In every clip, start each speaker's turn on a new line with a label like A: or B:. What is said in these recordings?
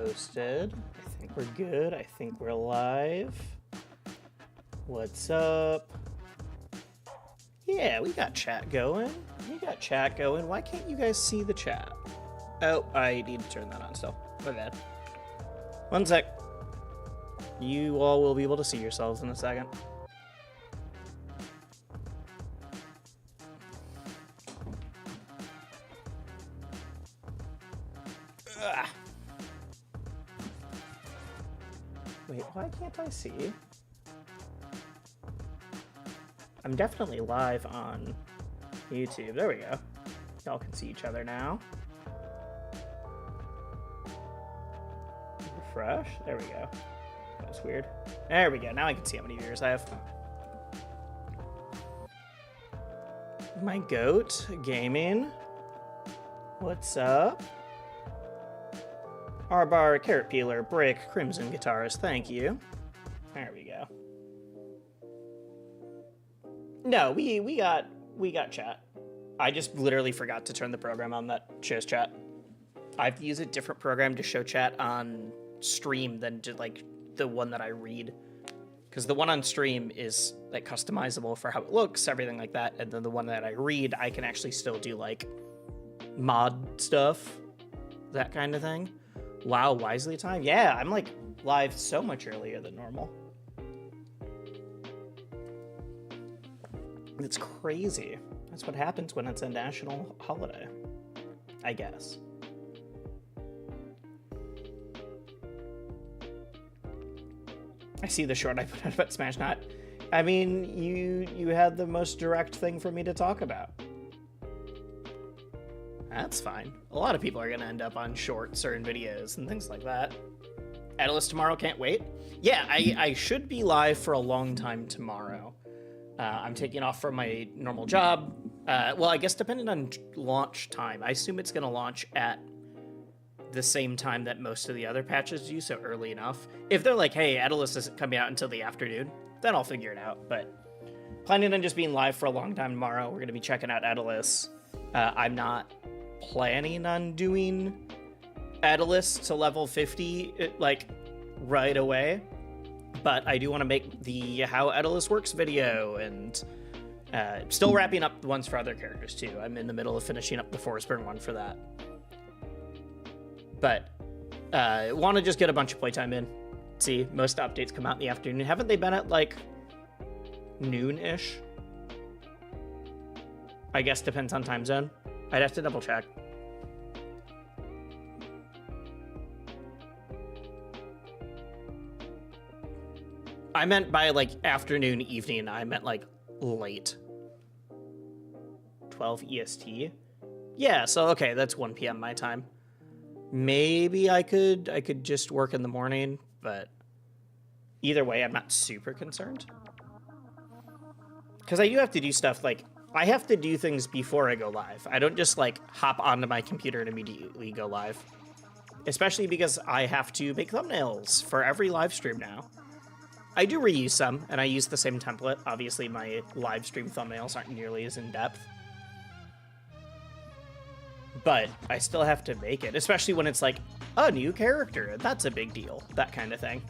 A: posted. I think we're good. I think we're live. What's up? Yeah, we got chat going. Why can't you guys see the chat? Oh, I need to turn that on still. My bad. One sec. You all will be able to see yourselves in a second. Ugh. Wait, why can't I see? I'm definitely live on YouTube. There we go. Y'all can see each other now. Refresh. There we go. That was weird. There we go. Now I can see how many viewers I have. My goat gaming. What's up? Arbar, Carrot Peeler, Brick, Crimson Guitars. Thank you. There we go. No, we got chat. I just literally forgot to turn the program on that shows chat. I have to use a different program to show chat on stream than to like the one that I read, because the one on stream is like customizable for how it looks, everything like that, and then the one that I read, I can actually still do like mod stuff, that kind of thing. Wow, wisely time. Yeah, I'm like live so much earlier than normal. It's crazy. That's what happens when it's a national holiday, I guess. I see the short I put out about Smash Not. I mean, you had the most direct thing for me to talk about. That's fine. A lot of people are going to end up on shorts or in videos and things like that. Atlas tomorrow, can't wait. Yeah, I should be live for a long time tomorrow. I'm taking off from my normal job. Well, I guess depending on launch time. I assume it's going to launch at the same time that most of the other patches do, so early enough. If they're like, hey, Atlas isn't coming out until the afternoon, then I'll figure it out. But planning on just being live for a long time tomorrow. We're going to be checking out Atlas. I'm not planning on doing Atlas to level 50 like right away, but I do want to make the How Atlas Works video, and still wrapping up the ones for other characters too. I'm in the middle of finishing up the Forestburn one for that. But want to just get a bunch of playtime in. See, most updates come out in the afternoon. Haven't they been at like noon-ish? I guess depends on time zone. I'd have to double check. I meant by like afternoon, evening. I meant like late. 12 EST. Yeah, so okay, that's 1 p.m. my time. Maybe I could just work in the morning, but either way, I'm not super concerned. Because I do have to do stuff like, I have to do things before I go live. I don't just like hop onto my computer and immediately go live. Especially because I have to make thumbnails for every live stream now. I do reuse some, and I use the same template. Obviously, my live stream thumbnails aren't nearly as in-depth. But I still have to make it, especially when it's like a new character. That's a big deal, that kind of thing.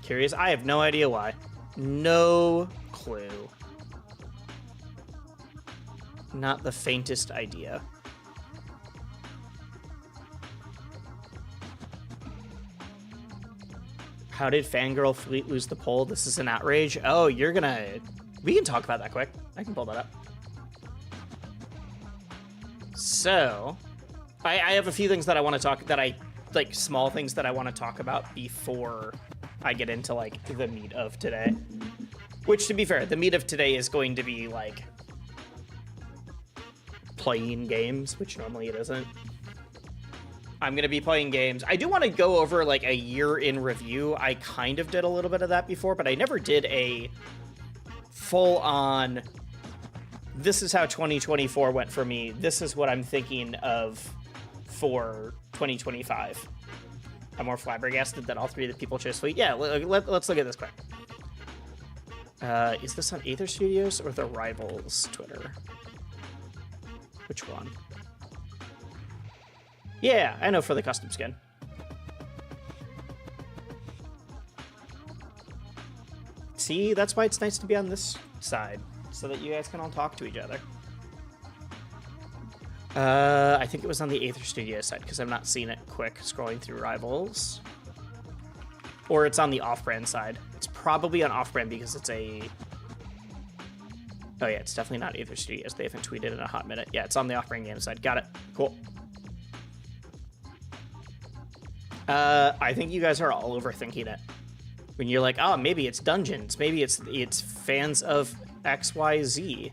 A: Curious? I have no idea why. No clue. Not the faintest idea. How did Fangirl Fleet lose the poll? This is an outrage. Oh, you're gonna... We can talk about that quick. I can pull that up. So, I have a few things that I want to talk, like small things that I want to talk about before I get into like the meat of today. Which, to be fair, the meat of today is going to be like playing games, which normally it isn't. I'm going to be playing games. I do want to go over like a year in review. I kind of did a little bit of that before, but I never did a full on, this is how 2024 went for me. This is what I'm thinking of for 2025. I'm more flabbergasted that all three of the people chose Fleet. Yeah, let's look at this quick. Is this on Aether Studios or the Rivals Twitter? Which one? Yeah, I know, for the custom skin. See, that's why it's nice to be on this side, so that you guys can all talk to each other. I think it was on the Aether Studio side, because I've not seen it quick scrolling through Rivals. Or it's on the off-brand side. It's probably on off-brand because it's a... Oh yeah, it's definitely not Aether Studios. They haven't tweeted in a hot minute. Yeah, it's on the off-brand game side. Got it. Cool. I think you guys are all overthinking it. When you're like, oh, maybe it's dungeons. Maybe it's fans of XYZ.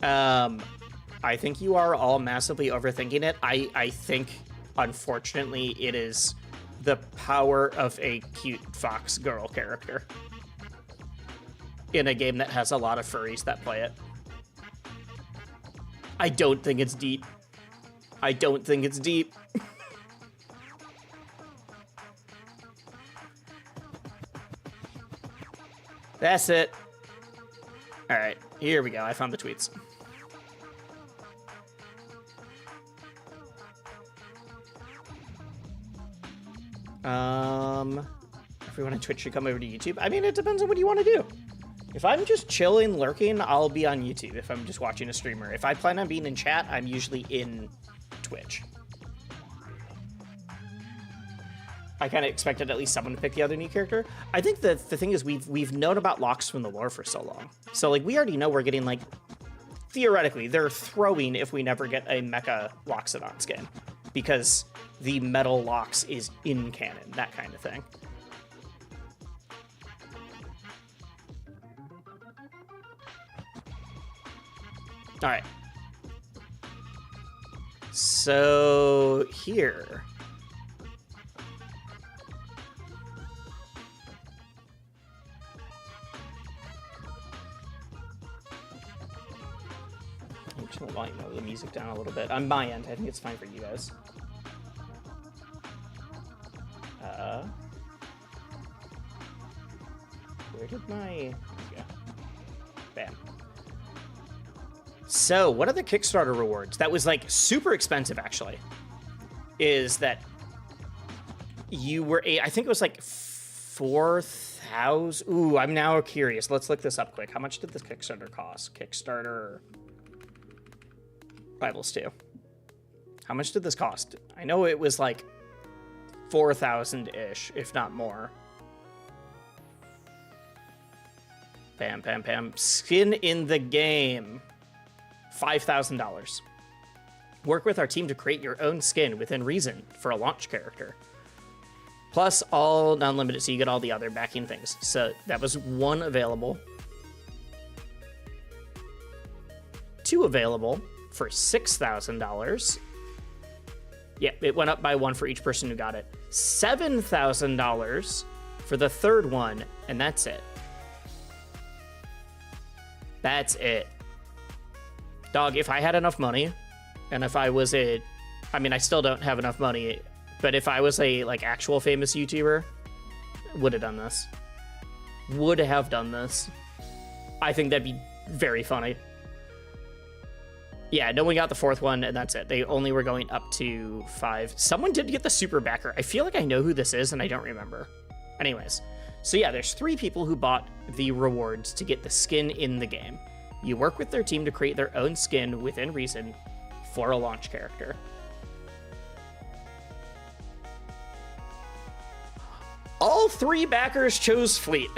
A: I think you are all massively overthinking it. I think, unfortunately, it is the power of a cute fox girl character in a game that has a lot of furries that play it. I don't think it's deep. I don't think it's deep. That's it. All right, here we go. I found the tweets. Everyone on Twitch should come over to YouTube. I mean, it depends on what you want to do. If I'm just chilling, lurking, I'll be on YouTube if I'm just watching a streamer. If I plan on being in chat, I'm usually in Twitch. I kind of expected at least someone to pick the other new character. I think the thing is we've known about locks from the lore for so long. So, like, we already know we're getting, like, theoretically, they're throwing if we never get a Mecha Loxodon skin. Because the metal locks is in canon, that kind of thing. All right. So here. I'm just gonna volume the music down a little bit. On my end, I think it's fine for you guys. Where did my... Yeah. Bam. So, one of the Kickstarter rewards that was, like, super expensive, actually, is that you were I think it was, like, 4,000... Ooh, I'm now curious. Let's look this up quick. How much did this Kickstarter cost? Kickstarter... Rivals 2. How much did this cost? I know it was, like, 4,000-ish, if not more. Bam, bam, bam. Skin in the game. $5,000. Work with our team to create your own skin within reason for a launch character. Plus all non-limited, so you get all the other backing things. So that was 1 available. 2 available for $6,000. Yeah, it went up by 1 for each person who got it. $7,000 for the 3rd one, and that's it. That's it. Dog, if I had enough money, and if I was I mean, I still don't have enough money, but if I was a, like, actual famous YouTuber, would have done this. Would have done this. I think that'd be very funny. Yeah, no one got the 4th one, and that's it. They only were going up to 5. Someone did get the super backer. I feel like I know who this is, and I don't remember. Anyways, so yeah, there's 3 people who bought the rewards to get the skin in the game. You work with their team to create their own skin within reason for a launch character. All 3 backers chose Fleet.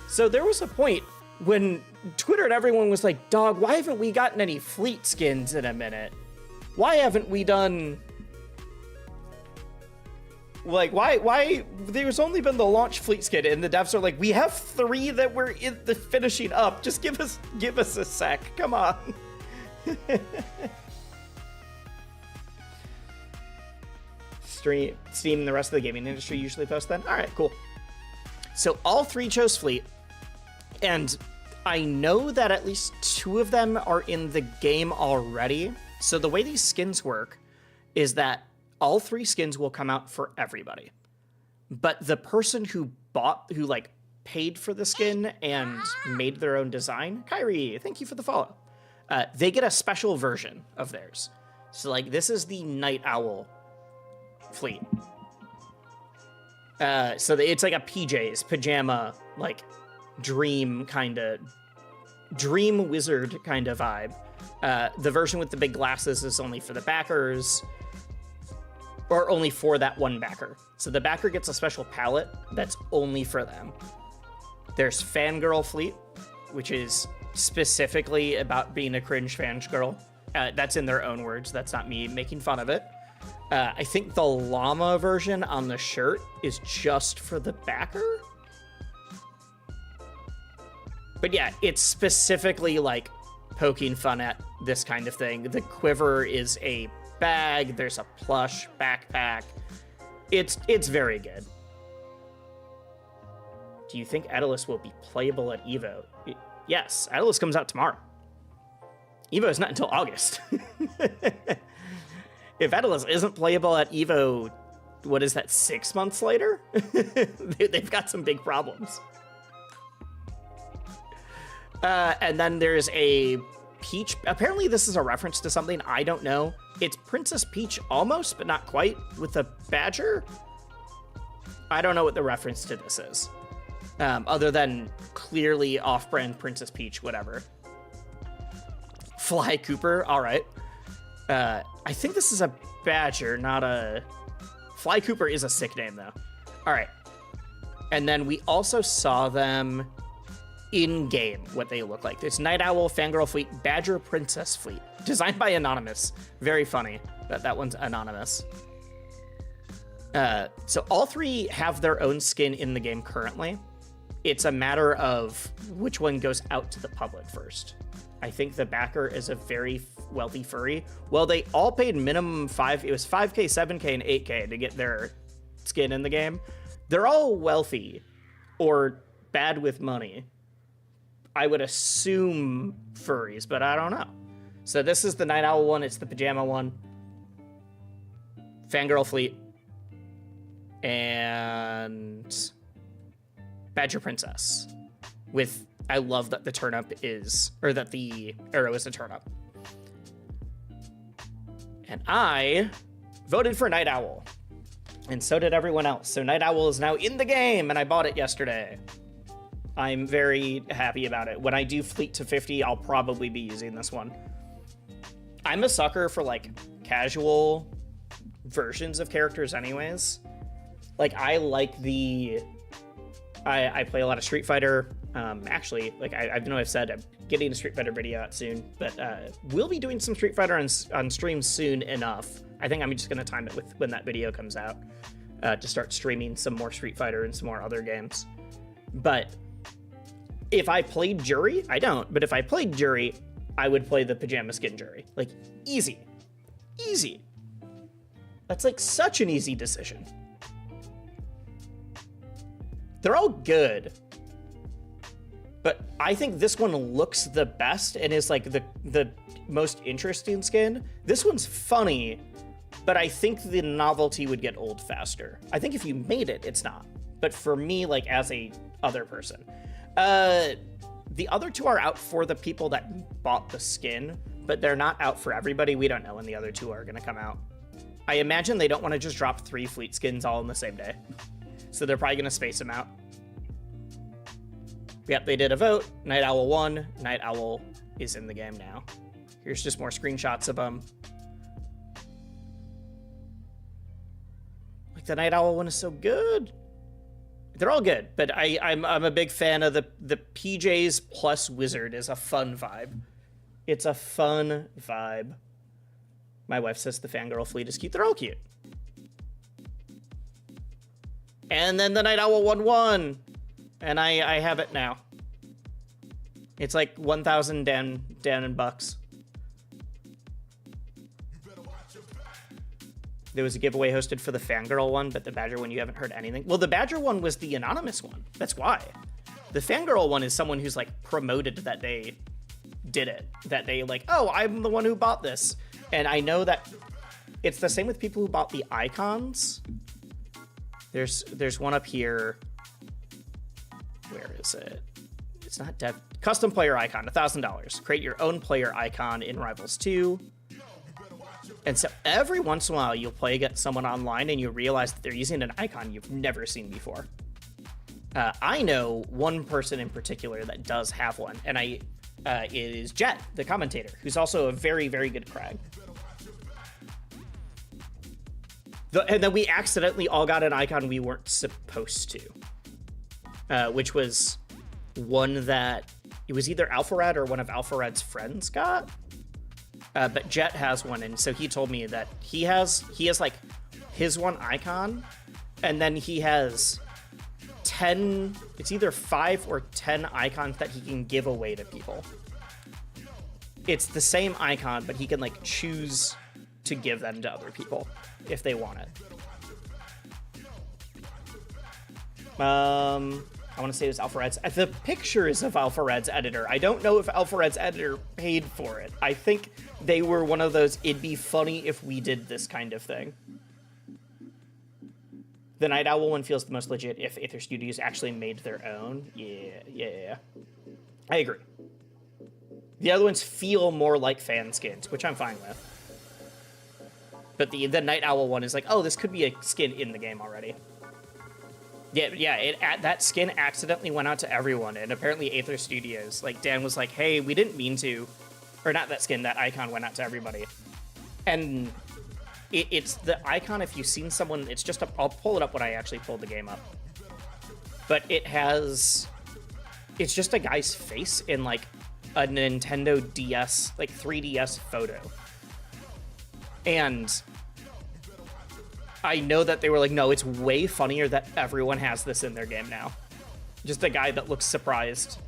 A: So there was a point when Twitter and everyone was like, dog, why haven't we gotten any Fleet skins in a minute? Why haven't we done... Like, why there's only been the launch Fleet skin, and the devs are like, we have 3 that we're in the finishing up. Just give us a sec. Come on. Steam and the rest of the gaming industry usually post then. All right, cool. So all 3 chose Fleet, and I know that at least 2 of them are in the game already. So the way these skins work is that all 3 skins will come out for everybody. But the person who paid for the skin and made their own design, Kyrie, thank you for the follow. They get a special version of theirs. So like this is the Night Owl fleet. So it's like a PJs, pajama, like dream wizard kind of vibe. The version with the big glasses is only for the backers, or only for that one backer. So the backer gets a special palette that's only for them. There's Fangirl Fleet, which is specifically about being a cringe fangirl. That's in their own words. That's not me making fun of it. I think the llama version on the shirt is just for the backer. But yeah, it's specifically like poking fun at this kind of thing. The quiver is a bag. There's a plush backpack. It's very good. Do you think Daedalus will be playable at EVO? Yes, Daedalus comes out tomorrow. EVO is not until August. If Daedalus isn't playable at EVO, what is that, 6 months later? They've got some big problems. And then there's a Peach. Apparently this is a reference to something I don't know. It's Princess Peach almost, but not quite, with a badger. I don't know what the reference to this is. Other than clearly off-brand Princess Peach, whatever. Fly Cooper, all right. I think this is a badger, not a... Fly Cooper is a sick name, though. All right. And then we also saw them in-game, what they look like. It's Night Owl, Fangirl Fleet, Badger Princess Fleet. Designed by Anonymous. Very funny that one's anonymous. So all three have their own skin in the game currently. It's a matter of which one goes out to the public first. I think the backer is a very wealthy furry. Well, they all paid minimum it was 5K, 7K, and 8K to get their skin in the game. They're all wealthy or bad with money. I would assume furries, but I don't know. So this is the Night Owl one. It's the pajama one. Fangirl Fleet. And Badger Princess. With, I love that the turnip is, or that the arrow is a turnip. And I voted for Night Owl. And so did everyone else. So Night Owl is now in the game, and I bought it yesterday. I'm very happy about it. When I do Fleet to 50, I'll probably be using this one. I'm a sucker for, like, casual versions of characters anyways. Like, I like I play a lot of Street Fighter. Actually, like, I know I've said I'm getting a Street Fighter video out soon, but we'll be doing some Street Fighter on stream soon enough. I think I'm just going to time it with when that video comes out to start streaming some more Street Fighter and some more other games. But if I played Jury, I don't, but if I played Jury, I would play the pajama skin Jury. Like, easy. Easy. That's like such an easy decision. They're all good. But I think this one looks the best and is like the most interesting skin. This one's funny, but I think the novelty would get old faster. I think if you made it, it's not. But for me, like as a other person, the other two are out for the people that bought the skin, but they're not out for everybody. We don't know when the other two are going to come out. I imagine they don't want to just drop 3 fleet skins all in the same day. So they're probably going to space them out. Yep, they did a vote. Night Owl won. Night Owl is in the game now. Here's just more screenshots of them. Like, the Night Owl one is so good. They're all good, but I'm a big fan of the PJs plus Wizard is a fun vibe. It's a fun vibe. My wife says the Fangirl Fleet is cute. They're all cute. And then the Night Owl won. And I have it now. It's like 1,000 Dan and bucks. There was a giveaway hosted for the Fangirl one, but the Badger one, you haven't heard anything. Well, the Badger one was the anonymous one. That's why. The Fangirl one is someone who's like promoted that they did it. That they like, oh, I'm the one who bought this. And I know that it's the same with people who bought the icons. There's one up here. where is it? It's not dev. Custom player icon, $1,000. Create your own player icon in Rivals 2. And so every once in a while, you'll play against someone online and you realize that they're using an icon you've never seen before. I know one person in particular that does have one, and it is Jet, the commentator, who's also a very, very good Crag. And then we accidentally all got an icon we weren't supposed to, which was one that it was either Alpharad or one of Alpharad's friends got. But Jet has one, and so he told me that he has like his one icon, and then he has 10, it's either 5 or 10 icons that he can give away to people. It's the same icon, but he can like choose to give them to other people if they want it. I want to say it was Alpharad's. The picture is of Alpharad's editor. I don't know if Alpharad's editor paid for it. I think they were one of those, it'd be funny if we did this kind of thing. The Night Owl one feels the most legit if Aether Studios actually made their own. Yeah. I agree. The other ones feel more like fan skins, which I'm fine with. But the Night Owl one is like, oh, this could be a skin in the game already. Yeah, that skin accidentally went out to everyone, and apparently Aether Studios, like, Dan was like, hey, we didn't mean to, or not that skin, that icon went out to everybody. And it's the icon, if you've seen someone, it's just I'll pull it up when I actually pulled the game up. But it's just a guy's face in, like, a Nintendo DS, like, 3DS photo. And I know that they were like, no, it's way funnier that everyone has this in their game now. Just a guy that looks surprised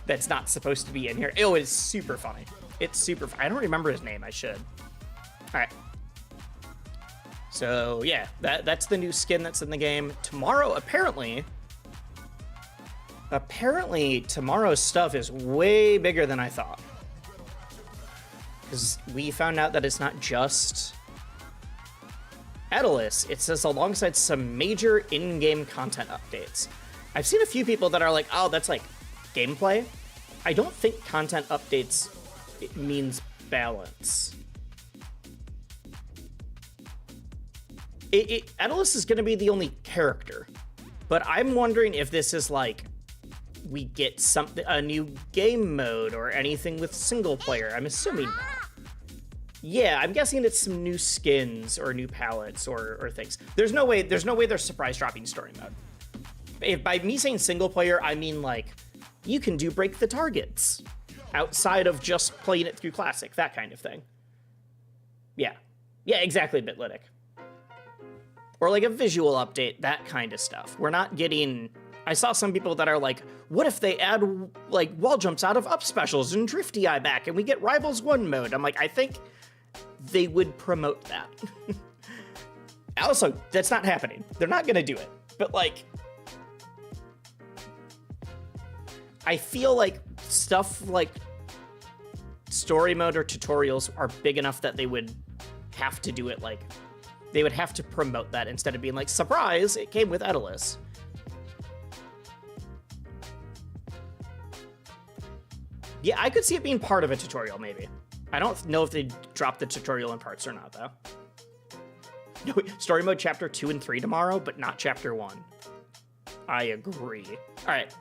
A: that's not supposed to be in here. Oh, it's super funny. It's super funny. I don't remember his name. I should. All right. So, yeah, that's the new skin that's in the game. Tomorrow, apparently, tomorrow's stuff is way bigger than I thought. Because we found out that it's not just Daedalus, it says alongside some major in-game content updates. I've seen a few people that are like, oh, that's like gameplay. I don't think content updates means balance. Daedalus is going to be the only character, but I'm wondering if this is like, we get a new game mode or anything with single player. I'm assuming not. Yeah, I'm guessing it's some new skins or new palettes or things. There's no way they're surprise dropping story mode. If by me saying single player, I mean like you can do break the targets outside of just playing it through classic, that kind of thing. Yeah, exactly, Bitlytic. Or like a visual update, that kind of stuff. We're not getting. I saw some people that are like, what if they add like wall jumps out of up specials and Drifty Eye back and we get Rivals 1 mode? I'm like, I think they would promote that. Also, that's not happening. They're not going to do it. But, like, I feel like stuff like story mode or tutorials are big enough that they would have to do it, like, they would have to promote that instead of being like, surprise, it came with Daedalus. Yeah, I could see it being part of a tutorial, maybe. I don't know if they dropped the tutorial in parts or not, though. No, story mode chapter 2 and 3 tomorrow, but not chapter 1. I agree. All right.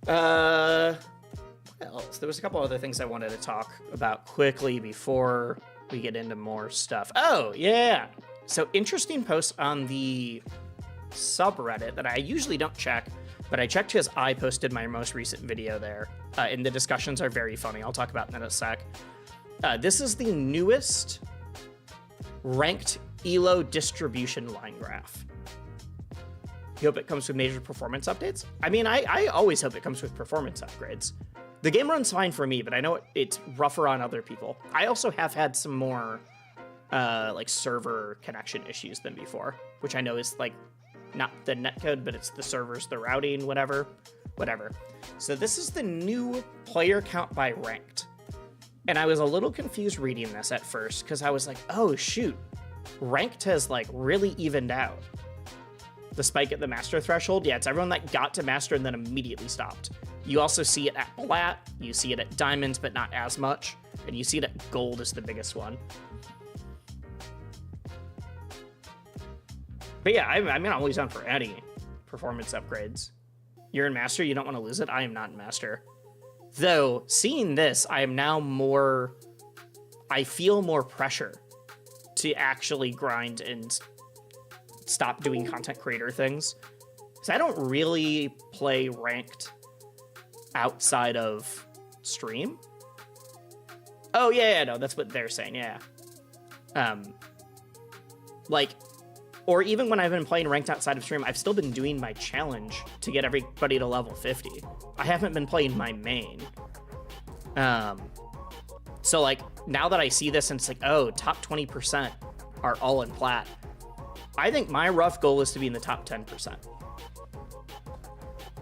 A: What else? There was a couple other things I wanted to talk about quickly before we get into more stuff. Oh, yeah. So interesting post on the subreddit that I usually don't check, but I checked because I posted my most recent video there, and the discussions are very funny. I'll talk about that in a sec. This is the newest ranked ELO distribution line graph. You hope it comes with major performance updates? I mean, I always hope it comes with performance upgrades. The game runs fine for me, but I know it's rougher on other people. I also have had some more like server connection issues than before, which I know is like not the netcode, but it's the servers, the routing, whatever. So this is the new player count by ranked. And I was a little confused reading this at first because I was like, oh shoot, ranked has like really evened out. The spike at the master threshold, yeah, it's everyone that got to master and then immediately stopped. You also see it at plat, you see it at diamonds, but not as much, and you see it at gold is the biggest one. But yeah, I mean, I'm always down for any performance upgrades. You're in master, you don't want to lose it? I am not in master. Though, seeing this, I am now more... I feel more pressure to actually grind and stop doing content creator things. Because I don't really play ranked outside of stream. Oh, yeah, no, that's what they're saying, yeah. Like, or even when I've been playing ranked outside of stream, I've still been doing my challenge to get everybody to level 50. I haven't been playing my main. So, like, now that I see this and it's like, oh, top 20% are all in plat, I think my rough goal is to be in the top 10%.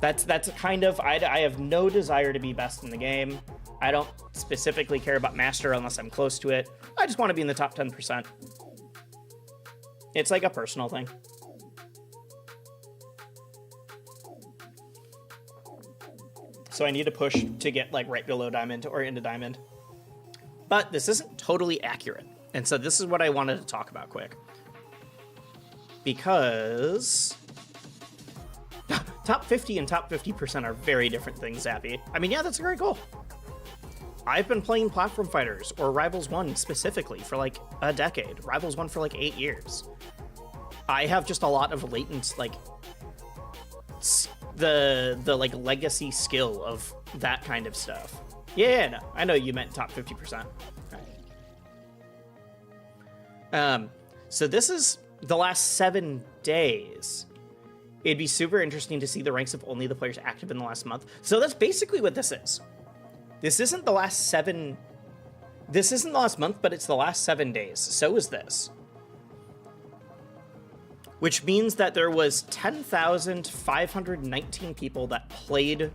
A: That's kind of, I have no desire to be best in the game. I don't specifically care about master unless I'm close to it. I just want to be in the top 10%. It's like a personal thing. So I need to push to get like right below diamond or into diamond. But this isn't totally accurate. And so this is what I wanted to talk about quick. Because top 50 and top 50% are very different things, Zappy. I mean, yeah, that's a great goal. I've been playing Platform Fighters or Rivals 1 specifically for like a decade. Rivals 1 for like 8 years. I have just a lot of latent, like, the like legacy skill of that kind of stuff. Yeah, no, I know you meant top 50%. So this is the last 7 days. It'd be super interesting to see the ranks of only the players active in the last month. So that's basically what this is. This isn't the last 7... This isn't the last month, but it's the last 7 days. So is this. Which means that there was 10,519 people that played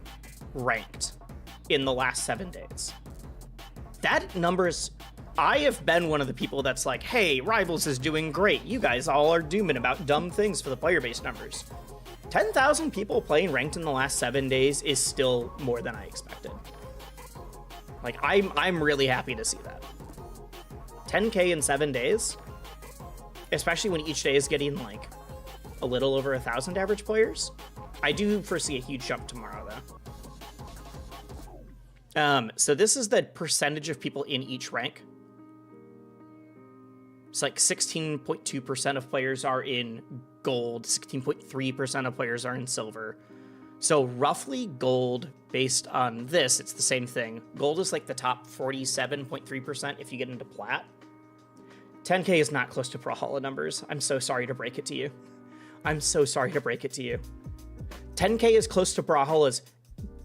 A: ranked in the last 7 days. That number's... I have been one of the people that's like, hey, Rivals is doing great. You guys all are dooming about dumb things for the player base numbers. 10,000 people playing ranked in the last 7 days is still more than I expected. Like, I'm really happy to see that. 10K in 7 days, especially when each day is getting like a little over 1,000 average players. I do foresee a huge jump tomorrow, though. So this is the percentage of people in each rank. It's like 16.2% of players are in gold, 16.3% of players are in silver. So roughly gold, based on this, it's the same thing. Gold is like the top 47.3% if you get into plat. 10K is not close to Brawlhalla numbers. I'm so sorry to break it to you. I'm so sorry to break it to you. 10K is close to Brawlhalla's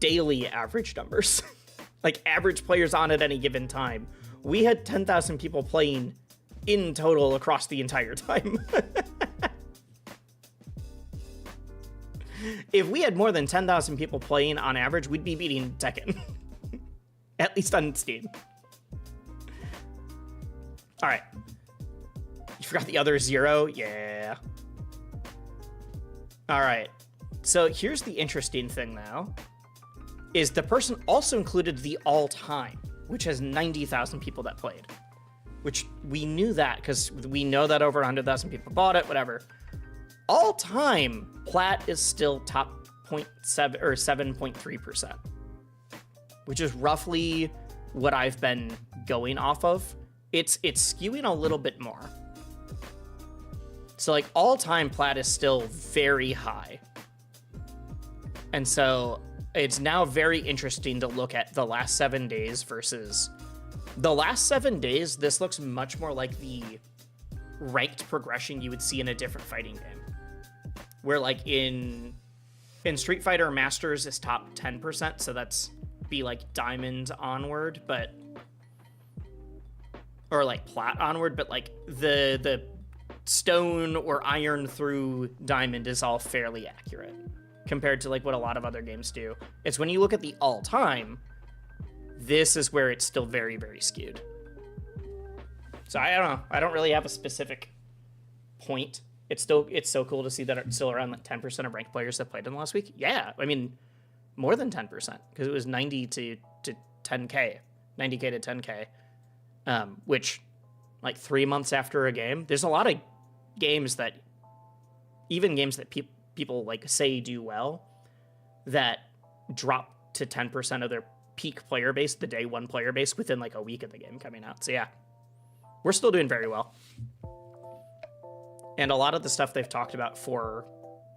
A: daily average numbers. Like average players on at any given time. We had 10,000 people playing in total across the entire time. If we had more than 10,000 people playing on average, we'd be beating Tekken. At least on Steam. All right. You forgot the other 0? Yeah. All right. So here's the interesting thing now. Is the person also included the all-time, which has 90,000 people that played. Which we knew that because we know that over 100,000 people bought it, whatever. All-time, plat is still top 0.7 or 7.3%, which is roughly what I've been going off of. It's skewing a little bit more. So like all-time plat is still very high. And so it's now very interesting to look at the last 7 days versus the last 7 days. This looks much more like the ranked progression you would see in a different fighting game. Where like in Street Fighter, Masters is top 10%, so that's be like diamond onward, but or like plat onward, but like the stone or iron through diamond is all fairly accurate compared to like what a lot of other games do. It's when you look at the all-time, this is where it's still very, very skewed. So I don't know. I don't really have a specific point it's so cool to see that it's still around like 10% of ranked players that played in the last week. Yeah, I mean, more than 10%, because it was 90 to 10K, 90K to 10K, which, like 3 months after a game, there's a lot of games that, even games that people like say do well, that drop to 10% of their peak player base, the day one player base, within like a week of the game coming out. So yeah, we're still doing very well. And a lot of the stuff they've talked about for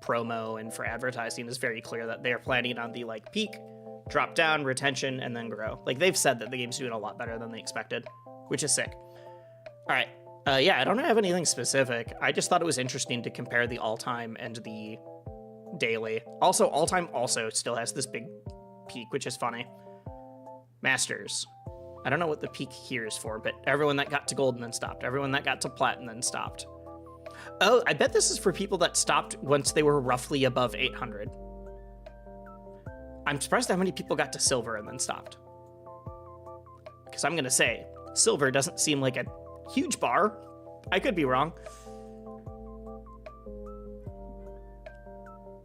A: promo and for advertising is very clear that they're planning on the like peak, drop down, retention, and then grow. Like they've said that the game's doing a lot better than they expected, which is sick. All right. Yeah, I don't have anything specific. I just thought it was interesting to compare the all-time and the daily. Also, all-time also still has this big peak, which is funny. Masters. I don't know what the peak here is for, but everyone that got to gold and then stopped. Everyone that got to plat and then stopped. Oh, I bet this is for people that stopped once they were roughly above 800. I'm surprised how many people got to silver and then stopped. Because I'm going to say, silver doesn't seem like a huge bar. I could be wrong.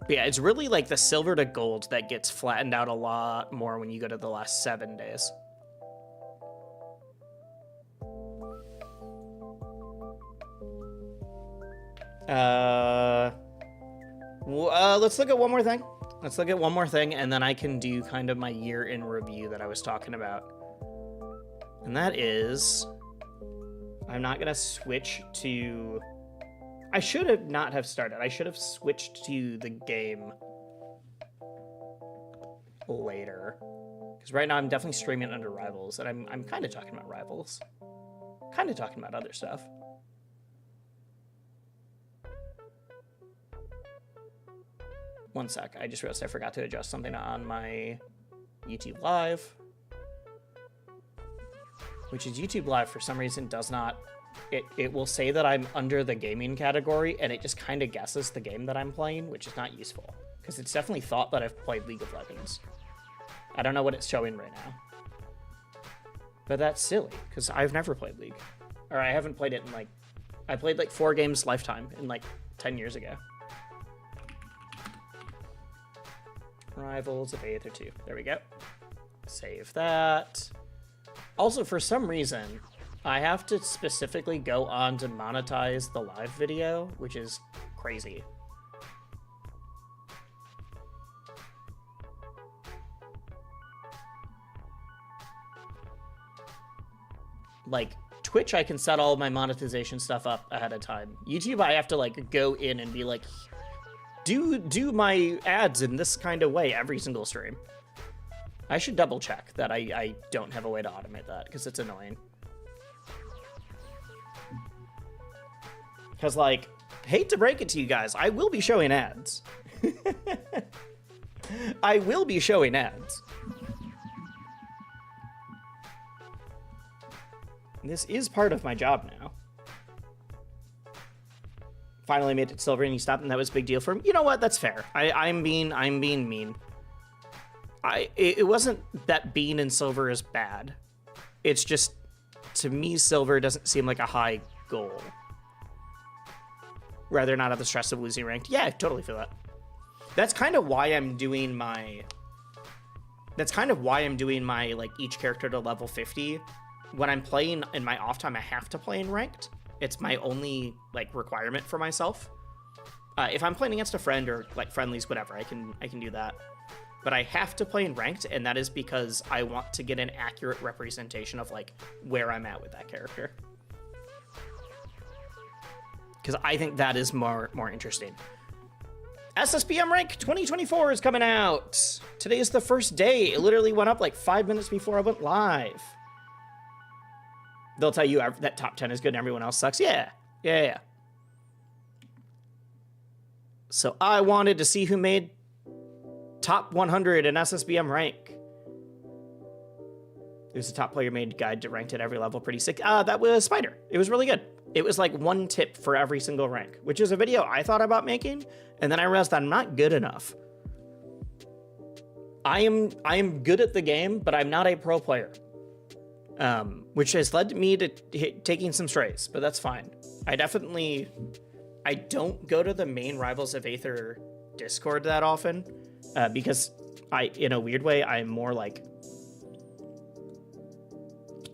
A: But yeah, it's really like the silver to gold that gets flattened out a lot more when you go to the last 7 days. Let's look at one more thing. Let's look at one more thing, and then I can do kind of my year in review that I was talking about. And that is, I'm not going to switch to... I should have not have started. I should have switched to the game later. Because right now I'm definitely streaming under Rivals, and I'm kind of talking about Rivals. Kind of talking about other stuff. One sec, I just realized I forgot to adjust something on my YouTube Live. Which is YouTube Live for some reason does not... It will say that I'm under the gaming category, and it just kind of guesses the game that I'm playing, which is not useful. Because it's definitely thought that I've played League of Legends. I don't know what it's showing right now. But that's silly, because I've never played League. Or I haven't played it in like... I played like 4 games lifetime in like 10 years ago. Rivals of 8th or 2. There we go. Save that. Also, for some reason, I have to specifically go on to monetize the live video, which is crazy. Like, Twitch, I can set all my monetization stuff up ahead of time. YouTube, I have to, like, go in and be like, do my ads in this kind of way every single stream. I should double check that I don't have a way to automate that, because it's annoying. Because, like, hate to break it to you guys, I will be showing ads. I will be showing ads. This is part of my job now. Finally made it silver and you stopped, and that was a big deal for him. You know what? That's fair. I'm being mean. It wasn't that being in silver is bad. It's just, to me, silver doesn't seem like a high goal. Rather not have the stress of losing ranked. Yeah, I totally feel that. That's kind of why I'm doing my... like, each character to level 50. When I'm playing in my off time, I have to play in ranked. It's my only, like, requirement for myself. If I'm playing against a friend or, like, friendlies, whatever, I can do that. But I have to play in ranked, and that is because I want to get an accurate representation of, like, where I'm at with that character. Because I think that is more interesting. SSBM Rank 2024 is coming out. Today is the first day. It literally went up like 5 minutes before I went live. They'll tell you that top 10 is good and everyone else sucks. Yeah. So I wanted to see who made top 100 in SSBM Rank. There's a top player made guide to ranked at every level. Pretty sick. That was Spider. It was really good. It was like one tip for every single rank, which is a video I thought about making, and then I realized that I'm not good enough. I am good at the game, but I'm not a pro player. Which has led me to taking some strays, but that's fine. I definitely I don't go to the main Rivals of Aether Discord that often because in a weird way, I'm more like,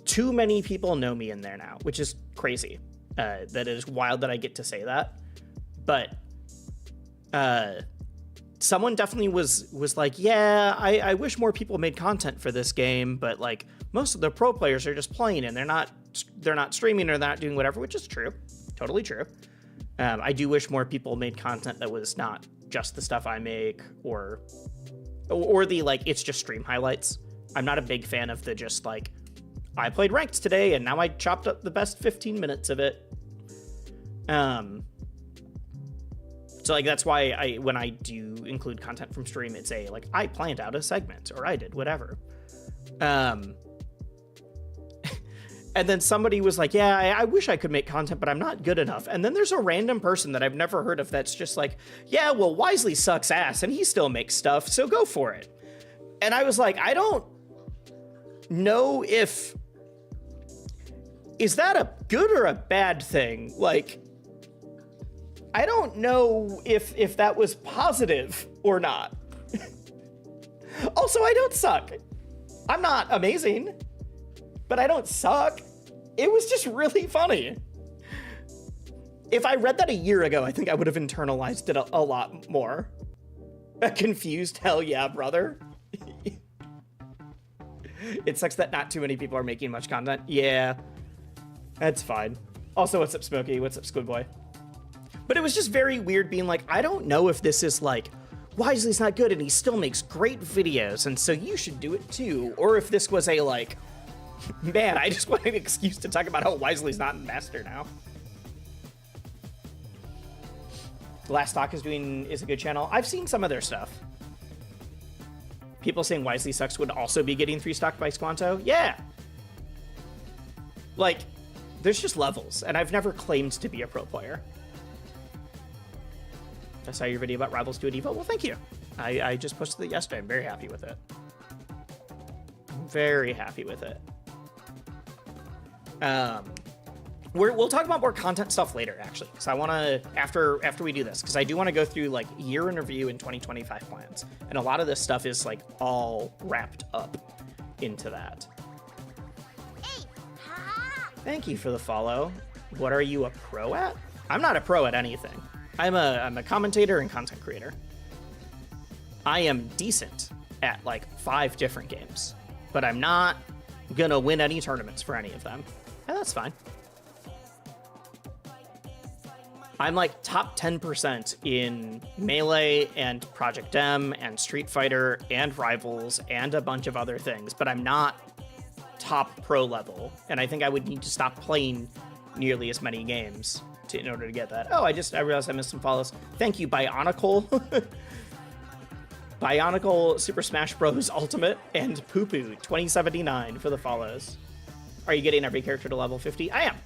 A: too many people know me in there now, which is crazy. That is wild that I get to say that. But someone definitely was like, yeah, I wish more people made content for this game, but like most of the pro players are just playing and they're not streaming or they're not doing whatever, which is true. Totally true. I do wish more people made content that was not just the stuff I make or the like it's just stream highlights. I'm not a big fan of the just like I played ranked today and now I chopped up the best 15 minutes of it. So like that's why when I do include content from stream, it's like I planned out a segment or I did whatever. And then somebody was like, yeah, I wish I could make content, but I'm not good enough. And then there's a random person that I've never heard of that's just like, yeah, well, Wisely sucks ass and he still makes stuff, so go for it. And I was like, I don't know if... Is that a good or a bad thing? Like, I don't know if that was positive or not. Also, I don't suck. I'm not amazing, but I don't suck. It was just really funny. If I read that a year ago, I think I would have internalized it a lot more. A confused hell yeah, brother. It sucks that not too many people are making much content. Yeah, that's fine. Also, what's up, Smokey? What's up, Squidboy? But it was just very weird being like, I don't know if this is like, Wisely's not good and he still makes great videos, and so you should do it too. Or if this was a like, man, I just want an excuse to talk about how Wisely's not in Master now. Last Stock is a good channel. I've seen some of their stuff. People saying Wisely sucks would also be getting 3-stocked by Squanto. Yeah. Like, there's just levels, and I've never claimed to be a pro player. I saw your video about Rivals to a Diva. Well, thank you. I just posted it yesterday. I'm very happy with it. Very happy with it. We'll talk about more content stuff later, actually, because I want to, after we do this, because I do want to go through like year in review and 2025 plans, and a lot of this stuff is like all wrapped up into that. Thank you for the follow. What are you a pro at? I'm not a pro at anything. I'm a commentator and content creator. I am decent at like 5 different games, but I'm not gonna win any tournaments for any of them, and that's fine. I'm like top 10% in Melee and Project M and Street Fighter and Rivals and a bunch of other things, but I'm not top pro level, and I think I would need to stop playing nearly as many games in order to get that. Oh, I realized I missed some follows. Thank you, Bionicle. Bionicle Super Smash Bros. Ultimate and Poo Poo 2079 for the follows. Are you getting every character to level 50? I am.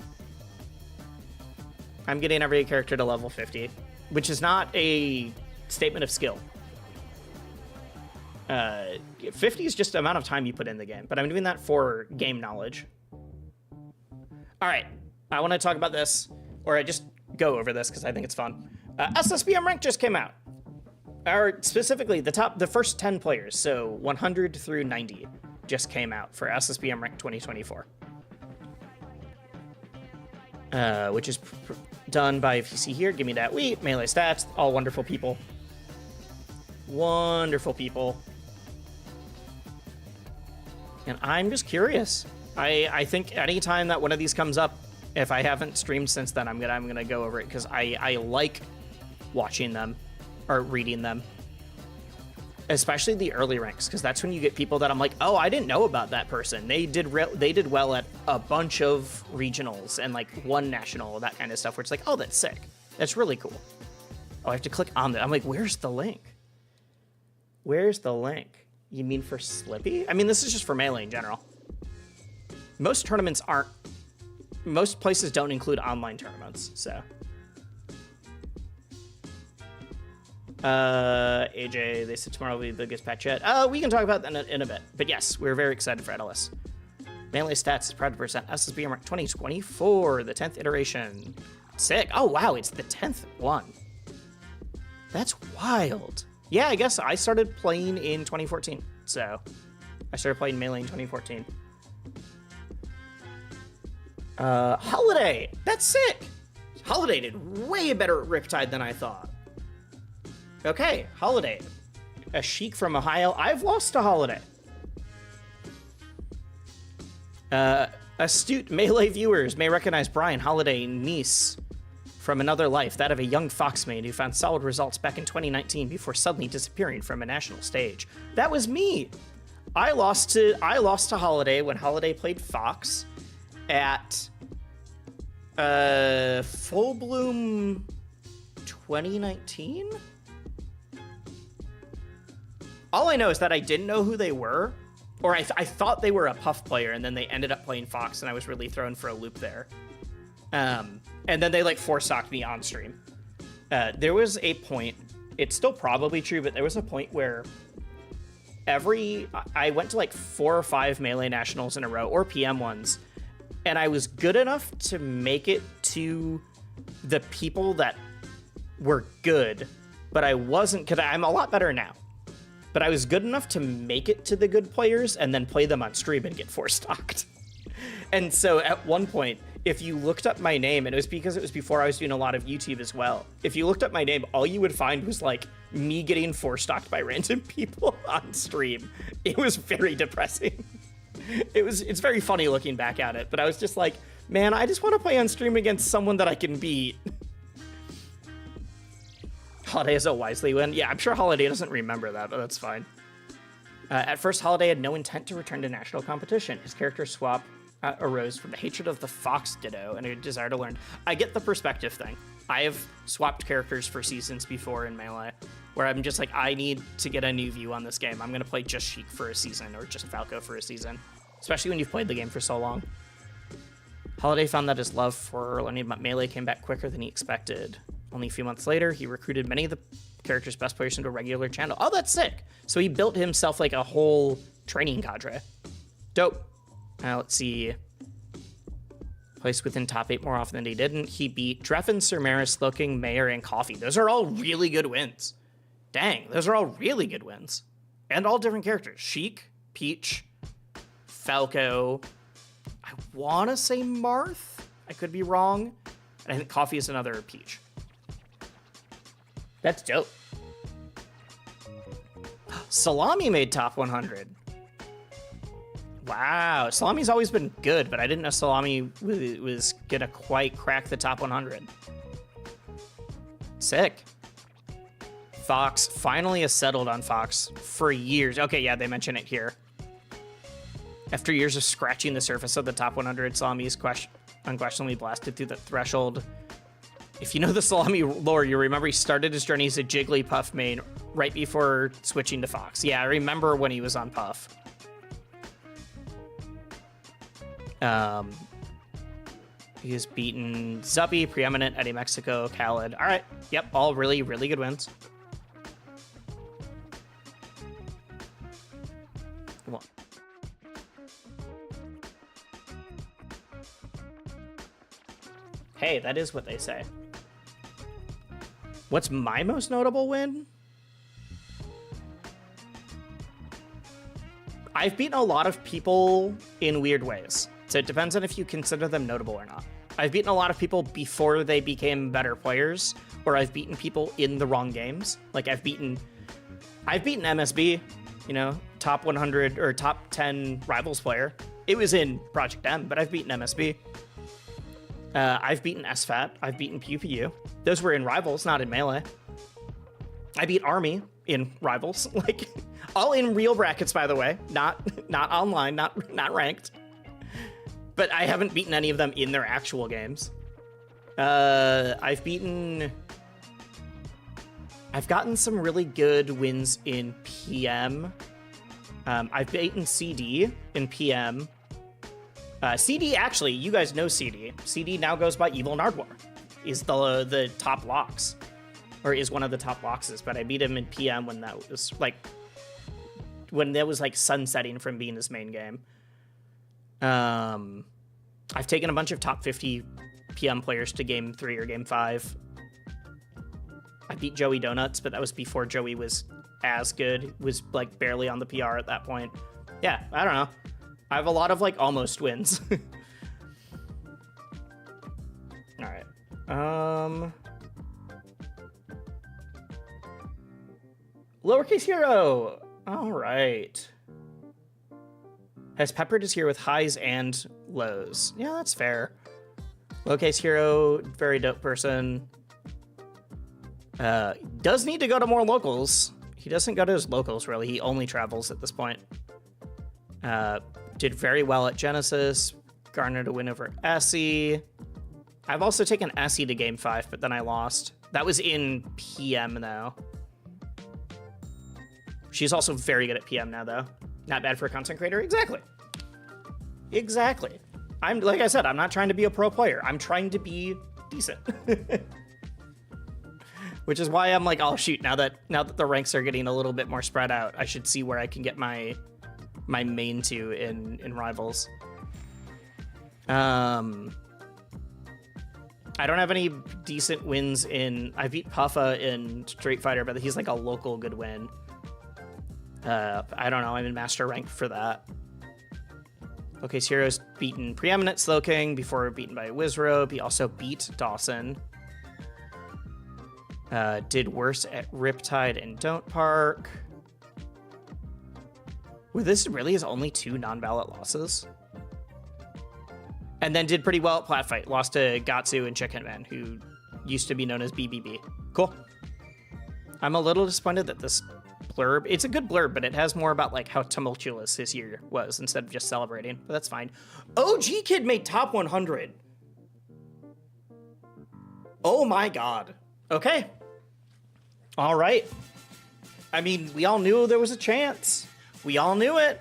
A: I'm getting every character to level 50, which is not a statement of skill. 50 is just the amount of time you put in the game, but I'm doing that for game knowledge. All right, I want to talk about this, or I just go over this because I think it's fun. SSBM rank just came out. Or specifically, the first 10 players, so 100 through 90, just came out for SSBM rank 2024. Which is done by, if you see here, give me that wheat, Melee Stats, all wonderful people. Wonderful people. And I'm just curious. I think anytime that one of these comes up, if I haven't streamed since then, I'm gonna go over it because I like watching them or reading them, especially the early ranks, because that's when you get people that I'm like, oh, I didn't know about that person. They did well at a bunch of regionals and like one national, that kind of stuff. Where it's like, oh, that's sick. That's really cool. Oh, I have to click on that. I'm like, where's the link? Where's the link? You mean for Slippy? I mean, this is just for Melee in general. Most tournaments aren't. Most places don't include online tournaments, so. AJ, they said tomorrow will be the biggest patch yet. We can talk about that in a bit. But yes, we're very excited for Edelus. Melee Stats is proud to present SSBM rank 2024, the 10th iteration. Sick. Oh, wow, it's the 10th one. That's wild. Yeah, I guess I started playing in 2014. So I started playing Melee in 2014. Holiday. That's sick. Holiday did way better at Riptide than I thought. Okay, Holiday. A Sheik from Ohio. I've lost to Holiday. Astute Melee viewers may recognize Brian Holiday niece from another life, that of a young Foxmaid who found solid results back in 2019 before suddenly disappearing from a national stage. That was me. I lost to Holiday when Holiday played Fox at Full Bloom 2019. All I know is that I didn't know who they were, or I thought they were a Puff player, and then they ended up playing Fox, and I was really thrown for a loop there. And then they like four-stocked me on stream. There was a point, it's still probably true, but there was a point where I went to like 4 or 5 Melee Nationals in a row, or PM ones, and I was good enough to make it to the people that were good, but I wasn't, because I'm a lot better now. But I was good enough to make it to the good players and then play them on stream and get four-stocked. And so at one point, if you looked up my name, and it was because it was before I was doing a lot of YouTube as well, if you looked up my name, all you would find was like me getting four-stocked by random people on stream. It was very depressing. It's very funny looking back at it, but I was just like, man, I just want to play on stream against someone that I can beat. Holiday is a wisely win. Yeah, I'm sure Holiday doesn't remember that, but that's fine. At first, Holiday had no intent to return to national competition. His character swap arose from the hatred of the Fox Ditto and a desire to learn. I get the perspective thing. I have swapped characters for seasons before in Melee, where I'm just like, I need to get a new view on this game. I'm going to play just Sheik for a season, or just Falco for a season, especially when you've played the game for so long. Holiday found that his love for learning about Melee came back quicker than he expected. Only a few months later, he recruited many of the character's best players into a regular channel. Oh, that's sick. So he built himself like a whole training cadre. Dope. Now let's see. Placed within top 8 more often than he didn't. He beat Dreffin, Surmaris, Looking, Mayor, and Coffee. Those are all really good wins. Dang, those are all really good wins. And all different characters. Sheik, Peach, Falco. I want to say Marth. I could be wrong. And I think Coffee is another Peach. That's dope. Salami made top 100. Wow, Salami's always been good, but I didn't know Salami was gonna quite crack the top 100. Sick. Fox finally has settled on Fox for years. Okay, yeah, they mention it here. After years of scratching the surface of the top 100, Salami is unquestionably blasted through the threshold. If you know the Salami lore, you remember he started his journey as a Jigglypuff main right before switching to Fox. Yeah, I remember when he was on Puff. He has beaten Zuppy, Preeminent, Eddie Mexico, Khaled. All right, yep, all really, really good wins. Come on. Hey, that is what they say. What's my most notable win? I've beaten a lot of people in weird ways. So it depends on if you consider them notable or not. I've beaten a lot of people before they became better players, or I've beaten people in the wrong games. Like I've beaten MSB, you know, top 100 or top 10 Rivals player. It was in Project M, but I've beaten MSB. I've beaten SFAT. I've beaten PewPew. Those were in Rivals, not in Melee. I beat Army in Rivals, like all in real brackets, by the way, not online, not ranked. But I haven't beaten any of them in their actual games. I've gotten some really good wins in PM. I've beaten CD in PM. CD, actually, you guys know CD. CD now goes by Evil Nardwar, is the top locks, or is one of the top loxes, but I beat him in PM when that was like sunsetting from being his main game. I've taken a bunch of top 50 PM players to game 3 or game 5. I beat Joey Donuts, but that was before Joey was as good. Was like barely on the PR at that point. Yeah, I don't know. I have a lot of like almost wins. All right. Lowercase hero. All right. Has peppered his hero with highs and lows. Yeah, that's fair. Lowercase hero, very dope person. Does need to go to more locals. He doesn't go to his locals, really. He only travels at this point. Did very well at Genesis. Garnered a win over Essie. I've also taken Essie to game 5, but then I lost. That was in PM, though. She's also very good at PM now, though. Not bad for a content creator. Exactly. Exactly. I'm like I said, I'm not trying to be a pro player. I'm trying to be decent. Which is why I'm like, oh shoot, now that the ranks are getting a little bit more spread out, I should see where I can get my main to in Rivals. I don't have any decent wins I beat Puffa in Street Fighter, but he's like a local good win. I don't know, I'm in Master Rank for that. Okay, Hero's beaten Preeminent Slowking before beaten by Wizrobe. He also beat Dawson. Did worse at Riptide and Don't Park. Well, this really is only 2 non-ballot losses. And then did pretty well at Platfight. Lost to Gatsu and Chicken Man, who used to be known as BBB. Cool. I'm a little disappointed that this blurb, it's a good blurb, but it has more about like how tumultuous his year was instead of just celebrating, but that's fine. OG Kid made top 100. Oh my God. Okay. All right. I mean, we all knew there was a chance. We all knew it.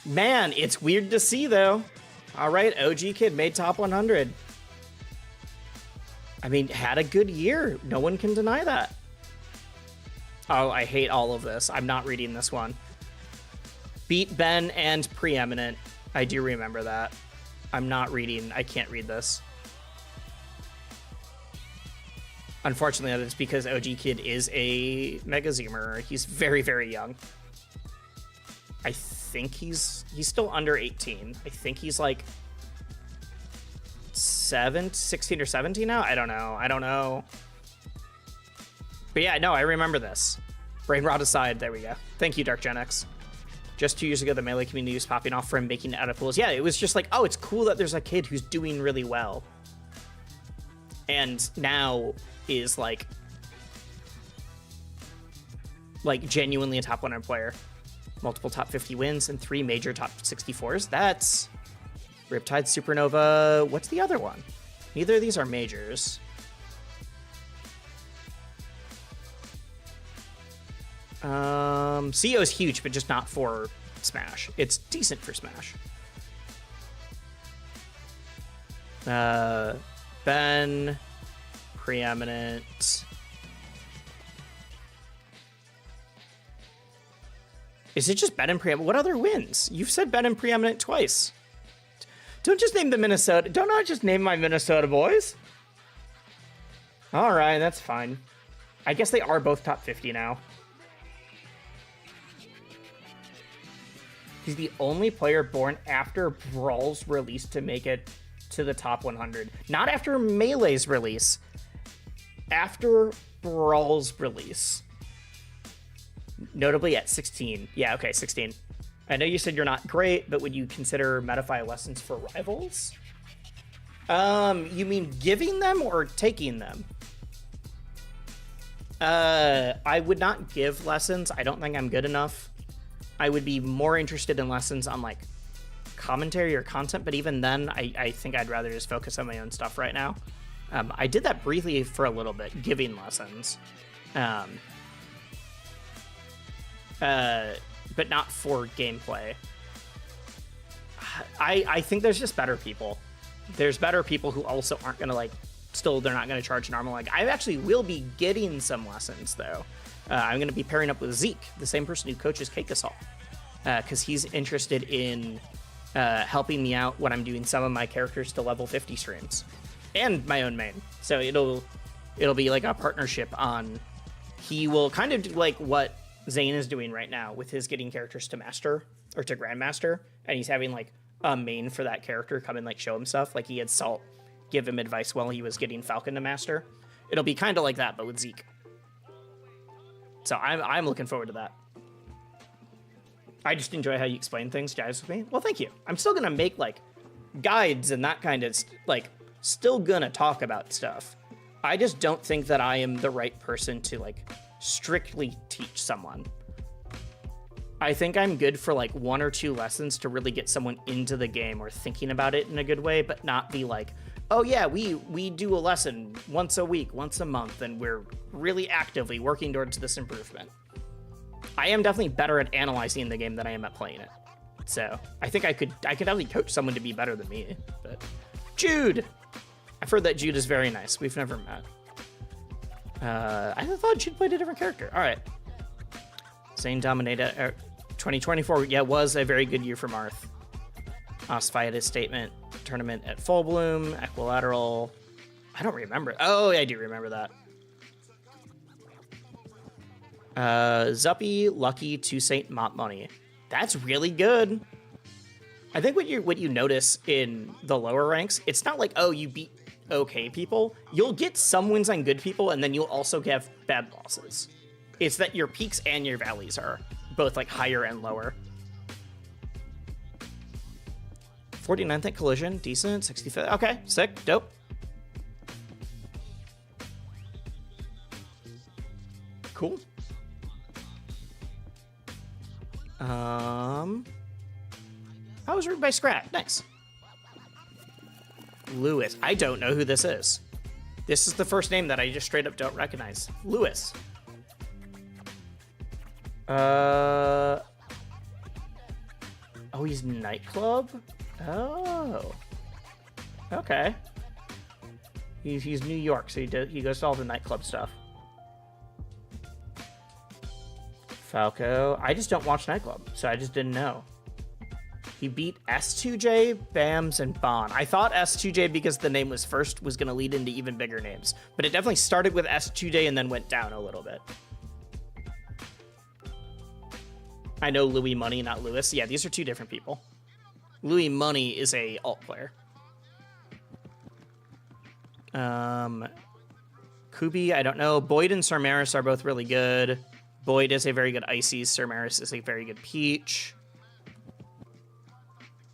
A: Man, it's weird to see though. All right, OG Kid made top 100. I mean, had a good year. No one can deny that. Oh, I hate all of this. I'm not reading this one. Beat Ben and Preeminent. I do remember that. I'm not reading. I can't read this. Unfortunately, that's because OG Kid is a Mega Zoomer. He's very, very young. I think he's still under 18. I think he's like 16 or 17 now? I don't know. But yeah, no, I remember this. Brain rot aside, there we go. Thank you, Dark Gen X. Just 2 years ago, the Melee community was popping off for him making it out of pools. Yeah, it was just like, oh, it's cool that there's a kid who's doing really well. And now is like genuinely a top 100 player. Multiple top 50 wins and 3 major top 64s. That's Riptide, Supernova. What's the other one? Neither of these are majors. CEO is huge, but just not for Smash. It's decent for Smash. Ben, Preeminent. Is it just Ben and Preeminent? What other wins? You've said Ben and Preeminent twice. Don't just name the Minnesota. Don't I just name my Minnesota boys? All right, that's fine. I guess they are both top 50 now. He's the only player born after Brawl's release to make it to the top 100. Not after Melee's release. After Brawl's release. Notably at 16. Yeah, okay, 16. I know you said you're not great, but would you consider Metafy lessons for Rivals? You mean giving them or taking them? I would not give lessons. I don't think I'm good enough. I would be more interested in lessons on like commentary or content, but even then, I think I'd rather just focus on my own stuff right now. I did that briefly for a little bit, giving lessons. But not for gameplay. I think there's just better people. There's better people who also aren't going to like, still they're not going to charge normal. Like I actually will be getting some lessons though. I'm going to be pairing up with Zeke, the same person who coaches Kakasol, because he's interested in helping me out when I'm doing some of my characters to level 50 streams, and my own main. So it'll be like a partnership on. He will kind of do like what Zane is doing right now with his getting characters to master or to grandmaster, and he's having like a main for that character come and like show him stuff. Like he had Salt give him advice while he was getting Falcon to master. It'll be kind of like that, but with Zeke. So I'm looking forward to that. I just enjoy how you explain things, jives with me. Well, thank you. I'm still gonna make like guides and that kind of like still gonna talk about stuff. I just don't think that I am the right person to like strictly teach someone. I think I'm good for like 1 or 2 lessons to really get someone into the game or thinking about it in a good way, but not be like, oh yeah, we do a lesson once a week, once a month, and we're really actively working towards this improvement. I am definitely better at analyzing the game than I am at playing it. So I think I could definitely coach someone to be better than me. But Jude, I've heard that Jude is very nice. We've never met. I thought Jude played a different character. All right. Zane dominated 2024. Yeah, was a very good year for Marth. Osify had his statement tournament at Full Bloom, Equilateral. I don't remember. Oh, I do remember that. Zuppy, Lucky, to Saint Mont Money. That's really good. I think what you notice in the lower ranks, it's not like, oh, you beat okay people. You'll get some wins on good people, and then you'll also have bad losses. It's that your peaks and your valleys are both like higher and lower. 49th at Collision, decent. 65th, okay, sick, dope. Cool. I was rooted by Scrat. Nice. Lewis. I don't know who this is. This is the first name that I just straight up don't recognize. Lewis. Oh, he's nightclub? Oh. Okay. He's New York, so he goes to all the nightclub stuff. Falco. I just don't watch nightclub, so I just didn't know. He beat S2J, Bams, and Bon. I thought S2J, because the name was first, was going to lead into even bigger names. But it definitely started with S2J and then went down a little bit. I know Louis Money, not Lewis. Yeah, these are two different people. Louis Money is a alt player. Kubi, I don't know. Boyd and Sarmaris are both really good. Boyd is a very good Ices. Sarmaris is a very good Peach.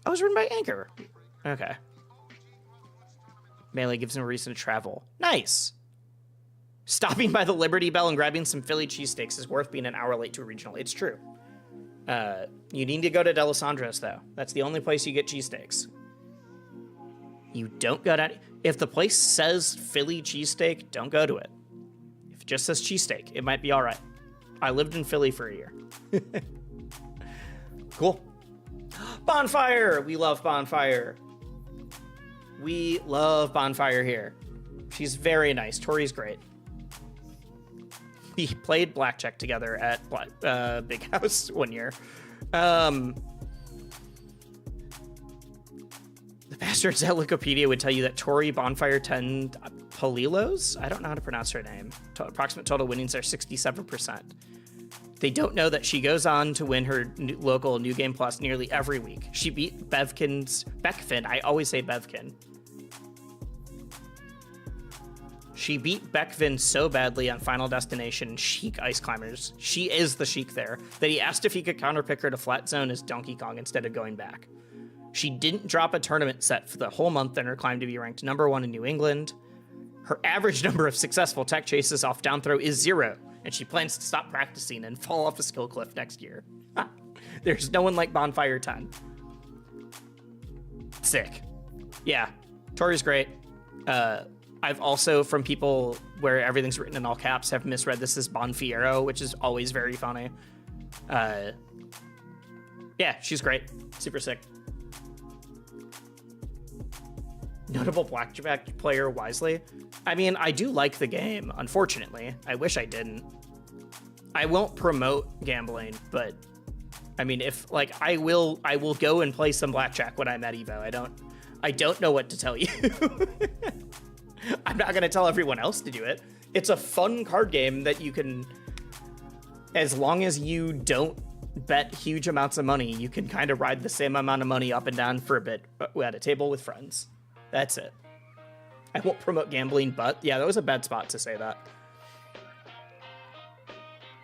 A: I was written by Anchor. Okay. Melee gives him a reason to travel. Nice. Stopping by the Liberty Bell and grabbing some Philly cheesesteaks is worth being an hour late to a regional. It's true. You need to go to Delisandro's, though. That's the only place you get cheesesteaks. You don't go to... If the place says Philly cheesesteak, don't go to it. If it just says cheesesteak, it might be all right. I lived in Philly for a year. Cool. Bonfire! We love Bonfire. We love Bonfire here. She's very nice. Tori's great. We played blackjack together at Big House one year. The bastards at Wikipedia would tell you that Tori Bonfire 10 Polilos, I don't know how to pronounce her name. Approximate total winnings are 67%. They don't know that she goes on to win her local New Game Plus nearly every week. She beat Beckfin. I always say Bevkin. She beat Beckvin so badly on Final Destination Sheik Ice Climbers. She is the Sheik there, that he asked if he could counterpick her to Flat Zone as Donkey Kong instead of going back. She didn't drop a tournament set for the whole month in her climb to be ranked #1 in New England. Her average number of successful tech chases off down throw is 0, and she plans to stop practicing and fall off a skill cliff next year. There's no one like Bonfire 10. Sick. Yeah, Tori's great. I've also, from people where everything's written in all caps, have misread this as Bonfiero, which is always very funny. Yeah, she's great. Super sick. Notable blackjack player wisely. I mean, I do like the game, unfortunately. I wish I didn't. I won't promote gambling, but I mean, if like I will go and play some blackjack when I'm at Evo. I don't know what to tell you. I'm not gonna tell everyone else to do it. It's a fun card game that you can, as long as you don't bet huge amounts of money, you can kind of ride the same amount of money up and down for a bit at a table with friends. That's it. I won't promote gambling, but yeah, that was a bad spot to say that.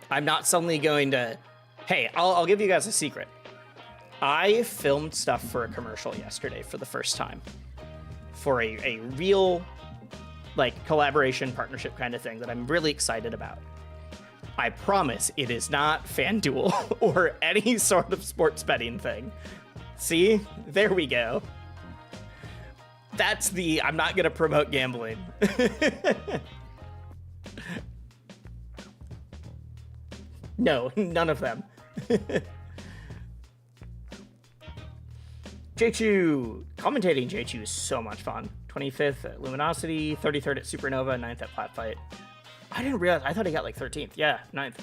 A: I'm not suddenly going to, hey, I'll give you guys a secret. I filmed stuff for a commercial yesterday for the first time. For a real, like, collaboration, partnership kind of thing that I'm really excited about. I promise it is not FanDuel or any sort of sports betting thing. See? There we go. That's the, I'm not going to promote gambling. No, none of them. J2, commentating J2 is so much fun. 25th at Luminosity, 33rd at Supernova, 9th at Platfight. I didn't realize, I thought he got like 13th. Yeah, 9th.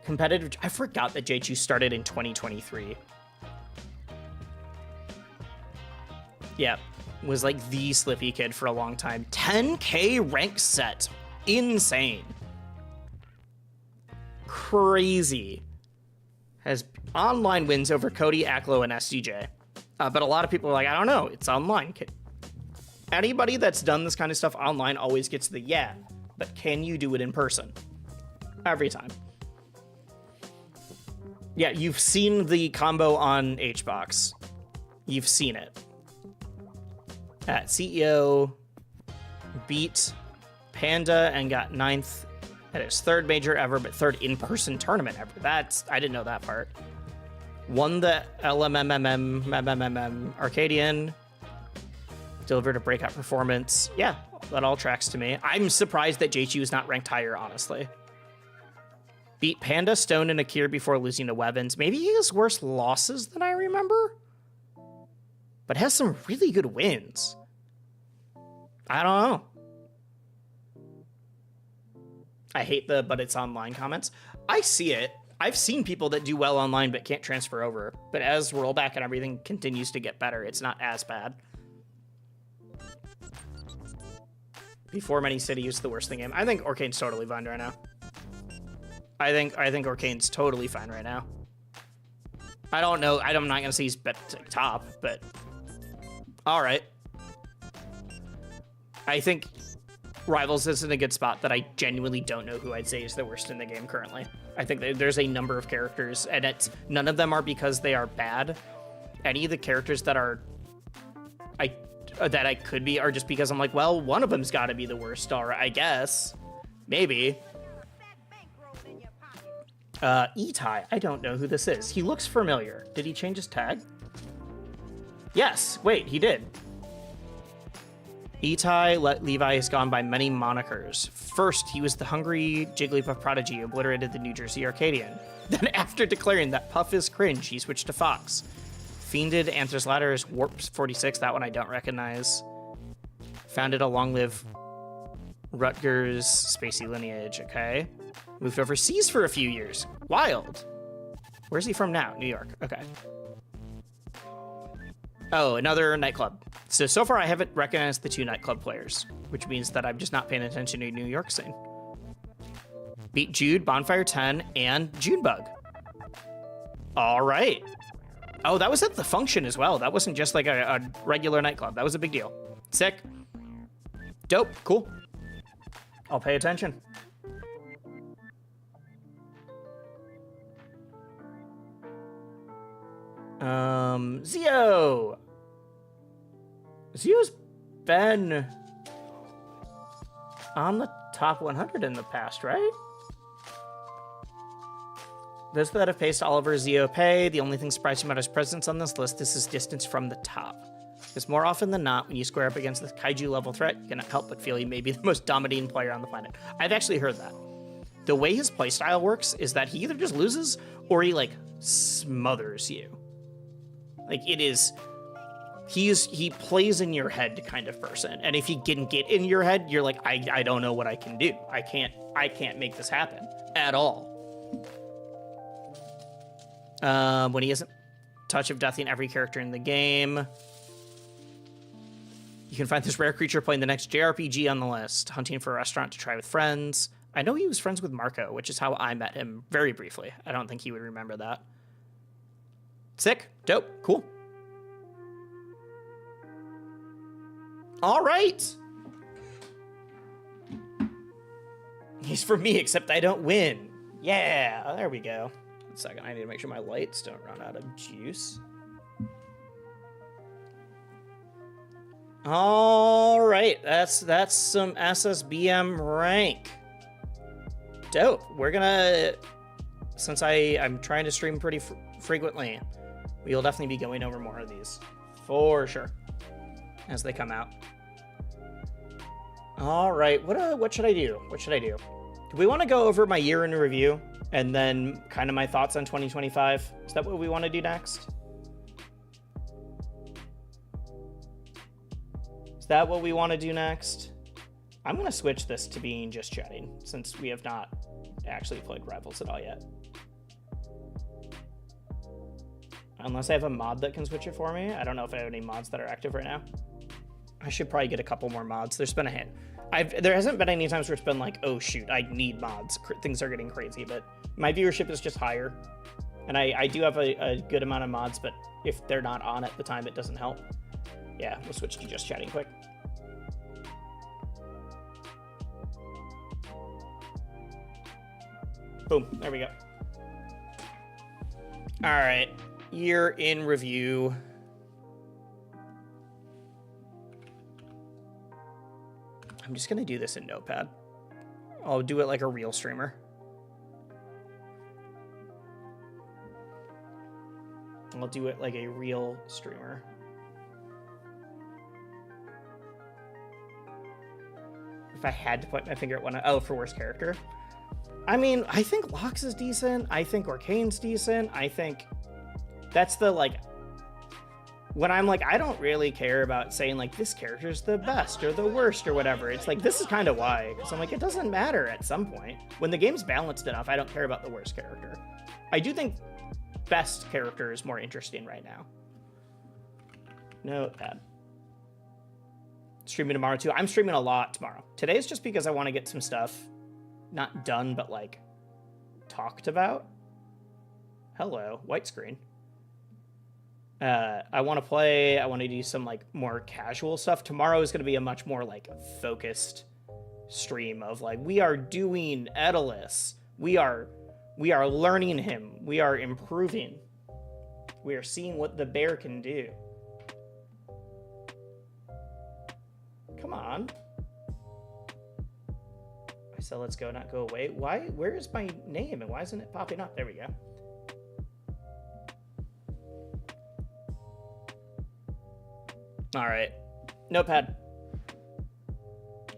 A: Competitive, I forgot that J2 started in 2023. Yeah, was like the Slippy kid for a long time. 10K rank set. Insane. Crazy. Has online wins over Cody, Aklo, and SDJ. But a lot of people are like, I don't know, it's online. Anybody that's done this kind of stuff online always gets the yeah, but can you do it in person? Every time. Yeah, you've seen the combo on HBox. You've seen it. At CEO, beat Panda and got 9th at his 3rd major ever, but 3rd in-person tournament ever. I didn't know that part. Won the LMMMM Arcadian. Delivered a breakout performance. Yeah, that all tracks to me. I'm surprised that JQ is not ranked higher, honestly. Beat Panda, Stone, and Akir before losing to Wevins. Maybe he has worse losses than I remember, but has some really good wins. I don't know. I hate the but it's online comments. I see it. I've seen people that do well online but can't transfer over. But as rollback and everything continues to get better, it's not as bad. Before Many City is the worst thing game. I think Orcane's totally fine right now. I think Orcane's totally fine right now. I don't know. I'm not gonna say he's top, but all right. I think Rivals is in a good spot that I genuinely don't know who I'd say is the worst in the game currently. I think there's a number of characters, and none of them are because they are bad. Any of the characters that I could be are just because I'm like, well, one of them's got to be the worst star, I guess. Maybe. Etai, I don't know who this is. He looks familiar. Did he change his tag? Yes, wait, he did. Etai Levi has gone by many monikers. First, he was the hungry Jigglypuff prodigy who obliterated the New Jersey Arcadian. Then, after declaring that Puff is cringe, he switched to Fox. Fiended Anthra's Ladder is Warp 46. That one I don't recognize. Founded a long-lived Rutgers Spacey lineage. Okay. Moved overseas for a few years. Wild. Where's he from now? New York. Okay. Oh, another nightclub. So far I haven't recognized the 2 nightclub players, which means that I'm just not paying attention to New York scene. Beat Jude, Bonfire 10, and Junebug. All right. Oh, that was at the Function as well. That wasn't just like a regular nightclub. That was a big deal. Sick. Dope. Cool. I'll pay attention. Zio. Zio's been on the top 100 in the past, right? Those that have faced Oliver Zio pay. The only thing surprising about his presence on this list is his distance from the top. Because more often than not, when you square up against the kaiju level threat, you cannot help but feel he may be the most dominating player on the planet. I've actually heard that. The way his playstyle works is that he either just loses or he like smothers you. Like it is, he plays in your head kind of person. And if he can get in your head, you're like, I don't know what I can do. I can't make this happen at all. When he isn't touch of death in every character in the game. You can find this rare creature playing the next JRPG on the list, hunting for a restaurant to try with friends. I know he was friends with Marco, which is how I met him very briefly. I don't think he would remember that. Sick. Dope. Cool. All right. He's for me, except I don't win. Yeah, there we go. 1 second, I need to make sure my lights don't run out of juice. All right, that's some SSBM rank. Dope. We're gonna, since I'm trying to stream pretty frequently, we'll definitely be going over more of these for sure as they come out. All right, what should I do? What should I do? Do we want to go over my year in review and then kind of my thoughts on 2025? Is that what we want to do next? Is that what we want to do next? I'm going to switch this to being just chatting since we have not actually played Rivals at all yet. Unless I have a mod that can switch it for me. I don't know if I have any mods that are active right now. I should probably get a couple more mods. There's been a hint. There hasn't been any times where it's been like, oh shoot, I need mods. Things are getting crazy, but my viewership is just higher. And I do have a good amount of mods, but if they're not on at the time, it doesn't help. Yeah, we'll switch to just chatting quick. Boom, there we go. All right, year in review. I'm just gonna do this in Notepad. I'll do it like a real streamer. I'll do it like a real streamer. If I had to put my finger at one, oh, for worst character. I mean, I think Lox is decent. I think Orcane's decent. I think that's the, like, when I'm like, I don't really care about saying like this character's the best or the worst or whatever. It's like, this is kind of why, because I'm like, it doesn't matter at some point. When the game's balanced enough, I don't care about the worst character. I do think best character is more interesting right now. Notepad. Streaming tomorrow too. I'm streaming a lot tomorrow. Today's just because I want to get some stuff not done, but like talked about. Hello, white screen. I want to play. I want to do some like more casual stuff. Tomorrow is going to be a much more like focused stream of like, we are doing Daedalus. We are learning him. We are improving. We are seeing what the bear can do. Come on. I said let's go, not go away. Why? Where is my name and why isn't it popping up? There we go. All right, Notepad.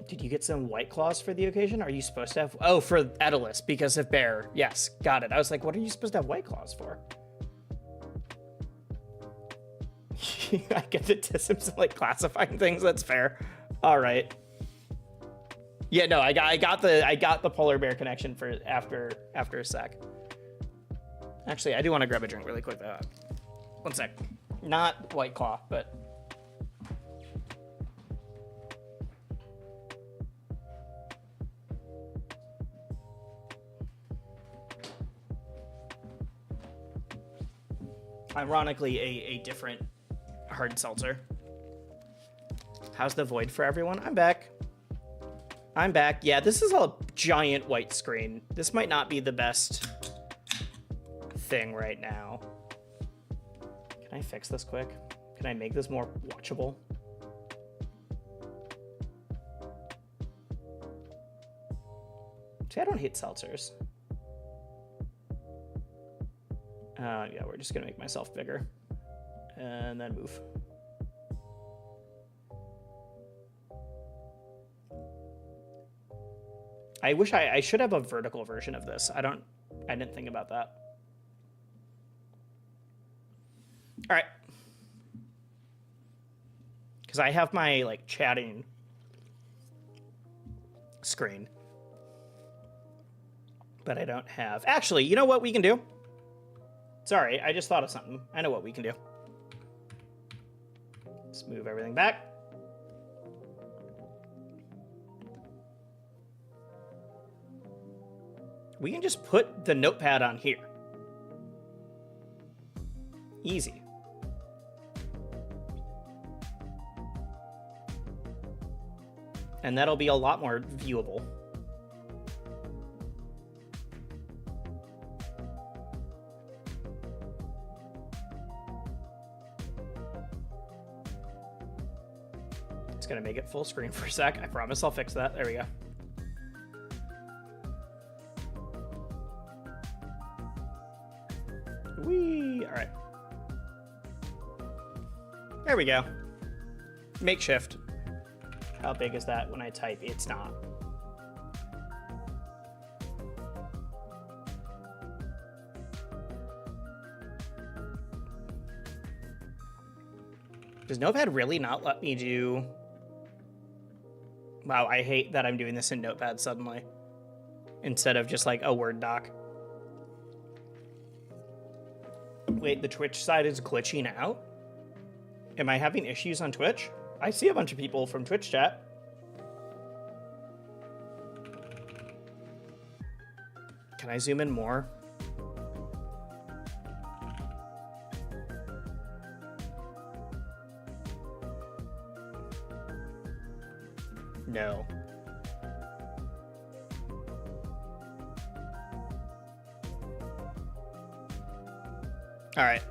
A: Did you get some White Claws for the occasion? Are you supposed to have? Oh, for Daedalus, because of bear. Yes, got it. I was like, what are you supposed to have White Claws for? I get the tisms like classifying things. That's fair. All right. Yeah, no, I got the polar bear connection for after a sec. Actually, I do want to grab a drink really quick though. 1 sec. Not White Claw, but. Ironically, a different hard seltzer. How's the void for everyone? I'm back. I'm back. Yeah, this is a giant white screen. This might not be the best thing right now. Can I fix this quick? Can I make this more watchable? See, I don't hate seltzers. Yeah, we're just gonna make myself bigger and then move. I wish I should have a vertical version of this. I didn't think about that. All right. Because I have my like chatting screen, but I don't have, actually, you know what we can do? Sorry, I just thought of something. I know what we can do. Let's move everything back. We can just put the notepad on here. Easy. And that'll be a lot more viewable. It's gonna make it full screen for a sec. I promise I'll fix that. There we go. Whee! All right. There we go. Makeshift. How big is that when I type? It's not. Does Notepad really not let me do... Wow, I hate that I'm doing this in Notepad suddenly, instead of just like a Word doc. Wait, the Twitch side is glitching out? Am I having issues on Twitch? I see a bunch of people from Twitch chat. Can I zoom in more? No. All right.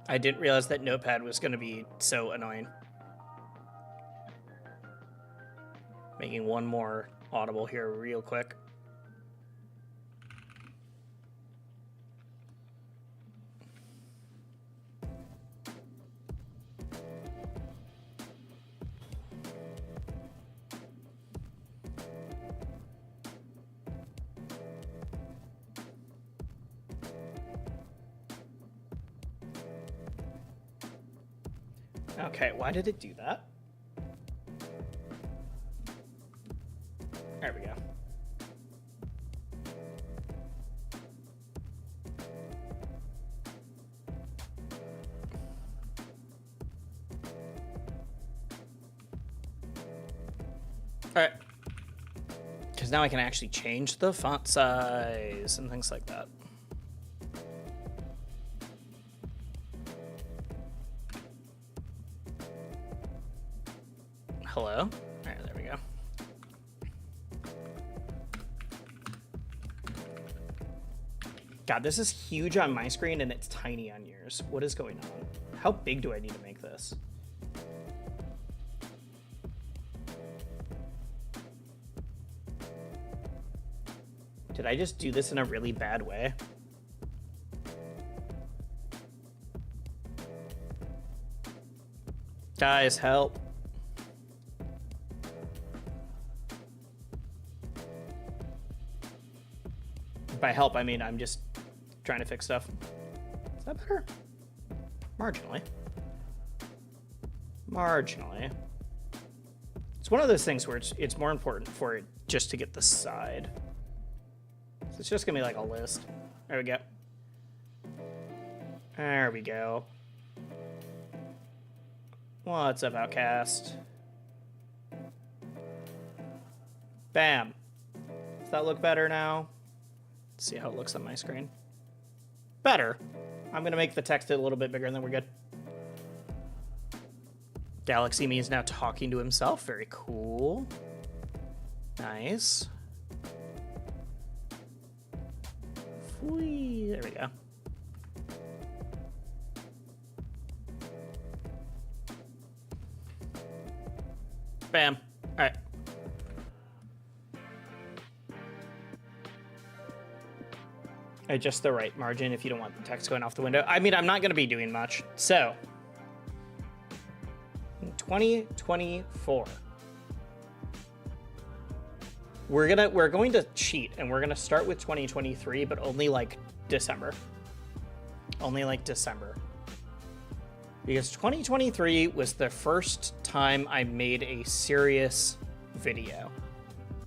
A: I didn't realize that Notepad was going to be so annoying. Making one more audible here real quick. Okay, why did it do that? There we go. All right. Because now I can actually change the font size and things like that. Hello? All right, there we go. God, this is huge on my screen and it's tiny on yours. What is going on? How big do I need to make this? Did I just do this in a really bad way? Guys, help. By help, I mean I'm just trying to fix stuff. Is that better? Marginally. Marginally. It's one of those things where it's more important for it just to get the side. So it's just gonna be like a list. There we go. There we go. What's up, Outcast? Bam. Does that look better now? Let's see how it looks on my screen. Better. I'm gonna make the text a little bit bigger and then we're good. Galaxy Me is now talking to himself. Very cool. Nice. Whee. There we go. Bam. All right. Adjust the right margin if you don't want the text going off the window. I mean, I'm not going to be doing much. So, in 2024, we're going to cheat and we're going to start with 2023, but only like December. Only like December. Because 2023 was the first time I made a serious video.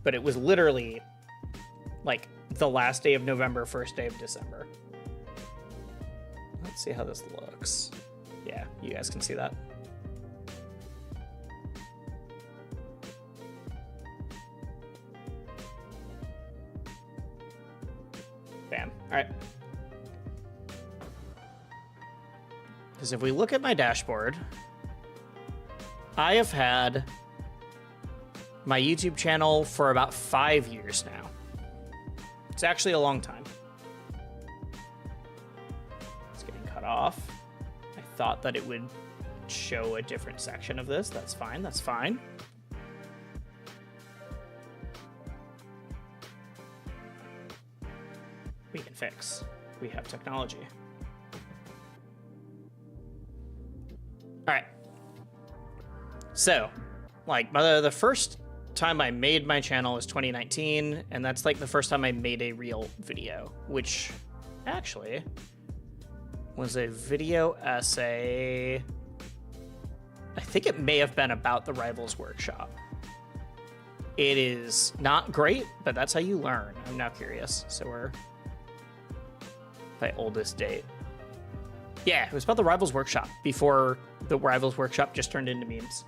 A: But it was literally like the last day of November, first day of December. Let's see how this looks. Yeah, you guys can see that. Bam. All right. Because if we look at my dashboard, I have had my YouTube channel for about 5 years now. It's actually a long time. It's getting cut off. I thought that it would show a different section of this. That's fine. That's fine. We can fix. We have technology. All right. So, like, the first time I made my channel was 2019, and that's like the first time I made a real video, which actually was a video essay. I think it may have been about the Rivals Workshop. It is not great, but that's how you learn. I'm now curious. So we're my oldest date. Yeah, it was about the Rivals Workshop before the Rivals Workshop just turned into memes.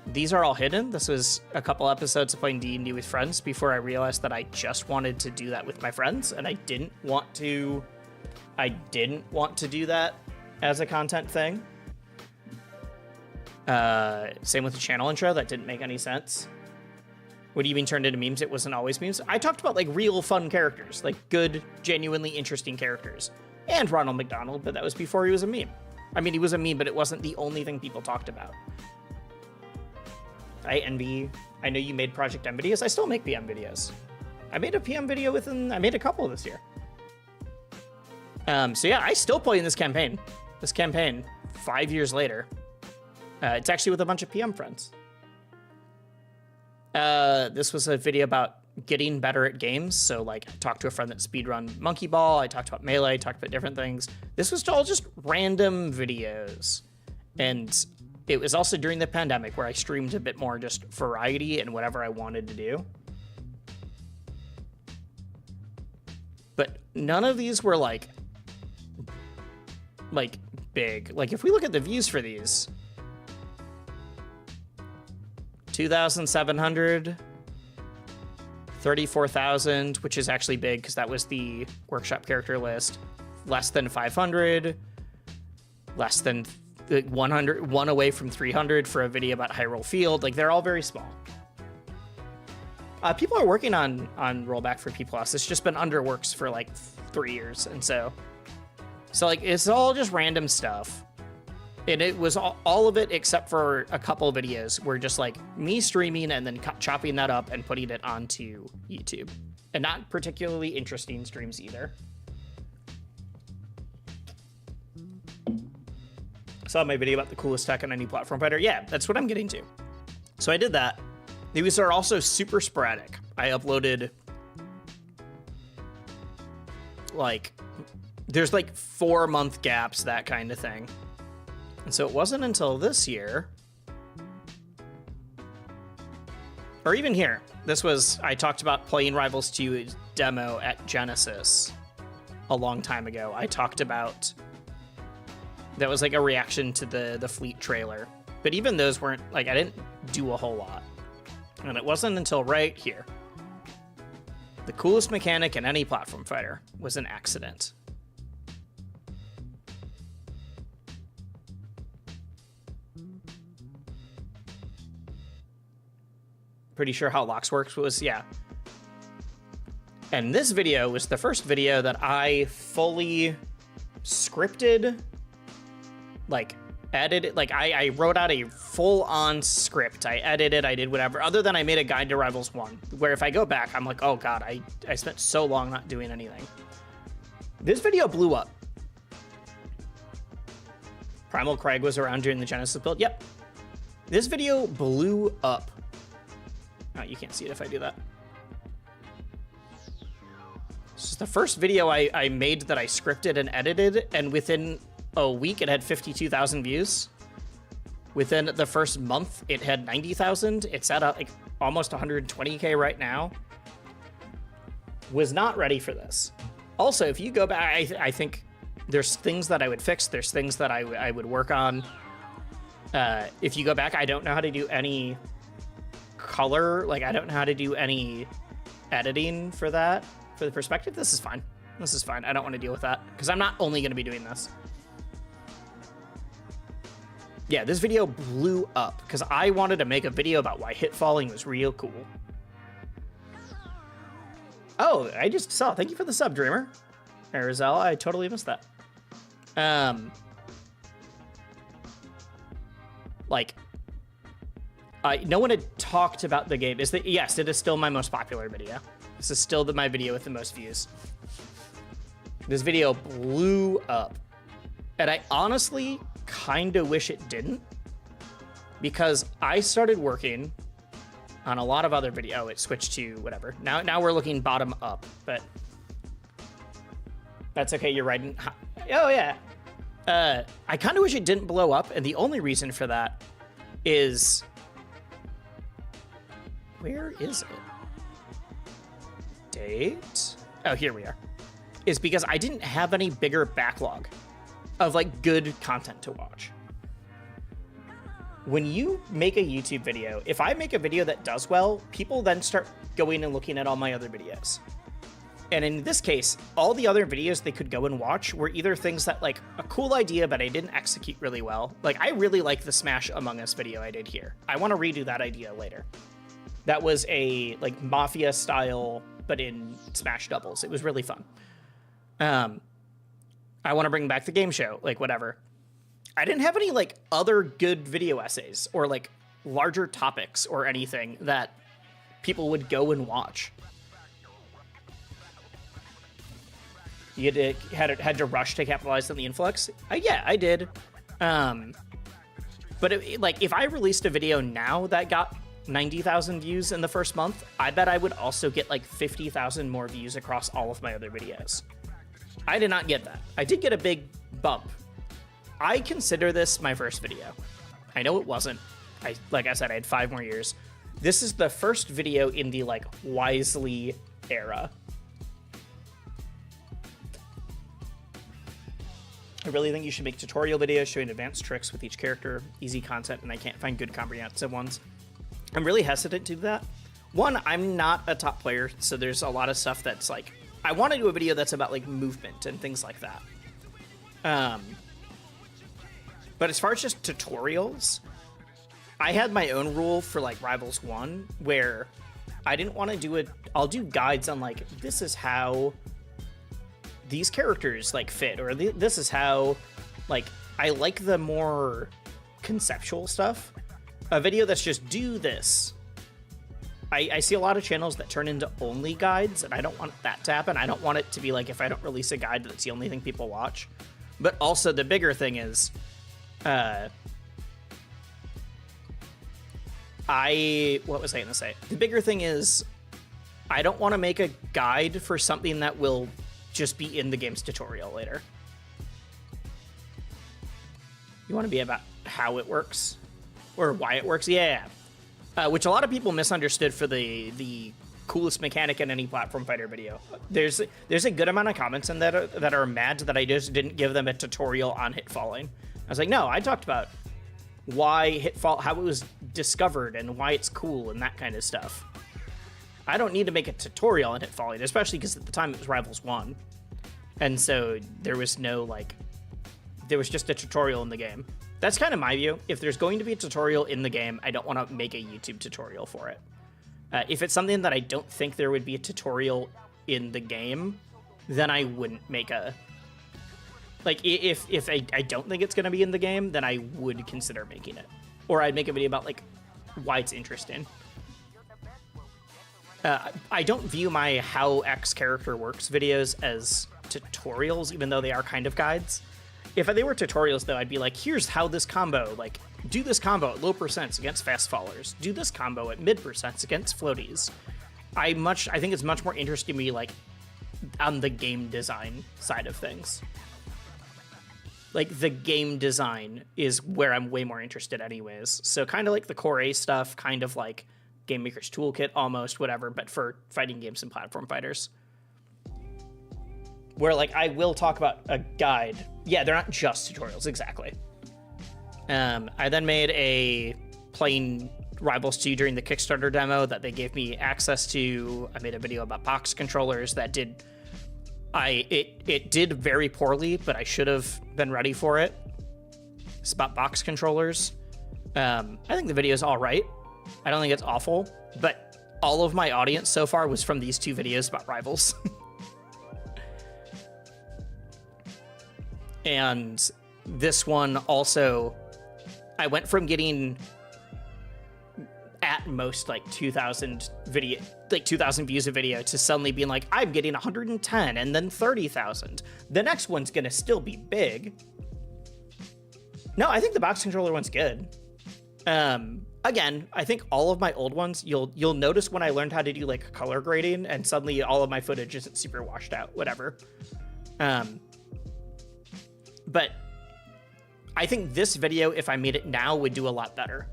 A: These are all hidden. This was a couple episodes of playing D&D with friends before I realized that I just wanted to do that with my friends, and I didn't want to do that as a content thing. Same with the channel intro. That didn't make any sense. What do you mean turned into memes? It wasn't always memes. I talked about like real fun characters, like good, genuinely interesting characters. And Ronald McDonald, but that was before he was a meme. I mean, he was a meme, but it wasn't the only thing people talked about. I know you made Project M videos. I still make PM videos. I made a PM video I made a couple this year. So yeah, I still play in this campaign. 5 years later. It's actually with a bunch of PM friends. This was a video about getting better at games. So like I talked to a friend that speedrun Monkey Ball. I talked about Melee, I talked about different things. This was all just random videos. And it was also during the pandemic where I streamed a bit more just variety and whatever I wanted to do. But none of these were like big. Like if we look at the views for these, 2,700, 34,000, which is actually big because that was the workshop character list. Less than 500, less than 100, one away from 300 for a video about Hyrule Field. Like they're all very small. People are working on rollback for P+. It's just been under works for like 3 years, and so like it's all just random stuff. And it was all of it except for a couple of videos were just like me streaming and then chopping that up and putting it onto YouTube. And not particularly interesting streams either. Saw my video about the coolest tech on any platform fighter. Yeah, that's what I'm getting to. So I did that. These are also super sporadic. I uploaded like, there's like 4-month gaps, that kind of thing. And so it wasn't until this year, or even here, I talked about playing Rivals 2 demo at Genesis a long time ago. I talked about, that was like a reaction to the Fleet trailer. But even those weren't, like, I didn't do a whole lot. And it wasn't until right here. The coolest mechanic in any platform fighter was an accident. Pretty sure how locks works was, yeah. And this video was the first video that I fully scripted, like edited, like I wrote out a full-on script. I edited, I did whatever, other than I made a guide to Rivals 1, where if I go back, I'm like, oh God, I spent so long not doing anything. This video blew up. Primal Craig was around during the Genesis build. Yep. This video blew up. Oh, you can't see it if I do that. This is the first video I made that I scripted and edited, and within a week it had 52,000 views. Within the first month it had 90,000. It's at like almost 120K right now. Was not ready for this. Also, if you go back, I think there's things that I would fix. There's things that I would work on. If you go back, I don't know how to do any color. Like, I don't know how to do any editing for that. For the perspective, this is fine. This is fine. I don't want to deal with that because I'm not only going to be doing this. Yeah, this video blew up because I wanted to make a video about why hit falling was real cool. Oh, I just saw. Thank you for the sub, Dreamer. Arizal, I totally missed that. Like, no one had talked about the game. Yes, it is still my most popular video. This is still my video with the most views. This video blew up. And I honestly kind of wish it didn't. Because I started working on a lot of other video. Oh, it switched to whatever. Now we're looking bottom up, but that's okay. You're right. Oh yeah. I kind of wish it didn't blow up, and the only reason for that is, where is it? Date? Oh, here we are. Is because I didn't have any bigger backlog of like good content to watch. When you make a YouTube video, if I make a video that does well, people then start going and looking at all my other videos. And in this case, all the other videos they could go and watch were either things that, like, a cool idea, but I didn't execute really well. Like, I really like the Smash Among Us video I did here. I want to redo that idea later. That was a, like, Mafia style, but in Smash doubles. It was really fun. I want to bring back the game show, like, whatever. I didn't have any, like, other good video essays or, like, larger topics or anything that people would go and watch. You had to rush to capitalize on the influx? Yeah, I did. But like, if I released a video now that got 90,000 views in the first month, I bet I would also get like 50,000 more views across all of my other videos. I did not get that. I did get a big bump. I consider this my first video. I know it wasn't. Like I said, I had 5 more years. This is the first video in the like Wisely era. I really think you should make tutorial videos showing advanced tricks with each character, easy content, and I can't find good comprehensive ones. I'm really hesitant to do that. One, I'm not a top player, so there's a lot of stuff that's like, I want to do a video that's about like movement and things like that. But as far as just tutorials, I had my own rule for like Rivals 1 where I didn't want to do it. I'll do guides on like, this is how these characters like fit, or this is how, like, I like the more conceptual stuff. A video that's just do this. I see a lot of channels that turn into only guides, and I don't want that to happen. I don't want it to be like, if I don't release a guide, that's the only thing people watch. But also the bigger thing is, what was I gonna say? The bigger thing is, I don't want to make a guide for something that will just be in the game's tutorial later. You want to be about how it works or why it works? Yeah. Which a lot of people misunderstood for the coolest mechanic in any platform fighter video. There's a good amount of comments in that are mad that I just didn't give them a tutorial on hit falling. I was like, no, I talked about why how it was discovered and why it's cool and that kind of stuff. I don't need to make a tutorial on hit falling, especially because at the time it was Rivals 1. And so there was no, like, there was just a tutorial in the game. That's kind of my view. If there's going to be a tutorial in the game, I don't want to make a YouTube tutorial for it. If it's something that I don't think there would be a tutorial in the game, then I wouldn't make a... Like, if I don't think it's going to be in the game, then I would consider making it. Or I'd make a video about, like, why it's interesting. I don't view my How X Character Works videos as tutorials, even though they are kind of guides. If they were tutorials, though, I'd be like, here's how this combo, like, do this combo at low percents against fast fallers. Do this combo at mid percents against floaties. I think it's much more interesting to me, like, on the game design side of things. Like, the game design is where I'm way more interested anyways. So kind of like the Core A stuff, kind of like Game Maker's Toolkit almost, whatever, but for fighting games and platform fighters. where like I will talk about a guide. Yeah, they're not just tutorials, exactly. I then made a plain Rivals 2 during the Kickstarter demo that they gave me access to. I made a video about box controllers that did, it did very poorly, but I should have been ready for it. It's about box controllers. I think the video is all right. I don't think it's awful, but all of my audience so far was from these 2 videos about Rivals. And this one also, I went from getting at most like 2,000 views a video to suddenly being like, I'm getting 110 and then 30,000. The next one's gonna still be big. No, I think the box controller one's good. Again, I think all of my old ones, you'll notice when I learned how to do like color grading and suddenly all of my footage isn't super washed out, whatever. But I think this video, if I made it now, would do a lot better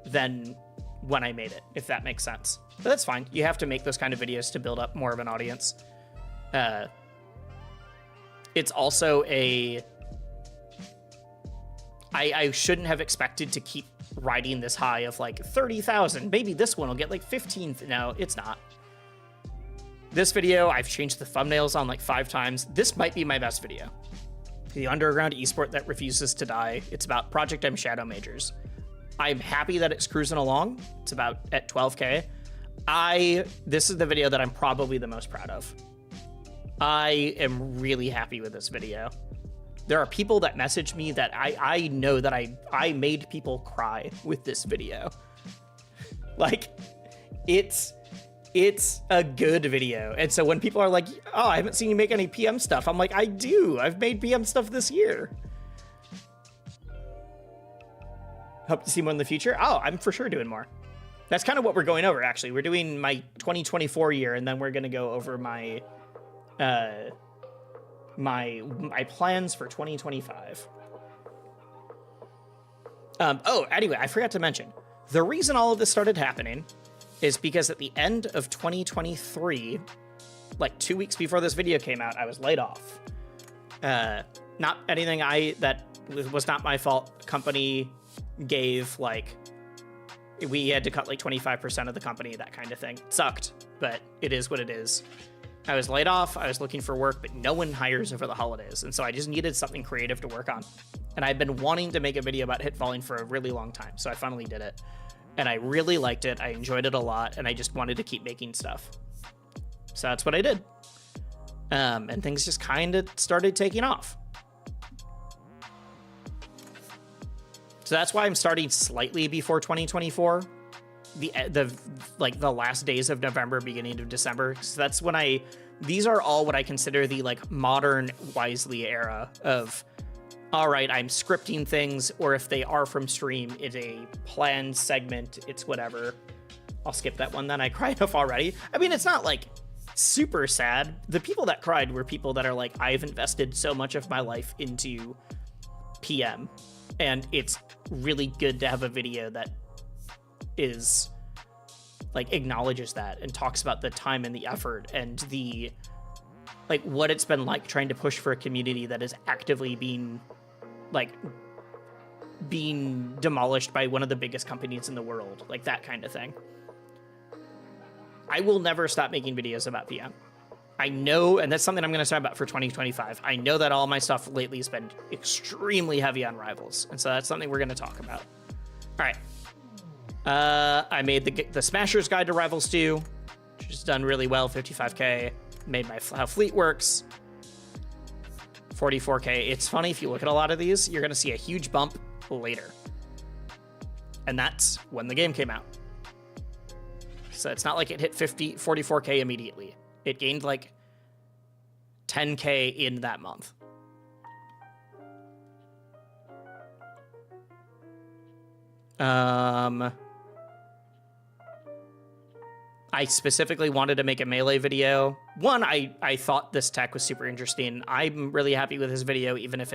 A: than when I made it, if that makes sense. But that's fine. You have to make those kind of videos to build up more of an audience. It's also I shouldn't have expected to keep riding this high of like 30,000. Maybe this one will get like 15. No, it's not. This video, I've changed the thumbnails on like 5 times. This might be my best video. The underground esport that refuses to die. It's about Project M Shadow Majors. I'm happy that it's cruising along. It's about at 12K. This is the video that I'm probably the most proud of. I am really happy with this video. There are people that message me that I know that I made people cry with this video. Like, it's a good video. And so when people are like, oh, I haven't seen you make any PM stuff, I'm like, I do. I've made PM stuff this year. Hope to see more in the future. Oh, I'm for sure doing more. That's kind of what we're going over, actually. We're doing my 2024 year, and then we're going to go over my my plans for 2025. Oh, anyway, I forgot to mention, the reason all of this started happening is because at the end of 2023, like 2 weeks before this video came out, I was laid off. Not anything that was not my fault. Company gave, like, we had to cut like 25% of the company, that kind of thing. It sucked, but it is what it is. I was laid off, I was looking for work, but no one hires over the holidays, and so I just needed something creative to work on. And I've been wanting to make a video about hit falling for a really long time, so I finally did it. And I really liked it, I enjoyed it a lot, and I just wanted to keep making stuff. So that's what I did. And things just kind of started taking off. So that's why I'm starting slightly before 2024. The last days of November, beginning of December. So that's when these are all what I consider the like modern Wisely era of, all right, I'm scripting things, or if they are from stream, it's a planned segment, it's whatever. I'll skip that one then. I cried enough already. I mean, it's not like super sad. The people that cried were people that are like, I've invested so much of my life into PM, and it's really good to have a video that is like acknowledges that and talks about the time and the effort and the like what it's been like trying to push for a community that is actively being demolished by one of the biggest companies in the world, like that kind of thing. I will never stop making videos about PM. I know, and that's something I'm going to talk about for 2025. I know that all my stuff lately has been extremely heavy on Rivals, and so that's something we're going to talk about. All right. I made the Smasher's Guide to Rivals 2, which has done really well, 55K. Made my how Fleet works, 44K. It's funny, if you look at a lot of these, you're going to see a huge bump later. And that's when the game came out. So it's not like it hit 44K immediately. It gained like 10K in that month. I specifically wanted to make a melee video. One, I thought this tech was super interesting. I'm really happy with this video, even if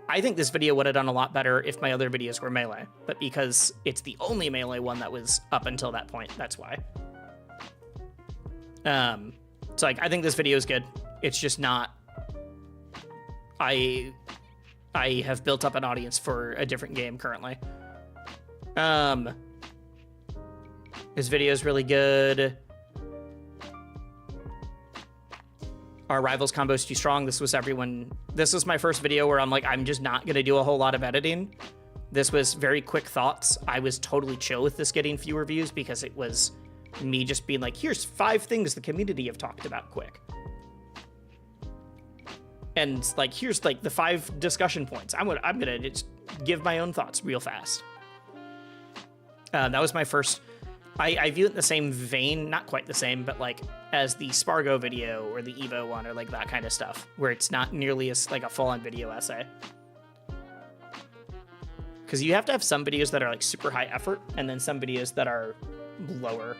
A: I think this video would have done a lot better if my other videos were melee, but because it's the only melee one that was up until that point, that's why. So like, I think this video is good. It's just not I have built up an audience for a different game currently. His video is really good. Our rivals combo is too strong. This was my first video where I'm like, I'm just not gonna do a whole lot of editing. This was very quick thoughts. I was totally chill with this getting fewer views because it was me just being like, here's 5 things the community have talked about quick. And like, here's like the 5 discussion points. I'm gonna just give my own thoughts real fast. That was my first. I view it in the same vein, not quite the same, but like as the Spargo video or the Evo one or like that kind of stuff, where it's not nearly as like a full-on video essay. Because you have to have some videos that are like super high effort, and then some videos that are lower,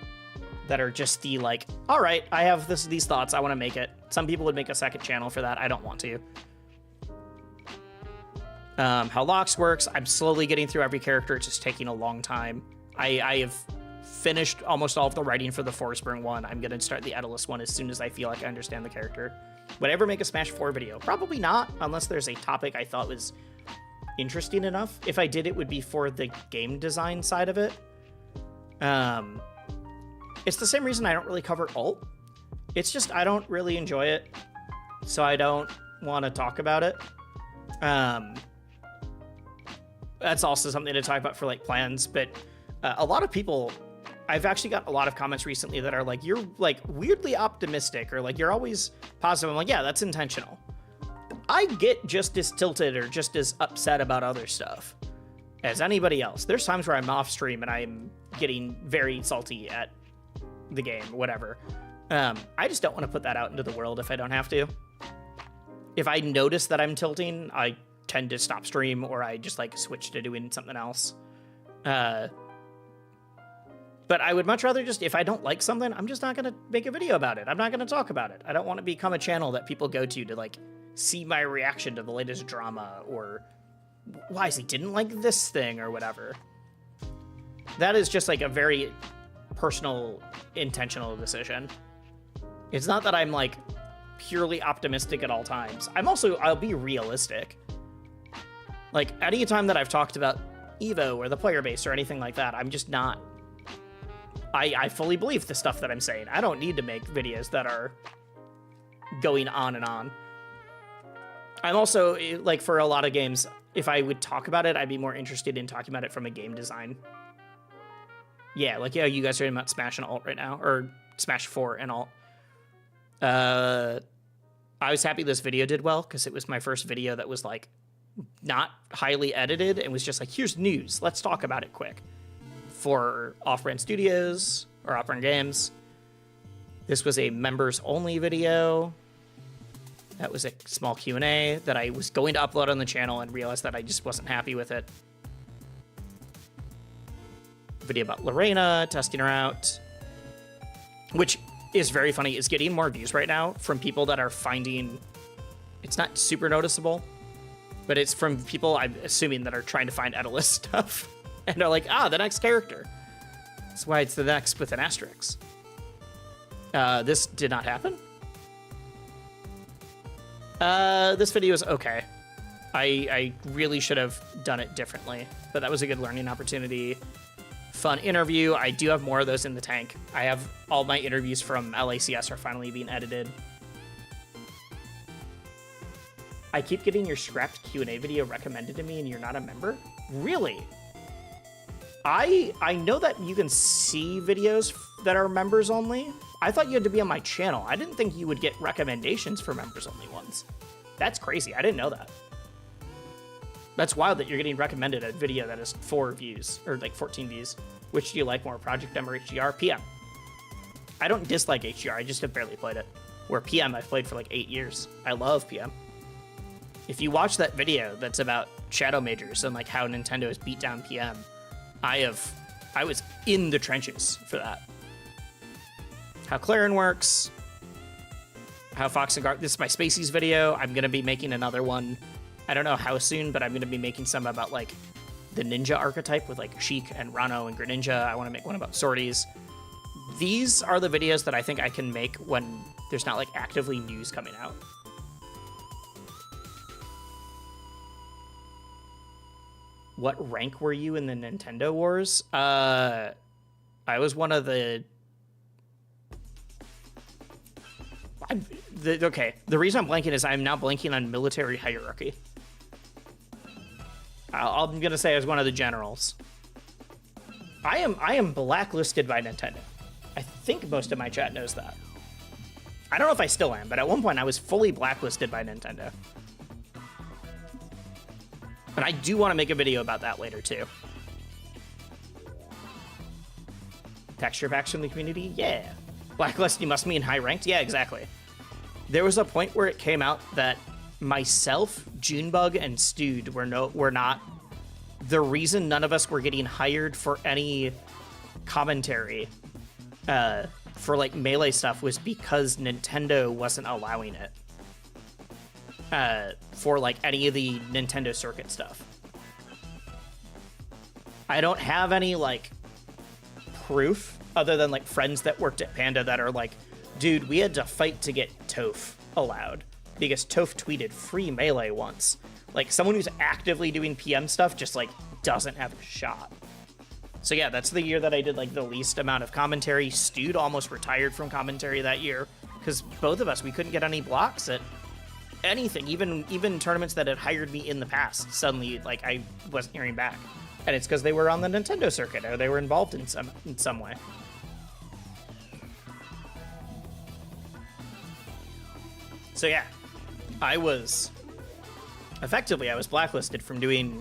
A: that are just the like, all right, I have these thoughts, I want to make it. Some people would make a second channel for that. I don't want to. How Lox works, I'm slowly getting through every character. It's just taking a long time. I have finished almost all of the writing for the Forsberg one. I'm going to start the Edalus one as soon as I feel like I understand the character. Would I ever make a Smash 4 video? Probably not, unless there's a topic I thought was interesting enough. If I did, it would be for the game design side of it. It's the same reason I don't really cover alt. It's just I don't really enjoy it, so I don't want to talk about it. That's also something to talk about for like plans, but a lot of people, I've actually got a lot of comments recently that are like, you're like weirdly optimistic, or like you're always positive. I'm like, yeah, that's intentional. I get just as tilted or just as upset about other stuff as anybody else. There's times where I'm off stream and I'm getting very salty at the game, whatever. I just don't want to put that out into the world if I don't have to. If I notice that I'm tilting, I tend to stop stream, or I just like switch to doing something else. But I would much rather just, if I don't like something, I'm just not going to make a video about it. I'm not going to talk about it. I don't want to become a channel that people go to like see my reaction to the latest drama, or why is he didn't like this thing or whatever. That is just like a very personal, intentional decision. It's not that I'm like purely optimistic at all times. I'll be realistic. Like any time that I've talked about Evo or the player base or anything like that, I'm just not, I fully believe the stuff that I'm saying. I don't need to make videos that are going on and on. I'm also, like, for a lot of games, if I would talk about it, I'd be more interested in talking about it from a game design. Yeah, like, yeah, you guys are talking about Smash and alt right now, or Smash 4 and alt. I was happy this video did well, because it was my first video that was, like, not highly edited, and was just like, here's news, let's talk about it quick. For Off-Brand Studios, or Off-Brand Games. This was a members-only video. That was a small Q&A that I was going to upload on the channel and realized that I just wasn't happy with it. Video about Lorena, testing her out. Which is very funny, is getting more views right now from people that are finding... It's not super noticeable, but it's from people, I'm assuming, that are trying to find Edalus stuff. And are like, the next character. That's why it's the next with an asterisk. This did not happen. This video is okay. I really should have done it differently, but that was a good learning opportunity. Fun interview. I do have more of those in the tank. I have all my interviews from LACS are finally being edited. I keep getting your scrapped Q&A video recommended to me and you're not a member? Really? I know that you can see videos that are members only. I thought you had to be on my channel. I didn't think you would get recommendations for members only ones. That's crazy. I didn't know that. That's wild that you're getting recommended a video that has 4 views, or like 14 views. Which do you like more, Project M or HDR? PM. I don't dislike HDR, I just have barely played it. Where PM I've played for like 8 years. I love PM. If you watch that video that's about Shadow Majors and like how Nintendo has beat down PM, I was in the trenches for that. How Clairen works, how Fox and Gar. This is my Spacies video. I'm gonna be making another one. I don't know how soon, but I'm gonna be making some about like the ninja archetype with like Sheik and Rano and Greninja. I want to make one about sorties. These are the videos that I think I can make when there's not like actively news coming out. What rank were you in the Nintendo Wars? I was one of the... Okay, the reason I'm blanking is I'm now blanking on military hierarchy. I'm gonna say I was one of the generals. I am blacklisted by Nintendo. I think most of my chat knows that. I don't know if I still am, but at one point I was fully blacklisted by Nintendo. And I do want to make a video about that later too. Texture packs from the community? Yeah. Blacklisted must mean high ranked? Yeah, exactly. There was a point where it came out that myself, Junebug, and Stewed were not the reason none of us were getting hired for any commentary for like Melee stuff was because Nintendo wasn't allowing it for like any of the Nintendo Circuit stuff. I don't have any like proof other than like friends that worked at Panda that are like, dude, we had to fight to get Toph allowed because Toph tweeted free Melee once. Like someone who's actively doing PM stuff just like doesn't have a shot. So yeah, that's the year that I did like the least amount of commentary. Stewed almost retired from commentary that year because both of us, we couldn't get any blocks at anything, even tournaments that had hired me in the past. Suddenly, like I wasn't hearing back, and it's because they were on the Nintendo circuit or they were involved in some way. So yeah, I was blacklisted from doing.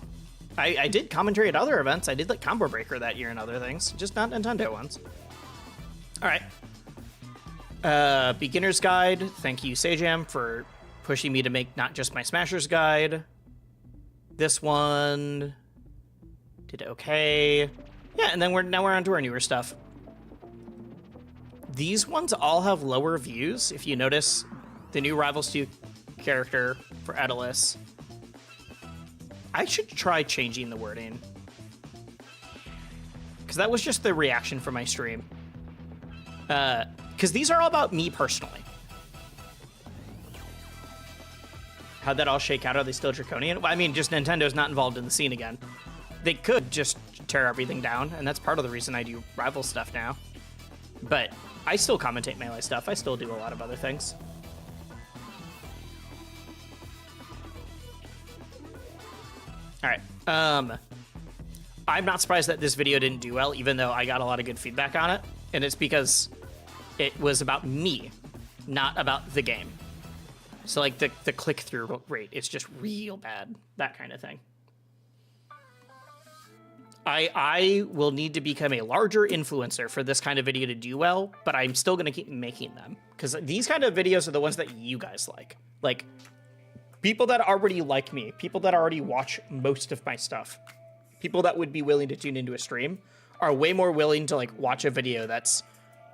A: I did commentary at other events. I did like Combo Breaker that year and other things, just not Nintendo ones. All right. Beginner's Guide. Thank you, Sajam, for pushing me to make not just my Smasher's Guide. This one did okay. Yeah, and then now we're on to our newer stuff. These ones all have lower views. If you notice, the new Rivals 2 character for Edelus. I should try changing the wording. Because that was just the reaction from my stream. Because these are all about me personally. How'd that all shake out? Are they still draconian? Well, I mean, just Nintendo's not involved in the scene again. They could just tear everything down, and that's part of the reason I do rival stuff now. But I still commentate Melee stuff. I still do a lot of other things. All right. I'm not surprised that this video didn't do well, even though I got a lot of good feedback on it. And it's because it was about me, not about the game. So like the click-through rate, it's just real bad, that kind of thing. I will need to become a larger influencer for this kind of video to do well, but I'm still going to keep making them. Because these kind of videos are the ones that you guys like. Like, people that already like me, people that already watch most of my stuff, people that would be willing to tune into a stream are way more willing to like watch a video that's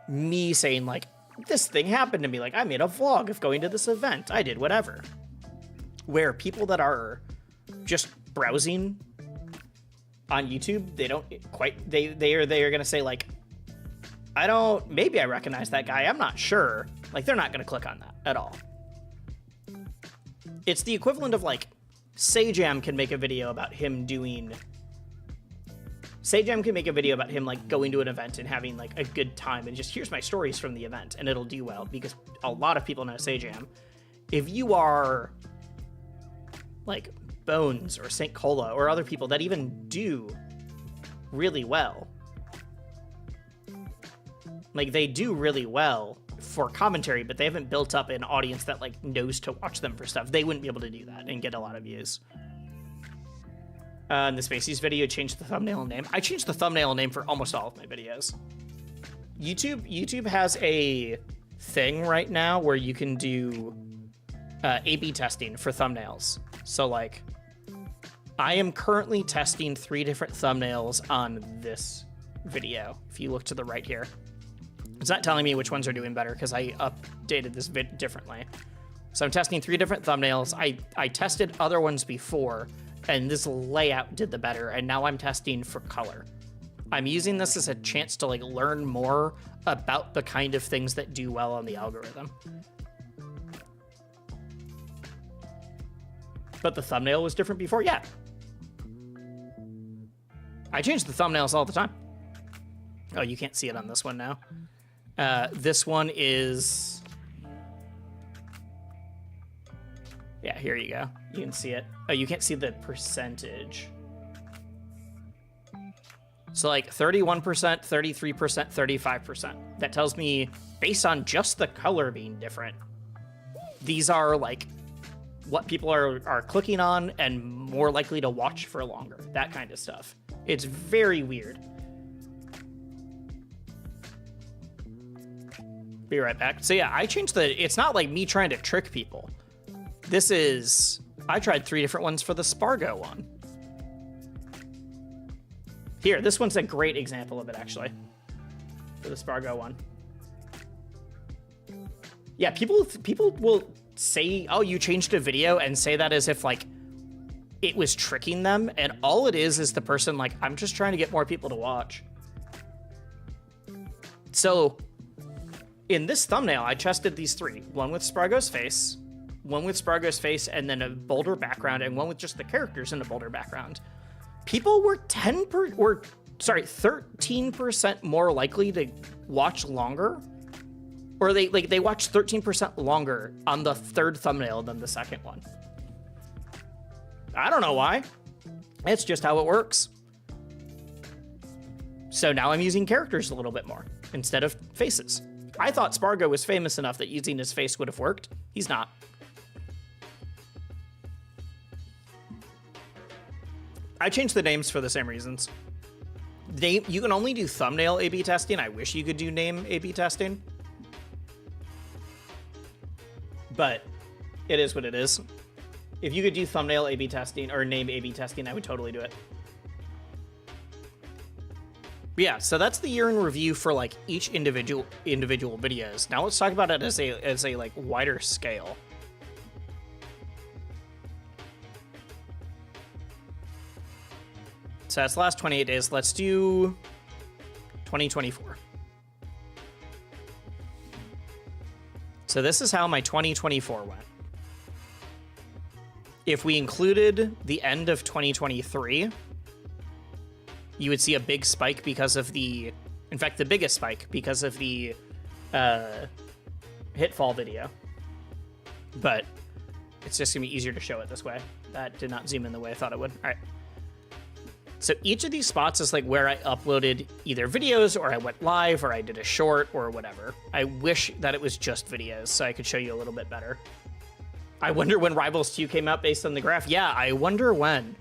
A: me saying like, this thing happened to me. Like I made a vlog of going to this event. I did whatever. Where people that are just browsing on YouTube, they don't quite, they are going to say like, maybe I recognize that guy. I'm not sure. Like they're not going to click on that at all. It's the equivalent of like Sajam can make a video about him like going to an event and having like a good time and just here's my stories from the event and it'll do well because a lot of people know Sajam. If you are like Bones or St. Cola or other people that even do really well, like they do really well for commentary, but they haven't built up an audience that like knows to watch them for stuff. They wouldn't be able to do that and get a lot of views. In the Spaceys video, changed the thumbnail name. I changed the thumbnail name for almost all of my videos. YouTube has a thing right now where you can do A/B testing for thumbnails. So like, I am currently testing 3 different thumbnails on this video. If you look to the right here. It's not telling me which ones are doing better because I updated this vid differently. So I'm testing 3 different thumbnails. I tested other ones before, and this layout did the better, and now I'm testing for color. I'm using this as a chance to like learn more about the kind of things that do well on the algorithm. But the thumbnail was different before? Yeah. I change the thumbnails all the time. Oh, you can't see it on this one now. This one is... Yeah, here you go. You can see it. Oh, you can't see the percentage. So like 31%, 33%, 35%. That tells me, based on just the color being different, these are like what people are clicking on and more likely to watch for longer. That kind of stuff. It's very weird. Be right back. So yeah, I changed it's not like me trying to trick people. This is, I tried 3 different ones for the Spargo one. Here, this one's a great example of it, actually, for the Spargo one. Yeah, people will say, oh, you changed a video, and say that as if, like, it was tricking them, and all it is the person, like, I'm just trying to get more people to watch. So, in this thumbnail, I tested these 3. One with Spargo's face, one with Spargo's face, and then a bolder background, and one with just the characters in a bolder background. People were 13% more likely to watch longer, or they watched 13% longer on the 3rd thumbnail than the 2nd one. I don't know why. It's just how it works. So now I'm using characters a little bit more instead of faces. I thought Spargo was famous enough that using his face would have worked. He's not. I changed the names for the same reasons. You can only do thumbnail A/B testing. I wish you could do name A/B testing. But it is what it is. If you could do thumbnail A/B testing or name A/B testing, I would totally do it. But yeah, so that's the year in review for like each individual videos. Now let's talk about it as a like wider scale. So that's the last 28 days. Let's do 2024. So this is how my 2024 went. If we included the end of 2023, you would see a big spike because of the, in fact, the biggest spike because of the Hitfall video. But it's just gonna be easier to show it this way. That did not zoom in the way I thought it would. All right. So each of these spots is like where I uploaded either videos or I went live or I did a short or whatever. I wish that it was just videos so I could show you a little bit better. I wonder when Rivals 2 came out based on the graph. Yeah, I wonder when.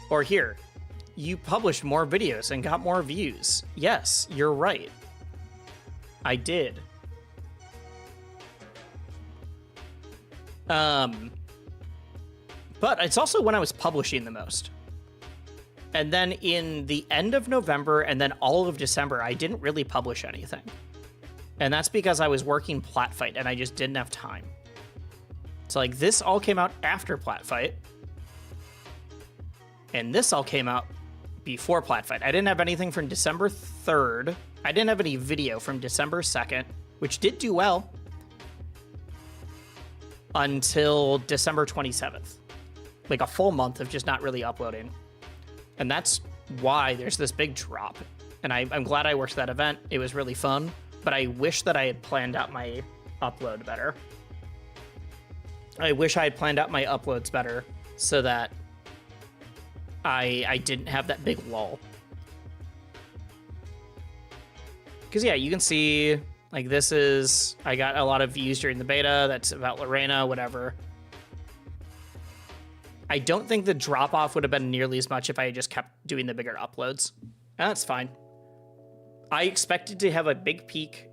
A: Or here, you published more videos and got more views. Yes, you're right. I did. But it's also when I was publishing the most. And then in the end of November and then all of December, I didn't really publish anything. And that's because I was working Platfight and I just didn't have time. So like this all came out after Platfight. And this all came out before Platfight. I didn't have anything from December 3rd. I didn't have any video from December 2nd, which did do well, until December 27th. Like a full month of just not really uploading. And that's why there's this big drop. And I'm glad I worked that event. It was really fun, but I wish that I had planned out my upload better. I wish I had planned out my uploads better so that I didn't have that big lull. Because yeah, you can see like this is, I got a lot of views during the beta. That's about Lorena, whatever. I don't think the drop off would have been nearly as much if I had just kept doing the bigger uploads. And that's fine. I expected to have a big peak,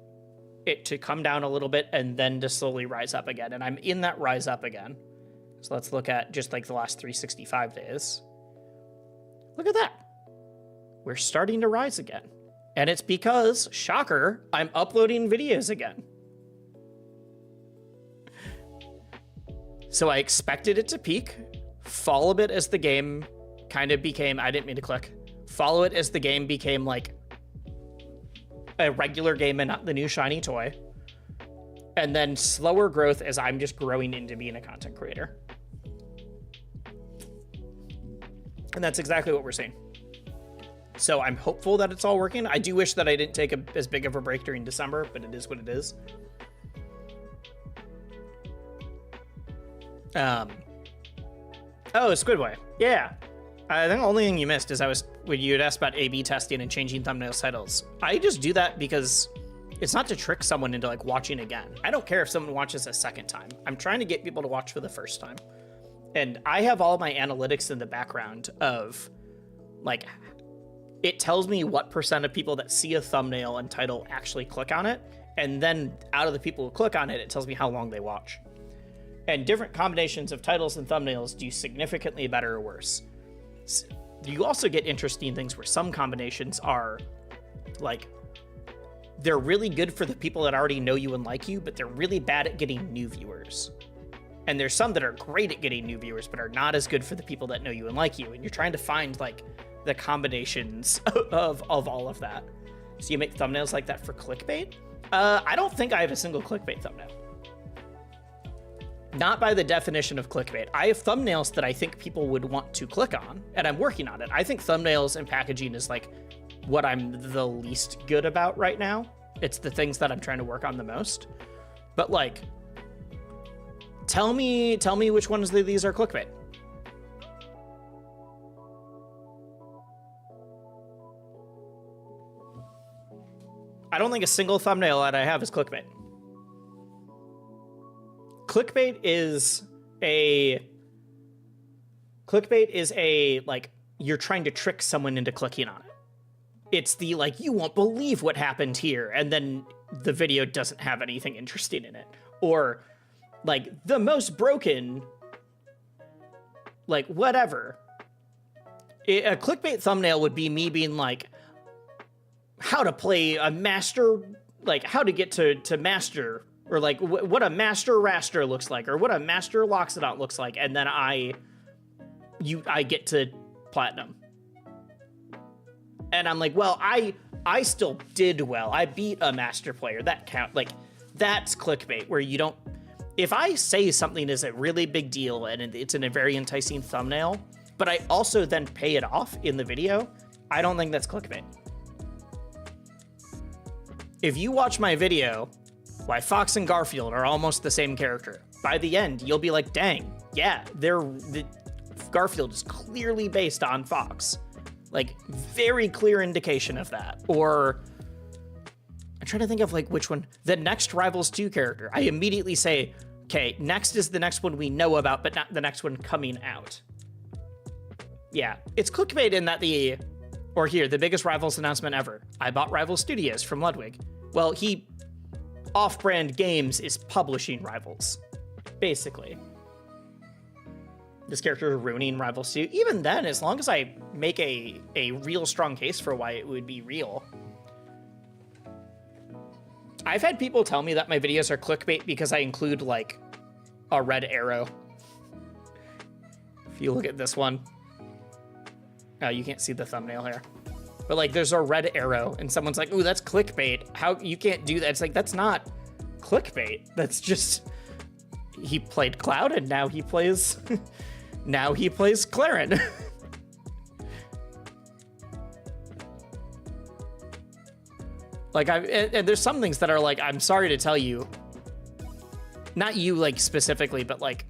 A: it to come down a little bit, and then to slowly rise up again. And I'm in that rise up again. So let's look at just like the last 365 days. Look at that. We're starting to rise again. And it's because, shocker, I'm uploading videos again. So I expected it to peak, fall a bit as the game kind of became, I didn't mean to click, follow it as the game became like a regular game and not the new shiny toy. And then slower growth as I'm just growing into being a content creator. And that's exactly what we're seeing. So I'm hopeful that it's all working. I do wish that I didn't take as big of a break during December, but it is what it is. Oh, Squidboy. Yeah. I think the only thing you missed is when you had asked about A/B testing and changing thumbnail titles. I just do that because it's not to trick someone into like watching again. I don't care if someone watches a second time. I'm trying to get people to watch for the first time. And I have all my analytics in the background of like, it tells me what % of people that see a thumbnail and title actually click on it. And then out of the people who click on it, it tells me how long they watch. And different combinations of titles and thumbnails do significantly better or worse. You also get interesting things where some combinations are like, they're really good for the people that already know you and like you, but they're really bad at getting new viewers. And there's some that are great at getting new viewers, but are not as good for the people that know you and like you. And you're trying to find like the combinations of all of that. So you make thumbnails like that for clickbait? I don't think I have a single clickbait thumbnail. Not by the definition of clickbait. I have thumbnails that I think people would want to click on, and I'm working on it. I think thumbnails and packaging is like what I'm the least good about right now. It's the things that I'm trying to work on the most. But like, tell me which ones of these are clickbait. I don't think a single thumbnail that I have is clickbait. Clickbait is like, you're trying to trick someone into clicking on it. It's the like, you won't believe what happened here, and then the video doesn't have anything interesting in it. Or like the most broken, like whatever. A clickbait thumbnail would be me being like, how to play a master, like how to get to master, or like what a master raster looks like, or what a master loxodont looks like, and then I get to platinum. And I'm like, well, I still did well. I beat a master player. That count, like that's clickbait, where you don't, if I say something is a really big deal and it's in a very enticing thumbnail, but I also then pay it off in the video, I don't think that's clickbait. If you watch my video, why Fox and Garfield are almost the same character, by the end, you'll be like, dang, yeah, Garfield is clearly based on Fox. Like, very clear indication of that. Or, I'm trying to think of like which one, the next Rivals 2 character. I immediately say, okay, next is the next one we know about, but not the next one coming out. Yeah, it's clickbait in that the biggest Rivals announcement ever. I bought Rivals Studios from Ludwig. Well, Off-Brand Games is publishing Rivals, basically. This character is ruining Rivals 2. Even then, as long as I make a real strong case for why it would be real. I've had people tell me that my videos are clickbait because I include like a red arrow. If you look at this one. Oh, you can't see the thumbnail here. But like there's a red arrow and someone's like, ooh, that's clickbait. How, you can't do that. It's like, that's not clickbait. That's just, he played Cloud and now he plays, now he plays Clairen. Like and there's some things that are like, I'm sorry to tell you, not you like specifically, but like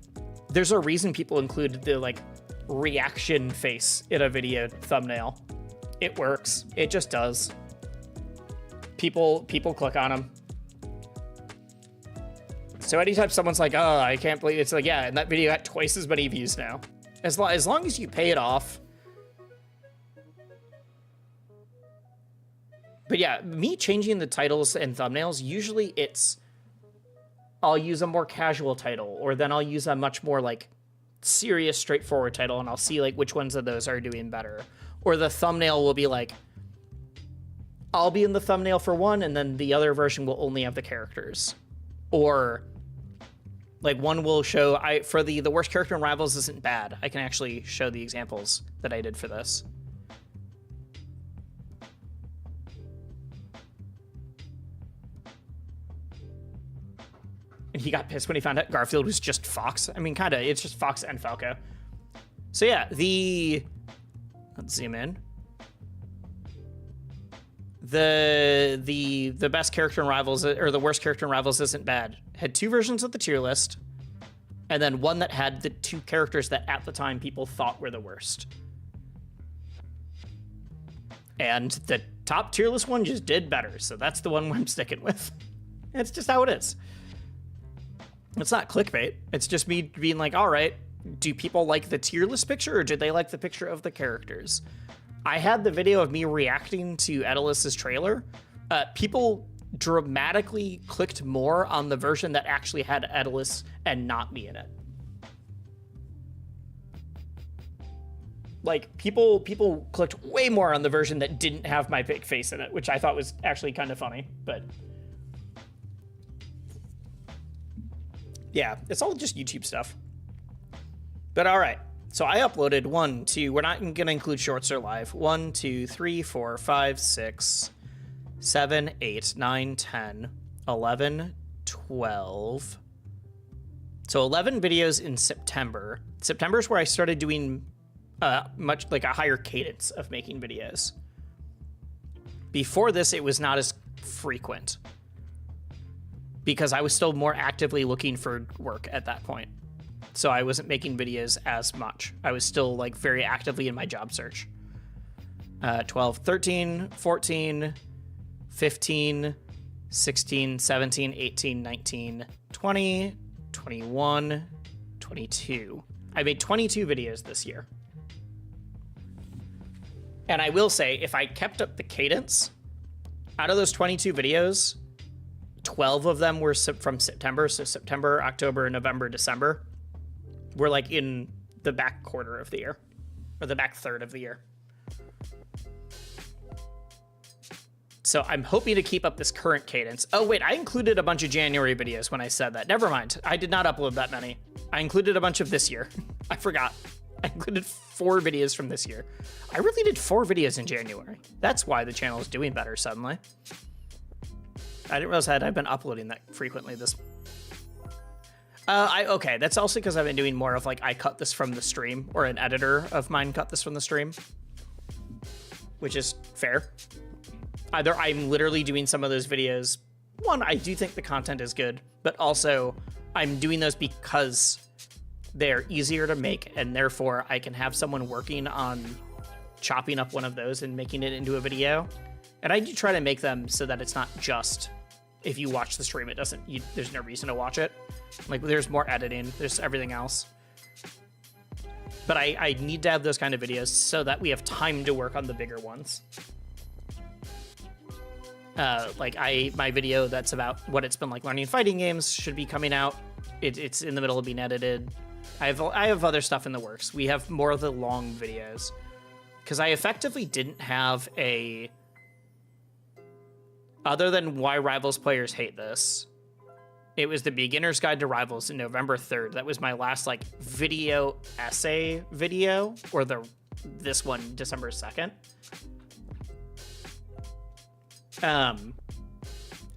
A: there's a reason people include the like reaction face in a video thumbnail. It works. It just does. People click on them. So anytime someone's like, oh, I can't believe it's like, yeah, and that video got twice as many views now. As long as you pay it off. But yeah, me changing the titles and thumbnails, usually I'll use a more casual title, or then I'll use a much more like serious, straightforward title, and I'll see like which ones of those are doing better. Or the thumbnail will be like, I'll be in the thumbnail for one, and then the other version will only have the characters. Or like one will show, for the worst character in Rivals isn't bad. I can actually show the examples that I did for this. And he got pissed when he found out Garfield was just Fox. I mean, kind of, it's just Fox and Falco. So yeah, Let's zoom in. The best character in Rivals, or the worst character in Rivals isn't bad. Had 2 versions of the tier list, and then one that had the 2 characters that at the time people thought were the worst. And the top tier list one just did better, so that's the one I'm sticking with. It's just how it is. It's not clickbait. It's just me being like, all right, do people like the tier list picture, or did they like the picture of the characters? I had the video of me reacting to Edelis's trailer. People dramatically clicked more on the version that actually had Edelis and not me in it. Like, people clicked way more on the version that didn't have my big face in it, which I thought was actually kind of funny, but yeah, it's all just YouTube stuff. But all right. So I uploaded 1, 2, we're not going to include shorts or live. 1, 2, 3, 4, 5, 6, 7, 8, 9, 10, 11, 12. So 11 videos in September. September is where I started doing much like a higher cadence of making videos. Before this, it was not as frequent because I was still more actively looking for work at that point. So I wasn't making videos as much. I was still like very actively in my job search. 12, 13, 14, 15, 16, 17, 18, 19, 20, 21, 22. I made 22 videos this year. And I will say, if I kept up the cadence, out of those 22 videos, 12 of them were from September. So September, October, November, December. We're like in the back quarter of the year, or the back third of the year. So I'm hoping to keep up this current cadence. Oh wait, I included a bunch of January videos when I said that. Never mind, I did not upload that many. I included a bunch of this year. I forgot. I included 4 videos from this year. I really did 4 videos in January. That's why the channel is doing better suddenly. I didn't realize that I've been uploading that frequently this. Okay, that's also because I've been doing more of like, I cut this from the stream, or an editor of mine cut this from the stream, which is fair. Either I'm literally doing some of those videos. One, I do think the content is good, but also I'm doing those because they're easier to make, and therefore I can have someone working on chopping up one of those and making it into a video. And I do try to make them so that it's not just, if you watch the stream, it doesn't, there's no reason to watch it. Like, there's more editing, there's everything else. But I need to have those kind of videos so that we have time to work on the bigger ones. Like my video that's about what it's been like learning fighting games should be coming out. It's in the middle of being edited. I have other stuff in the works. We have more of the long videos because I effectively didn't have a, other than why Rivals players hate this. It was the beginner's guide to Rivals in November 3rd. That was my last like video essay video, or this one December 2nd.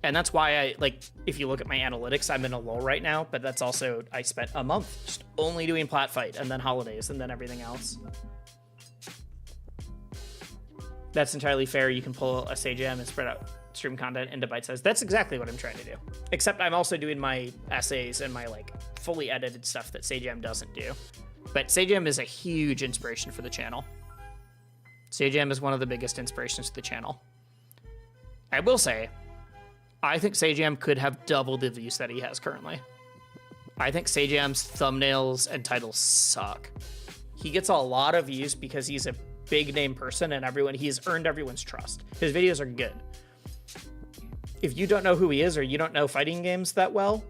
A: And that's why I, like, if you look at my analytics, I'm in a lull right now, but that's also, I spent a month just only doing Plat Fight, and then holidays, and then everything else. That's entirely fair. You can pull a SageM and spread out stream content into bite size. That's exactly what I'm trying to do. Except I'm also doing my essays and my, like, fully edited stuff that SageM doesn't do. But SageM is a huge inspiration for the channel. SageM is one of the biggest inspirations to the channel. I will say, I think SageM could have double the views that he has currently. I think SageM's thumbnails and titles suck. He gets a lot of views because he's a big name person and he's earned everyone's trust. His videos are good. If you don't know who he is, or you don't know fighting games that well,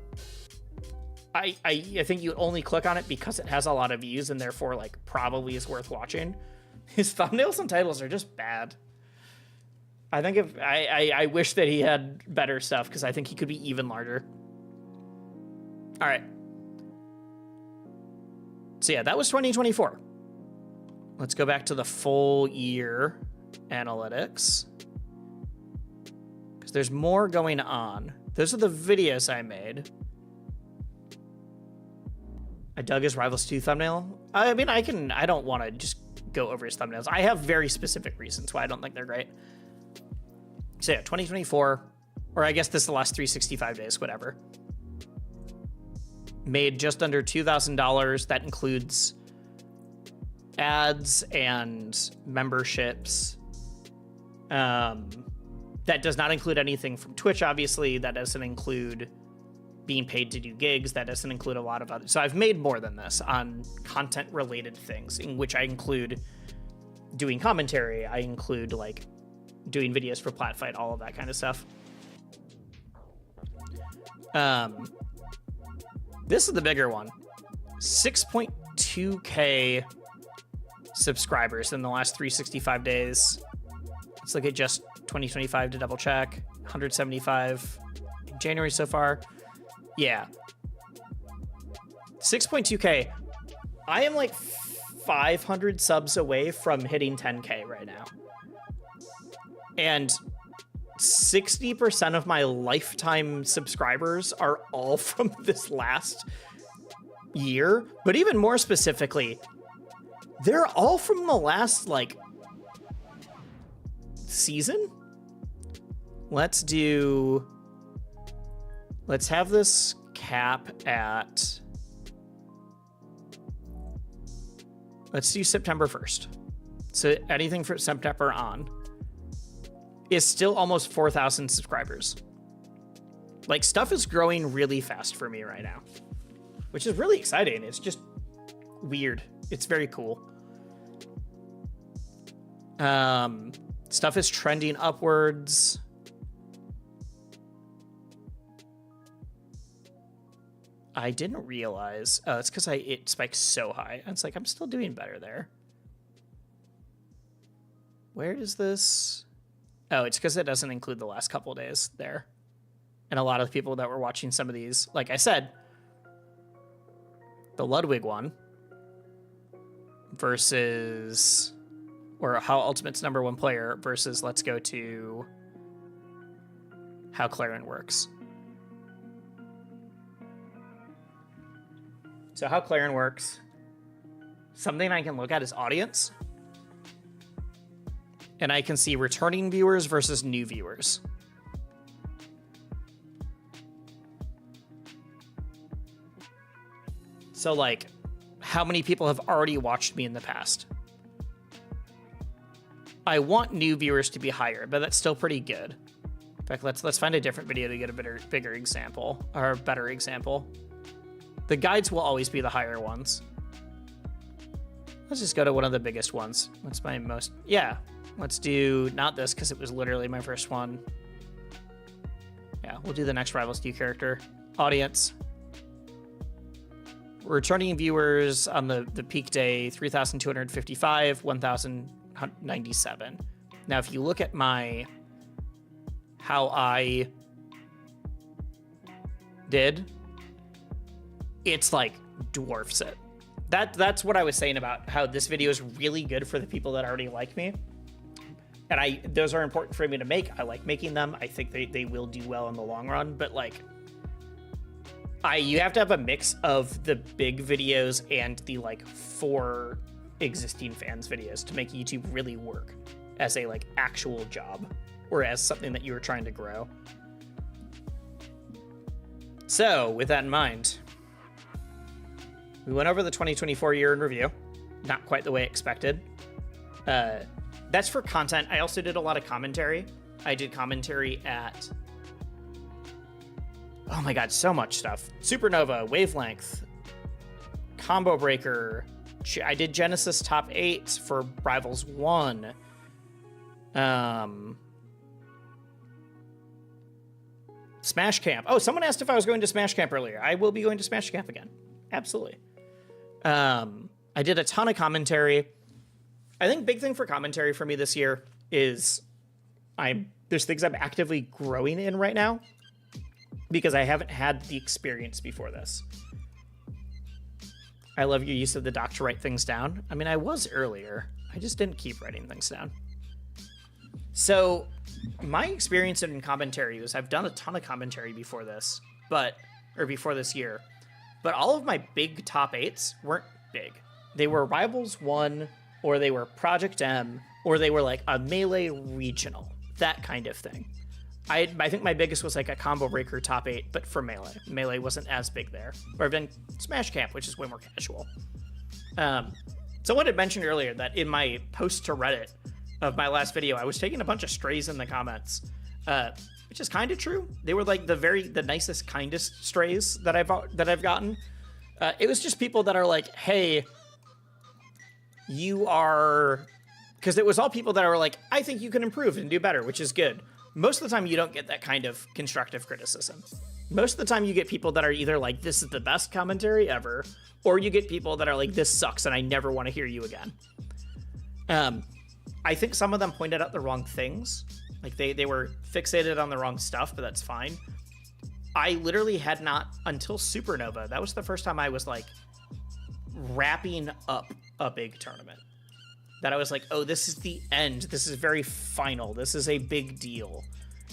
A: I think you only click on it because it has a lot of views and therefore like probably is worth watching. His thumbnails and titles are just bad. I think I wish that he had better stuff because I think he could be even larger. All right. So yeah, that was 2024. Let's go back to the full year analytics because there's more going on. Those are the videos I made. I dug his Rivals 2 thumbnail. I mean, I don't want to just go over his thumbnails. I have very specific reasons why I don't think they're great. So yeah, 2024, or I guess this is the last 365 days, whatever. Made just under $2,000. That includes ads and memberships. That does not include anything from Twitch, obviously. That doesn't include being paid to do gigs. That doesn't include a lot of other. So I've made more than this on content-related things, in which I include doing commentary. I include like doing videos for Platfight, all of that kind of stuff. This is the bigger one. 6.2K subscribers in the last 365 days. Let's look at just 2025 to double check. 175 in January so far. Yeah. 6.2K. I am like 500 subs away from hitting 10K right now. And 60% of my lifetime subscribers are all from this last year. But even more specifically, they're all from the last, like, season? Let's have this cap at, let's do September 1st. So anything from September on is still almost 4,000 subscribers. Like, stuff is growing really fast for me right now, which is really exciting. It's just weird. It's very cool. Stuff is trending upwards. I didn't realize. Oh, it's because it spiked so high. It's like, I'm still doing better there. Where does this? Oh, it's because it doesn't include the last couple days there. And a lot of the people that were watching some of these, like I said, the Ludwig one versus, or how Ultimate's #1 player versus, let's go to how Clairen works. So how Clairen works, something I can look at is audience. And I can see returning viewers versus new viewers. So, like, how many people have already watched me in the past? I want new viewers to be higher, but that's still pretty good. In fact, let's find a different video to get a bigger example, or a better example. The guides will always be the higher ones. Let's just go to one of the biggest ones. What's my most? Yeah, let's do not this because it was literally my first one. Yeah, we'll do the next Rivals 2 character. Audience. Returning viewers on the peak day, 3,255, 1,097. Now, if you look at how I did, it's like dwarfs it. That's what I was saying about how this video is really good for the people that already like me. And those are important for me to make. I like making them. I think they will do well in the long run, but like, you have to have a mix of the big videos and the like 4 existing fans videos to make YouTube really work as a like actual job or as something that you were trying to grow. So with that in mind, we went over the 2024 year in review. Not quite the way expected. That's for content. I also did a lot of commentary. I did commentary at, oh my god, so much stuff. Supernova, Wavelength, Combo Breaker. I did Genesis Top 8 for Rivals 1. Smash Camp. Oh, someone asked if I was going to Smash Camp earlier. I will be going to Smash Camp again. Absolutely. I did a ton of commentary. I think big thing for commentary for me this year is there's things I'm actively growing in right now because I haven't had the experience before this. I love your use of the doc to write things down. I mean, I was earlier. I just didn't keep writing things down. So my experience in commentary was I've done a ton of commentary before this, before this year, but all of my big top 8s weren't big. They were Rivals 1, or they were Project M, or they were like a Melee regional, that kind of thing. I think my biggest was like a Combo Breaker top 8, but for Melee. Melee wasn't as big there. Or I've done Smash Camp, which is way more casual. Someone had mentioned earlier that in my post to Reddit of my last video, I was taking a bunch of strays in the comments, which is kind of true. They were like the nicest, kindest strays that I've gotten. It was just people that are like, hey, you are, because it was all people that are like, I think you can improve and do better, which is good. Most of the time, you don't get that kind of constructive criticism. Most of the time, you get people that are either like, this is the best commentary ever, or you get people that are like, this sucks and I never want to hear you again. I think some of them pointed out the wrong things. Like they were fixated on the wrong stuff, but that's fine. I literally had not, until Supernova, that was the first time I was like wrapping up a big tournament. That I was like, oh, this is the end. This is very final. This is a big deal.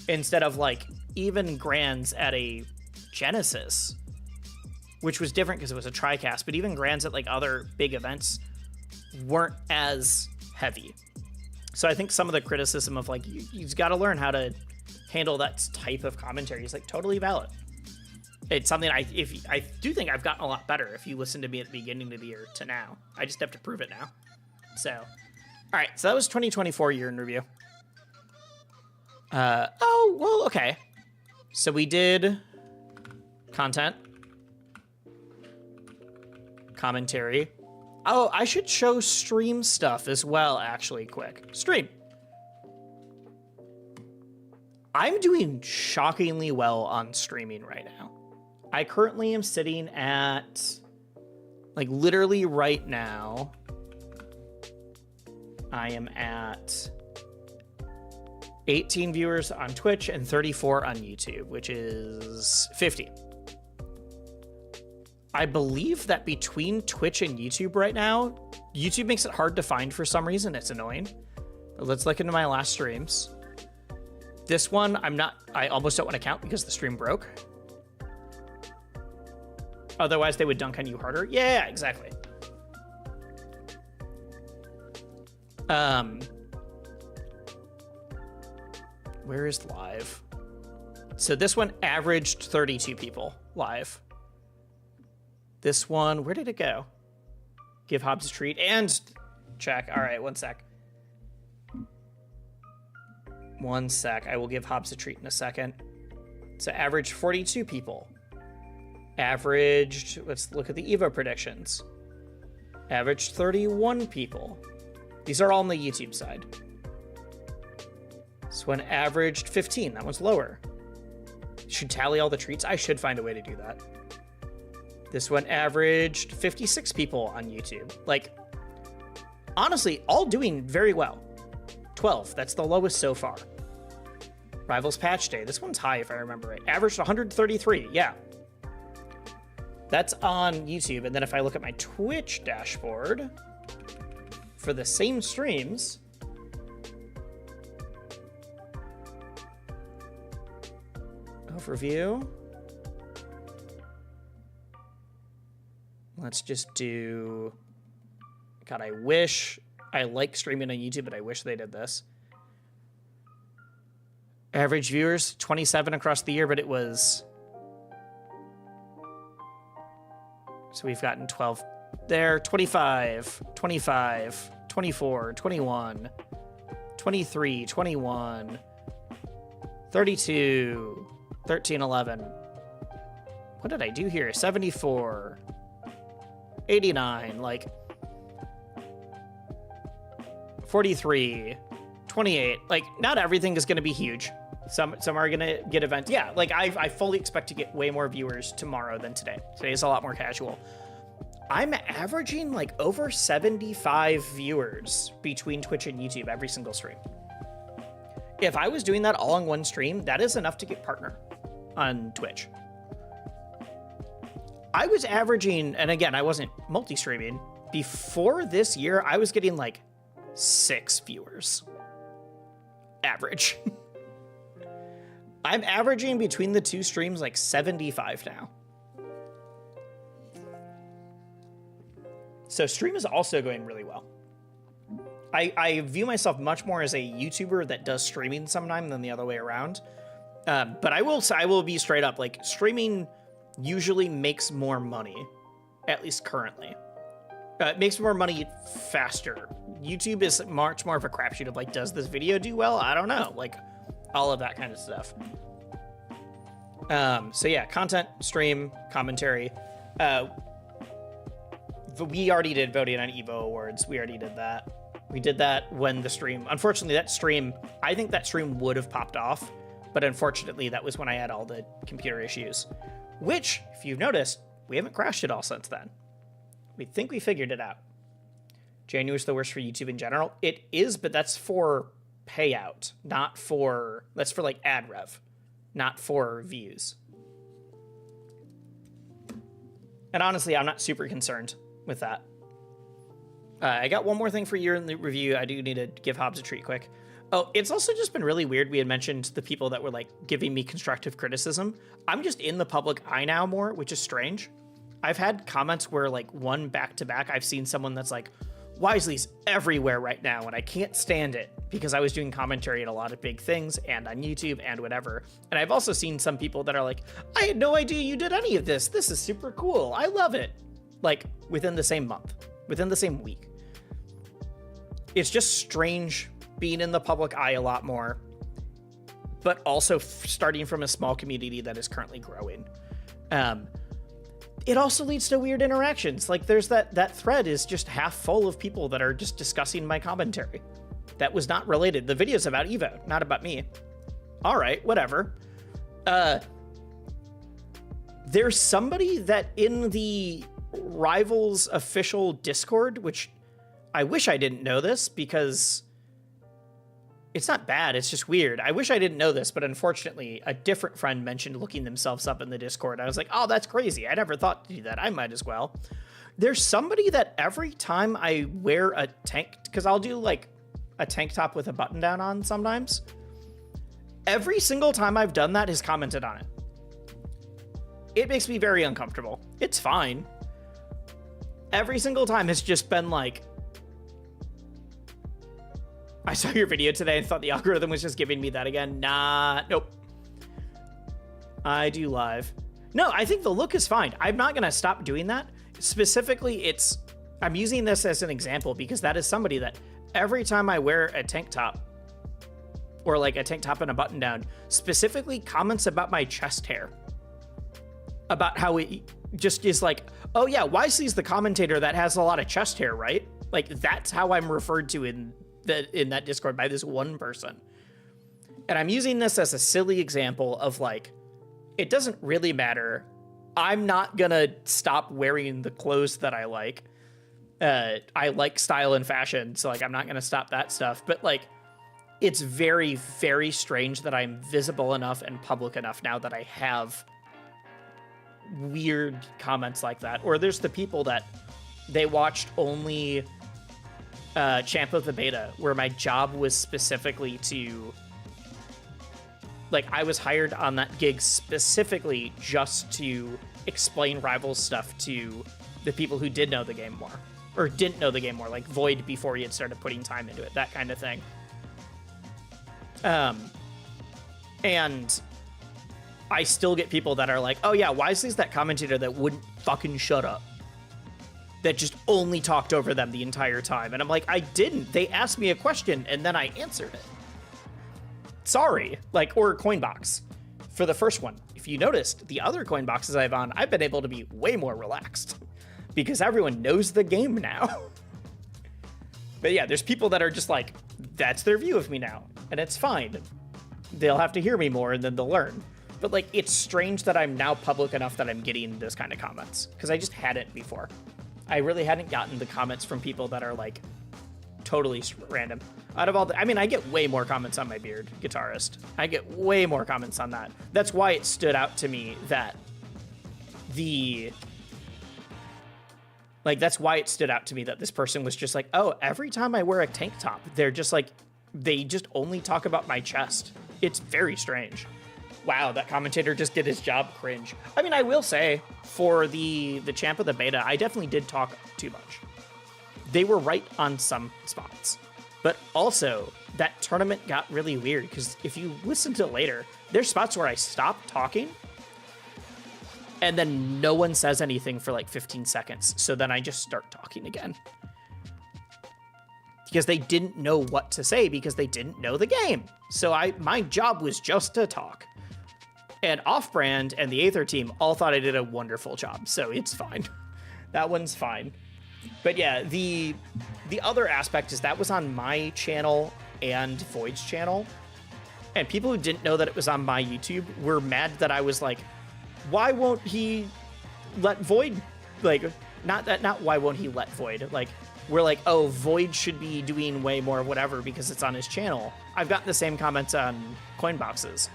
A: Instead of like even grands at a Genesis, which was different because it was a TriCast, but even grands at like other big events weren't as heavy. So I think some of the criticism of like, you've got to learn how to handle that type of commentary is like totally valid. It's something I do think I've gotten a lot better if you listen to me at the beginning of the year to now. I just have to prove it now. So, all right, so that was 2024 year in review. Oh, well, okay. So we did content, commentary. Oh, I should show stream stuff as well, actually, quick. Stream. I'm doing shockingly well on streaming right now. I currently am sitting at, like, literally right now, I am at 18 viewers on Twitch and 34 on YouTube, which is 50. I believe that between Twitch and YouTube right now, YouTube makes it hard to find for some reason. It's annoying. But let's look into my last streams. This one, I almost don't want to count because the stream broke. Otherwise, they would dunk on you harder. Yeah, exactly. Where is live? So this one averaged 32 people live. This one, where did it go? Give Hobbs a treat and check. All right, one sec. One sec. I will give Hobbs a treat in a second. So averaged 42 people. Averaged, let's look at the EVO predictions. Averaged 31 people. These are all on the YouTube side. This one averaged 15. That one's lower. Should tally all the treats. I should find a way to do that. This one averaged 56 people on YouTube. Like, honestly, all doing very well. 12. That's the lowest so far. Rivals Patch Day. This one's high if I remember right. Averaged 133. Yeah. That's on YouTube. And then if I look at my Twitch dashboard for the same streams, overview. Let's just do, God, I wish, I like streaming on YouTube, but I wish they did this. Average viewers, 27 across the year, but it was, so we've gotten 12 there, 25, 25, 24, 21, 23, 21, 32, 13, 11. What did I do here? 74, 89, like 43, 28. Like, not everything is going to be huge. Some are going to get events. Yeah, like I fully expect to get way more viewers tomorrow than today. Today is a lot more casual. I'm averaging like over 75 viewers between Twitch and YouTube every single stream. If I was doing that all in one stream, that is enough to get partner on Twitch. I was averaging, and again, I wasn't multi-streaming. Before this year, I was getting like 6 viewers. Average. I'm averaging between the two streams like 75 now. So stream is also going really well. I view myself much more as a YouTuber that does streaming sometime than the other way around. But I will be straight up, like, streaming usually makes more money, at least currently. It makes more money faster. YouTube is much more of a crapshoot of, like, does this video do well? I don't know. Like, all of that kind of stuff. So yeah, content, stream, commentary. We already did voting on Evo Awards. We already did that. We did that when the stream... Unfortunately, that stream... I think that stream would have popped off, but unfortunately, that was when I had all the computer issues. Which, if you've noticed, we haven't crashed it all since then. We think we figured it out. January's the worst for YouTube in general. It is, but that's for payout, not for... That's for, like, ad rev, not for views. And honestly, I'm not super concerned with that. I got one more thing for you in the review. I do need to give Hobbs a treat quick. Oh, it's also just been really weird. We had mentioned the people that were, like, giving me constructive criticism. I'm just in the public eye now more, which is strange. I've had comments where, like, one back-to-back, I've seen someone that's like, Wisely's everywhere right now, and I can't stand it, because I was doing commentary at a lot of big things, and on YouTube, and whatever. And I've also seen some people that are like, I had no idea you did any of this. This is super cool. I love it. Like, within the same month. Within the same week. It's just strange being in the public eye a lot more, but also starting from a small community that is currently growing. It also leads to weird interactions. Like, there's that thread is just half full of people that are just discussing my commentary. That was not related. The video's about Evo, not about me. All right, whatever. There's somebody that in the Rivals official Discord, which I wish I didn't know this because it's not bad, it's just weird. I wish I didn't know this, but unfortunately a different friend mentioned looking themselves up in the Discord. I was like, oh, that's crazy. I never thought to do that. I might as well. There's somebody that every time I wear a tank, because I'll do like a tank top with a button down on sometimes. Every single time I've done that has commented on it. It makes me very uncomfortable. It's fine. Every single time it's just been like, I saw your video today and thought the algorithm was just giving me that again. Nah, nope. I do live. No, I think the look is fine. I'm not going to stop doing that. Specifically, I'm using this as an example because that is somebody that every time I wear a tank top or like a tank top and a button down, specifically comments about my chest hair. About how it just is like, oh yeah, Wisely's the commentator that has a lot of chest hair, right? Like, that's how I'm referred to in that Discord by this one person. And I'm using this as a silly example of like, it doesn't really matter. I'm not gonna stop wearing the clothes that I like. I like style and fashion, so like I'm not gonna stop that stuff. But like, it's very, very strange that I'm visible enough and public enough now that I have weird comments like that. Or there's the people that they watched only Champ of the Beta, where my job was specifically to, like, I was hired on that gig specifically just to explain Rivals stuff to the people who did know the game more, or didn't know the game more, like Void before he had started putting time into it, that kind of thing. And I still get people that are like, oh yeah, Wisely's that commentator that wouldn't fucking shut up. That just only talked over them the entire time. And I'm like, I didn't. They asked me a question and then I answered it. Sorry. Like, or Coinbox. For the first one, if you noticed, the other Coinboxes I've on, I've been able to be way more relaxed. Because everyone knows the game now. But yeah, there's people that are just like, that's their view of me now. And it's fine. They'll have to hear me more and then they'll learn. But like, it's strange that I'm now public enough that I'm getting those kind of comments. Because I just hadn't before. I really hadn't gotten the comments from people that are like totally random. Out of all the, I mean, I get way more comments on my beard, guitarist. I get way more comments on that. That's why it stood out to me that that's why it stood out to me that this person was just like, oh, every time I wear a tank top, they're just like, they just only talk about my chest. It's very strange. Wow, that commentator just did his job, cringe. I mean, I will say, for the Champ of the Beta, I definitely did talk too much. They were right on some spots. But also, that tournament got really weird, because if you listen to it later, there's spots where I stop talking, and then no one says anything for like 15 seconds. So then I just start talking again. Because they didn't know what to say, because they didn't know the game. So my job was just to talk. And Off-Brand and the Aether team all thought I did a wonderful job, so it's fine. That one's fine. But yeah, the other aspect is that was on my channel and Void's channel. And people who didn't know that it was on my YouTube were mad that I was like, why won't he let Void, like, not why won't he let Void, like, we're like, oh, Void should be doing way more whatever because it's on his channel. I've gotten the same comments on coin boxes.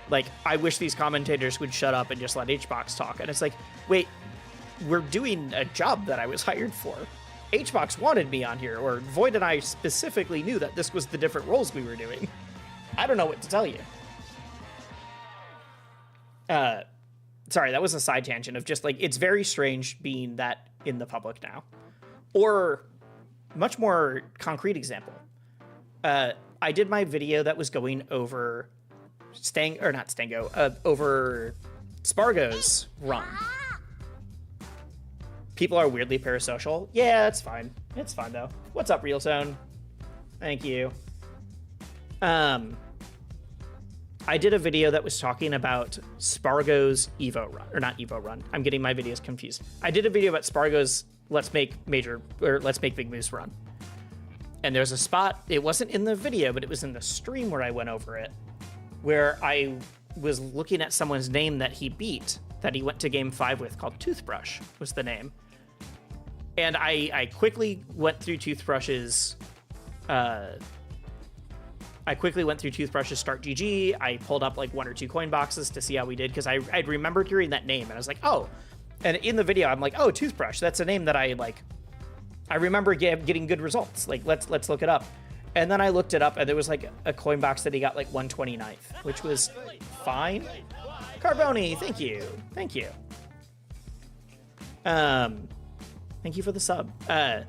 A: Like, I wish these commentators would shut up and just let HBox talk. And it's like, wait, we're doing a job that I was hired for. HBox wanted me on here, or Void and I specifically knew that this was the different roles we were doing. I don't know what to tell you. Sorry, that was a side tangent of just like, it's very strange being that in the public now. Or much more concrete example. I did my video that was going over over Spargo's run. People are weirdly parasocial. Yeah, it's fine. It's fine though. What's up, Real Tone? Thank you. I did a video that was talking about Spargo's Evo run, or not Evo run. I'm getting my videos confused. I did a video about Spargo's Let's Make Big Moose run. And there's a spot, it wasn't in the video, but it was in the stream where I went over it, where I was looking at someone's name that he beat, that he went to game 5 with, called Toothbrush was the name. And I quickly went through Toothbrush's Start GG. I pulled up like 1 or 2 coin boxes to see how we did, because I remembered hearing that name, and I was like, oh. And in the video, I'm like, oh, Toothbrush. That's a name that I remember getting good results. Like, let's look it up. And then I looked it up, and there was like a coin box that he got like 129th, which was fine. Carboni, thank you. Thank you. Thank you for the sub. So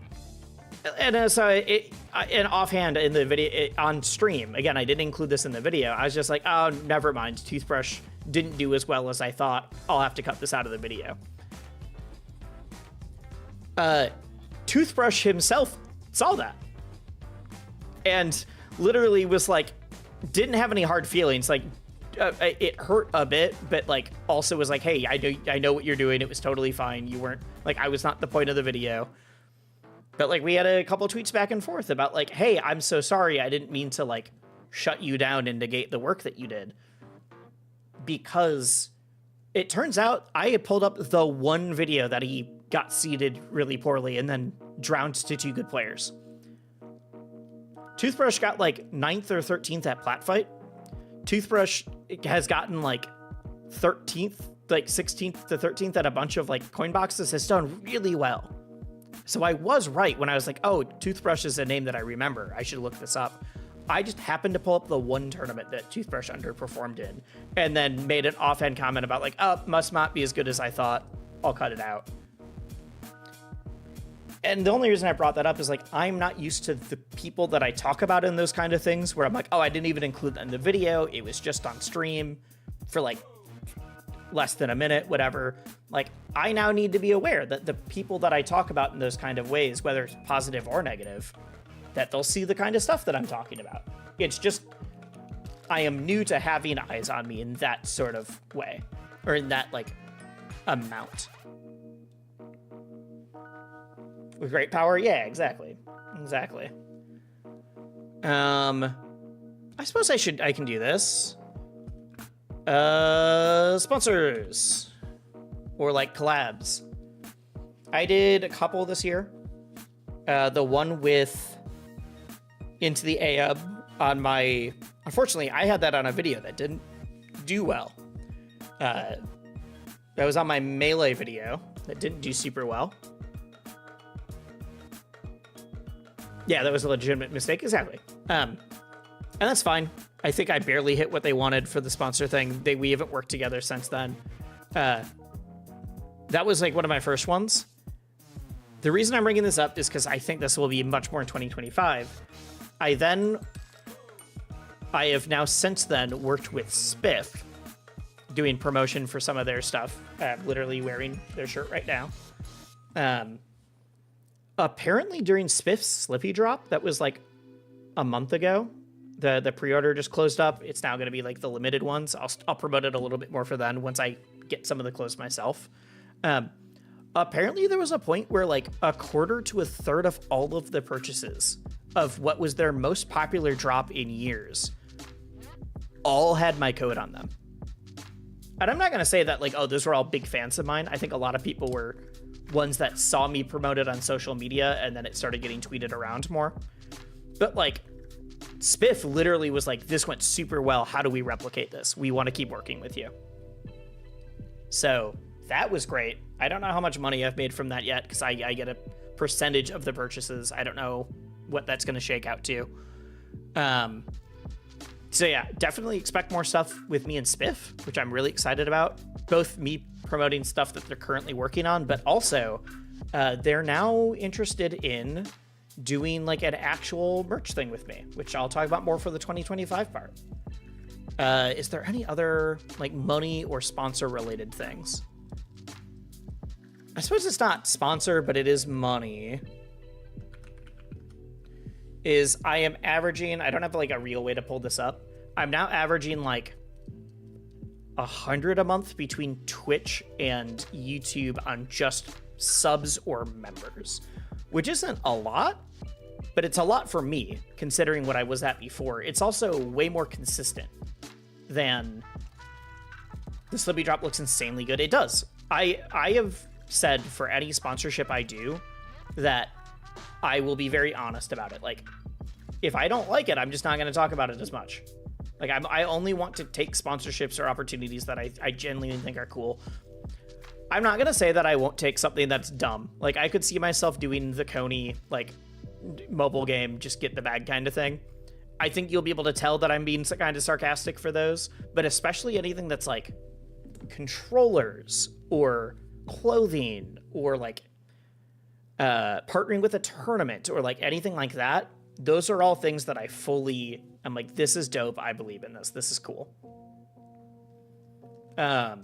A: offhand in the video on stream, again, I didn't include this in the video. I was just like, oh, never mind. Toothbrush didn't do as well as I thought. I'll have to cut this out of the video. Toothbrush himself saw that and literally was like, didn't have any hard feelings. Like, it hurt a bit, but like also was like, hey, I know what you're doing. It was totally fine. You weren't like, I was not the point of the video. But like, we had a couple tweets back and forth about like, hey, I'm so sorry. I didn't mean to like shut you down and negate the work that you did. Because it turns out I had pulled up the one video that he got seeded really poorly and then drowned to 2 good players. Toothbrush got like 9th or 13th at Platfight. Toothbrush has gotten like 13th, like 16th to 13th at a bunch of like coin boxes, has done really well. So I was right when I was like, oh, Toothbrush is a name that I remember. I should look this up. I just happened to pull up the one tournament that Toothbrush underperformed in, and then made an offhand comment about like, oh, must not be as good as I thought. I'll cut it out. And the only reason I brought that up is like, I'm not used to the people that I talk about in those kind of things where I'm like, oh, I didn't even include that in the video. It was just on stream for like less than a minute, whatever. Like, I now need to be aware that the people that I talk about in those kind of ways, whether it's positive or negative, that they'll see the kind of stuff that I'm talking about. It's just, I am new to having eyes on me in that sort of way, or in that like amount. With great power, yeah, exactly. I suppose I can do this. Sponsors or like collabs. I did a couple this year. The one with Into the AUB on my, unfortunately, I had that on a video that didn't do well. That was on my Melee video that didn't do super well. Yeah, that was a legitimate mistake, exactly. And that's fine. I think I barely hit what they wanted for the sponsor thing. We haven't worked together since then. That was like one of my first ones. The reason I'm bringing this up is because I think this will be much more in 2025. I have now since then worked with SPIF, doing promotion for some of their stuff. I'm literally wearing their shirt right now. Apparently during SPIF's Slippy drop, that was like a month ago, the pre-order just closed up. It's now going to be like the limited ones. I'll promote it a little bit more for then once I get some of the clothes myself. Apparently there was a point where like a quarter to a third of all of the purchases of what was their most popular drop in years all had my code on them. And I'm not going to say that like, oh, those were all big fans of mine. I think a lot of people were ones that saw me promote it on social media and then it started getting tweeted around more. But like SPIF literally was like, this went super well. How do we replicate this? We want to keep working with you. So that was great. I don't know how much money I've made from that yet because I get a percentage of the purchases. I don't know what that's going to shake out to. So yeah, definitely expect more stuff with me and SPIF, which I'm really excited about. Both me promoting stuff that they're currently working on, but also they're now interested in doing like an actual merch thing with me, which I'll talk about more for the 2025 part. Is there any other like money or sponsor related things? I suppose it's not sponsor, but it is money. I am averaging, I don't have like a real way to pull this up. I'm now averaging like 100 a month between Twitch and YouTube on just subs or members, which isn't a lot, but it's a lot for me considering what I was at before. It's also way more consistent than the Slippy drop. Looks insanely good. It does. I have said for any sponsorship I do that I will be very honest about it. Like, if I don't like it, I'm just not going to talk about it as much. Like, I only want to take sponsorships or opportunities that I genuinely think are cool. I'm not going to say that I won't take something that's dumb. Like, I could see myself doing the Coney, like, mobile game, just get the bag kind of thing. I think you'll be able to tell that I'm being kind of sarcastic for those, but especially anything that's, like, controllers or clothing or, like, partnering with a tournament or, like, anything like that. Those are all things that I'm like, this is dope. I believe in this. This is cool. Because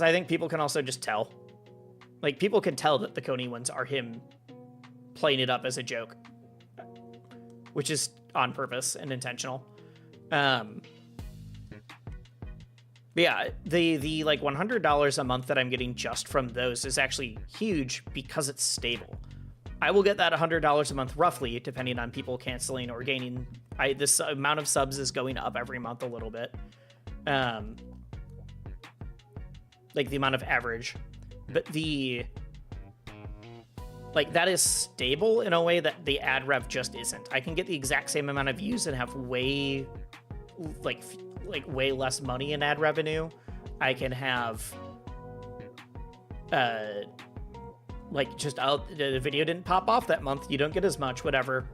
A: I think people can also just tell. Like, people can tell that the Coney ones are him playing it up as a joke, which is on purpose and intentional. But yeah, the like $100 a month that I'm getting just from those is actually huge because it's stable. I will get that $100 a month roughly, depending on people canceling or gaining. This amount of subs is going up every month a little bit. Like the amount of average. But that is stable in a way that the ad rev just isn't. I can get the exact same amount of views and have way less money in ad revenue. I can have the video didn't pop off that month, you don't get as much, whatever.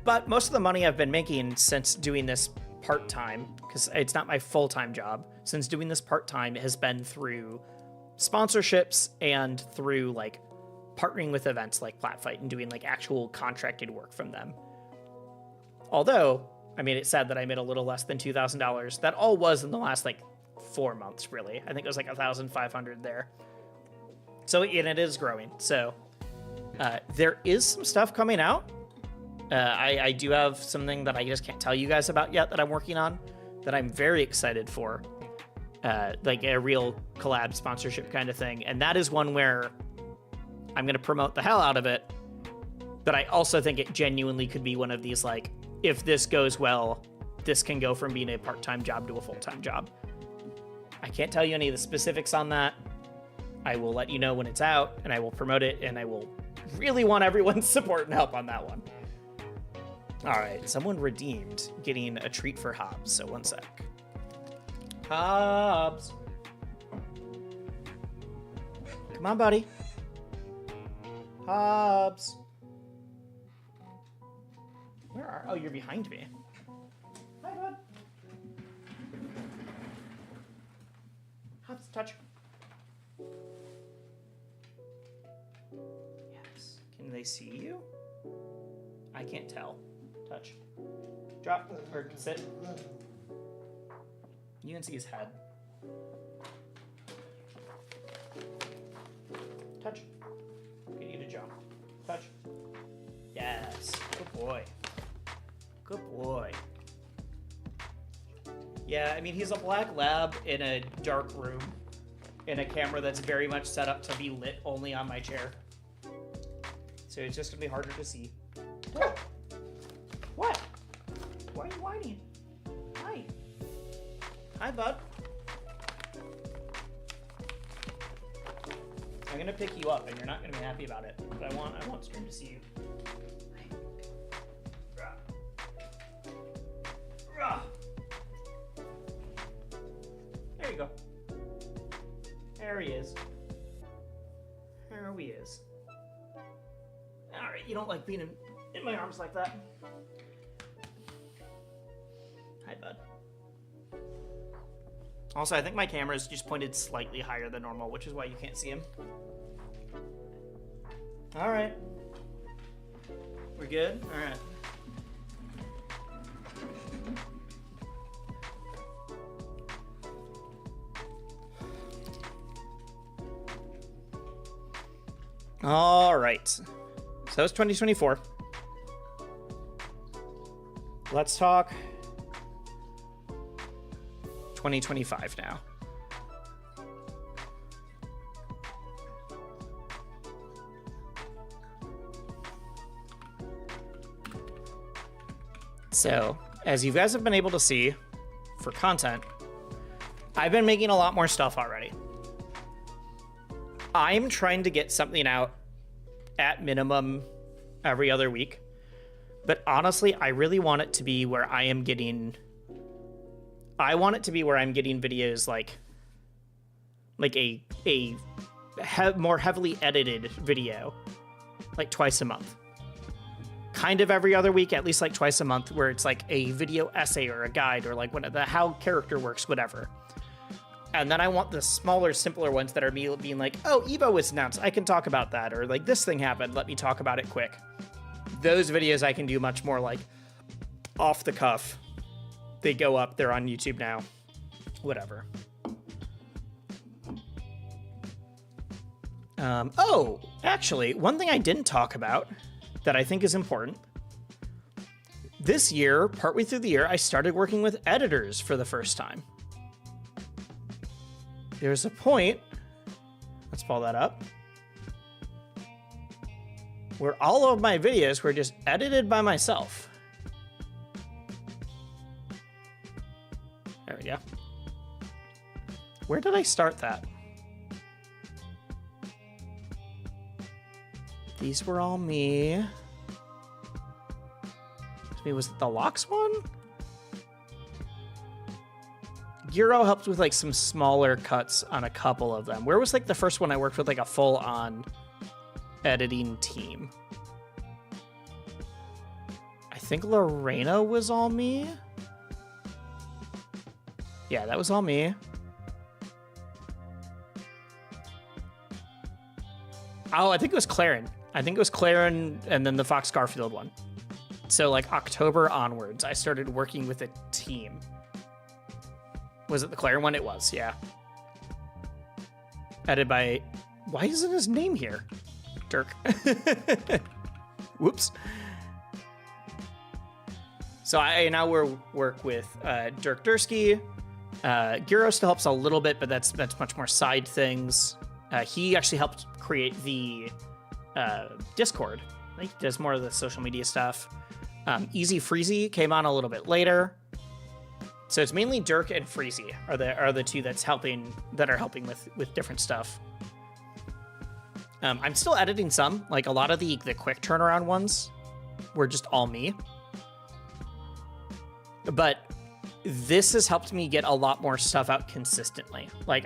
A: But most of the money I've been making since doing this part-time, because it's not my full-time job, since doing this part-time has been through sponsorships and through like partnering with events like Platfight and doing like actual contracted work from them. Although, I mean, it's sad that I made a little less than $2,000. That all was in the last like 4 months, really. I think it was like 1,500 there. So, and it is growing. So there is some stuff coming out. I do have something that I just can't tell you guys about yet that I'm working on that I'm very excited for. Like a real collab sponsorship kind of thing. And that is one where I'm going to promote the hell out of it. But I also think it genuinely could be one of these, like, if this goes well, this can go from being a part-time job to a full-time job. I can't tell you any of the specifics on that. I will let you know when it's out, and I will promote it, and I will really want everyone's support and help on that one. All right, someone redeemed getting a treat for Hobbs, so one sec. Hobbs. Come on, buddy. Hobbs. Where are... Oh, you're behind me. Hi, bud. Hobbs, touch. Yes. Can they see you? I can't tell. Touch. Drop or sit. You can see his head. Touch. Get you to jump. Touch. Yes. Good boy. Good boy. Yeah, I mean, he's a black lab in a dark room in a camera that's very much set up to be lit only on my chair. So it's just gonna be harder to see. What? Why are you whining? Hi. Hi, bud. I'm gonna pick you up, and you're not gonna be happy about it. But I want Stream to see you. There you go. There he is. There he is. All right, you don't like being in my arms like that. Hi, bud. Also, I think my camera is just pointed slightly higher than normal, which is why you can't see him. All right. We're good? All right. All right. So it's 2024. Let's talk 2025 now. So, as you guys have been able to see for content, I've been making a lot more stuff already. I'm trying to get something out at minimum every other week. But honestly, I really want it to be where I am getting... I want it to be where I'm getting videos like a more heavily edited video, like twice a month. Kind of every other week, at least like twice a month, where it's like a video essay or a guide or like what the how character works, whatever. And then I want the smaller, simpler ones that are me being like, oh, Evo was announced, I can talk about that, or like this thing happened, let me talk about it quick. Those videos I can do much more like off the cuff. They go up, they're on YouTube now, whatever. Oh, actually, one thing I didn't talk about that I think is important. This year, partway through the year, I started working with editors for the first time. There's a point, let's pull that up, where all of my videos were just edited by myself. There we go. Where did I start that? These were all me. Was it the Locks one? Giro helped with like some smaller cuts on a couple of them. Where was like the first one I worked with like a full-on editing team? I think Lorena was all me. Yeah, that was all me. Oh, I think it was Clairen. I think it was Clairen and then the Fox Garfield one. So like October onwards, I started working with a team. Was it the Clairen one? It was, yeah. Edited by... Why isn't his name here? Dirk. Whoops. So I now work with Dirk Dursky. Giro still helps a little bit, but that's much more side things. He actually helped create the Discord. I think he does more of the social media stuff. Easy Freezy came on a little bit later. So it's mainly Dirk and Freezy are the two that are helping with different stuff. I'm still editing some, like a lot of the quick turnaround ones were just all me. But this has helped me get a lot more stuff out consistently. Like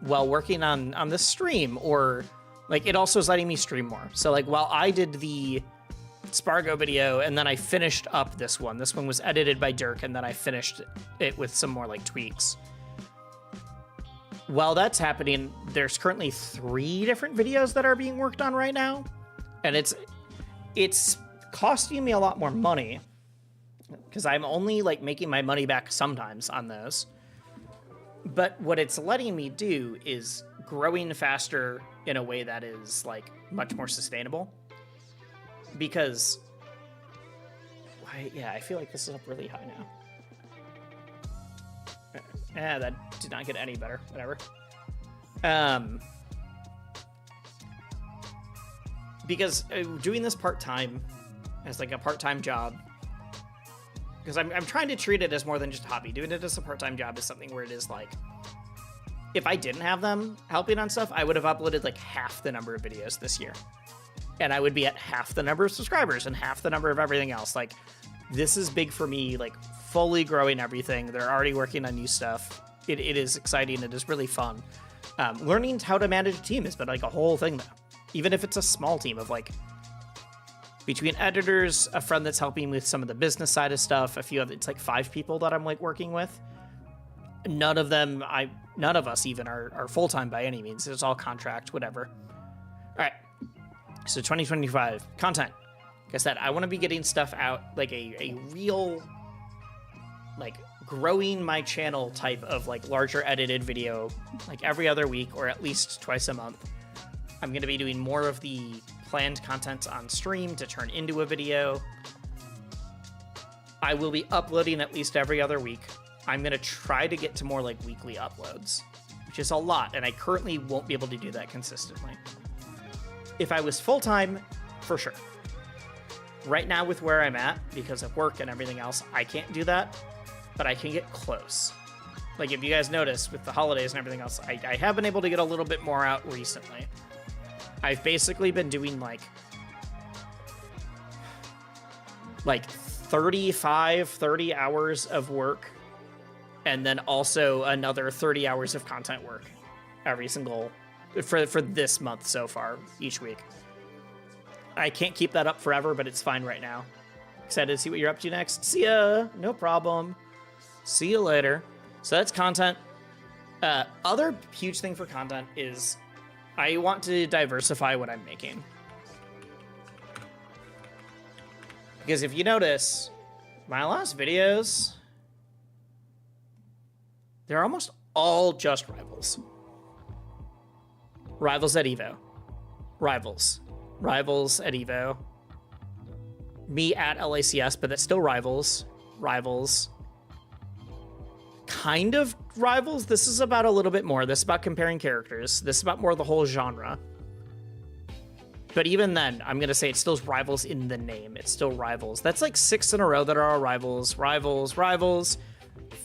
A: while working on this stream, or like it also is letting me stream more. So like while I did the Spargo video and then I finished up this one was edited by Dirk and then I finished it with some more like tweaks. While that's happening, there's currently 3 different videos that are being worked on right now. And it's costing me a lot more money because I'm only like making my money back sometimes on those. But what it's letting me do is growing faster in a way that is like much more sustainable. Because, I feel like this is up really high now. That did not get any better. Whatever. Because doing this part-time as like a part-time job, because I'm trying to treat it as more than just a hobby. Doing it as a part-time job is something where it is like, if I didn't have them helping on stuff, I would have uploaded like half the number of videos this year. And I would be at half the number of subscribers and half the number of everything else. Like, this is big for me, like fully growing everything. They're already working on new stuff. It is exciting. It is really fun. Learning how to manage a team has been like a whole thing though. Even if it's a small team of like, between editors, a friend that's helping with some of the business side of stuff, a few other, it's like 5 people that I'm like working with. None of us even are full-time by any means. It's all contract, whatever. All right. So 2025 content. Like I said, I want to be getting stuff out, like a real, like growing my channel type of like larger edited video, like every other week or at least twice a month. I'm going to be doing more of the planned content on stream to turn into a video. I will be uploading at least every other week. I'm going to try to get to more like weekly uploads, which is a lot, and I currently won't be able to do that consistently. If I was full-time, for sure. Right now with where I'm at, because of work and everything else, I can't do that, but I can get close. Like if you guys notice with the holidays and everything else, I have been able to get a little bit more out recently. I've basically been doing like 30 hours of work and then also another 30 hours of content work every single, for this month so far, each week. I can't keep that up forever, but it's fine right now. Excited to see what you're up to next. See ya. No problem. See you later. So that's content. Other huge thing for content is I want to diversify what I'm making. Because if you notice, my last videos, they're almost all just Rivals. Rivals at Evo. Rivals. Rivals at Evo. Me at LACS, but that's still Rivals. Rivals. Kind of Rivals. This is about a little bit more. This is about comparing characters. This is about more the whole genre. But even then, I'm going to say it still Rivals in the name. It's still Rivals. That's like 6 in a row that are all Rivals. Rivals. Rivals.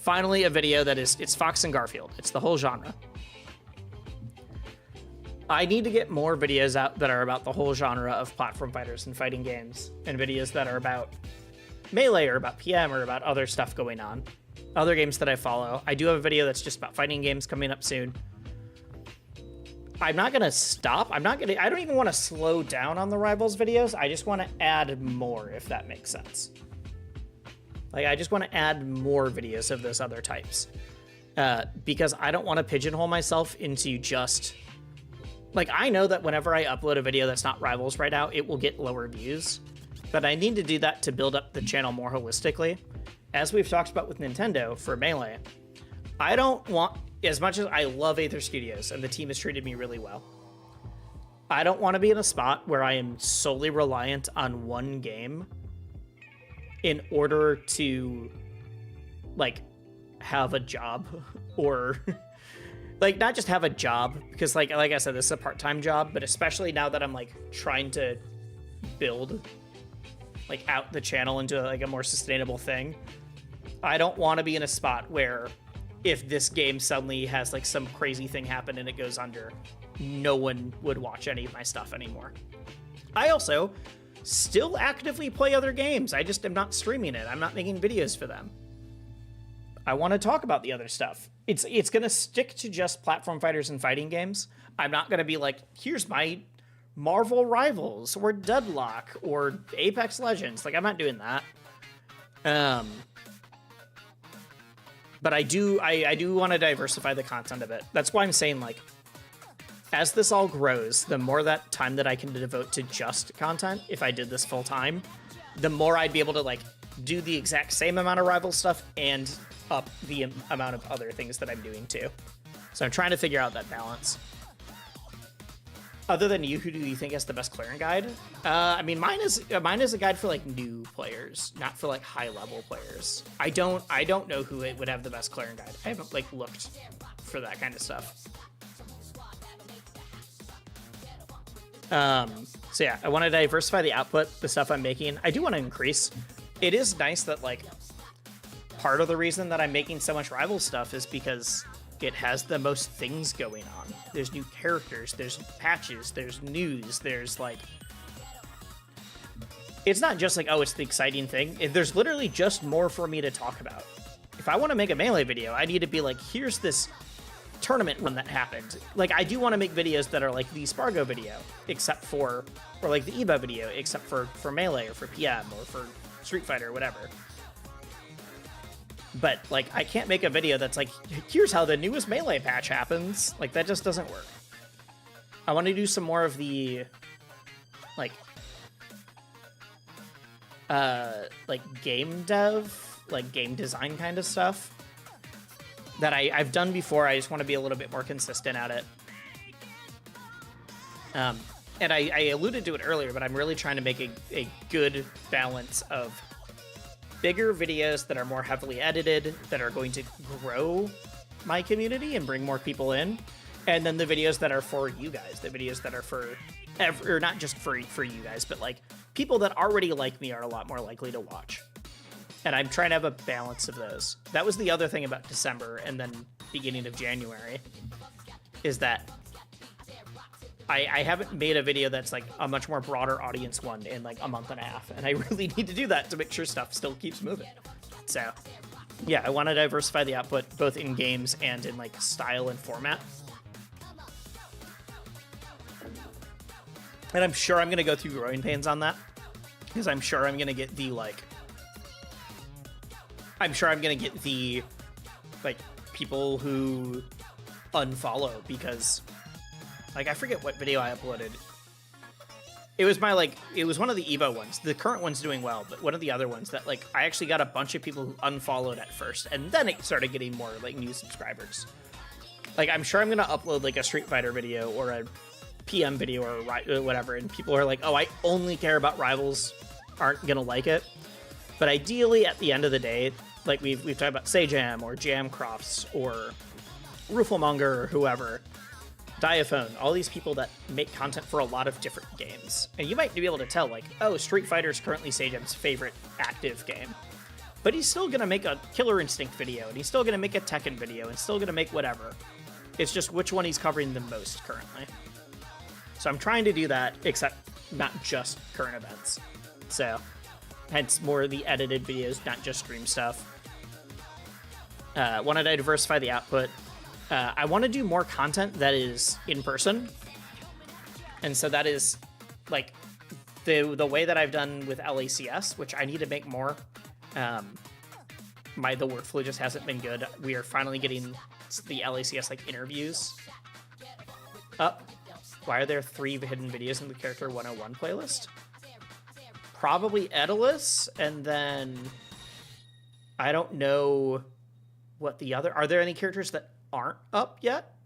A: Finally, a video that is, it's Fox and Garfield. It's the whole genre. I need to get more videos out that are about the whole genre of platform fighters and fighting games, and videos that are about Melee or about PM or about other stuff going on. Other games that I follow. I do have a video that's just about fighting games coming up soon. I'm not going to stop. I don't even want to slow down on the Rivals videos. I just want to add more, if that makes sense. Like, I just want to add more videos of those other types. Because I don't want to pigeonhole myself into just... Like, I know that whenever I upload a video that's not Rivals right now, it will get lower views. But I need to do that to build up the channel more holistically. As we've talked about with Nintendo for Melee, I don't want... As much as I love Aether Studios, and the team has treated me really well, I don't want to be in a spot where I am solely reliant on one game in order to, like, have a job, or... like, not just have a job, because, like I said, this is a part-time job, but especially now that I'm, like, trying to build, like, out the channel into, like, a more sustainable thing, I don't want to be in a spot where if this game suddenly has, like, some crazy thing happen and it goes under, no one would watch any of my stuff anymore. I also still actively play other games. I just am not streaming it. I'm not making videos for them. I want to talk about the other stuff. It's going to stick to just platform fighters and fighting games. I'm not going to be like, here's my Marvel Rivals or Deadlock or Apex Legends. Like, I'm not doing that. But I do want to diversify the content a bit. That's why I'm saying, like, as this all grows, the more that time that I can devote to just content, if I did this full time, the more I'd be able to like do the exact same amount of rival stuff and up the amount of other things that I'm doing too. So I'm trying to figure out that balance. Other than you, who do you think has the best Clairen guide? I mean, mine is a guide for like new players, not for like high level players. I don't know who it would have the best Clairen guide. I haven't like looked for that kind of stuff. So yeah, I want to diversify the output, the stuff I'm making. I do want to increase. It is nice that like part of the reason that I'm making so much rival stuff is because it has the most things going on. There's new characters, there's patches, there's news, there's like... It's not just like, oh, it's the exciting thing. There's literally just more for me to talk about. If I want to make a Melee video, I need to be like, here's this tournament run that happened. Like, I do want to make videos that are like the Spargo video, except for... Or like the EBA video, except for Melee or for PM or for Street Fighter or whatever. But, like, I can't make a video that's like, here's how the newest Melee patch happens. Like, that just doesn't work. I want to do some more of the, like game dev, like game design kind of stuff that I've done before. I just want to be a little bit more consistent at it. And I alluded to it earlier, but I'm really trying to make a good balance of bigger videos that are more heavily edited, that are going to grow my community and bring more people in, and then the videos that are for you guys, the videos that are for, or not just for you guys, but like people that already like me are a lot more likely to watch. And I'm trying to have a balance of those. That was the other thing about December and then beginning of January, is that I haven't made a video that's like a much more broader audience one in like a month and a half, and I really need to do that to make sure stuff still keeps moving. So yeah, I want to diversify the output both in games and in like style and format. And I'm sure I'm going to go through growing pains on that, because I'm sure I'm going to get the like, people who unfollow because, like, I forget what video I uploaded. It was it was one of the EVO ones. The current one's doing well, but one of the other ones that, like, I actually got a bunch of people who unfollowed at first, and then it started getting more, like, new subscribers. Like, I'm sure I'm going to upload, like, a Street Fighter video or a PM video or whatever, and people are like, oh, I only care about rivals, aren't going to like it. But ideally, at the end of the day, like, we've talked about Sajam or Jamcrofts or Ruffelmonger or whoever, Diaphone, all these people that make content for a lot of different games. And you might be able to tell, like, oh, Street Fighter is currently Sajam's favorite active game. But he's still going to make a Killer Instinct video, and he's still going to make a Tekken video, and still going to make whatever. It's just which one he's covering the most currently. So I'm trying to do that, except not just current events. So, hence more of the edited videos, not just stream stuff. Want to diversify the output. I want to do more content that is in person. And so that is like the way that I've done with LACS, which I need to make more. The workflow just hasn't been good. We are finally getting the LACS like interviews up. Why are there 3 hidden videos in the Character 101 playlist? Probably Edalus, and then I don't know what the other... Are there any characters that aren't up yet?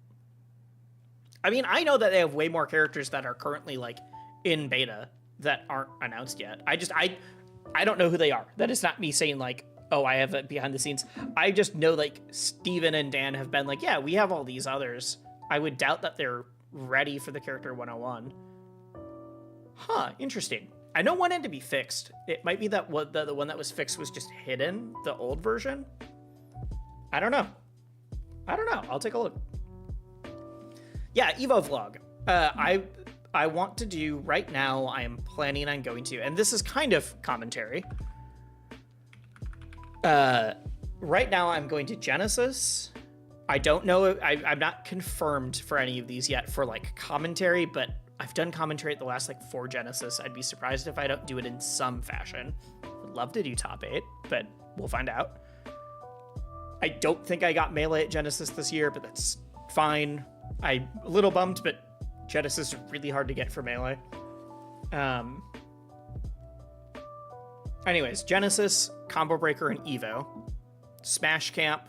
A: I mean, I know that they have way more characters that are currently like in beta that aren't announced yet. I don't know who they are. That is not me saying like, oh, I have it behind the scenes. I just know like Steven and Dan have been like, yeah, we have all these others. I would doubt that they're ready for the Character 101. Huh, interesting. I know one had to be fixed. It might be that the one that was fixed was just hidden, the old version. I don't know. I'll take a look. Yeah, Evo vlog. I want to do right now. I am planning on going to, and this is kind of commentary. Right now I'm going to Genesis. I don't know. I'm not confirmed for any of these yet for like commentary, but I've done commentary at the last like 4 Genesis. I'd be surprised if I don't do it in some fashion. Would love to do top 8, but we'll find out. I don't think I got Melee at Genesis this year, but that's fine. I'm a little bummed, but Genesis is really hard to get for Melee. Anyways, Genesis, Combo Breaker, and Evo. Smash Camp.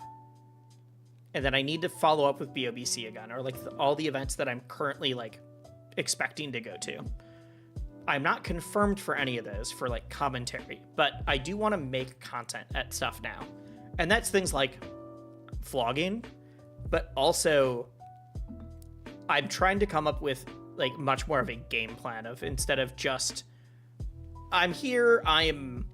A: And then I need to follow up with BOBC again, or like all the events that I'm currently like expecting to go to. I'm not confirmed for any of those for like commentary, but I do want to make content at stuff now. And that's things like vlogging, but also I'm trying to come up with like much more of a game plan of, instead of just I'm here, I am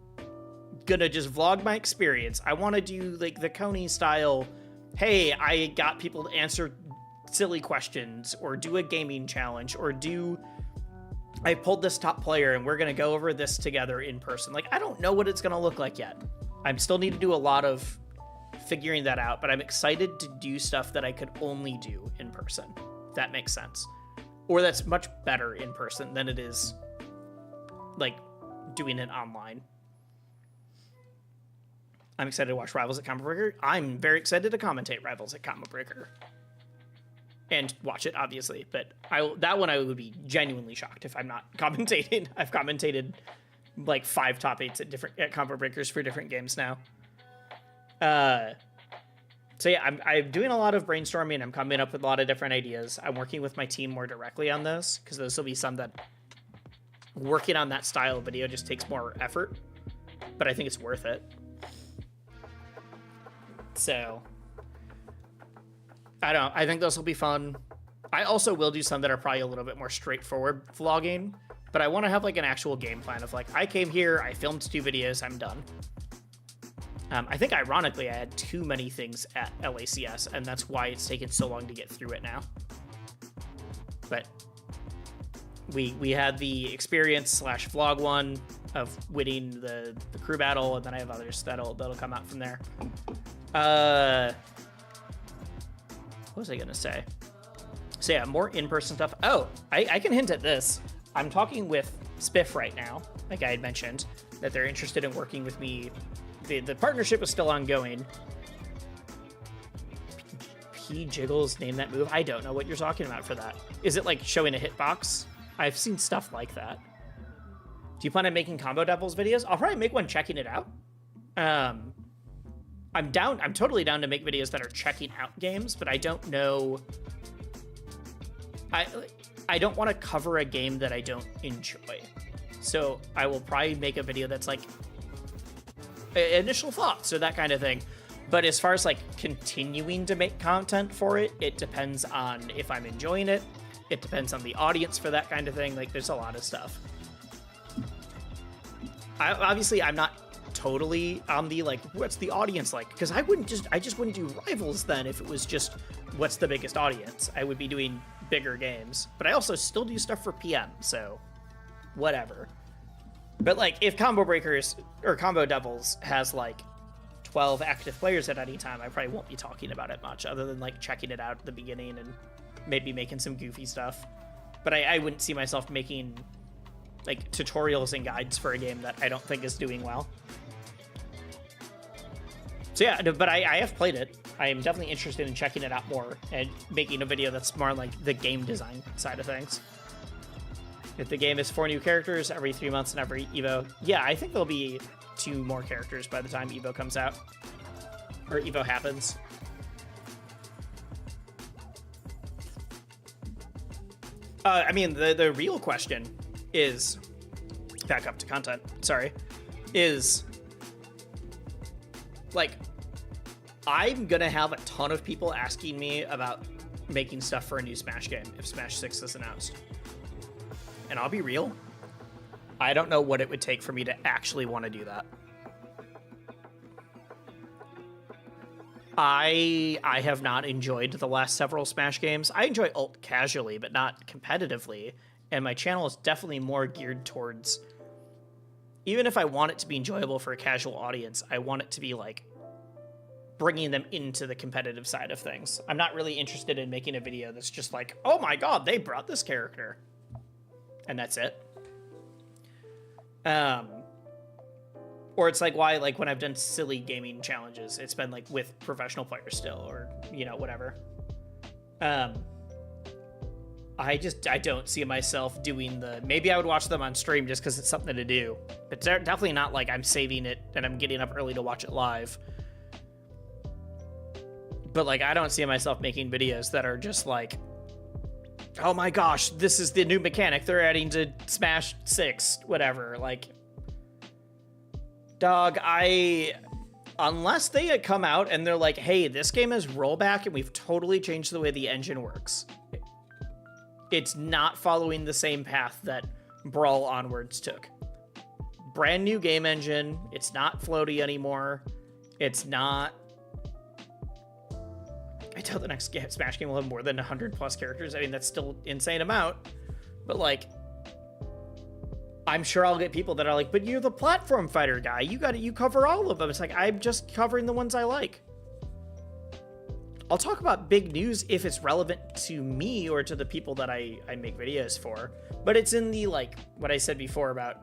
A: gonna just vlog my experience. I want to do like the Coney style, hey, I got people to answer silly questions, or do a gaming challenge, or do I pulled this top player and we're gonna go over this together in person. Like, I don't know what it's gonna look like yet. I still need to do a lot of figuring that out, but I'm excited to do stuff that I could only do in person, if that makes sense. Or that's much better in person than it is like doing it online. I'm excited to watch Rivals at Combo Breaker. I'm very excited to commentate Rivals at Combo Breaker. And watch it, obviously. But that one I would be genuinely shocked if I'm not commentating. I've commentated like 5 top 8s at Combo Breakers for different games now. So yeah, I'm doing a lot of brainstorming. I'm coming up with a lot of different ideas. I'm working with my team more directly on this, because those will be some that working on that style of video just takes more effort. But I think it's worth it. So I don't know. I think those will be fun. I also will do some that are probably a little bit more straightforward vlogging, but I want to have like an actual game plan of like, I came here, I filmed 2 videos, I'm done. I think ironically I had too many things at LACS, and that's why it's taken so long to get through it now. But we had the experience / vlog one of winning the crew battle, and then I have others that'll come out from there. What was I gonna say? So yeah, more in-person stuff. Oh, I can hint at this. I'm talking with SPIF right now, like I had mentioned, that they're interested in working with me. The partnership is still ongoing. P Jiggles, name that move. I don't know what you're talking about for that. Is it like showing a hitbox? I've seen stuff like that. Do you plan on making Combo Devils videos? I'll probably make one checking it out. I'm totally down to make videos that are checking out games, but I don't know. I don't want to cover a game that I don't enjoy. So I will probably make a video that's like initial thoughts or that kind of thing. But as far as like continuing to make content for it, it depends on if I'm enjoying it. It depends on the audience for that kind of thing. Like, there's a lot of stuff. Obviously, I'm not totally on the like, what's the audience like? Because I just wouldn't do Rivals then if it was just what's the biggest audience. I would be doing bigger games. But I also still do stuff for PM, so whatever. But like, if Combo Breakers or Combo Devils has like 12 active players at any time, I probably won't be talking about it much, other than like checking it out at the beginning and maybe making some goofy stuff. But I wouldn't see myself making like tutorials and guides for a game that I don't think is doing well. So yeah, but I have played it. I am definitely interested in checking it out more and making a video that's more like the game design side of things. If the game is 4 new characters every 3 months and every Evo, yeah, I think there'll be 2 more characters by the time Evo comes out. Or Evo happens. I mean, the real question is, back up to content, sorry, is, like, I'm gonna have a ton of people asking me about making stuff for a new Smash game if Smash 6 is announced. And I'll be real, I don't know what it would take for me to actually want to do that. I have not enjoyed the last several Smash games. I enjoy ult casually, but not competitively. And my channel is definitely more geared towards, even if I want it to be enjoyable for a casual audience, I want it to be like bringing them into the competitive side of things. I'm not really interested in making a video that's just like, oh my god, they brought this character. And that's it. Or it's like why, like when I've done silly gaming challenges, it's been like with professional players still, or, you know, whatever. I don't see myself doing maybe I would watch them on stream just because it's something to do. But definitely not like I'm saving it and I'm getting up early to watch it live. But like, I don't see myself making videos that are just like, oh my gosh, this is the new mechanic they're adding to Smash 6, whatever. Like, dog, unless they had come out and they're like, hey, this game is rollback and we've totally changed the way the engine works. It's not following the same path that Brawl Onwards took. Brand new game engine. It's not floaty anymore. It's not... I doubt the next Smash game will have more than 100 plus characters. I mean, that's still an insane amount. But like, I'm sure I'll get people that are like, but you're the platform fighter guy. You cover all of them. It's like, I'm just covering the ones I like. I'll talk about big news if it's relevant to me or to the people that I make videos for. But it's in the, like, what I said before about,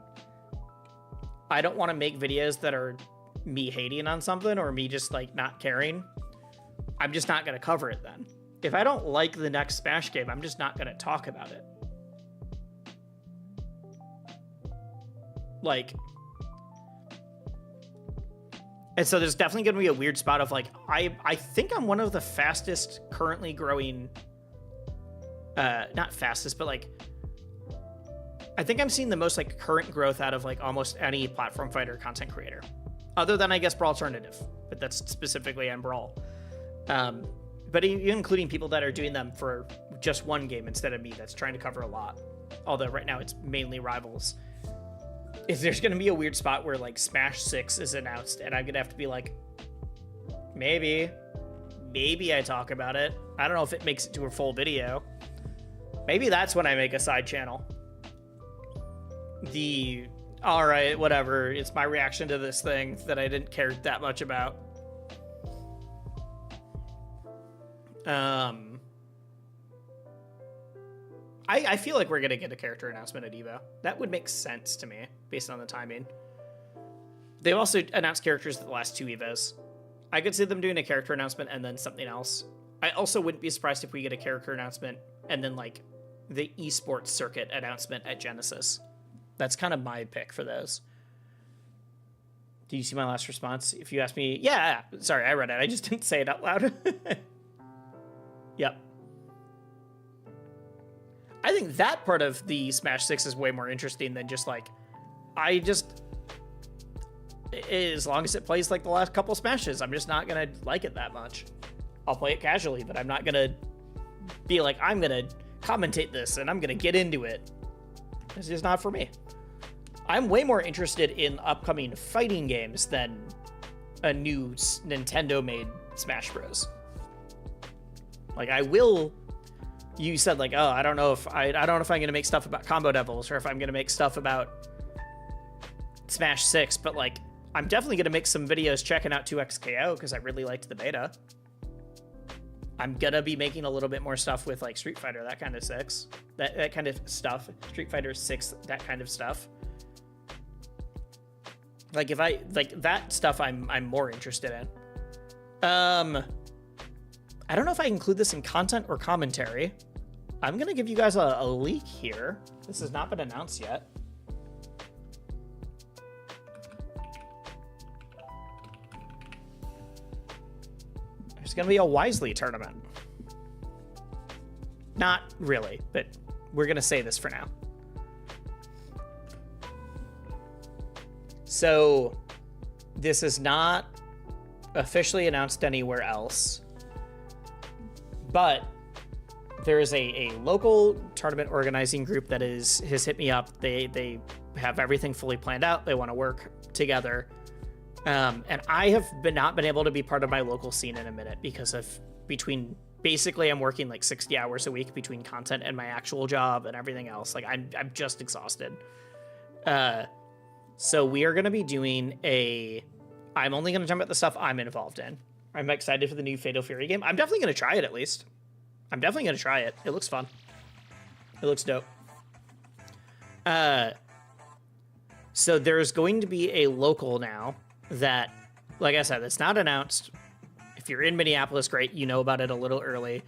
A: I don't want to make videos that are me hating on something or me just, like, not caring. I'm just not going to cover it then. If I don't like the next Smash game, I'm just not going to talk about it. Like... And so there's definitely going to be a weird spot of like, I think I'm one of the fastest currently growing, not fastest, but like, I think I'm seeing the most like current growth out of like almost any platform fighter content creator, other than I guess Brawl Alternative, but that's specifically on Brawl. But even including people that are doing them for just one game instead of me, that's trying to cover a lot. Although right now it's mainly Rivals. Is there's going to be a weird spot where like Smash 6 is announced and I'm going to have to be like, maybe I talk about it. I don't know if it makes it to a full video. Maybe that's when I make a side channel. All right, whatever. It's my reaction to this thing that I didn't care that much about. I feel like we're going to get a character announcement at EVO. That would make sense to me, based on the timing. They've also announced characters at the last 2 EVOs. I could see them doing a character announcement and then something else. I also wouldn't be surprised if we get a character announcement and then, like, the esports circuit announcement at Genesis. That's kind of my pick for those. Did you see my last response? If you asked me... Yeah, sorry, I read it. I just didn't say it out loud. Yep. I think that part of the Smash 6 is way more interesting than just like, as long as it plays like the last couple Smashes, I'm just not going to like it that much. I'll play it casually, but I'm not going to be like, I'm going to commentate this and I'm going to get into it. It's just not for me. I'm way more interested in upcoming fighting games than a new Nintendo-made Smash Bros. Like, I will... You said like, oh, I don't know if I'm going to make stuff about Combo Devils or if I'm going to make stuff about Smash 6, but like, I'm definitely going to make some videos checking out 2XKO because I really liked the beta. I'm going to be making a little bit more stuff with like Street Fighter, that kind of 6, that kind of stuff. Street Fighter 6, that kind of stuff. Like if I like that stuff, I'm more interested in. I don't know if I include this in content or commentary. I'm going to give you guys a leak here. This has not been announced yet. There's going to be a Wisely tournament. Not really, but we're going to say this for now. So this is not officially announced anywhere else. But there is a local tournament organizing group that has hit me up. They have everything fully planned out. They want to work together. And I have not been able to be part of my local scene in a minute because of basically I'm working like 60 hours a week between content and my actual job and everything else. Like I'm just exhausted. So we are going to be doing I'm only going to jump at the stuff I'm involved in. I'm excited for the new Fatal Fury game. I'm definitely going to try it, at least. I'm definitely going to try it. It looks fun. It looks dope. So there's going to be a local now that, like I said, it's not announced. If you're in Minneapolis, great. You know about it a little early.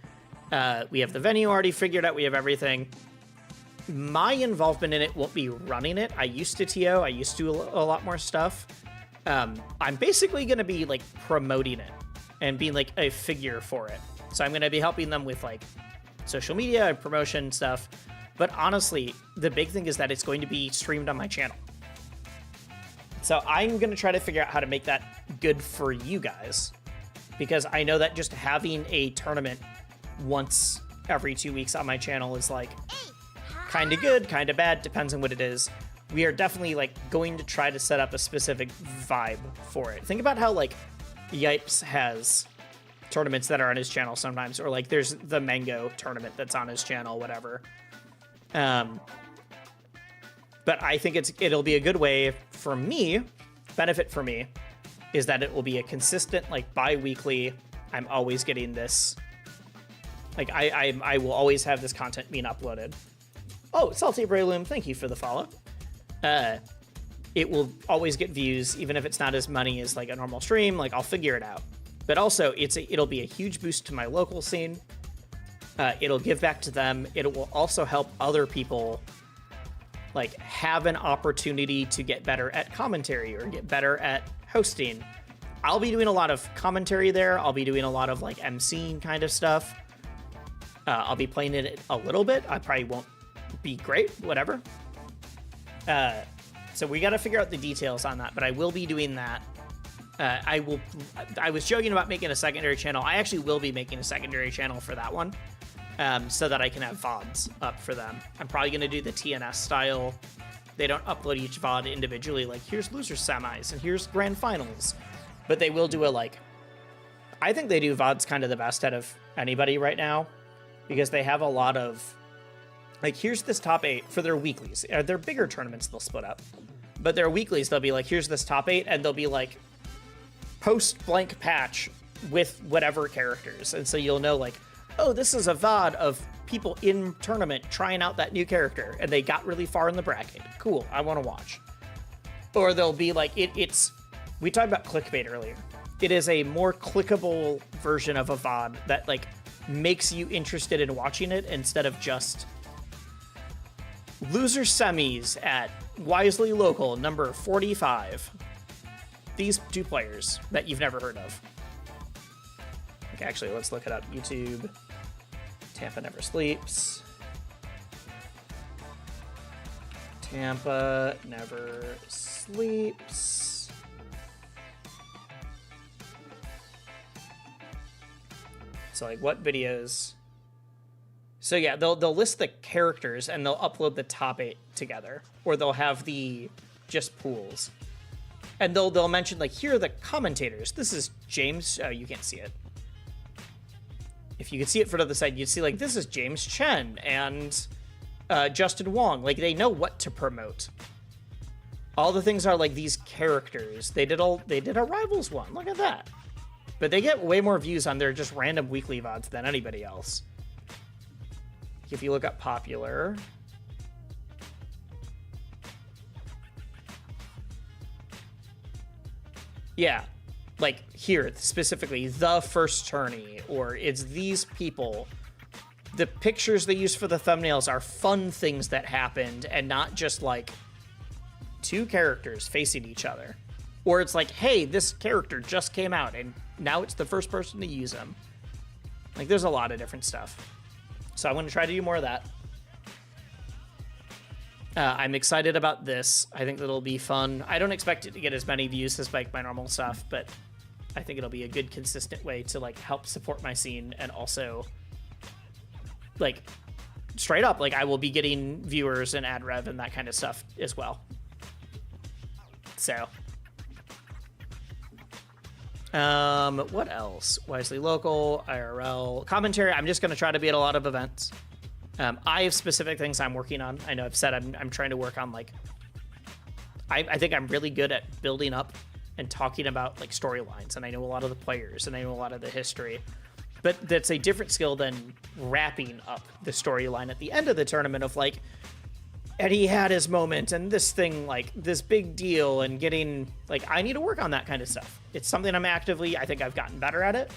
A: We have the venue already figured out. We have everything. My involvement in it won't be running it. I used to TO. I used to do a lot more stuff. I'm basically going to be like promoting it and being like a figure for it. So I'm going to be helping them with like social media and promotion stuff. But honestly, the big thing is that it's going to be streamed on my channel. So I'm going to try to figure out how to make that good for you guys, because I know that just having a tournament once every 2 weeks on my channel is like kind of good, kind of bad, depends on what it is. We are definitely like going to try to set up a specific vibe for it. Think about how like Yipes has tournaments that are on his channel sometimes, or like there's the Mango tournament that's on his channel, whatever. But I think it'll be a good way for me, benefit for me, is that it will be a consistent, like bi-weekly, I'm always getting this. Like I will always have this content being uploaded. Oh, Salty Brayloom, thank you for the follow. It will always get views, even if it's not as many as like a normal stream. Like I'll figure it out. But also, it'll be a huge boost to my local scene. It'll give back to them. It will also help other people like have an opportunity to get better at commentary or get better at hosting. I'll be doing a lot of commentary there. I'll be doing a lot of like emceeing kind of stuff. I'll be playing it a little bit. I probably won't be great, whatever. So we got to figure out the details on that, but I will be doing that. I was joking about making a secondary channel. I actually will be making a secondary channel for that one, so that I can have VODs up for them. I'm probably going to do the TNS style. They don't upload each VOD individually, like here's loser semis and here's grand finals, but they will do a like, I think they do VODs kind of the best out of anybody right now, because they have a lot of, like here's this top 8 for their weeklies. Their bigger tournaments they'll split up, but their weeklies they'll be like, here's this top 8, and they'll be like post blank patch with whatever characters, and so you'll know like, oh, this is a VOD of people in tournament trying out that new character, and they got really far in the bracket. Cool, I want to watch. Or they'll be like, it's, we talked about clickbait earlier. It is a more clickable version of a VOD that like makes you interested in watching it instead of just loser semis at Wisely Local number 45. These 2 players that you've never heard of. Okay, actually, let's look it up. YouTube. Tampa Never Sleeps. Tampa Never Sleeps. So, like, what videos? So, yeah, they'll list the characters, and they'll upload the top 8 together. Or they'll have the just pools. And they'll mention, like, here are the commentators. This is James. Oh, you can't see it. If you could see it from the other side, you'd see, like, this is James Chen and Justin Wong. Like, they know what to promote. All the things are, like, these characters. They did a Rivals one. Look at that. But they get way more views on their just random weekly VODs than anybody else. If you look up popular... Yeah, like here, specifically, the first tourney, or it's these people. The pictures they use for the thumbnails are fun things that happened, and not just like 2 characters facing each other. Or it's like, hey, this character just came out, and now it's the first person to use him. Like, there's a lot of different stuff. So I'm going to try to do more of that. I'm excited about this. I think it'll be fun. I don't expect it to get as many views as like my normal stuff, but I think it'll be a good, consistent way to like help support my scene, and also like straight up, like I will be getting viewers and ad rev and that kind of stuff as well. So, what else? Wisely Local, IRL, commentary. I'm just going to try to be at a lot of events. I have specific things I'm working on. I know I've said I'm trying to work on, like, I think I'm really good at building up and talking about, like, storylines, and I know a lot of the players, and I know a lot of the history. But that's a different skill than wrapping up the storyline at the end of the tournament of, like, and he had his moment, and this thing, like, this big deal, and getting, like, I need to work on that kind of stuff. It's something I'm actively, I think I've gotten better at it,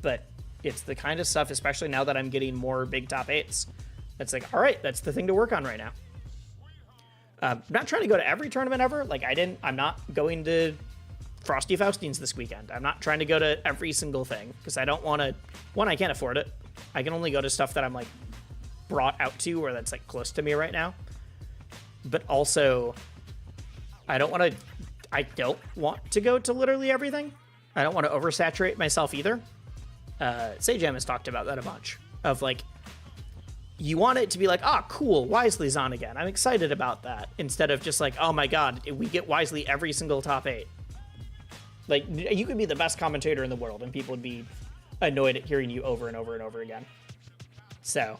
A: but It's the kind of stuff, especially now that I'm getting more big top 8s. That's like, all right, that's the thing to work on right now. I'm not trying to go to every tournament ever. Like, I'm not going to Frosty Faustines this weekend. I'm not trying to go to every single thing because I don't want to. One, I can't afford it. I can only go to stuff that I'm like brought out to or that's like close to me right now. But also, I don't want to go to literally everything. I don't want to oversaturate myself either. Sajam has talked about that a bunch of like, you want it to be like, ah, cool, Wisely's on again. I'm excited about that. Instead of just like, oh my God, we get Wisely every single top 8. Like, you could be the best commentator in the world and people would be annoyed at hearing you over and over and over again. So,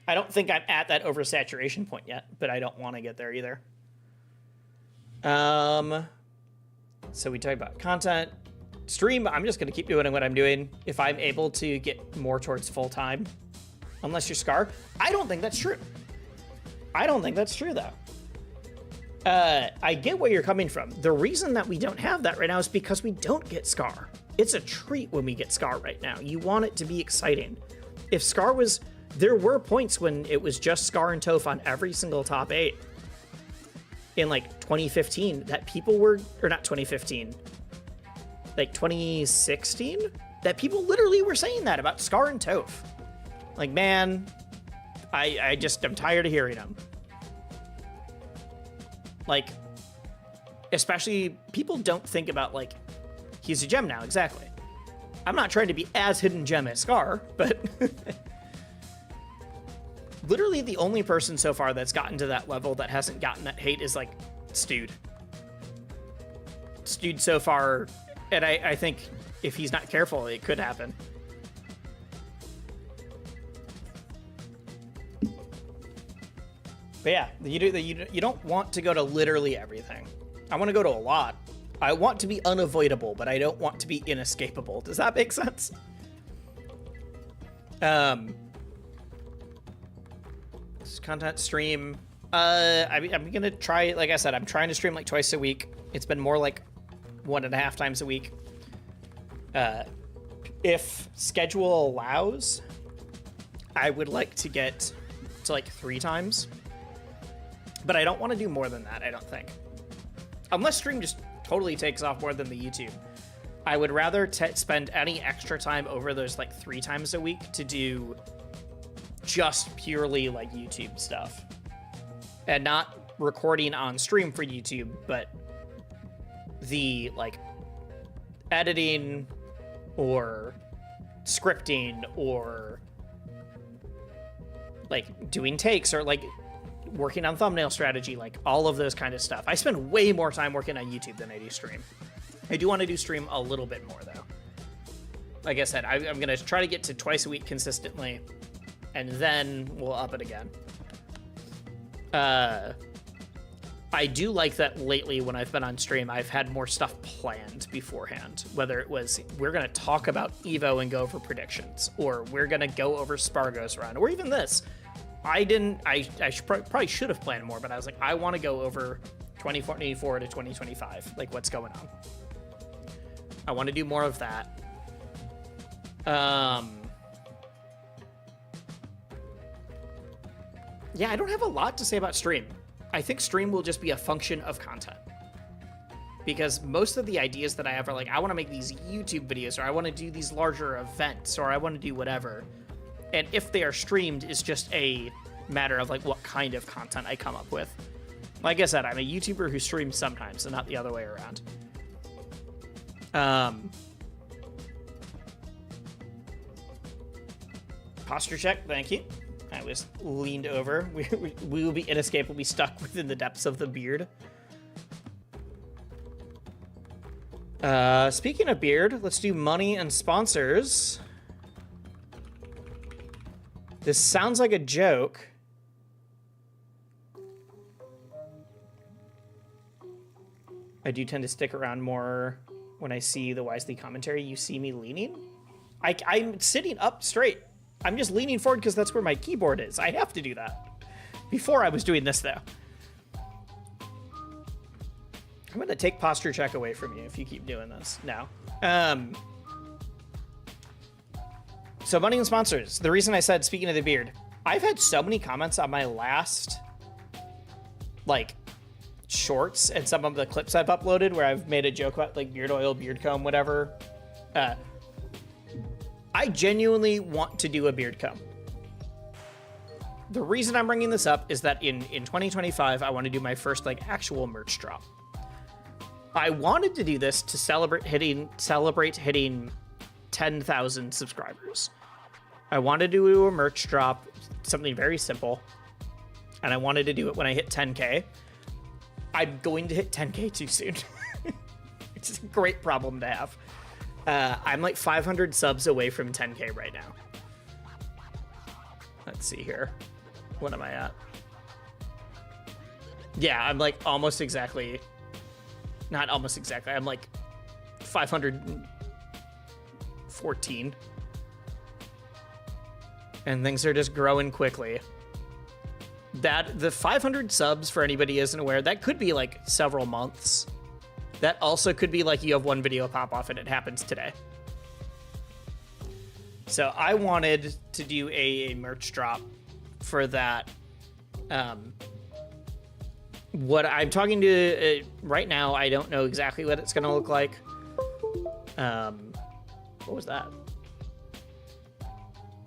A: I don't think I'm at that oversaturation point yet, but I don't want to get there either. So we talked about content. Stream, I'm just going to keep doing what I'm doing. If I'm able to get more towards full-time, unless you're Scar. I don't think that's true. I don't think that's true, though. I get where you're coming from. The reason that we don't have that right now is because we don't get Scar. It's a treat when we get Scar right now. You want it to be exciting. If Scar was... There were points when it was just Scar and Toph on every single top 8 in, like, 2015 that people were... Or not 2015. Like, 2016? That people literally were saying that about Scar and Toph. Like, man, I'm tired of hearing them. Like, especially, people don't think about, like, he's a gem now, exactly. I'm not trying to be as hidden gem as Scar, but... Literally the only person so far that's gotten to that level that hasn't gotten that hate is, like, Stewed. Stewed so far, and I think if he's not careful, it could happen. But yeah, you don't want to go to literally everything. I want to go to a lot. I want to be unavoidable, but I don't want to be inescapable. Does that make sense? Content stream. I'm gonna try. Like I said, I'm trying to stream like twice a week. It's been more like 1.5 times a week. If schedule allows, I would like to get to like 3 times. But I don't want to do more than that, I don't think. Unless stream just totally takes off more than the YouTube. I would rather spend any extra time over those like 3 times a week to do just purely like YouTube stuff. And not recording on stream for YouTube, but the like editing or scripting or like doing takes or like working on thumbnail strategy, like all of those kind of stuff. I spend way more time working on YouTube than I do stream. I do want to do stream a little bit more though. Like I said, I'm going to try to get to twice a week consistently, and then we'll up it again. I do like that lately when I've been on stream, I've had more stuff planned beforehand. Whether it was, we're going to talk about EVO and go over predictions, or we're going to go over Spargo's run, or even this. I probably should have planned more, but I was like, I want to go over 2024 to 2025, like what's going on. I want to do more of that. Yeah, I don't have a lot to say about stream. I think stream will just be a function of content. Because most of the ideas that I have are like, I want to make these YouTube videos, or I want to do these larger events, or I want to do whatever. And if they are streamed, it's just a matter of like what kind of content I come up with. Like I said, I'm a YouTuber who streams sometimes and not the other way around. Posture check, thank you. I was leaned over. We will be inescapably stuck within the depths of the beard. Speaking of beard, let's do money and sponsors. This sounds like a joke. I do tend to stick around more when I see the Wisely commentary. You see me leaning? I'm sitting up straight. I'm just leaning forward because that's where my keyboard is. I have to do that. Before I was doing this, though. I'm going to take posture check away from you if you keep doing this now. So money and sponsors. The reason I said, speaking of the beard, I've had so many comments on my last, like, shorts and some of the clips I've uploaded where I've made a joke about, like, beard oil, beard comb, whatever. I genuinely want to do a beard comb. The reason I'm bringing this up is that in 2025, I want to do my first, like, actual merch drop. I wanted to do this to celebrate hitting 10,000 subscribers. I wanted to do a merch drop, something very simple, and I wanted to do it when I hit 10K. I'm going to hit 10K too soon. It's a great problem to have. I'm like 500 subs away from 10K right now. Let's see here. What am I at? Yeah, I'm like almost exactly. Not almost exactly. I'm like 514. And things are just growing quickly. That the 500 subs, for anybody who isn't aware, that could be like several months. That also could be like you have one video pop off and it happens today. So I wanted to do a merch drop for that. What I'm talking to right now, I don't know exactly what it's going to look like. What was that?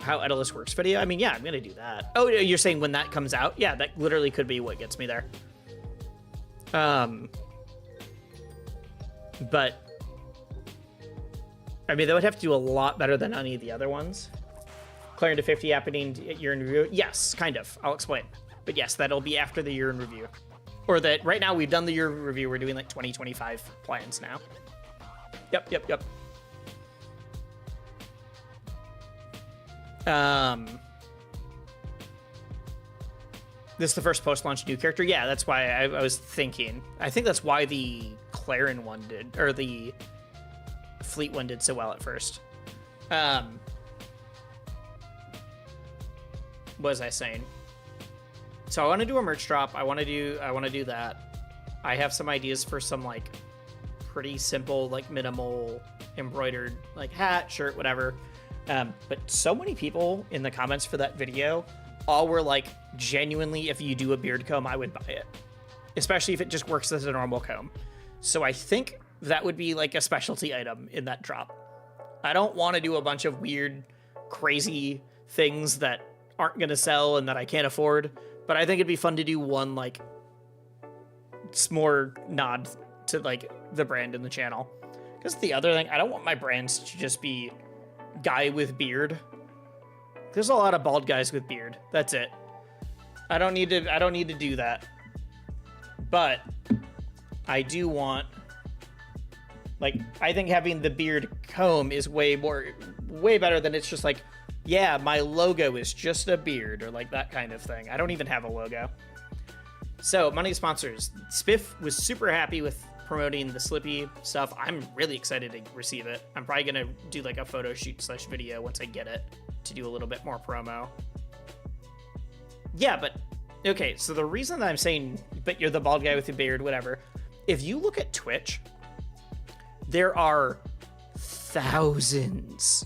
A: How Edalist works video. I mean, yeah, I'm going to do that. Oh, you're saying when that comes out? Yeah, that literally could be what gets me there. But I mean, that would have to do a lot better than any of the other ones. Clairen to 50 happening year in review. Yes, kind of. I'll explain. But yes, that'll be after the year in review. Or that right now we've done the year in review. We're doing like 2025 plans now. Yep. This is the first post-launch new character. Yeah, that's why I was thinking. I think that's why the Clairen one did, or the Fleet one did so well at first. What was I saying? So I want to do a merch drop. I want to do that. I have some ideas for some like pretty simple, like minimal embroidered like hat, shirt, whatever. But so many people in the comments for that video all were like, genuinely, if you do a beard comb, I would buy it. Especially if it just works as a normal comb. So I think that would be like a specialty item in that drop. I don't want to do a bunch of weird, crazy things that aren't going to sell and that I can't afford. But I think it'd be fun to do one like more nod to like the brand and the channel. Because the other thing, I don't want my brands to just be guy with beard. There's a lot of bald guys with beard. That's it. I don't need to do that. But I do want, like, I think having the beard comb is way better than it's just like, yeah, my logo is just a beard, or like that kind of thing. I don't even have a logo. So, money sponsors. SPIF was super happy with promoting the Slippy stuff. I'm really excited to receive it. I'm probably going to do like a photo shoot / video once I get it to do a little bit more promo. Yeah, but okay, so the reason that I'm saying, but you're the bald guy with the beard, whatever. If you look at Twitch, there are thousands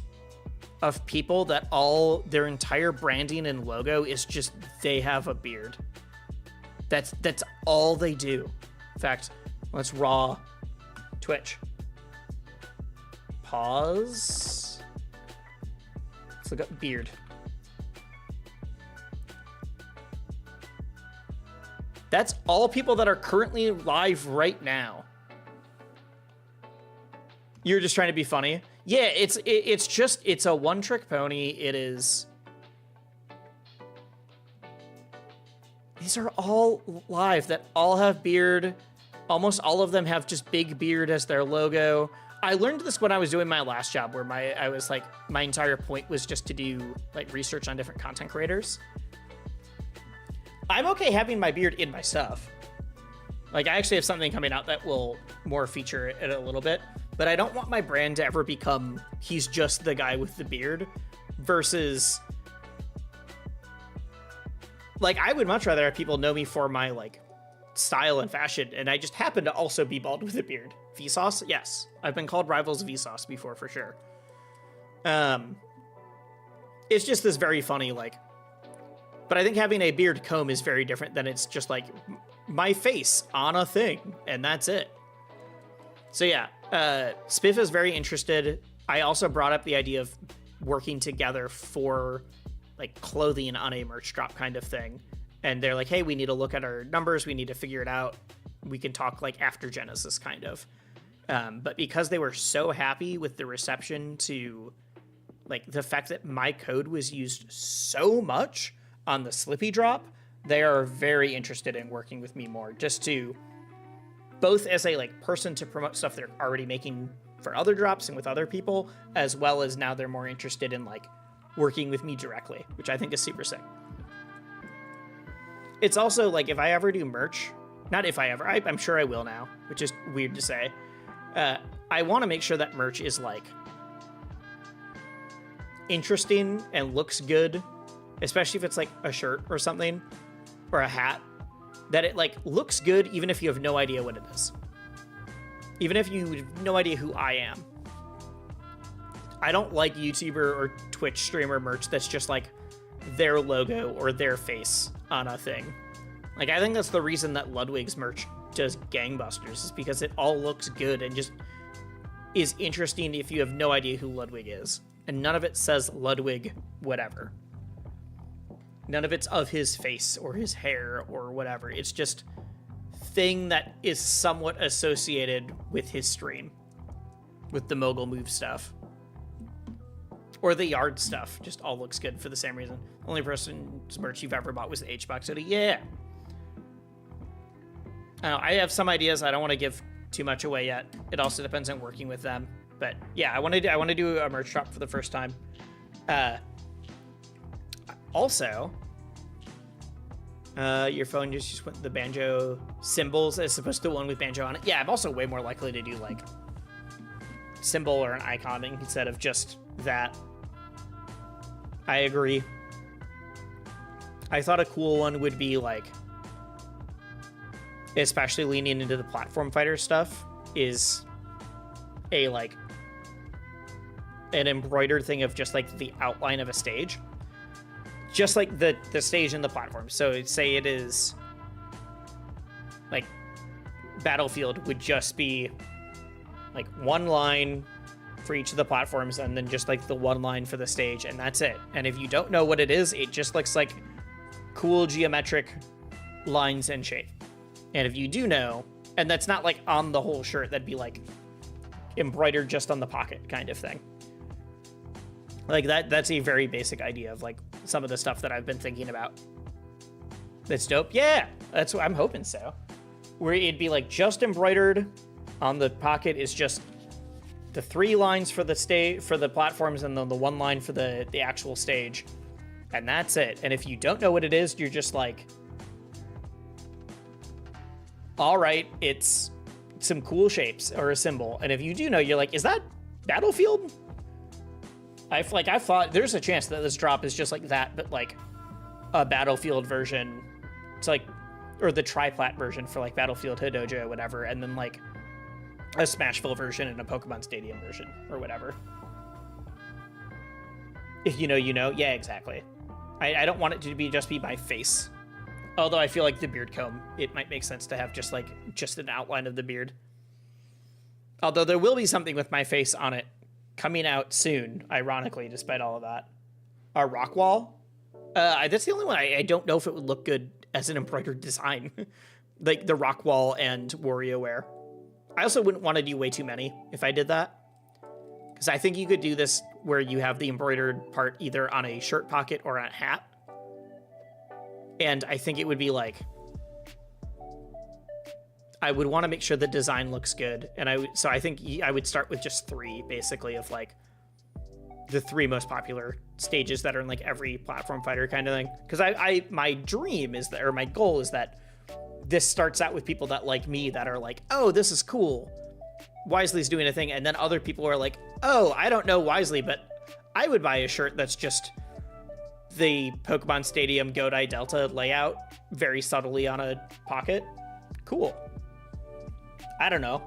A: of people that all their entire branding and logo is just they have a beard. That's all they do. In fact, let's raw Twitch. Pause. Let's look up beard. That's all people that are currently live right now. You're just trying to be funny? Yeah, it's a one-trick pony. It is. These are all live that all have beard. Almost all of them have just big beard as their logo. I learned this when I was doing my last job, where I was like, my entire point was just to do like research on different content creators. I'm okay having my beard in my stuff. Like, I actually have something coming out that will more feature it a little bit, but I don't want my brand to ever become, he's just the guy with the beard, versus, like, I would much rather have people know me for my, like, style and fashion, and I just happen to also be bald with a beard. Vsauce? Yes. I've been called Rivals Vsauce before, for sure. it's just this very funny, like, but I think having a beard comb is very different than it's just like my face on a thing and that's it. So yeah, SPIF is very interested. I also brought up the idea of working together for like clothing on a merch drop kind of thing. And they're like, hey, we need to look at our numbers. We need to figure it out. We can talk like after Genesis kind of. But because they were so happy with the reception to like the fact that my code was used so much on the Slippy drop, they are very interested in working with me more, just to both as a like person to promote stuff they're already making for other drops and with other people, as well as now they're more interested in like working with me directly, which I think is super sick. It's also like if I ever do merch, not if I ever, I'm sure I will now, which is weird to say. I want to make sure that merch is like interesting and looks good, especially if it's like a shirt or something or a hat, that it like looks good even if you have no idea what it is. Even if you have no idea who I am. I don't like YouTuber or Twitch streamer merch that's just like their logo or their face on a thing. Like, I think that's the reason that Ludwig's merch does gangbusters, is because it all looks good and just is interesting if you have no idea who Ludwig is. And none of it says Ludwig whatever. None of it's of his face or his hair or whatever. It's just thing that is somewhat associated with his stream. With the mogul move stuff. Or the yard stuff. Just all looks good for the same reason. Only person's merch you've ever bought was the HBox hoodie. Yeah. I have some ideas. I don't want to give too much away yet. It also depends on working with them. But yeah, I want to do a merch drop for the first time. Also, your phone just went the banjo symbols as opposed to one with banjo on it. Yeah, I'm also way more likely to do like symbol or an icon instead of just that. I agree. I thought a cool one would be like, especially leaning into the platform fighter stuff, is a like an embroidered thing of just like the outline of a stage, just like the stage and the platform. So say it is like Battlefield would just be like one line for each of the platforms and then just like the one line for the stage, and that's it. And if you don't know what it is, it just looks like cool geometric lines and shape. And if you do know, and that's not like on the whole shirt, that'd be like embroidered just on the pocket kind of thing. Like that's a very basic idea of like some of the stuff that I've been thinking about. That's dope. Yeah, that's what I'm hoping so. Where it'd be like just embroidered on the pocket is just the 3 lines for the for the platforms and then the 1 line for the actual stage. And that's it. And if you don't know what it is, you're just like, all right, it's some cool shapes or a symbol. And if you do know, you're like, is that Battlefield? I thought there's a chance that this drop is just like that, but like a Battlefield version. It's like, or the triplat version for like Battlefield Hidojo or whatever, and then like a Smashville version and a Pokemon Stadium version or whatever. If you know, you know. Yeah, exactly. I don't want it to be just my face. Although I feel like the beard comb, it might make sense to have just an outline of the beard. Although there will be something with my face on it coming out soon, ironically, despite all of that. A rock wall. That's the only one I don't know if it would look good as an embroidered design. Like the rock wall and WarioWare. I also wouldn't want to do way too many if I did that. Because I think you could do this where you have the embroidered part either on a shirt pocket or on a hat. And I think it would be like, I would want to make sure the design looks good. And so I think I would start with just 3, basically, of like the 3 most popular stages that are in like every platform fighter kind of thing. Because my dream is that, or my goal is that this starts out with people that like me that are like, oh, this is cool. Wisely's doing a thing. And then other people are like, oh, I don't know Wisely, but I would buy a shirt that's just the Pokemon Stadium Godai Delta layout very subtly on a pocket. Cool. I don't know.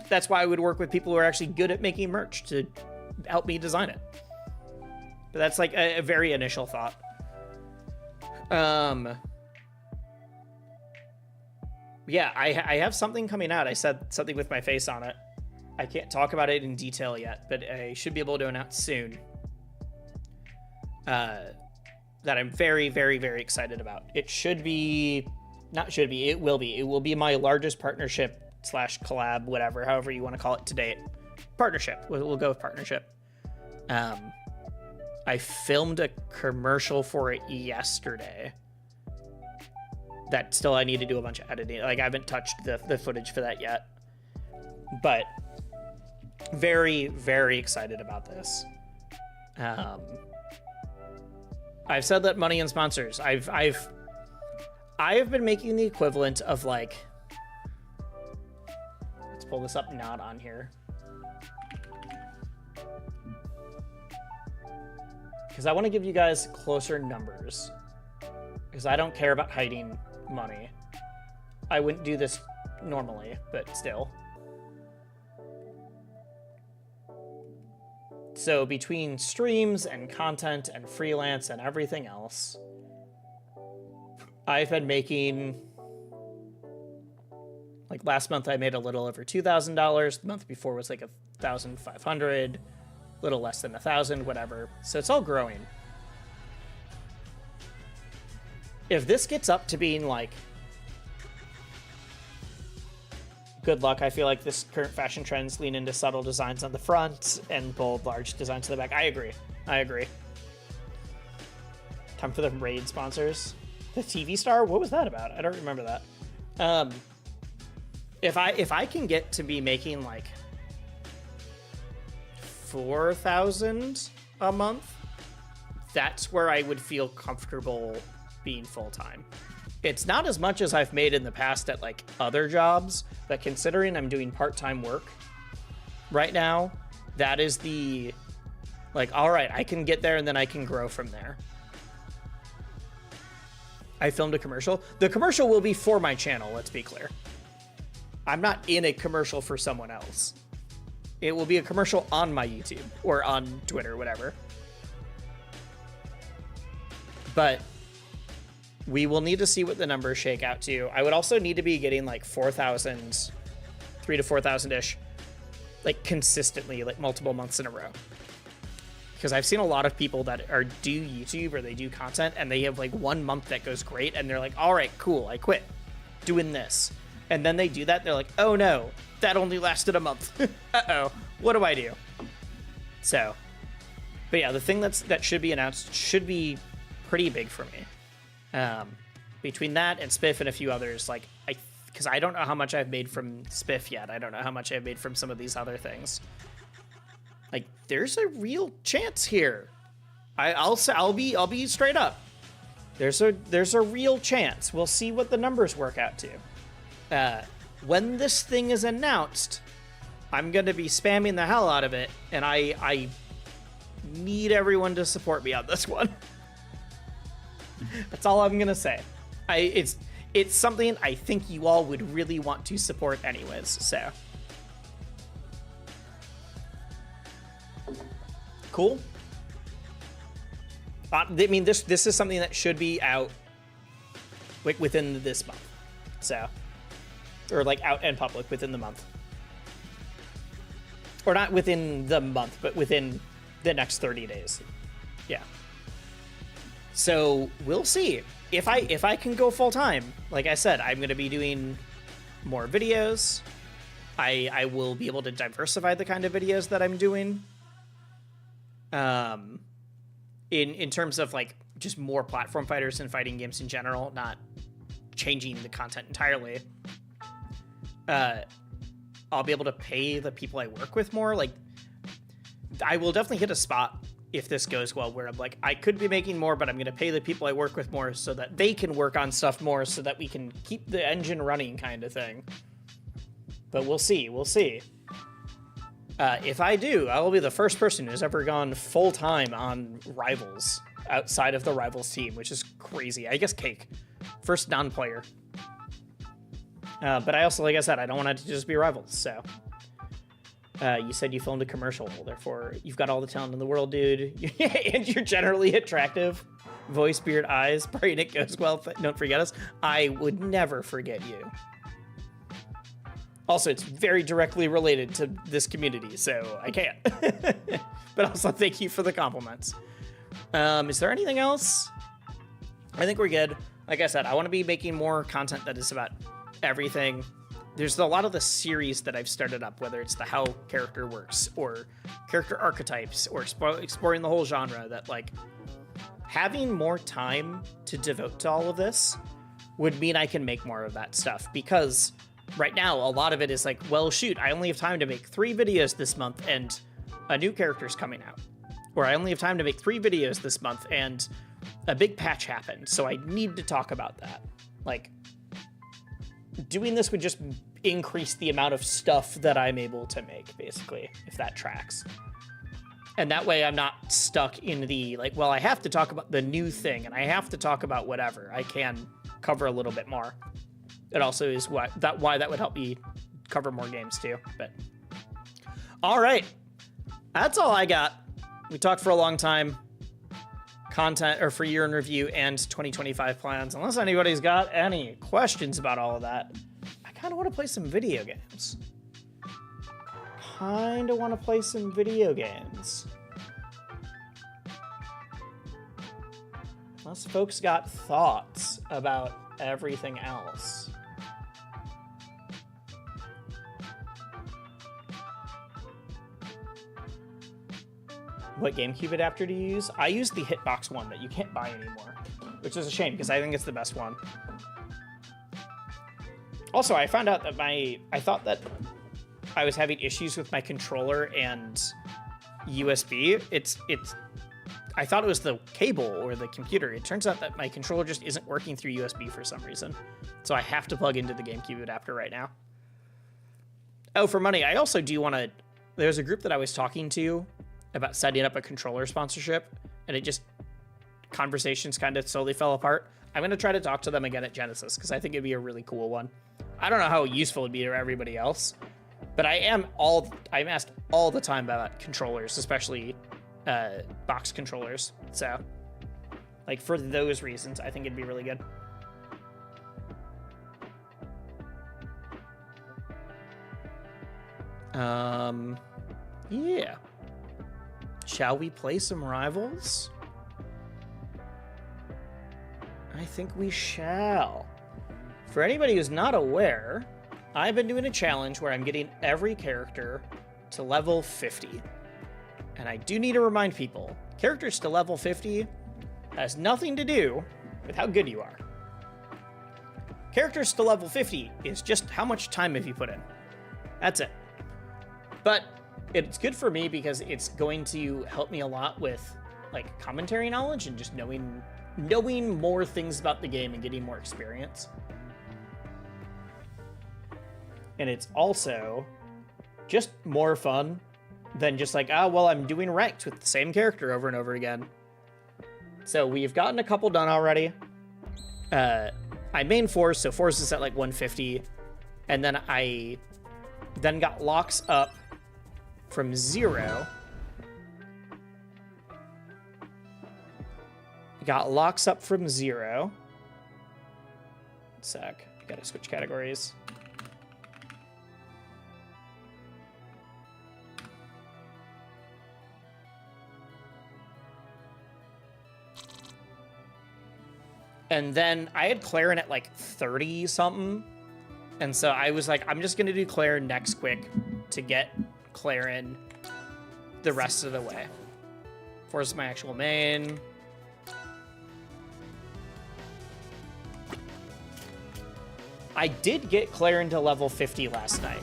A: That's why I would work with people who are actually good at making merch to help me design it. But that's like a very initial thought. Yeah, I have something coming out. I said something with my face on it. I can't talk about it in detail yet, but I should be able to announce soon. That I'm very, very, very excited about. It should be, not should be, it will be. It will be my largest partnership / collab, whatever, however you want to call it to date. Partnership. We'll go with partnership. I filmed a commercial for it yesterday. That still I need to do a bunch of editing. Like, I haven't touched the footage for that yet. But very, very excited about this. I've said that money and sponsors. I have been making the equivalent of, like, let's pull this up, not on here. Because I want to give you guys closer numbers. Because I don't care about hiding money. I wouldn't do this normally, but still. So between streams and content and freelance and everything else, I've been making, like, last month I made a little over $2,000. The month before was like $1,500, a little less than 1,000, whatever. So it's all growing. If this gets up to being like, good luck. I feel like this current fashion trends lean into subtle designs on the front and bold, large designs on the back. I agree. I agree. Time for the raid sponsors. The TV star? What was that about? I don't remember that. If I can get to be making like 4,000 a month, that's where I would feel comfortable being full-time. It's not as much as I've made in the past at like other jobs, but considering I'm doing part-time work right now, that is the, like, all right, I can get there and then I can grow from there. I filmed a commercial. The commercial will be for my channel, let's be clear. I'm not in a commercial for someone else. It will be a commercial on my YouTube or on Twitter, whatever. But we will need to see what the numbers shake out to. I would also need to be getting like 4,000, 3,000 to 4,000-ish, like consistently, like multiple months in a row. Because I've seen a lot of people that do YouTube or they do content and they have like 1 month that goes great and they're like, all right, cool, I quit doing this. And then they do that, and they're like, oh no, that only lasted a month. Uh-oh, what do I do? So, but yeah, the thing that should be announced should be pretty big for me. Between that and SPIF and a few others, like, because I don't know how much I've made from SPIF yet. I don't know how much I've made from some of these other things. Like, there's a real chance here. I'll be straight up. There's a real chance. We'll see what the numbers work out to. When this thing is announced, I'm going to be spamming the hell out of it, and I need everyone to support me on this one. That's all I'm gonna say. It's something I think you all would really want to support anyways, so. Cool. I mean, this is something that should be out like within this month, so. Or like out and public within the month. Or not within the month, but within the next 30 days. Yeah. So we'll see if I can go full time. Like I said, I'm going to be doing more videos. I will be able to diversify the kind of videos that I'm doing. In terms of like just more platform fighters and fighting games in general, not changing the content entirely. I'll be able to pay the people I work with more. Like, I will definitely hit a spot if this goes well where I'm like, I could be making more, but I'm going to pay the people I work with more so that they can work on stuff more so that we can keep the engine running kind of thing. But we'll see. We'll see. If I do, I will be the first person who's ever gone full-time on Rivals outside of the Rivals team, which is crazy. I guess Cake. First non-player. But I also, like I said, I don't want it to just be Rivals, so. You said you filmed a commercial, therefore you've got all the talent in the world, dude. And you're generally attractive. Voice, beard, eyes. Praying it goes well. Don't forget us. I would never forget you. Also, it's very directly related to this community, so I can't. But also, thank you for the compliments. Is there anything else? I think we're good. Like I said, I want to be making more content that is about everything. There's a lot of the series that I've started up, whether it's the how character works, or character archetypes, or exploring the whole genre, that, like, having more time to devote to all of this would mean I can make more of that stuff, because right now a lot of it is like, well, shoot, I only have time to make 3 videos this month and a new character's coming out, or I only have time to make 3 videos this month and a big patch happened, so I need to talk about that. Like, doing this would just increase the amount of stuff that I'm able to make, basically, if that tracks. And that way I'm not stuck in the, like, well, I have to talk about the new thing and I have to talk about whatever. I can cover a little bit more. It also is why that would help me cover more games too. But all right, that's all I got. We talked for a long time. Content, or for year in review and 2025 plans. Unless anybody's got any questions about all of that, I kind of want to play some video games. Unless folks got thoughts about everything else. What GameCube adapter do you use? I use the Hitbox one that you can't buy anymore, which is a shame because I think it's the best one. Also, I found out that I thought that I was having issues with my controller and USB. I thought it was the cable or the computer. It turns out that my controller just isn't working through USB for some reason. So I have to plug into the GameCube adapter right now. Oh, for money, I also do want to... There's a group that I was talking to about setting up a controller sponsorship, and it just... Conversations kind of slowly fell apart. I'm going to try to talk to them again at Genesis, because I think it'd be a really cool one. I don't know how useful it'd be to everybody else, but I'm asked all the time about controllers, especially box controllers. So, like, for those reasons, I think it'd be really good. Yeah. Shall we play some Rivals? I think we shall. For anybody who's not aware, I've been doing a challenge where I'm getting every character to level 50. And I do need to remind people, characters to level 50 has nothing to do with how good you are. Characters to level 50 is just how much time have you put in. That's it. But it's good for me because it's going to help me a lot with, like, commentary knowledge and just knowing more things about the game and getting more experience. And it's also just more fun than just like, oh, well, I'm doing ranked with the same character over and over again. So we've gotten a couple done already. I main Force, so Force is at like 150. And then I got locks up from 0. Got locks up from 0. Sec. I gotta switch categories. And then I had Clairen at like 30 something. And so I was like, I'm just gonna do Clairen next quick to get Clairen the rest of the way. Force is my actual main. I did get Clairen to level 50 last night,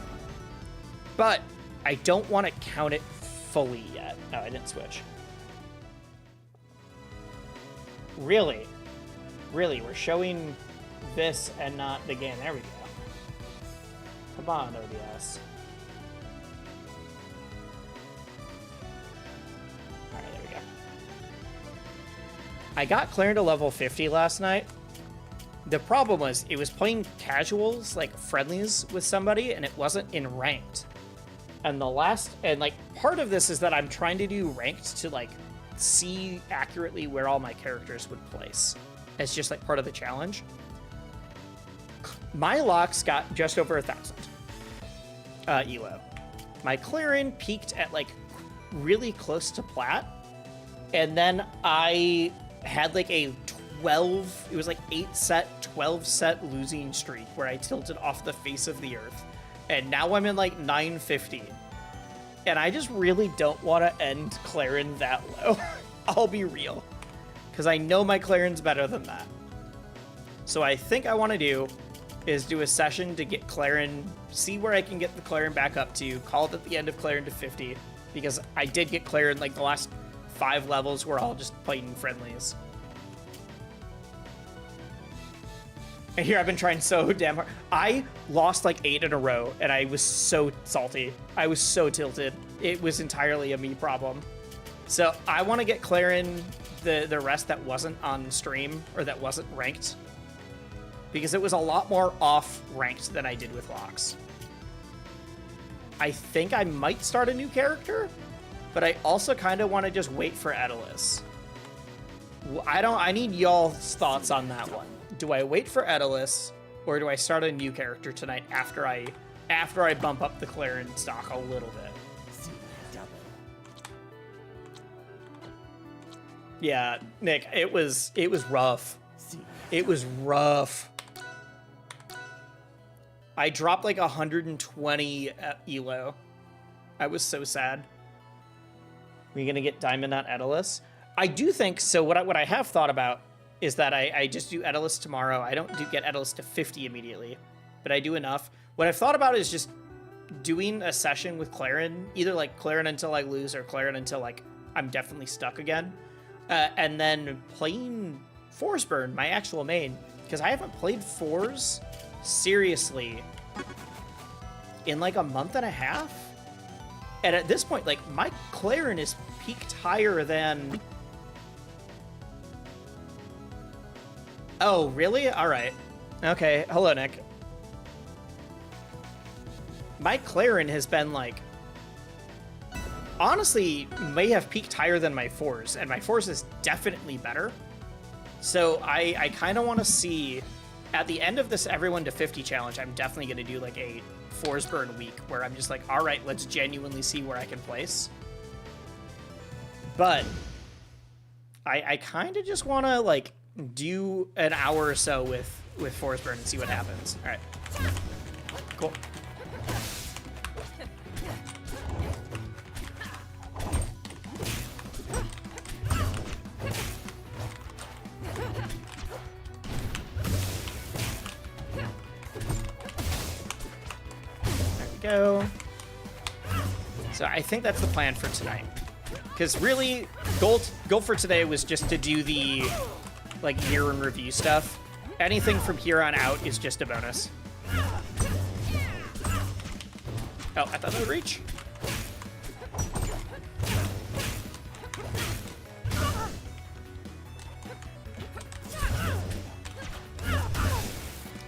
A: but I don't want to count it fully yet. No, I didn't switch. Really? Really, we're showing this and not the game. There we go. Come on, OBS. All right, there we go. I got Clairen to level 50 last night. The problem was it was playing casuals, like friendlies with somebody, and it wasn't in ranked. And the last, and like part of this is that I'm trying to do ranked to like see accurately where all my characters would place. It's just like part of the challenge. My locks got just over 1,000 elo. My Clairen peaked at like really close to plat, and then I had like a 12, it was like 8 set, 12 set losing streak where I tilted off the face of the earth. And now I'm in like 950. And I just really don't want to end Clairen that low. I'll be real. Because I know my Clairen's better than that. So I think I want to do is do a session to get Clairen, see where I can get the Clairen back up to, call it at the end of Clairen to 50. Because I did get Clairen, like the last 5 levels were all just fighting friendlies. And here I've been trying so damn hard. I lost like 8 in a row, and I was so salty. I was so tilted. It was entirely a me problem. So I want to get Clairen the rest that wasn't on stream, or that wasn't ranked. Because it was a lot more off-ranked than I did with locks. I think I might start a new character, but I also kind of want to just wait for Edelus. I need y'all's thoughts on that one. Do I wait for Edelus, or do I start a new character tonight after I bump up the Clairen stock a little bit? Yeah, Nick, it was rough. It was rough. I dropped like 120 elo. I was so sad. We're gonna get Diamond on Edelus. I do think so. What I have thought about is that I just do Edelus tomorrow. I don't get Edelus to 50 immediately, but I do enough. What I've thought about is just doing a session with Clairen, either like Clairen until I lose or Clairen until like I'm definitely stuck again, and then playing Forsburn, my actual main, because I haven't played Fors seriously in like a month and a half. And at this point, like my Clairen is peaked higher than... Oh, really? All right. Okay. Hello, Nick. My Clairen has been like, honestly, may have peaked higher than my Fors, and my Fors is definitely better. So I kind of want to see at the end of this everyone to 50 challenge, I'm definitely going to do like a Forsburn week where I'm just like, all right, let's genuinely see where I can place. But I kind of just want to like do an hour or so with Forsburn and see what happens. All right, cool. Go. So I think that's the plan for tonight, because really goal for today was just to do the like year in review stuff. Anything from here on out is just a bonus. Oh, I thought that would reach.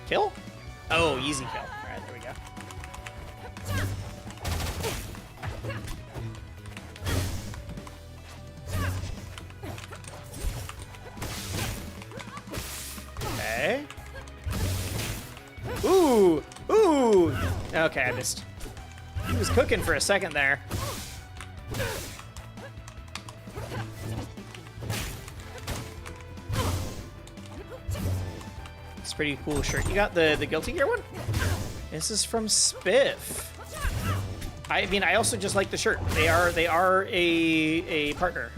A: Kill? Oh, easy kill. All right, there we go. Okay. Ooh! Ooh! Okay, I missed. He was cooking for a second there. It's a pretty cool shirt. You got the Guilty Gear one? This is from SPIF. I mean, I also just like the shirt. They are a partner.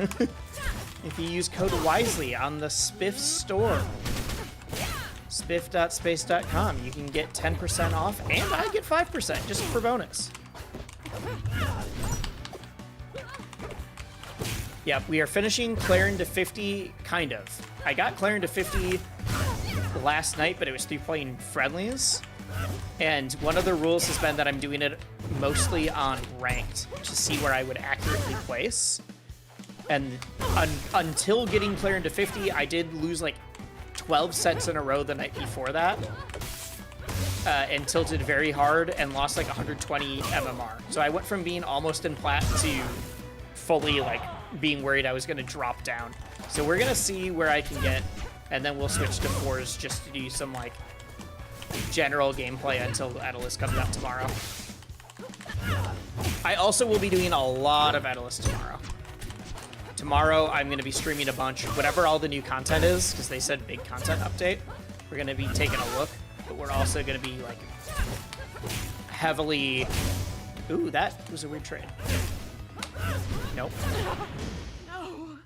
A: If you use code wisely on the SPIF store, spiff.space.com, you can get 10% off, and I get 5% just for bonus. Yeah, we are finishing Clairen to 50, kind of. I got Clairen to 50 last night, but it was through playing friendlies. And one of the rules has been that I'm doing it mostly on ranked to see where I would accurately place. And until getting Clairen to 50, I did lose like 12 sets in a row the night before that. and tilted very hard and lost like 120 MMR. So I went from being almost in plat to fully like being worried I was going to drop down. So we're going to see where I can get, and then we'll switch to 4s just to do some like general gameplay until Atlas comes out tomorrow. I also will be doing a lot of Atlas tomorrow. Tomorrow I'm going to be streaming a bunch, whatever all the new content is, because they said big content update. We're going to be taking a look, but we're also going to be like heavily... Ooh, that was a weird trade. Nope.
B: No.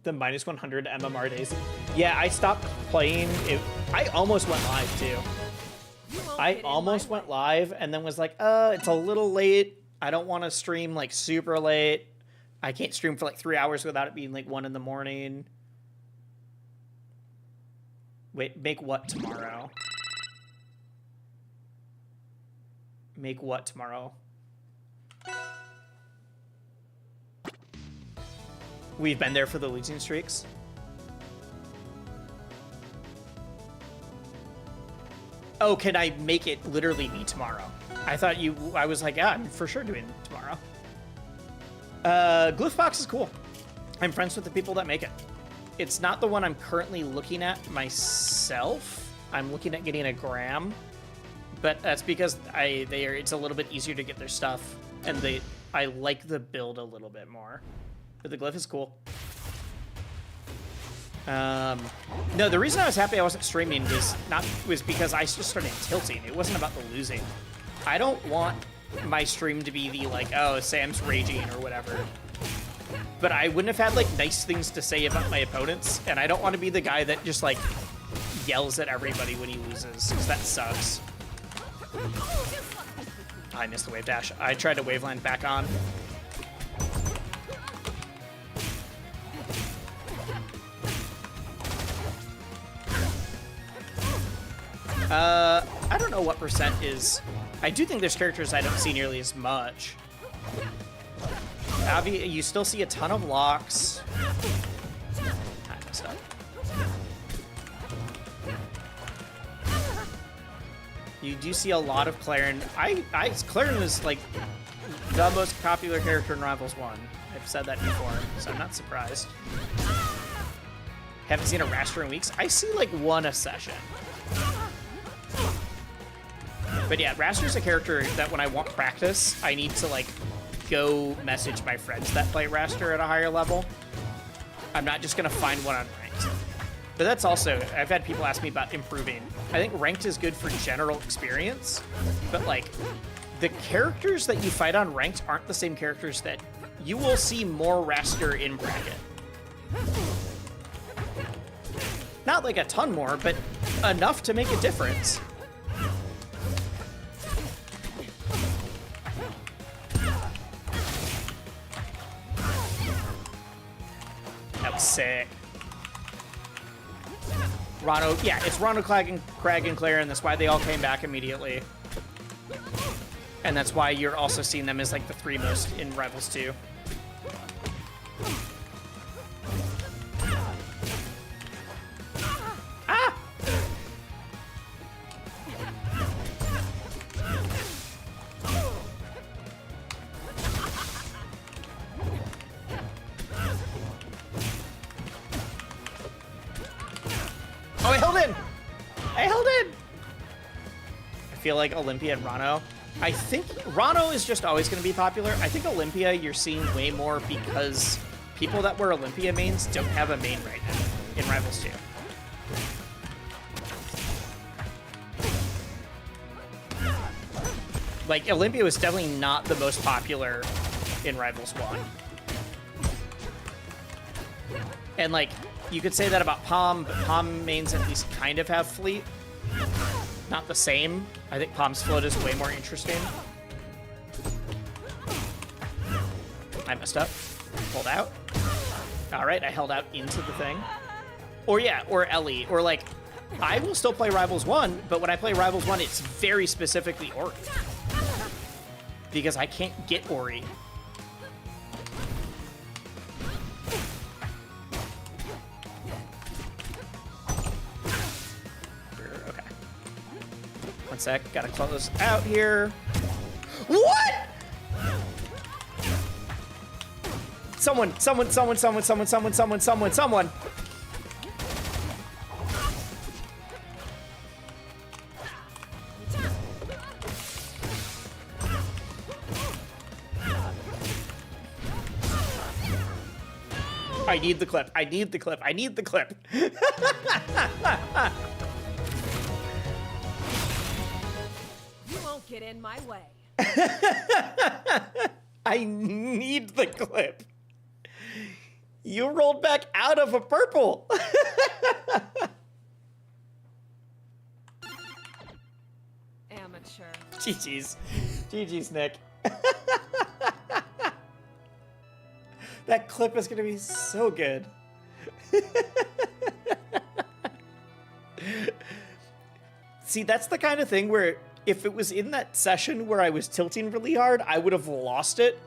A: The minus 100 MMR days. Yeah, I stopped playing. I almost went live too. I almost went live and then was like, it's a little late. I don't want to stream like super late. I can't stream for like 3 hours without it being like 1 in the morning. Wait, make what tomorrow? Make what tomorrow? We've been there for the losing streaks. Oh, can I make it literally be tomorrow? I thought I was like, yeah, I'm for sure doing it tomorrow. Glyphbox is cool. I'm friends with the people that make it. It's not the one I'm currently looking at myself. I'm looking at getting a gram, but that's because it's a little bit easier to get their stuff, and I like the build a little bit more. But the glyph is cool. No, the reason I was happy I wasn't streaming was because I just started tilting. It wasn't about the losing. I don't want my stream to be the like, oh, Sam's raging or whatever. But I wouldn't have had like nice things to say about my opponents, and I don't want to be the guy that just like yells at everybody when he loses, because that sucks. I missed the wave dash. I tried to wave land back on. I don't know what percent is. I do think there's characters I don't see nearly as much. Avi, you still see a ton of locks. I messed up. You do see a lot of Clairen. Clairen was like the most popular character in Rivals 1. I've said that before, so I'm not surprised. Haven't seen a Raster in weeks. I see like 1 a session. But yeah, Raster's a character that when I want practice, I need to like go message my friends that play Raster at a higher level. I'm not just gonna find one on ranked. But that's also, I've had people ask me about improving. I think ranked is good for general experience, but like the characters that you fight on ranked aren't the same characters that you will see more Raster in bracket. Not like a ton more, but enough to make a difference. That was sick. Rano, yeah, it's Rano, Crag, and Clairen. That's why they all came back immediately. And that's why you're also seeing them as like the 3 most in Rivals 2. Ah! Oh, I held in! I held in! I feel like Olympia and Rano. I think Rano is just always going to be popular. I think Olympia you're seeing way more because people that were Olympia mains don't have a main right now in Rivals 2. Like, Olympia was definitely not the most popular in Rivals 1. And, like, you could say that about Palm, but Palm mains at least kind of have fleet. Not the same. I think Palm's float is way more interesting. I messed up. Pulled out. All right, I held out into the thing. Or yeah, or Ellie. Or like, I will still play Rivals 1, but when I play Rivals 1, it's very specifically Ori. Because I can't get Ori. sec. Gotta close out here. What? Someone. I need the clip. I need the clip. I need the clip.
B: You won't get in my way.
A: I need the clip. You rolled back out of a purple.
B: Amateur.
A: GG's. GG's, Nick. That clip is gonna be so good. See, that's the kind of thing where if it was in that session where I was tilting really hard, I would have lost it.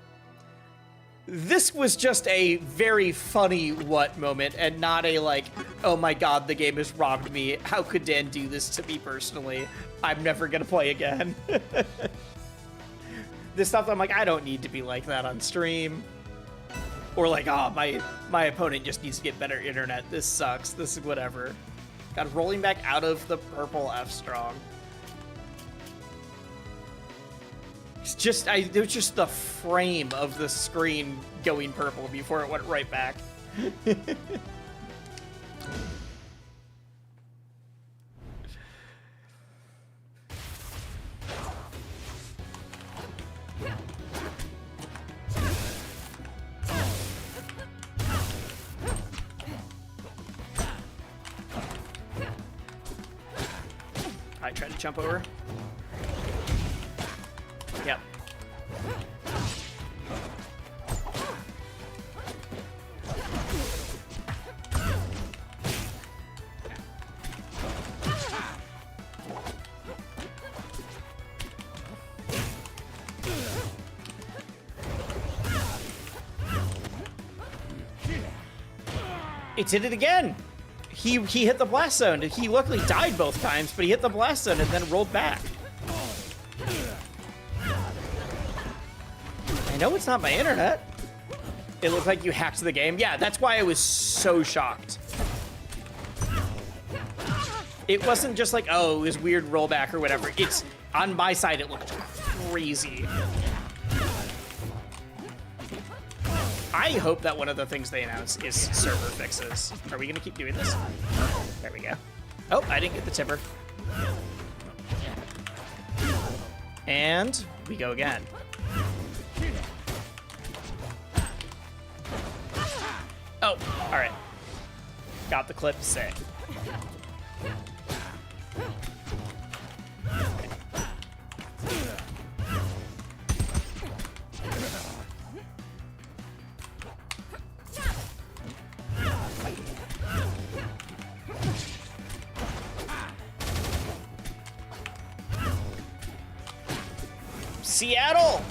A: This was just a very funny what moment and not a like, oh my god, the game has robbed me. How could Dan do this to me personally? I'm never gonna play again. This stuff I'm like, I don't need to be like that on stream. Or like, oh, my opponent just needs to get better internet. This sucks. This is whatever. God, rolling back out of the purple F strong. It's just, it was just the frame of the screen going purple before it went right back. I tried to jump over. Yep. It did it again. He hit the blast zone. He luckily died both times, but he hit the blast zone and then rolled back. I know it's not my internet. It looked like you hacked the game. Yeah, that's why I was so shocked. It wasn't just like, oh, it was weird rollback or whatever. It's on my side, it looked crazy. I hope that one of the things they announce is server fixes. Are we gonna keep doing this? There we go. Oh, I didn't get the tipper. And we go again. Oh, all right. Got the clip, sick. Seattle!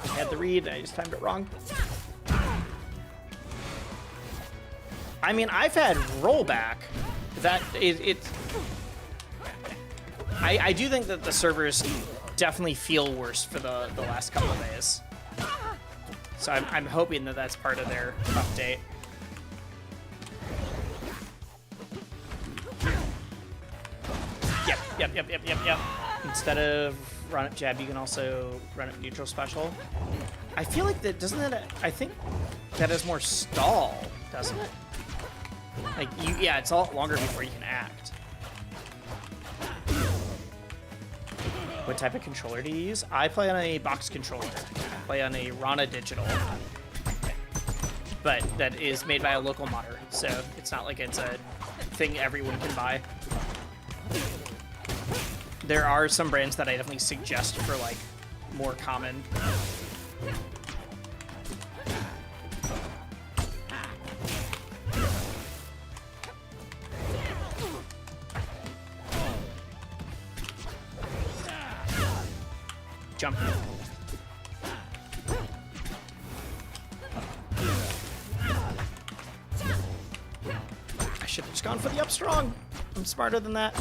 A: I had the read, I just timed it wrong. I mean, I've had rollback. That it's... I do think that the servers definitely feel worse for the last couple of days. So I'm hoping that that's part of their update. Yep. Instead of run up jab, you can also run up neutral special. I feel like that, doesn't that, I think that has more stall, doesn't it? Like, yeah, it's a lot longer before you can act. What type of controller do you use? I play on a box controller. I play on a Rana Digital. But that is made by a local modder, so it's not like it's a thing everyone can buy. There are some brands that I definitely suggest for, like, more common. Jump. should have just gone for the up strong. I'm smarter than that.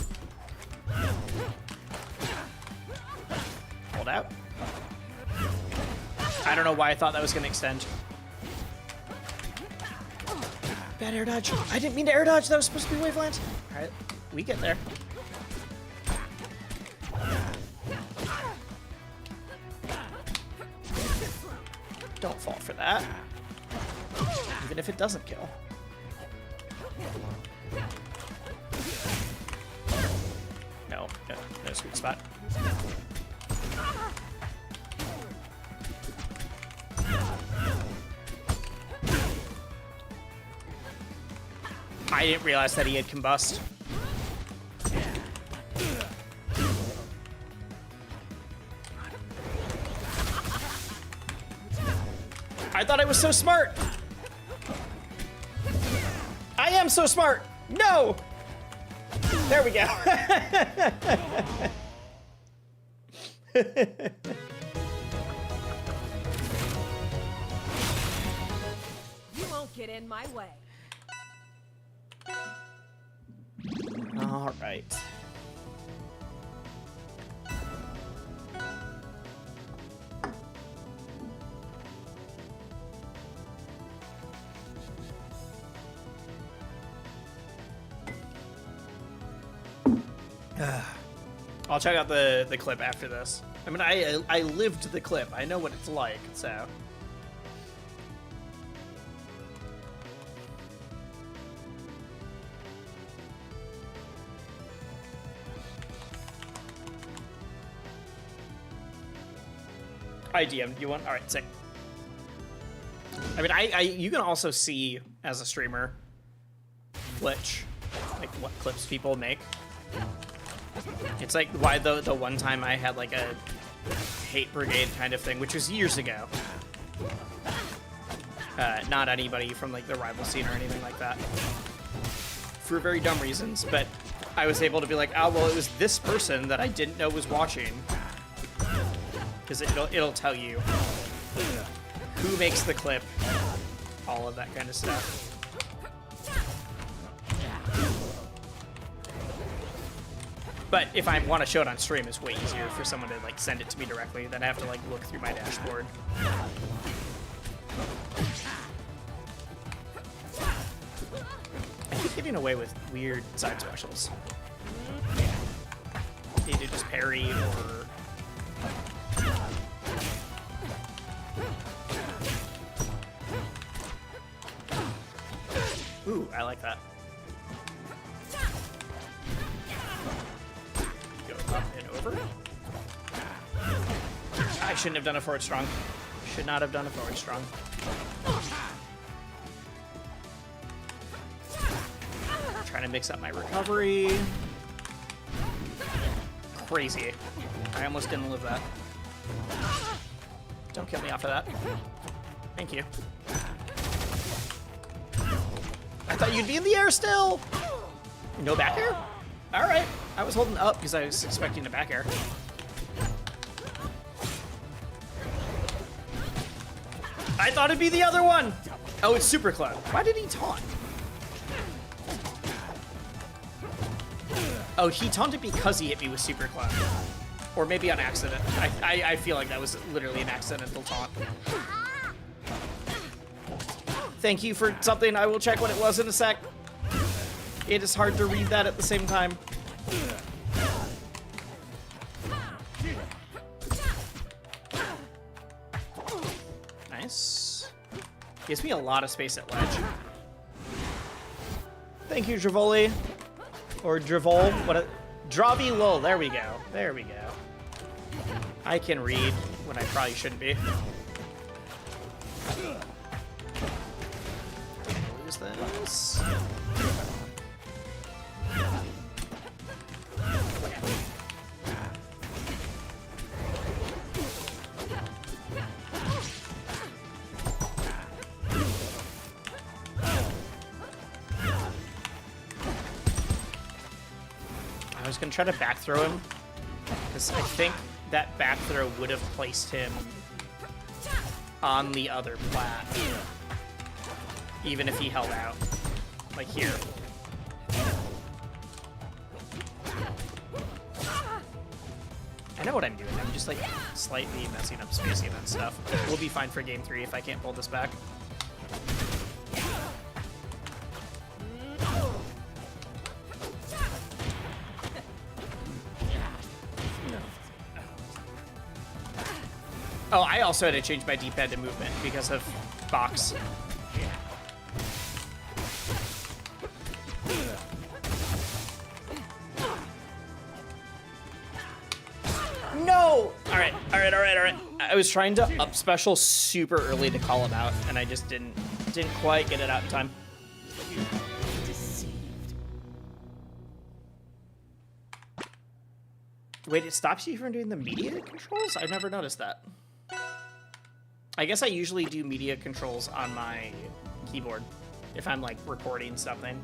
A: Hold out. I don't know why I thought that was going to extend. Bad air dodge. I didn't mean to air dodge. That was supposed to be waveland. All right, we get there. Don't fall for that. Even if it doesn't kill. No, no sweet spot. I didn't realize that he had combust. I thought I was so smart. I am so smart. No. There we go.
B: You won't get in my way.
A: All right. I'll check out the clip after this. I mean, I lived the clip. I know what it's like, so. I DM'd you one. All right, sick. I mean, you can also see as a streamer glitch, like what clips people make. It's like why the one time I had like a hate brigade kind of thing, which was years ago. Not anybody from like the rival scene or anything like that. For very dumb reasons, but I was able to be like, oh, well, it was this person that I didn't know was watching. Because it'll tell you who makes the clip, all of that kind of stuff. But if I want to show it on stream, it's way easier for someone to like send it to me directly than I have to like look through my dashboard. I keep getting away with weird side specials. Need to just parry or... Ooh, I like that. Go up and over. I shouldn't have done a forward strong. Should not have done a forward strong. Trying to mix up my recovery. Crazy. I almost didn't live that. Don't kill me off of that. Thank you. I thought you'd be in the air still! No back air? Alright. I was holding up because I was expecting a back air. I thought it'd be the other one! Oh, it's super clone. Why did he taunt? Oh, he taunted because he hit me with super clone. Or maybe on accident. I feel like that was literally an accidental taunt. Thank you for something. I will check what it was in a sec. It is hard to read that at the same time. Nice. Gives me a lot of space at ledge. Thank you, Dravoli. Or Dravol. What a... Dravi Lol. There we go. There we go. I can read when I probably shouldn't be. Lose this. I was gonna try to back throw him because I think that back throw would have placed him on the other plat, even if he held out, like here. know what I'm doing. I'm just like slightly messing up spacing and stuff. We'll be fine for game 3 if I can't pull this back. Oh, I also had to change my D-pad to movement because of box. No! All right. I was trying to up special super early to call him out, and I just didn't quite get it out in time. Wait, it stops you from doing the media controls? I've never noticed that. I guess I usually do media controls on my keyboard if I'm like recording something.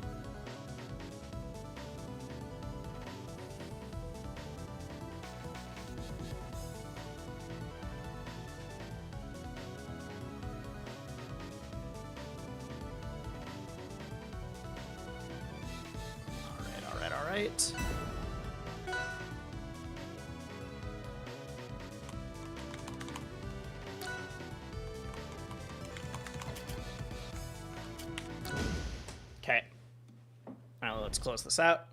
A: All right. Okay. Now let's close this out.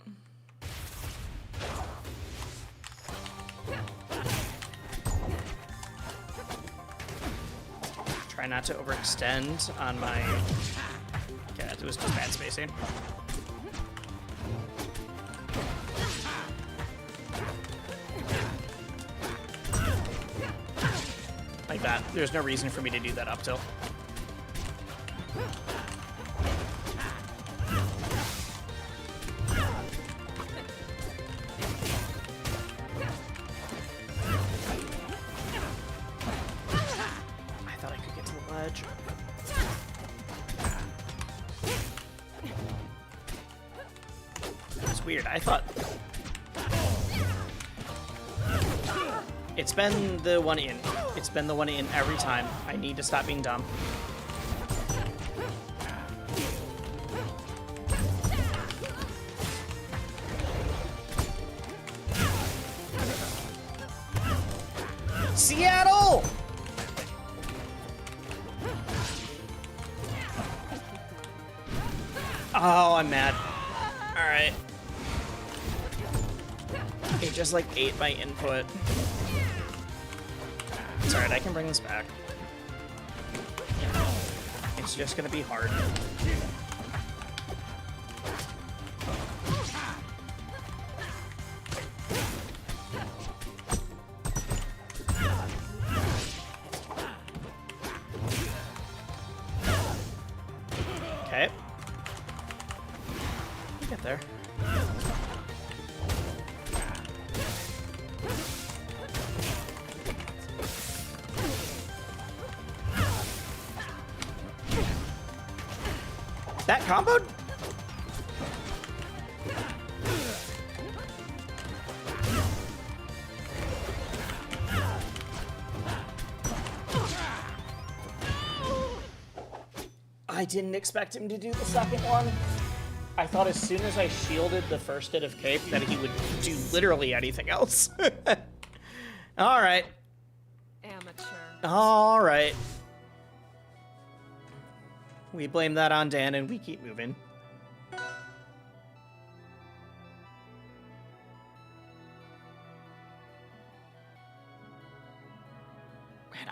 A: Try not to overextend on my... Okay, it was just bad spacing. Like that. There's no reason for me to do that up tilt. Weird. I thought it's been the one in. It's been the one in every time. I need to stop being dumb. Seattle! Oh, I'm mad. All right. It just like ate my input. It's alright, I can bring this back. It's just gonna be hard. Okay. Get there. That comboed? I didn't expect him to do the second one. I thought as soon as I shielded the first hit of Cape that he would do literally anything else. All right.
B: Amateur.
A: All right. We blame that on Dan and we keep moving.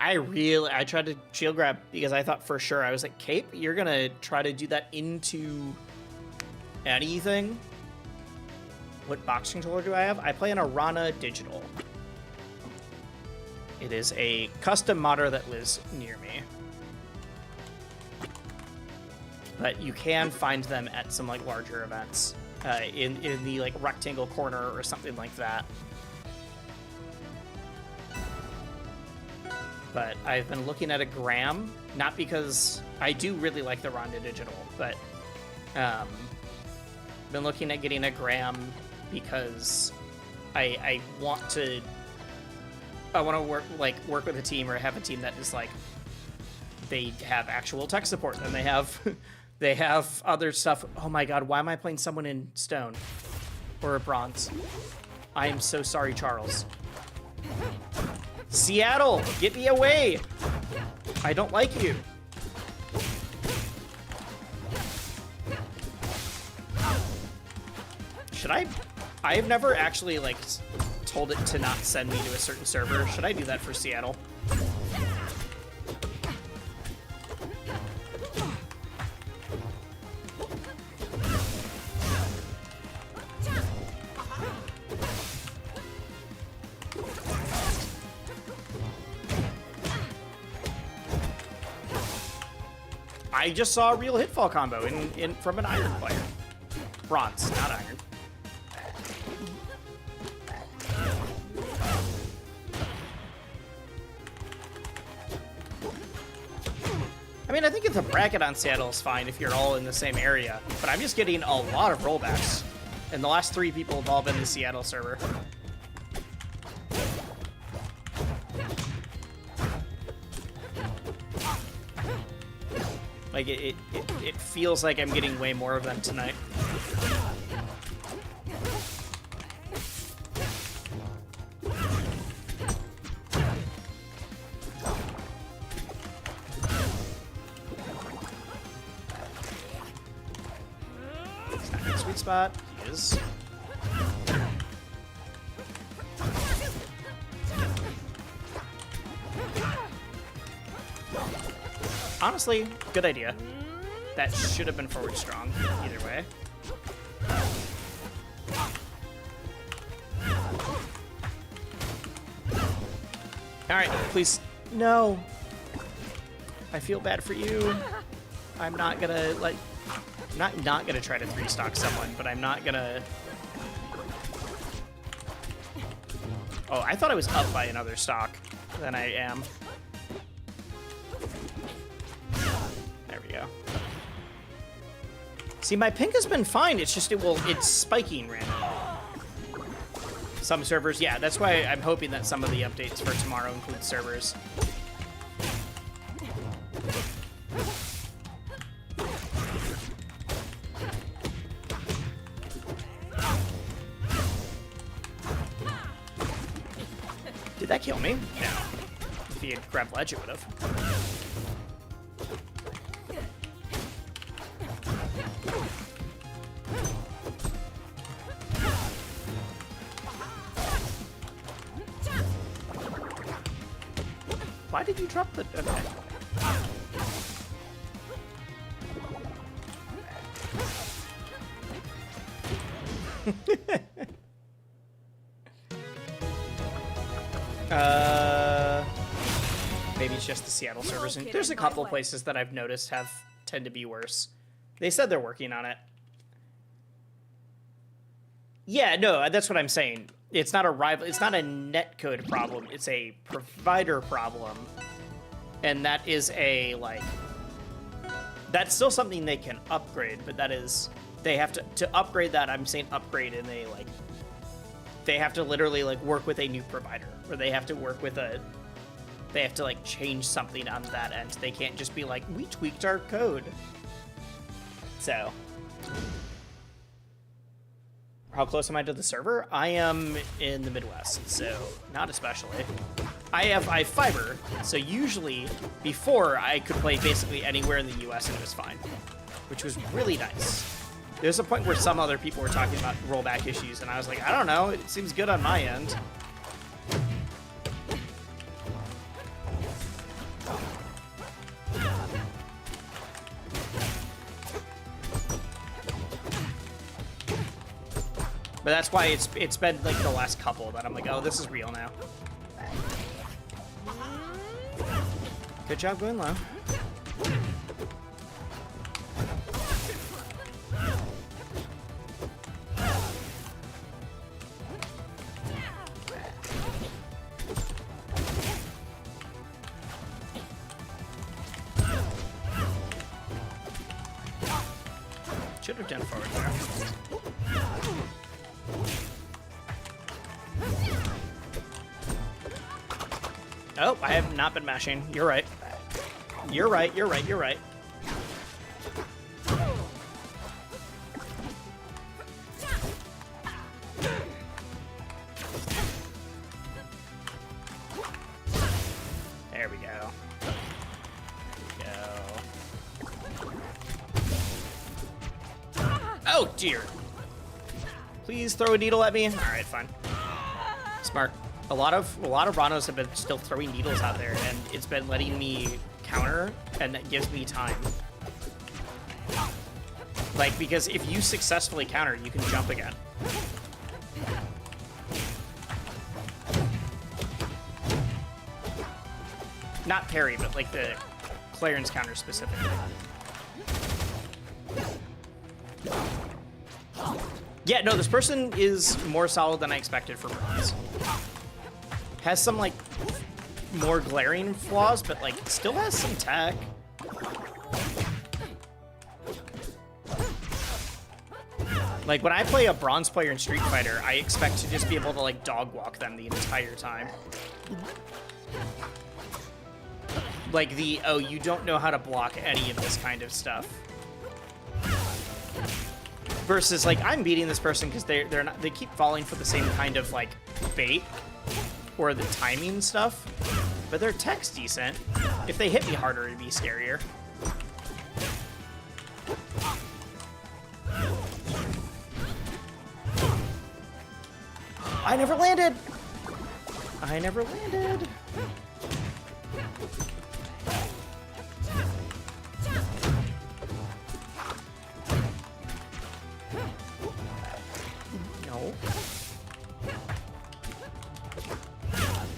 A: I tried to shield grab because I thought for sure, I was like, Cape, you're gonna try to do that into anything? What box controller do I have? I play an Arana Digital. It is a custom modder that lives near me. But you can find them at some like larger events in the like rectangle corner or something like that. But I've been looking at a gram, not because I do really like the Ronda Digital, but been looking at getting a gram because I want to work with a team or have a team that is like they have actual tech support and they have they have other stuff. Oh my god, why am I playing someone in stone or a bronze? I am so sorry, Charles. Seattle, get me away! I don't like you. Should I have never actually, like, told it to not send me to a certain server. Should I do that for Seattle? I just saw a real hitfall combo from an iron player. Bronze, not iron. I mean, I think the bracket on Seattle is fine if you're all in the same area, but I'm just getting a lot of rollbacks. And the last 3 people have all been the Seattle server. Like, it feels like I'm getting way more of them tonight. It's not a sweet spot. He is. Honestly, good idea. That should have been forward strong, either way. Alright, please. No. I feel bad for you. I'm not gonna, like... I'm not gonna try to 3-stock someone, but I'm not gonna... Oh, I thought I was up by another stock than I am. See, my ping has been fine. It's just it's spiking randomly. Some servers, yeah, that's why I'm hoping that some of the updates for tomorrow include servers. Did that kill me? No. If he had grabbed ledge, it would have. Why did you drop the... Okay. Maybe it's just the Seattle servers. And there's a couple places that I've noticed tend to be worse. They said they're working on it. Yeah, no, that's what I'm saying. It's not a rival. It's not a netcode problem. It's a provider problem, and that is a that's still something they can upgrade. But that is they have to upgrade that. I'm saying upgrade, and they have to literally work with a new provider, or they have to work with they have to change something on that end. They can't just be like, we tweaked our code. So. How close am I to the server? I am in the Midwest, so not especially. I have fiber, so usually before I could play basically anywhere in the US and it was fine, which was really nice. There's a point where some other people were talking about rollback issues, and I was like, I don't know, it seems good on my end. But that's why it's been the last couple that I'm like, oh, this is real now. Good job going low. Should have done forward there. Oh, I have not been mashing. You're right. You're right, you're right, you're right. Oh, dear. Please throw a needle at me. All right, fine. Smart. A lot of Ranos have been still throwing needles out there, and it's been letting me counter, and that gives me time. Like, because if you successfully counter, you can jump again. Not parry, but like the Clairen's counter specifically. Yeah, no, this person is more solid than I expected for bronze. Has some, like, more glaring flaws, but, like, still has some tech. Like, when I play a bronze player in Street Fighter, I expect to just be able to, like, dog walk them the entire time. Like the, oh, you don't know how to block any of this kind of stuff. Versus, like, I'm beating this person because they keep falling for the same kind of, like, bait or the timing stuff, but their tech's decent. If they hit me harder, it'd be scarier. I never landed. I never landed.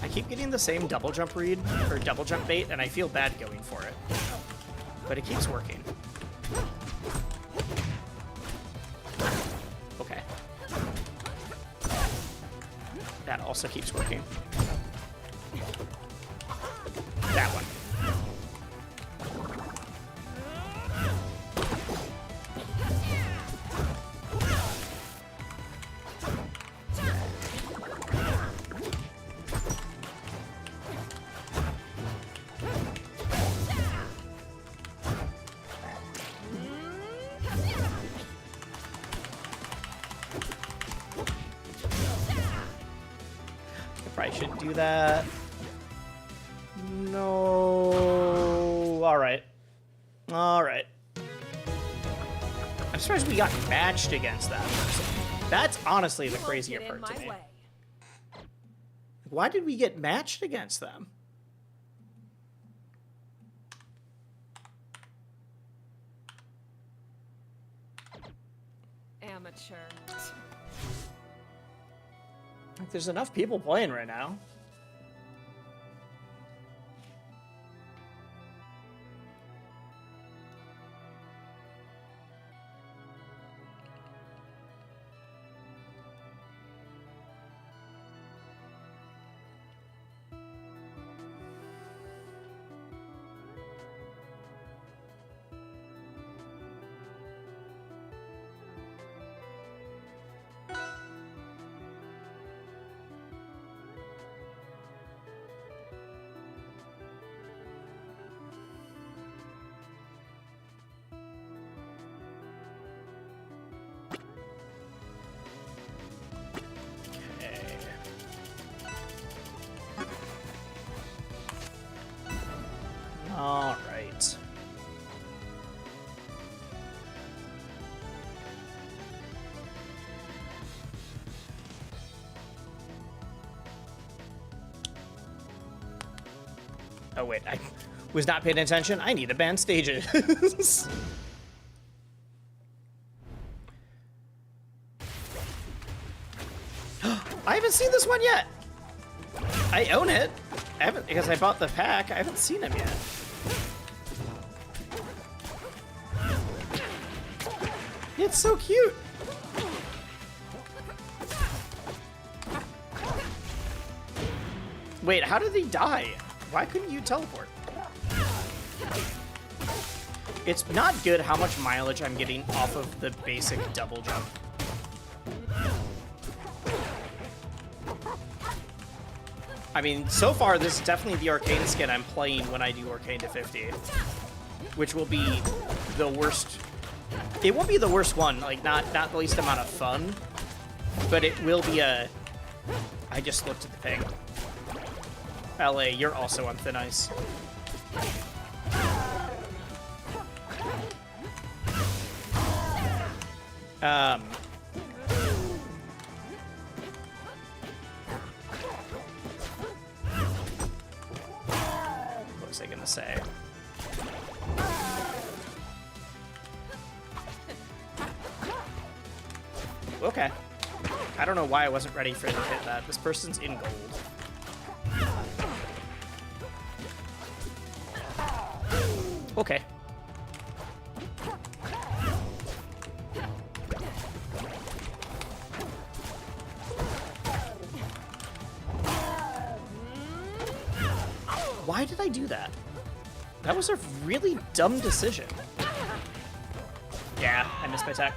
A: I keep getting the same double jump read, or double jump bait, and I feel bad going for it. But it keeps working. Okay. That also keeps working. That one. Probably shouldn't do that. No. All right. All right. I'm surprised we got matched against that person. That's honestly the crazier part to me. Why did we get matched against them?
B: Amateur.
A: There's enough people playing right now. All right. Oh, wait, I was not paying attention. I need to ban stages. I haven't seen this one yet. I own it. I haven't, because I bought the pack. I haven't seen him yet. It's so cute. Wait, how did he die? Why couldn't you teleport? It's not good how much mileage I'm getting off of the basic double jump. I mean, so far, this is definitely the arcane skin I'm playing when I do arcane to 50. Which will be the worst. It won't be the worst one, like, not the least amount of fun. But it will be a... I just looked at the thing. LA, you're also on thin ice. What was I gonna say? Okay. I don't know why I wasn't ready for him to hit that. This person's in gold. Okay. Why did I do that? That was a really dumb decision. Yeah, I missed my attack.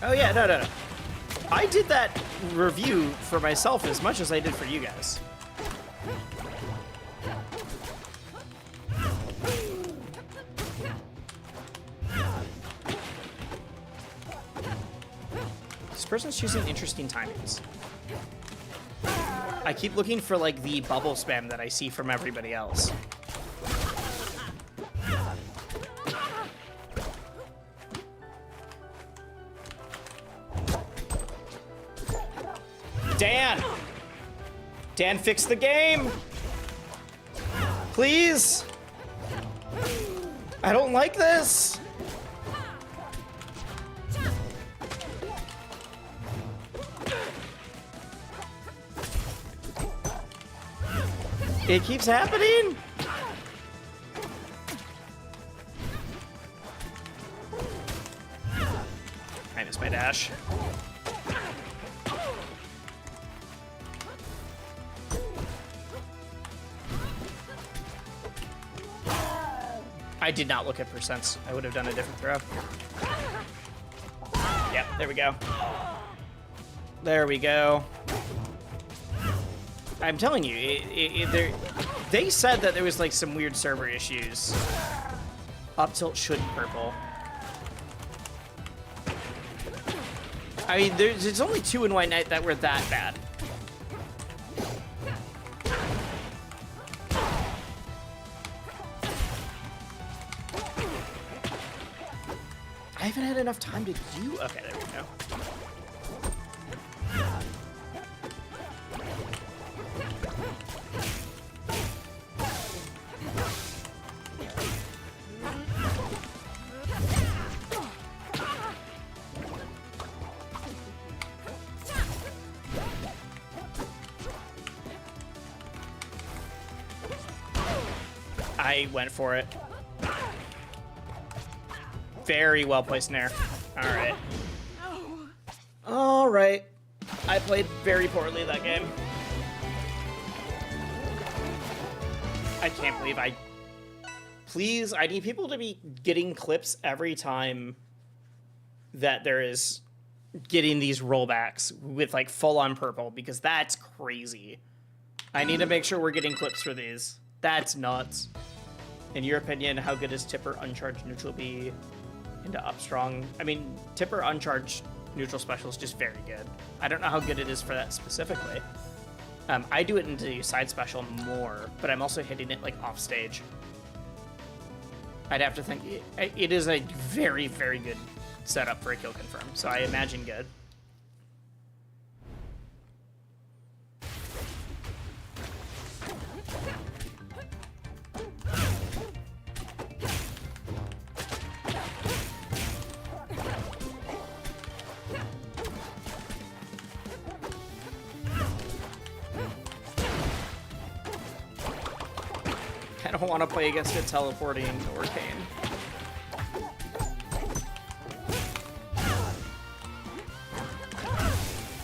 A: Oh yeah, no. I did that review for myself as much as I did for you guys. This person's choosing interesting timings. I keep looking for, like, the bubble spam that I see from everybody else. Dan! Dan, fix the game! Please! I don't like this! It keeps happening! I missed my dash. I did not look at percents. I would have done a different throw. Yep, there we go. There we go. I'm telling you, they said that there was like some weird server issues. Up tilt should purple. I mean, there's only 2 in White Knight that were that bad. I haven't had enough time to do... Okay, there we go. I went for it. Very well placed nair. All right. All right. I played very poorly that game. I can't believe I... Please, I need people to be getting clips every time that there is getting these rollbacks with like full-on purple, because that's crazy. I need to make sure we're getting clips for these. That's nuts. In your opinion, how good is Tipper Uncharged Neutral be into up strong? I mean, Tipper Uncharged Neutral Special is just very good. I don't know how good it is for that specifically. I do it into side special more, but I'm also hitting it like off stage. I'd have to think. It is a very, very good setup for a kill confirm, so I imagine good. I don't want to play against a teleporting Arcane.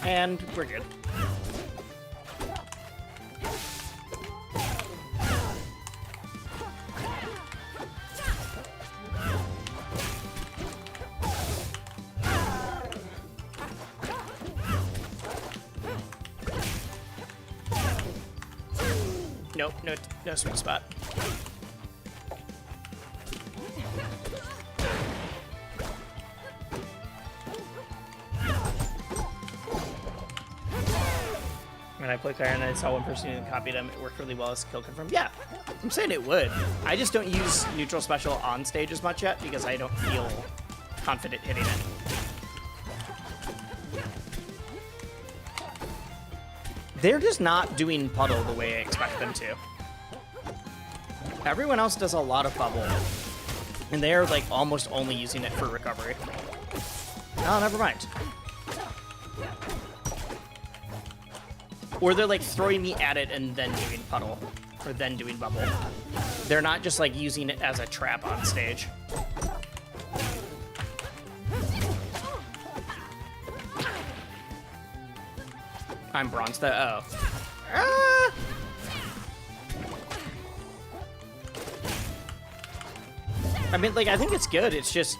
A: And we're good. Nope, no sweet spot. When I play Clairen and I saw one person who copied him, it worked really well as kill confirm. Yeah, I'm saying it would. I just don't use neutral special on stage as much yet because I don't feel confident hitting it. They're just not doing puddle the way I expect them to. Everyone else does a lot of bubble, and they're like almost only using it for recovery. Oh, never mind. Or they're like throwing me at it and then doing puddle, or then doing bubble. They're not just like using it as a trap on stage. I'm bronze though. Oh. Ah! I mean, like, I think it's good. It's just,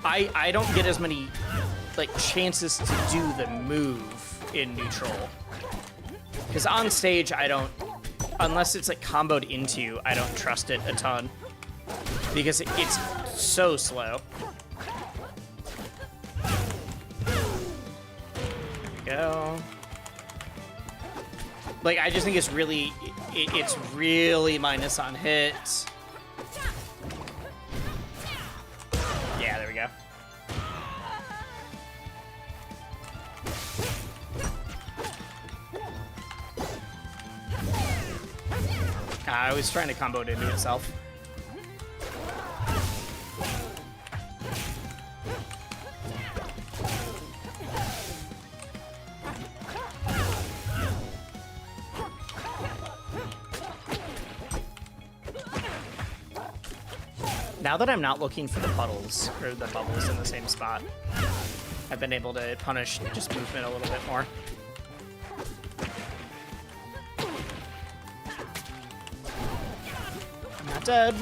A: I don't get as many, like, chances to do the move in neutral. Because on stage, I don't, unless it's, like, comboed into, I don't trust it a ton. Because it's so slow. There we go. Like, I just think it's really, it's really minus on hits. Yeah, there we go. I was trying to combo it into itself. Now that I'm not looking for the puddles or the bubbles in the same spot, I've been able to punish just movement a little bit more. I'm not dead.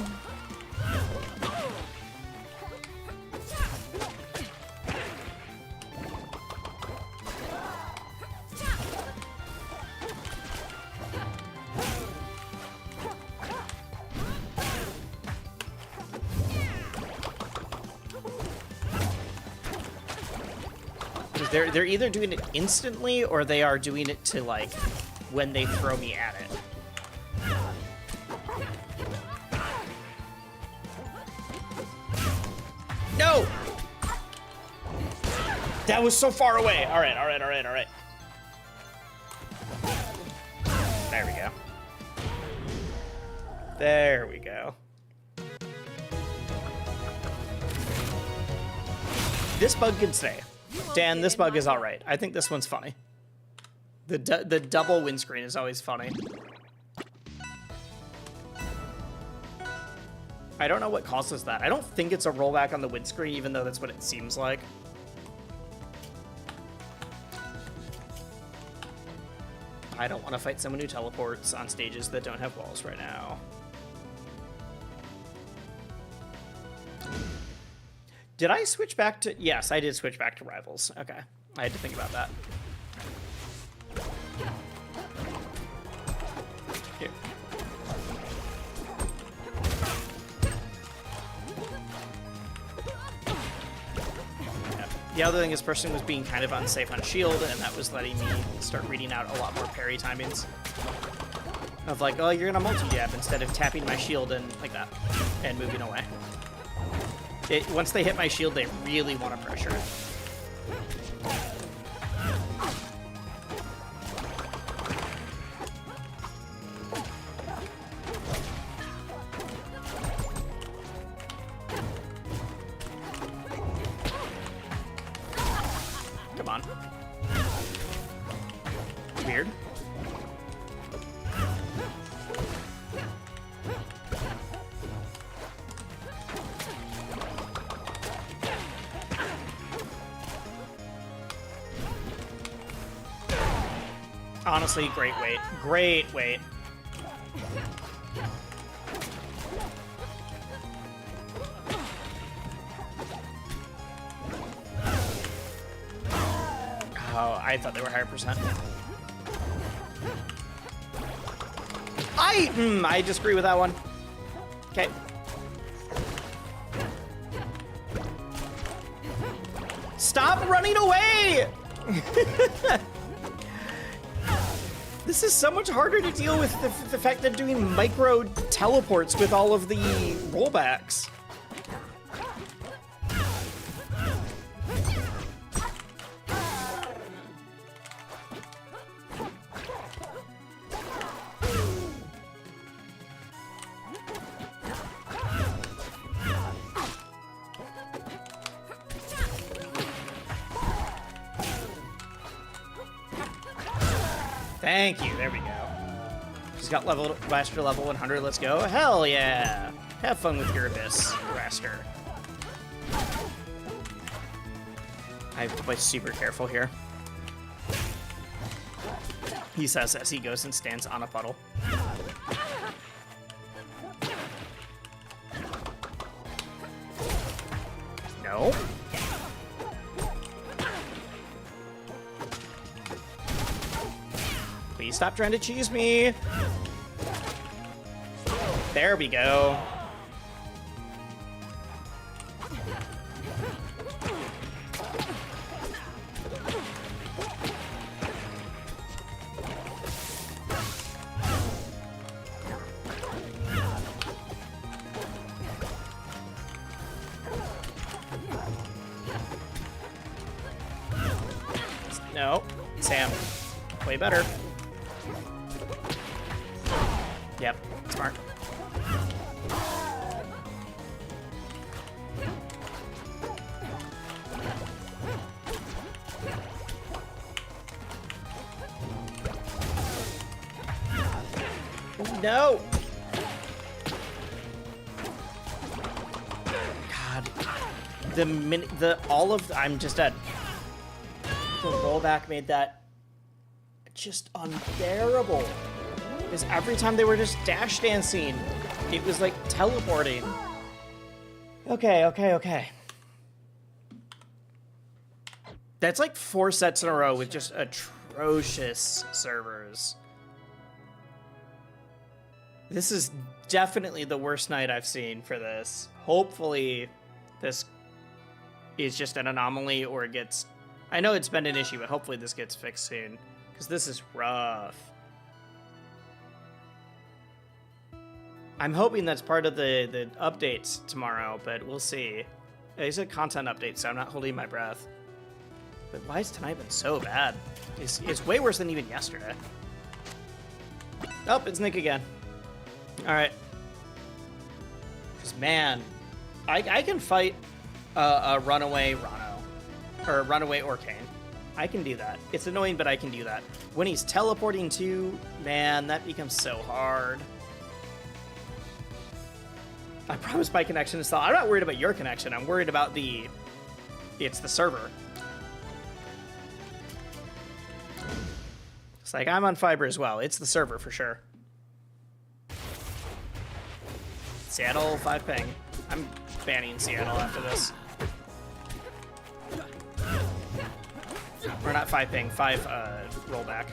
A: They're either doing it instantly or they are doing it to, like, when they throw me at it. No! That was so far away. All right, all right, all right, all right. There we go. There we go. This bug can stay. Dan, this bug is all right. I think this one's funny. The double windscreen is always funny. I don't know what causes that. I don't think it's a rollback on the windscreen, even though that's what it seems like. I don't want to fight someone who teleports on stages that don't have walls right now. Did I switch back to... Yes, I did switch back to Rivals. Okay. I had to think about that. Here. Yeah. The other thing is person was being kind of unsafe on shield, and that was letting me start reading out a lot more parry timings. Of like, oh, you're gonna multi-jab instead of tapping my shield and like that, and moving away. Once they hit my shield, they really want to pressure it. Come on. Weird. Honestly, great weight. Great weight. Oh, I thought they were higher percent. I disagree with that one. Okay. Stop running away! This is so much harder to deal with the fact that doing micro teleports with all of the rollbacks. Thank you. There we go. She's got Raster level 100. Let's go. Hell yeah. Have fun with your Abyss, Raster. I have to play super careful here. He says as he goes and stands on a puddle. No. Please stop trying to cheese me. There we go. No, Sam, way better. Yep, smart. No! God, I'm just dead. The rollback made that just unbearable. Because every time they were just dash dancing, it was like teleporting. Okay. That's like 4 sets in a row with just atrocious servers. This is definitely the worst night I've seen for this. Hopefully this is just an anomaly or it gets... I know it's been an issue, but hopefully this gets fixed soon. Because this is rough. I'm hoping that's part of the updates tomorrow, but we'll see. These are content updates, so I'm not holding my breath. But why has tonight been so bad? It's way worse than even yesterday. Oh, it's Nick again. Alright. Because, man, I can fight a runaway Rano. Or runaway Orcane. I can do that. It's annoying, but I can do that. When he's teleporting too, man, that becomes so hard. I promise my connection is solid. I'm not worried about your connection. I'm worried about it's the server. It's like, I'm on fiber as well. It's the server for sure. Seattle, 5 ping. I'm banning Seattle after this. Or not 5 ping, 5 rollback.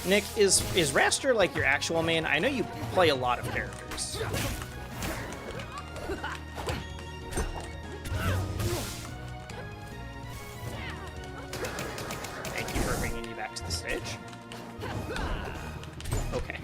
A: Nick, is Raster like your actual main? I know you play a lot of characters. Thank you for bringing me back to the stage. Okay.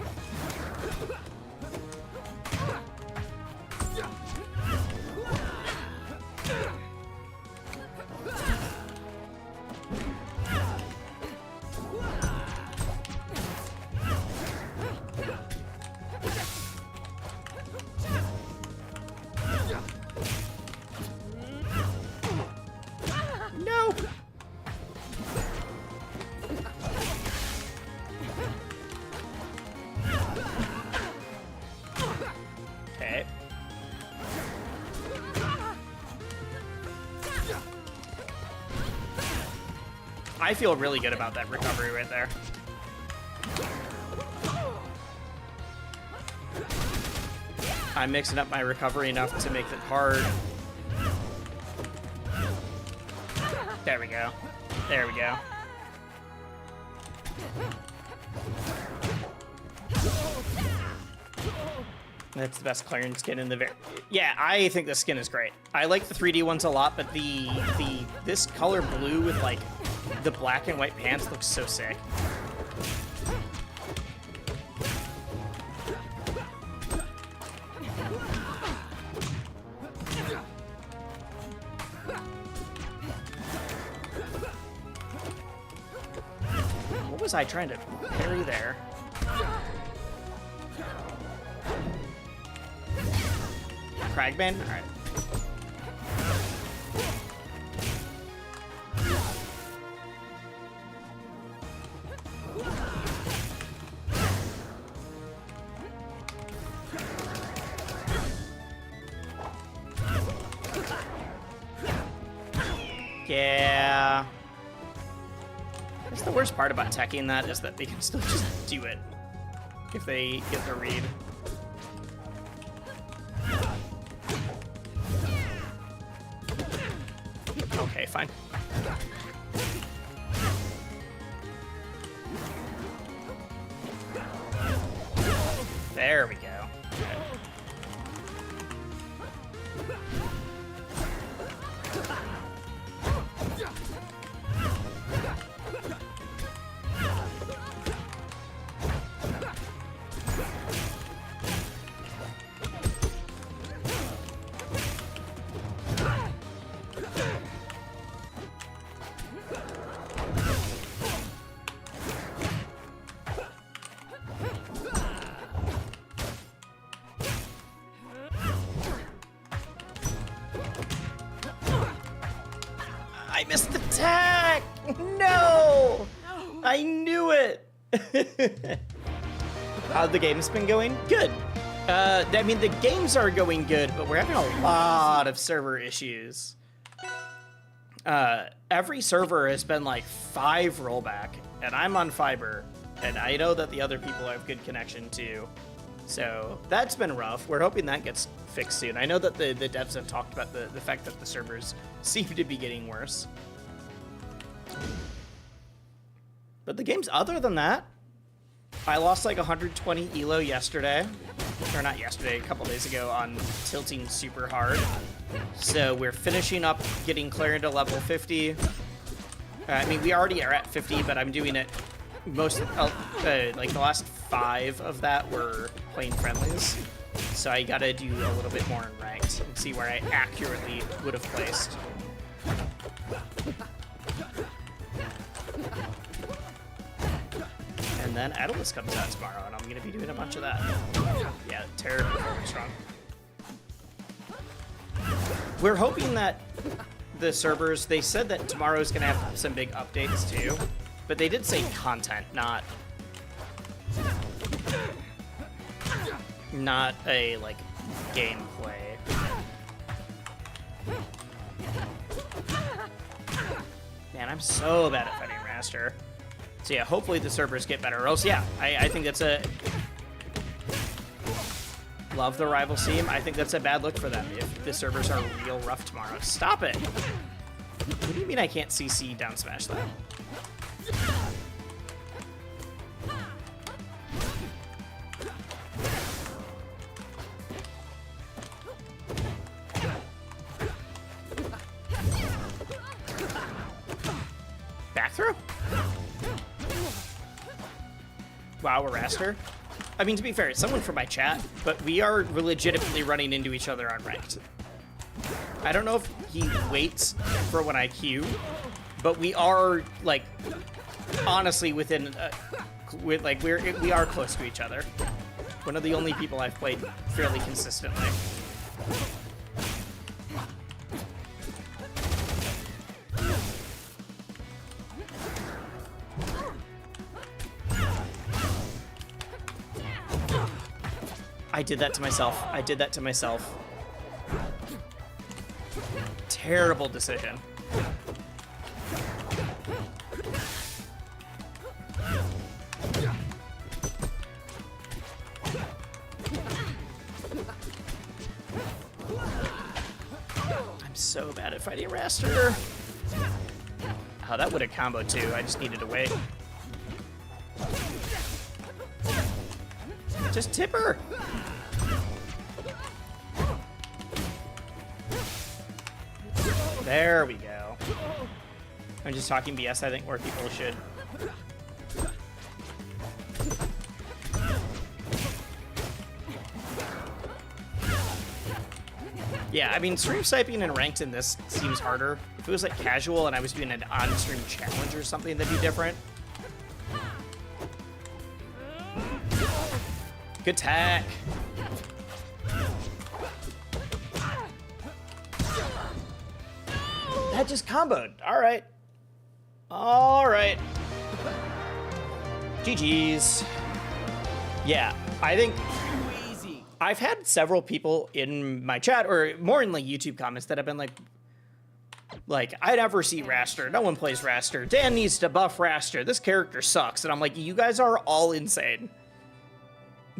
A: I feel really good about that recovery right there. I'm mixing up my recovery enough to make it hard. There we go. There we go. That's the best Clairen skin in the very... Yeah, I think this skin is great. I like the 3D ones a lot, but this color blue with like the black and white pants looks so sick. was I trying to parry there? Cragman? Alright. Yeah. That's the worst part about teching that, is that they can still just do it if they get the read. Okay, fine. There we go. Okay. I missed the tag! No! I knew it! How'd the games been going? Good. I mean, the games are going good, but we're having a lot of server issues. Every server has been like 5 rollback, and I'm on fiber, and I know that the other people have good connection too. So that's been rough. We're hoping that gets fixed soon. I know that the devs have talked about the fact that the servers seem to be getting worse. But the games other than that, I lost like 120 elo yesterday. Or not yesterday, a couple days ago on tilting super hard. So we're finishing up getting Clairen to level 50. I mean, we already are at 50, but I'm doing it most, like the last 5 of that were playing friendlies. So I gotta do a little bit more in ranked and see where I accurately would have placed. And then Atlas comes out tomorrow, and I'm gonna be doing a bunch of that. Yeah, terribly strong. We're hoping that the servers, they said that tomorrow's gonna have some big updates too, but they did say content, not a like gameplay. Man, I'm so bad at fighting Raster. So yeah, hopefully the servers get better. Or else, yeah, I think that's a... Love the rival team. I think that's a bad look for them if the servers are real rough tomorrow. Stop it! What do you mean I can't CC down smash that? Back throw? Wow, we're Raster. I mean, to be fair, it's someone from my chat, but we are legitimately running into each other on ranked. I don't know if he waits for when I queue, but we are, like, honestly within, we are close to each other. One of the only people I've played fairly consistently. I did that to myself. I did that to myself. Terrible decision. I'm so bad at fighting Raster. Oh, that would have comboed too. I just needed to wait. Just tip her. There we go. I'm just talking BS. I think more people should. Yeah, I mean, stream sniping and ranked in this seems harder. If it was like casual and I was doing an on-stream challenge or something, that'd be different. Good tech. That just comboed. All right. All right. GG's. Yeah, I think I've had several people in my chat, or more in like YouTube comments, that have been like, I never see Raster. No one plays Raster. Dan needs to buff Raster. This character sucks. And I'm like, you guys are all insane.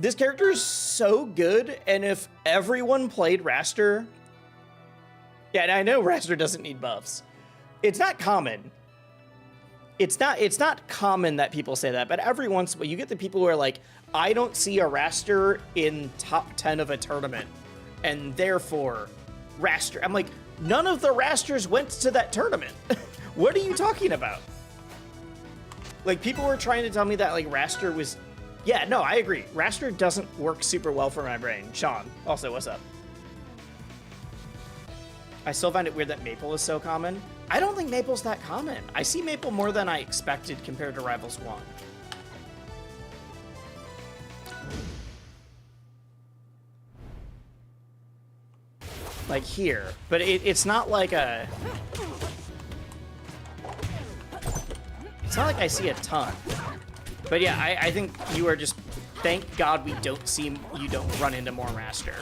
A: This character is so good, and if everyone played Raster... Yeah, and I know Raster doesn't need buffs. It's not common. It's not common that people say that, but every once in a while, you get the people who are like, I don't see a Raster in top 10 of a tournament, and therefore, Raster... I'm like, none of the Rasters went to that tournament. What are you talking about? Like, people were trying to tell me that, like, Raster was... Yeah, no, I agree. Raster doesn't work super well for my brain. Sean, also, what's up? I still find it weird that Maple is so common. I don't think Maple's that common. I see Maple more than I expected compared to Rivals 1. Like here, but it's not like a... It's not like I see a ton. But yeah, I think you are just... Thank God we don't see... You don't run into more Raster.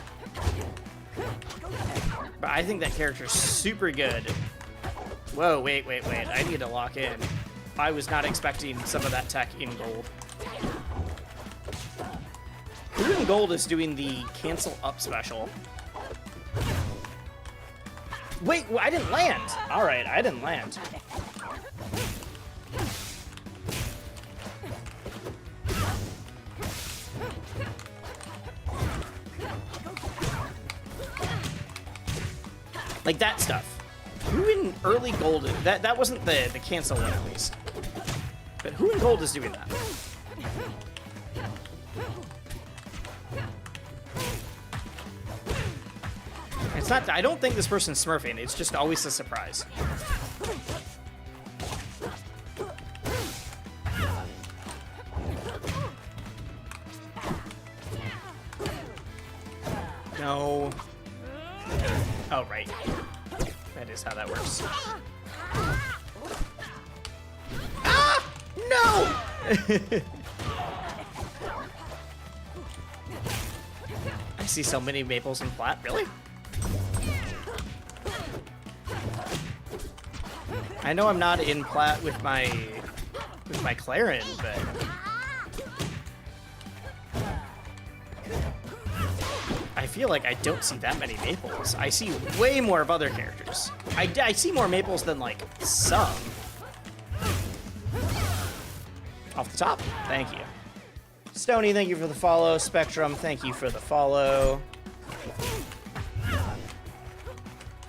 A: But I think that character's super good. Whoa, wait. I need to lock in. I was not expecting some of that tech in gold. Who in gold is doing the cancel up special? Wait, I didn't land. All right, I didn't land. Like that stuff. Who in early gold? That wasn't the cancel one, at least. But who in gold is doing that? It's not. I don't think this person's smurfing. It's just always a surprise. No. Oh, right. That is how that works. Ah! No! I see so many Maples in flat. Really? I know I'm not in plat with my Clairen, but I feel like I don't see that many Maples. I see way more of other characters. I see more Maples than, like, some. Off the top. Thank you. Stony, thank you for the follow. Spectrum, thank you for the follow.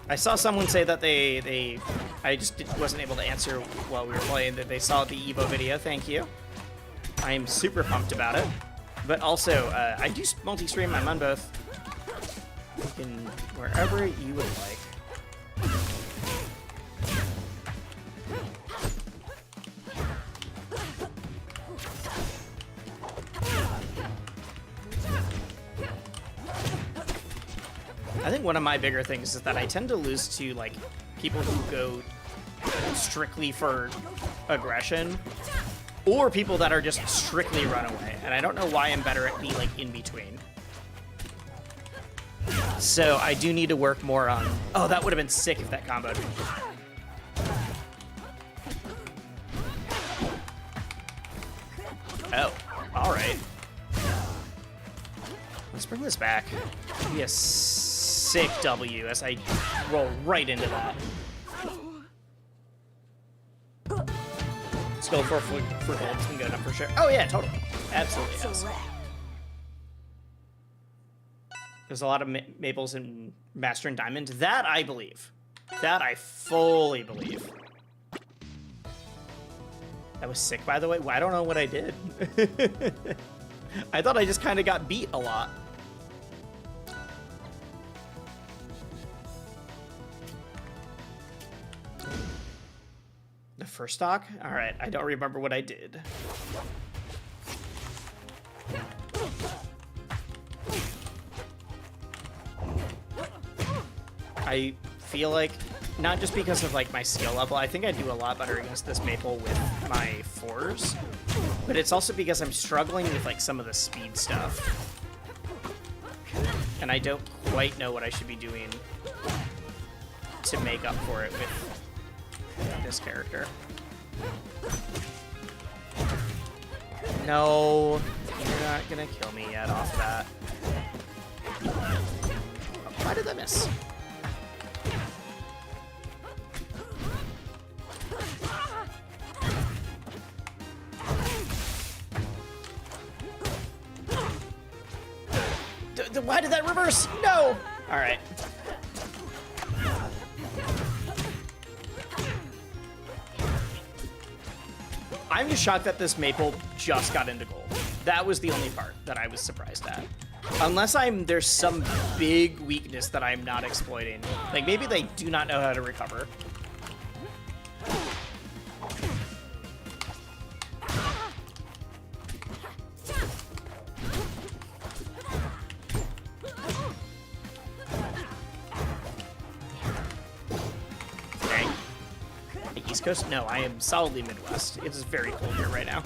A: I saw someone say that I just wasn't able to answer while we were playing, that they saw the Evo video. Thank you. I am super pumped about it. But also, I do multi-stream. I'm on both. You can, wherever you would like. I think one of my bigger things is that I tend to lose to, like, people who go strictly for aggression, or people that are just strictly runaway, and I don't know why I'm better at the, like, in between. So I do need to work more on... Oh, that would have been sick if that comboed. Oh, all right. Let's bring this back. Be a sick W as I roll right into that. Let's go for gold. It's been good enough for sure. Oh yeah, totally. Absolutely yes. There's a lot of Maples in Master and Diamond. That I believe. That I fully believe. That was sick, by the way. I don't know what I did. I thought I just kind of got beat a lot. The first stock? All right, I don't remember what I did. I feel like, not just because of like my skill level, I think I do a lot better against this Maple with my 4s, but it's also because I'm struggling with like some of the speed stuff. And I don't quite know what I should be doing to make up for it with this character. No, you're not gonna kill me yet off that. Why did I miss? Why did that reverse? No! Alright. I'm just shocked that this Maple just got into gold. That was the only part that I was surprised at. Unless there's some big weakness that I'm not exploiting. Like, maybe they do not know how to recover. Dang. East Coast? No, I am solidly Midwest. It is very cold here right now.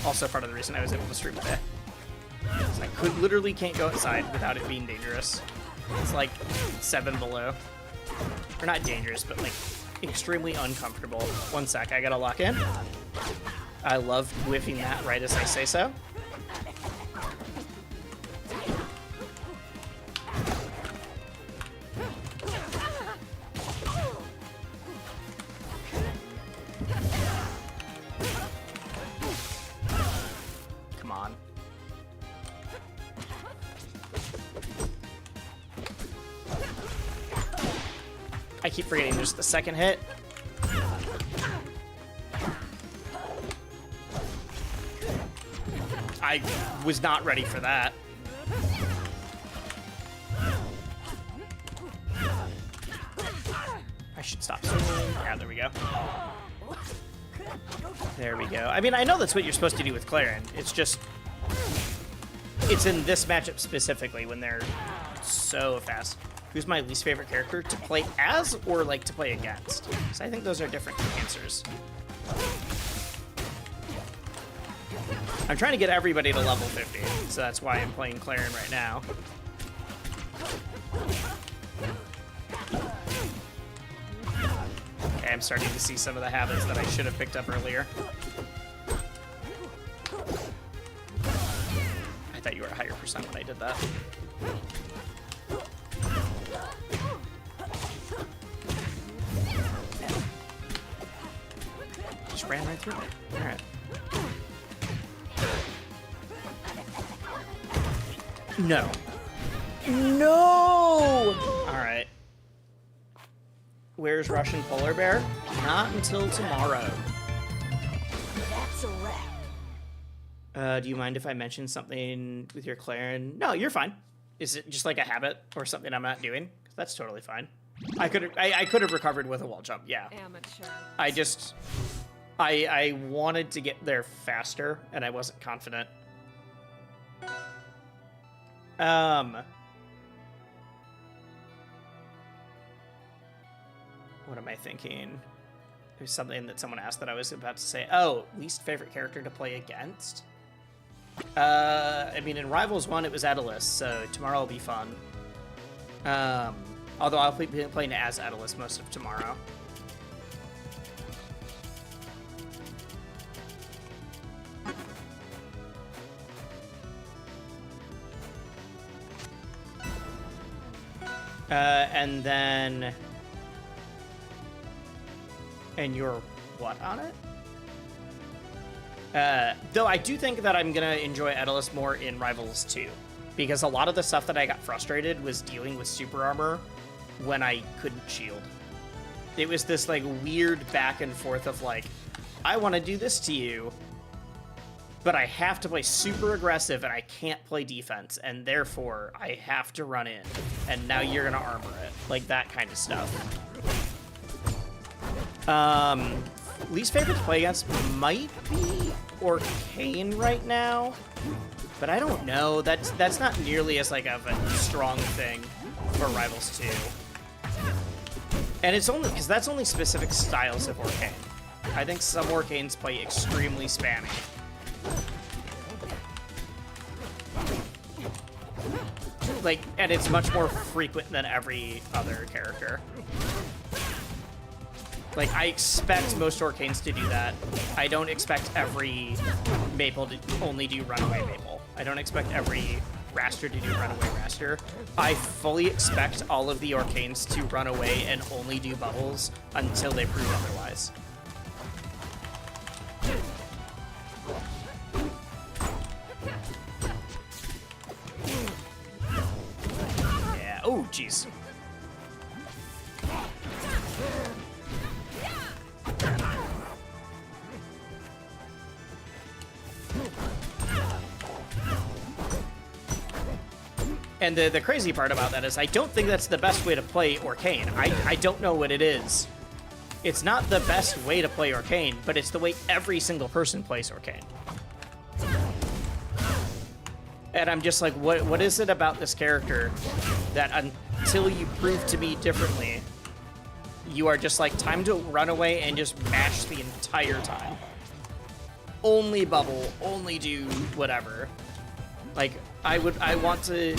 A: Also part of the reason I was able to stream today. I literally can't go outside without it being dangerous. It's like 7 below. Or not dangerous, but like extremely uncomfortable. One sec, I gotta lock in. I love whiffing that right as I say so. Come on. I keep forgetting there's the second hit. I was not ready for that. I should stop swinging. Yeah, there we go. There we go. I mean, I know that's what you're supposed to do with Clairen. It's just... it's in this matchup specifically when they're so fast. Who's my least favorite character to play as or like to play against? Because I think those are different answers. I'm trying to get everybody to level 50, so that's why I'm playing Clairen right now. Okay, I'm starting to see some of the habits that I should have picked up earlier. I thought you were a higher percent when I did that. Just ran right through it. All right. No. No! All right. Where's Russian Polar Bear? Not until tomorrow.
B: That's a wrap.
A: Do you mind if I mention something with your Clairen? No, you're fine. Is it just like a habit or something I'm not doing? 'Cause that's totally fine. I could have recovered with a wall jump. Yeah.
B: Amateur.
A: I wanted to get there faster and I wasn't confident. What am I thinking? There's something that someone asked that I was about to say. Oh, least favorite character to play against? I mean, in Rivals 1, it was Aeolus, so tomorrow will be fun. Although I'll be playing as Aeolus most of tomorrow. And then... and you're what on it? Though I do think that I'm gonna enjoy Aeolus more in Rivals 2, because a lot of the stuff that I got frustrated was dealing with super armor when I couldn't shield. It was this like weird back and forth of like, I want to do this to you, but I have to play super aggressive and I can't play defense, and therefore I have to run in, and now you're gonna armor it. Like that kind of stuff. Least favorite to play against might be Orcane right now, but I don't know. That's not nearly as like of a strong thing. for Rivals 2. And it's only because that's only specific styles of Arcane. I think some Arcanes play extremely spammy. Like, and it's much more frequent than every other character. Like, I expect most Arcanes to do that. I don't expect every Maple to only do Runaway Maple. I don't expect every Raster to do Runaway Raster. I fully expect all of the Arcanes to run away and only do Bubbles until they prove otherwise. Yeah, oh, jeez. And the crazy part about that is I don't think that's the best way to play Arcane. I don't know what it is. It's not the best way to play Arcane, but it's the way every single person plays Arcane. And I'm just like, what is it about this character that until you prove to me differently, you are just like, time to run away and just mash the entire time. Only bubble, only do whatever. Like, I want to...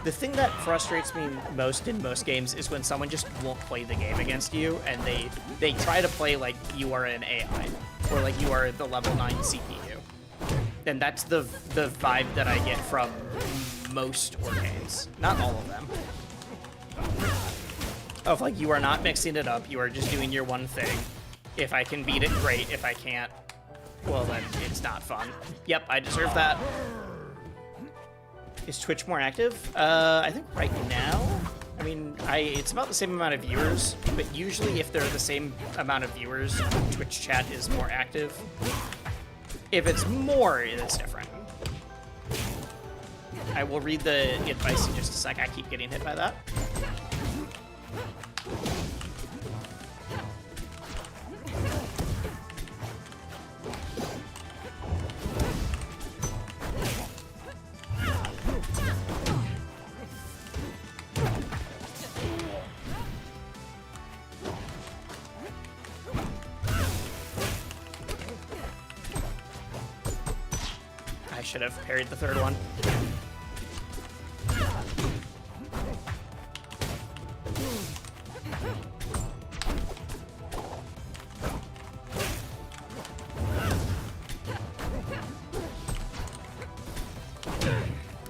A: The thing that frustrates me most in most games is when someone just won't play the game against you, and they try to play like you are an AI, or like you are the level 9 CPU. And that's the vibe that I get from most Arcanes. Not all of them. Of like, you are not mixing it up, you are just doing your one thing. If I can beat it, great. If I can't, well then it's not fun. Yep, I deserve that. Is Twitch more active? I think right now, I mean, it's about the same amount of viewers, but usually if they're the same amount of viewers, Twitch chat is more active. If it's more, it's different. I will read the advice in just a sec. I keep getting hit by that. I should have parried the third one.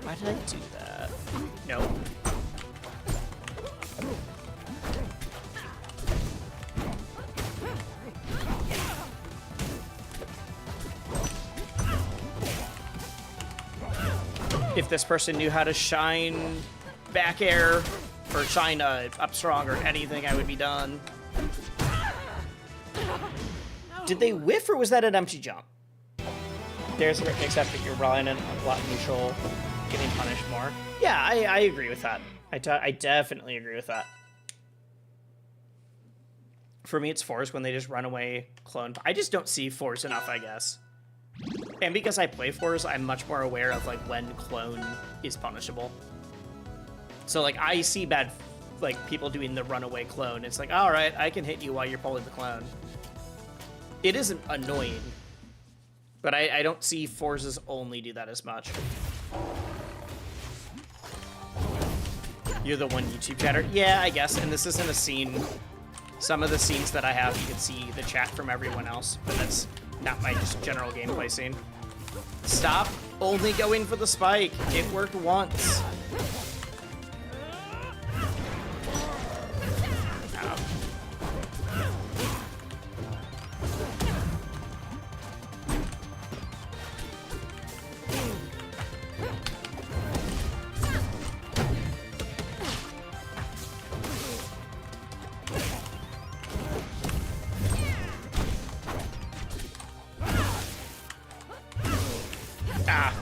A: Why did I do that? No. If this person knew how to shine back air or shine up strong or anything, I would be done. Did they whiff or was that an empty jump? There's a except that you're relying on block neutral, getting punished more. Yeah, I agree with that. I definitely agree with that. For me, it's fours when they just run away, clone. I just don't see fours enough, I guess. And because I play fours, I'm much more aware of like when clone is punishable. So like I see bad like people doing the runaway clone. It's like, all right, I can hit you while you're pulling the clone. It isn't annoying, but I don't see forces only do that as much. You're the one YouTube chatter? Yeah, I guess. And this isn't a scene. Some of the scenes that I have, you can see the chat from everyone else, but that's not my just general gameplay scene. Stop only going for the spike. It worked once.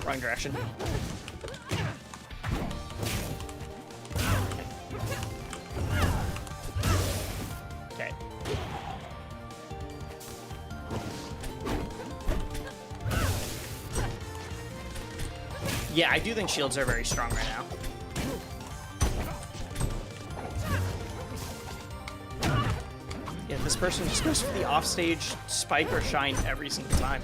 A: Wrong direction. Okay. Yeah, I do think shields are very strong right now. this person just goes for the offstage spike or shine every single time.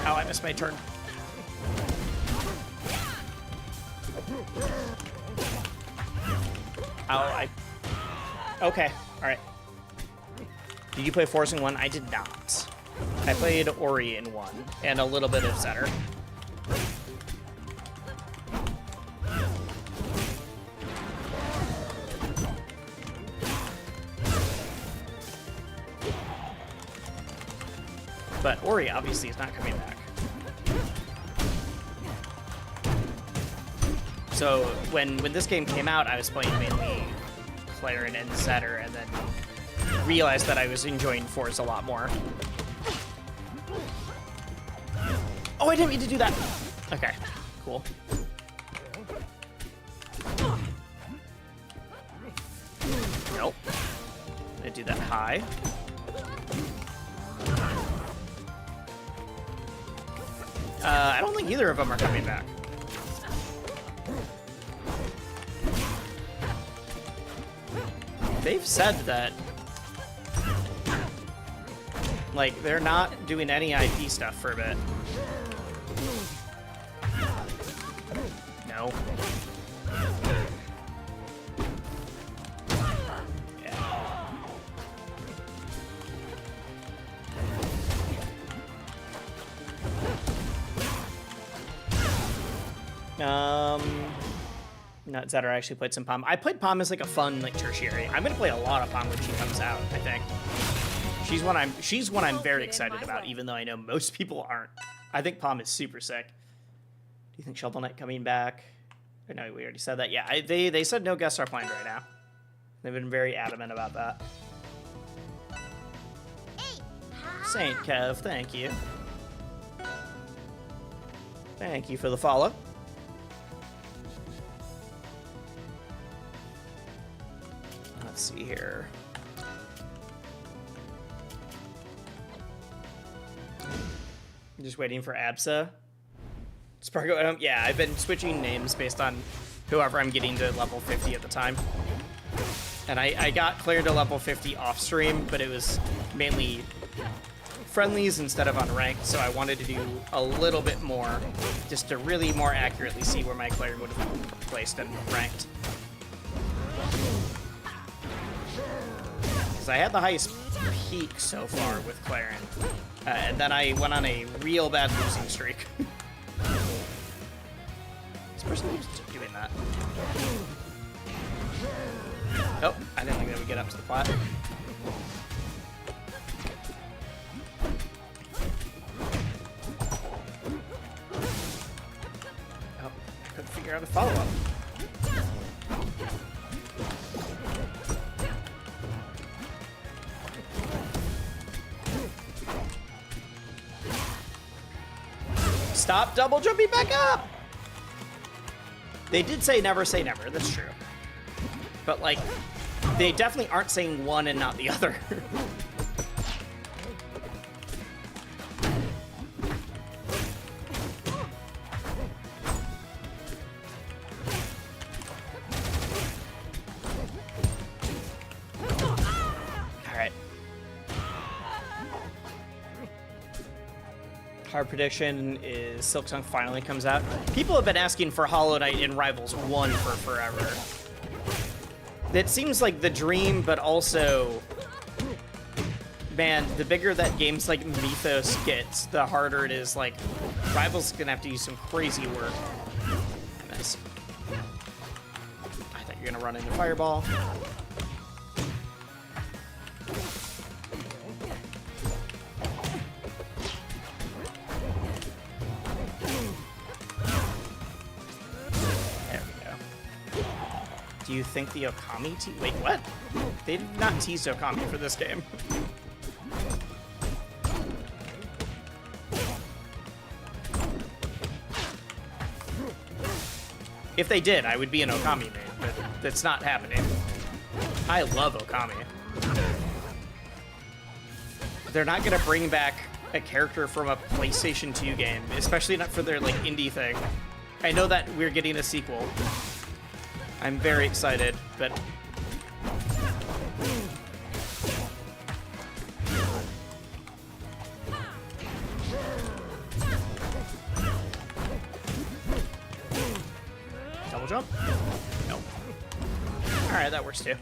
A: Oh, I missed my turn. Oh, okay, alright. Did you play Forcing 1? I did not. I played Ori in 1, and a little bit of Zetter. But Ori obviously is not coming back. So when this game came out, I was playing mainly Clairen and Zetter, and then realized that I was enjoying Force a lot more. Oh, I didn't mean to do that. Okay, cool. Nope. I'm gonna do that high. I don't think either of them are coming back. They've said that, like, they're not doing any IP stuff for a bit. No. Not Zetter, I actually played some Palm. I played Palm as like a fun like tertiary. I'm gonna play a lot of Palm when she comes out, I think. She's one I'm very excited about, even though I know most people aren't. I think Palm is super sick. Do you think Shovel Knight coming back? I know we already said that. Yeah, they said no guest star planned right now. They've been very adamant about that. Saint Kev, thank you. Thank you for the follow. Let's see here. I'm just waiting for Absa. Spargo, yeah, I've been switching names based on whoever I'm getting to level 50 at the time. And I got Claire to level 50 off stream, but it was mainly friendlies instead of unranked, so I wanted to do a little bit more just to really more accurately see where my Claire would have placed and ranked. Because I had the highest peak so far with Clairen, and then I went on a real bad losing streak. This person keeps doing that. Oh, I didn't think that would get up to the plot. Oh, I couldn't figure out a follow-up. Stop double jumping back up! They did say never say never, that's true. But, like, they definitely aren't saying one and not the other. Alright. Hard prediction is Silksong finally comes out. People have been asking for Hollow Knight in Rivals 1 for forever. It seems like the dream, but also, man, the bigger that games like Mythos gets, the harder it is. Like, Rivals is gonna have to do some crazy work. I miss. I thought you were gonna run into Fireball. Do you think the Okami wait, what? They did not tease Okami for this game. If they did, I would be an Okami main, but that's not happening. I love Okami. They're not gonna bring back a character from a PlayStation 2 game, especially not for their like indie thing. I know that we're getting a sequel. I'm very excited, but double jump? Nope. All right, that works too.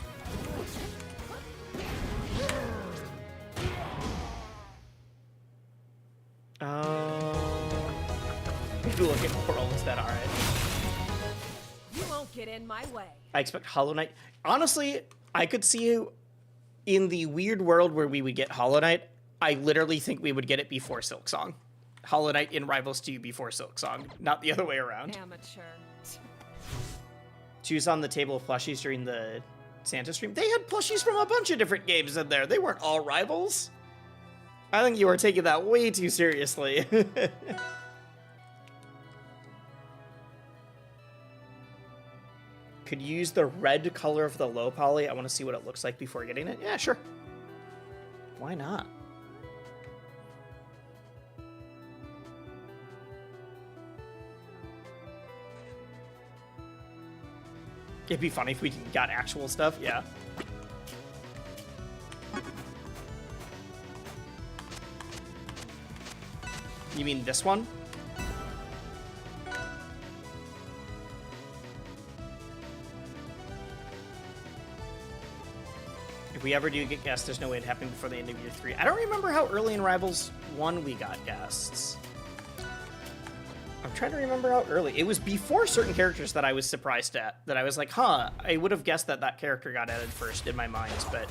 A: Maybe look at Coral instead. All right.
B: You won't get in my way.
A: I expect Hollow Knight. Honestly, I could see you in the weird world where we would get Hollow Knight. I literally think we would get it before Silksong. Hollow Knight in Rivals 2 before Silksong, not the other way around.
B: Amateur.
A: Choose on the table of plushies during the Santa stream. They had plushies from a bunch of different games in there. They weren't all Rivals. I think you were taking that way too seriously. Could use the red color of the low poly. I want to see what it looks like before getting it. Yeah, sure. Why not? It'd be funny if we got actual stuff, yeah. You mean this one? If we ever do get guests, there's no way it happened before the end of year 3. I don't remember how early in Rivals 1 we got guests. I'm trying to remember how early. It was before certain characters that I was surprised at. That I was like, huh, I would have guessed that that character got added first in my mind, but...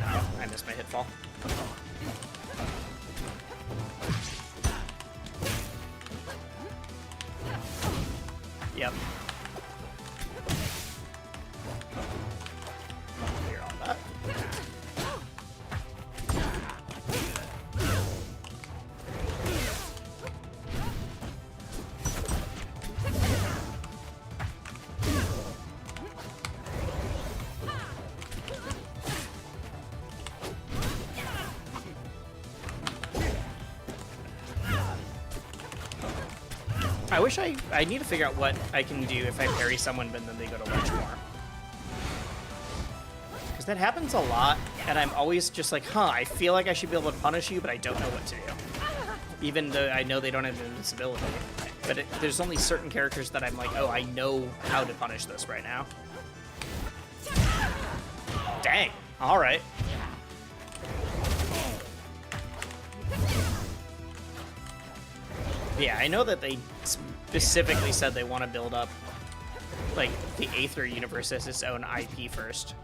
A: Oh, I missed my hitfall. Yep. Clear all that. I wish I need to figure out what I can do if I parry someone but then they go to ledge more. Because that happens a lot, and I'm always just like, huh, I feel like I should be able to punish you, but I don't know what to do. Even though I know they don't have invincibility. But there's only certain characters that I'm like, oh, I know how to punish this right now. Dang, all right. Yeah, I know that they specifically said they want to build up, like, the Aether universe as its own IP first.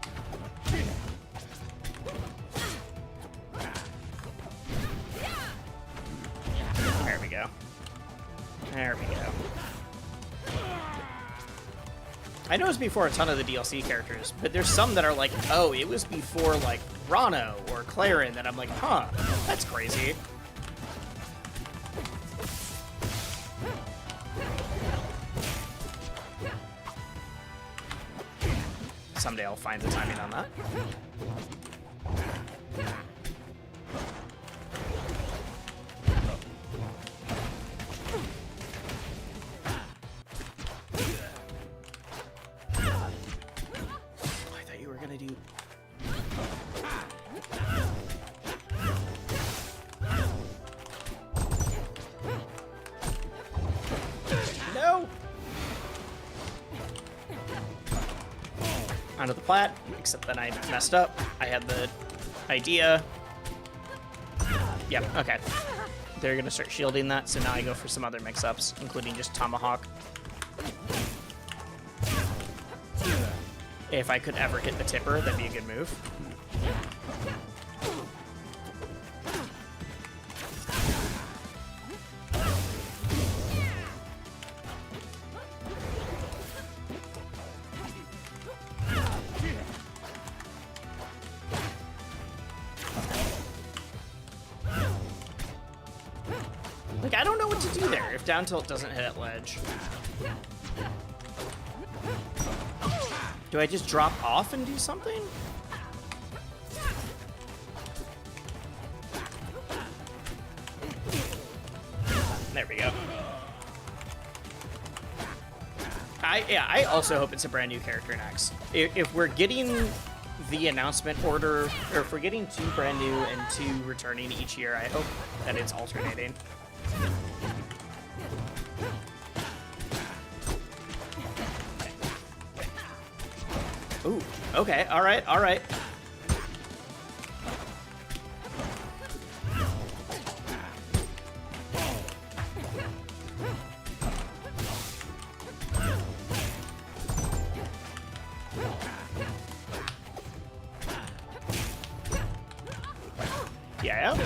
A: There we go. There we go. I know it was before a ton of the DLC characters, but there's some that are like, oh, it was before, like, Rano or Clairen, that I'm like, huh, that's crazy. Someday I'll find the timing on that. I thought you were gonna do... No! Onto the plat, except that I messed up. I had the idea. Yep, okay. They're gonna start shielding that, so now I go for some other mix-ups, including just Tomahawk. If I could ever hit the tipper, that'd be a good move. Like, I don't know what to do there if down tilt doesn't hit at ledge. Do I just drop off and do something? There we go. I also hope it's a brand new character next. If we're getting the announcement order, or if we're getting 2 brand new and 2 returning each year, I hope that it's alternating. Ooh, okay, all right, all right. Yeah.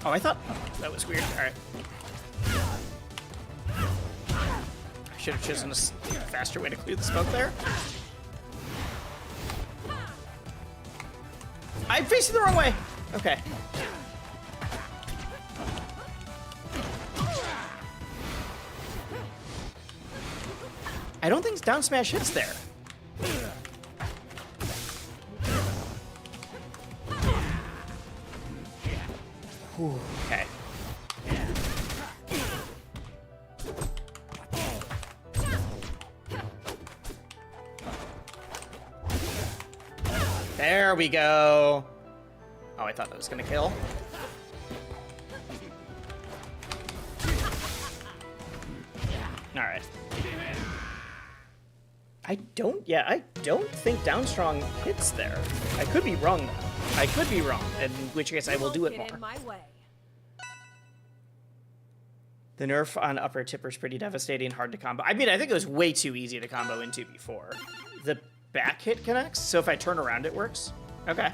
A: Oh, I thought that was weird. All right. I should have chosen a faster way to clear the smoke there. I'm facing the wrong way. Okay. I don't think down smash hits there. Whew, okay. There we go. Oh, I thought that was gonna kill. All right. I don't think down strong hits there. I could be wrong though. I could be wrong, in which case I will do it more. The nerf on upper tipper is pretty devastating, hard to combo. I mean, I think it was way too easy to combo into before. The back hit connects, so if I turn around, it works. Okay.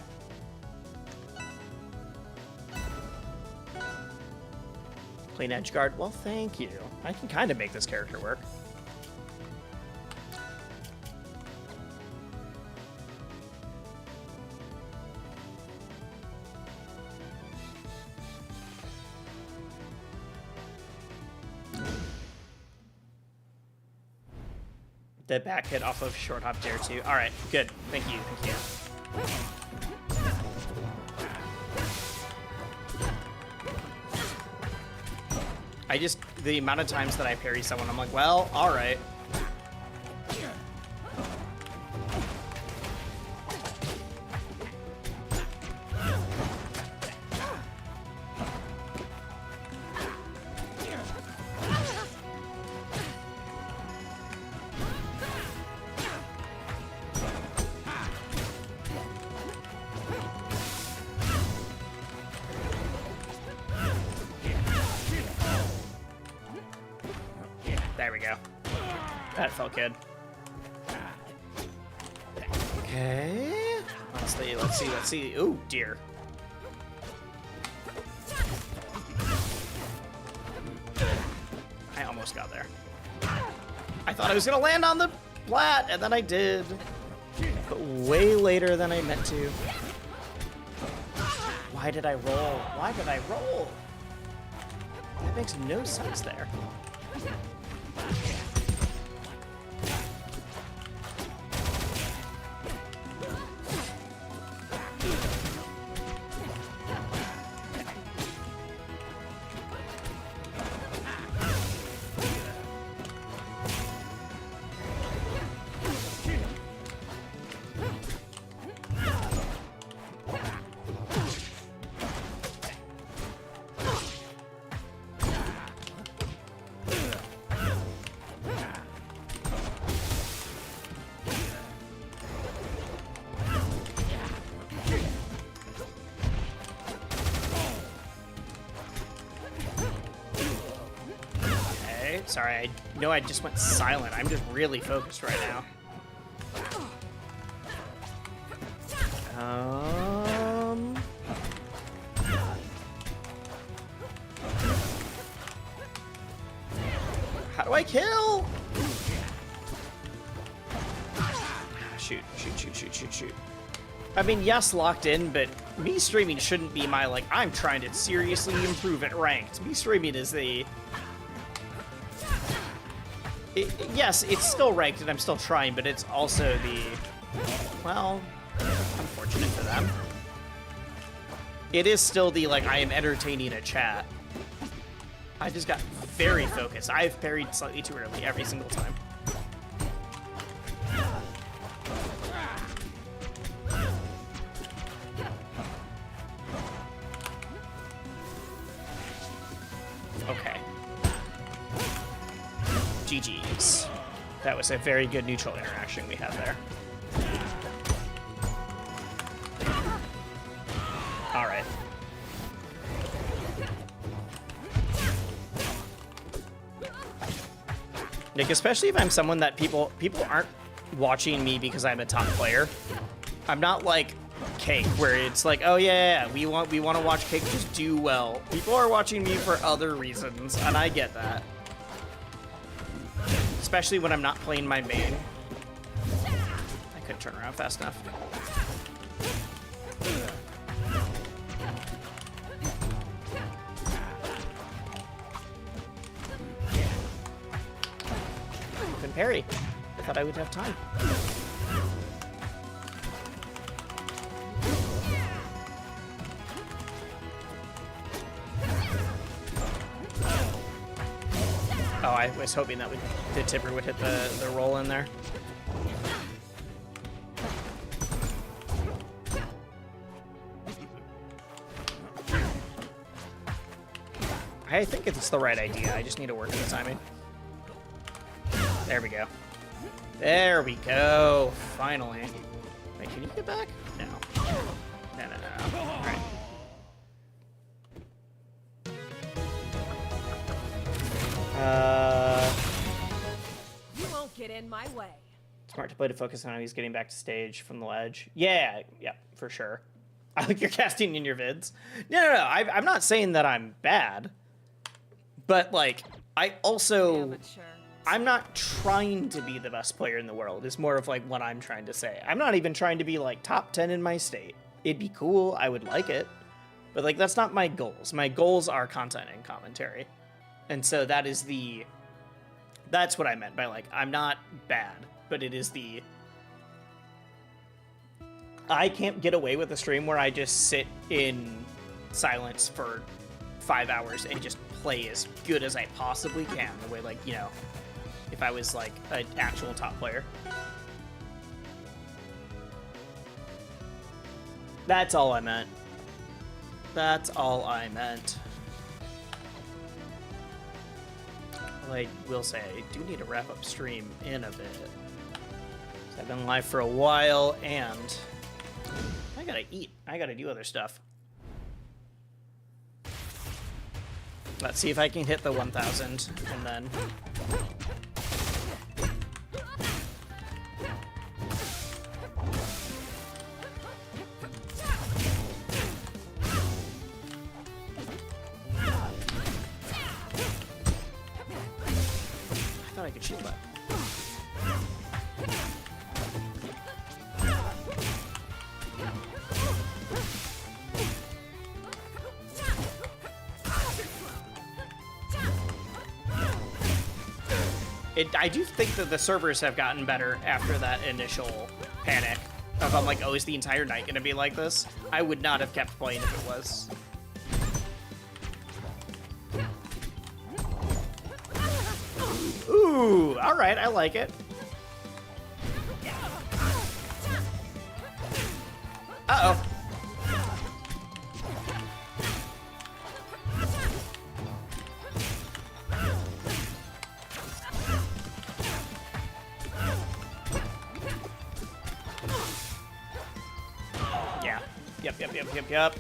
A: Clean edge guard. Well, thank you. I can kind of make this character work. The back hit off of short hop dare too. All right, good. Thank you. Thank you. The amount of times that I parry someone, I'm like, well, all right. There we go. That felt good. Okay. Let's see. Ooh, dear. I almost got there. I thought I was gonna land on the plat, and then I did. But way later than I meant to. Why did I roll? Why did I roll? That makes no sense there. Sorry, I know I just went silent. I'm just really focused right now. How do I kill? Shoot. I mean, yes, locked in, but me streaming shouldn't be my, like, I'm trying to seriously improve at ranked. Me streaming is the Yes, it's still ranked and I'm still trying, but it's also the, well, unfortunate for them. It is still the, like, I am entertaining a chat. I just got very focused. I've parried slightly too early every single time. Okay. GG's. That was a very good neutral interaction we had there. All right. Nick, especially if I'm someone that people aren't watching me because I'm a top player. I'm not like Cake, where it's like, oh yeah, we want to watch Cake just do well. People are watching me for other reasons, and I get that. Especially when I'm not playing my main. I couldn't turn around fast enough. Couldn't parry. I thought I would have time. Oh, I was hoping that the tipper would hit the roll in there. I think it's the right idea. I just need to work on the timing. There we go. There we go. Finally. Wait, can you get back? No. No. All right.
B: You won't get in my way.
A: Smart to play to focus on how he's getting back to stage from the ledge. Yeah, for sure. I like your casting in your vids. No. I'm not saying that I'm bad, but like I also
B: Amateur.
A: I'm not trying to be the best player in the world. It's more of like what I'm trying to say. I'm not even trying to be like top 10 in my state. It'd be cool. I would like it, but like that's not my goals. My goals are content and commentary. And so that's what I meant by like, I'm not bad, but it is I can't get away with a stream where I just sit in silence for 5 hours and just play as good as I possibly can. The way like, you know, if I was like an actual top player. That's all I meant. That's all I meant. I will say, I do need to wrap up stream in a bit. I've been live for a while, and I gotta eat. I gotta do other stuff. Let's see if I can hit the 1,000, and then... I could shield that. I do think that the servers have gotten better after that initial panic of I'm like, oh, is the entire night gonna be like this? I would not have kept playing if it was. Ooh, all right, I like it. Uh-oh. Yeah. Yep.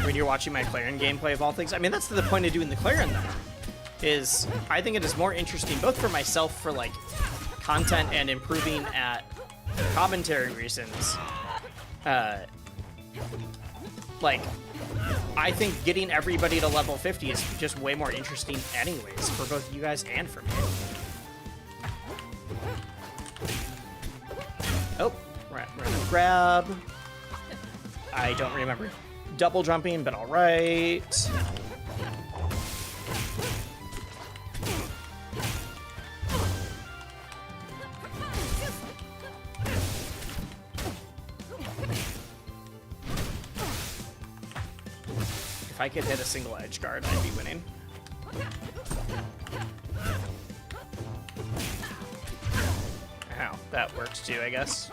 A: When you're watching my Clairen gameplay of all things, I mean, that's the point of doing the Clairen, though, is I think it is more interesting, both for myself, for, like, content and improving at commentary reasons. Like, I think getting everybody to level 50 is just way more interesting anyways, for both you guys and for me. Oh, we're gonna grab. I don't remember double jumping, but all right. If I could hit a single edge guard, I'd be winning. Ow, that works too, I guess.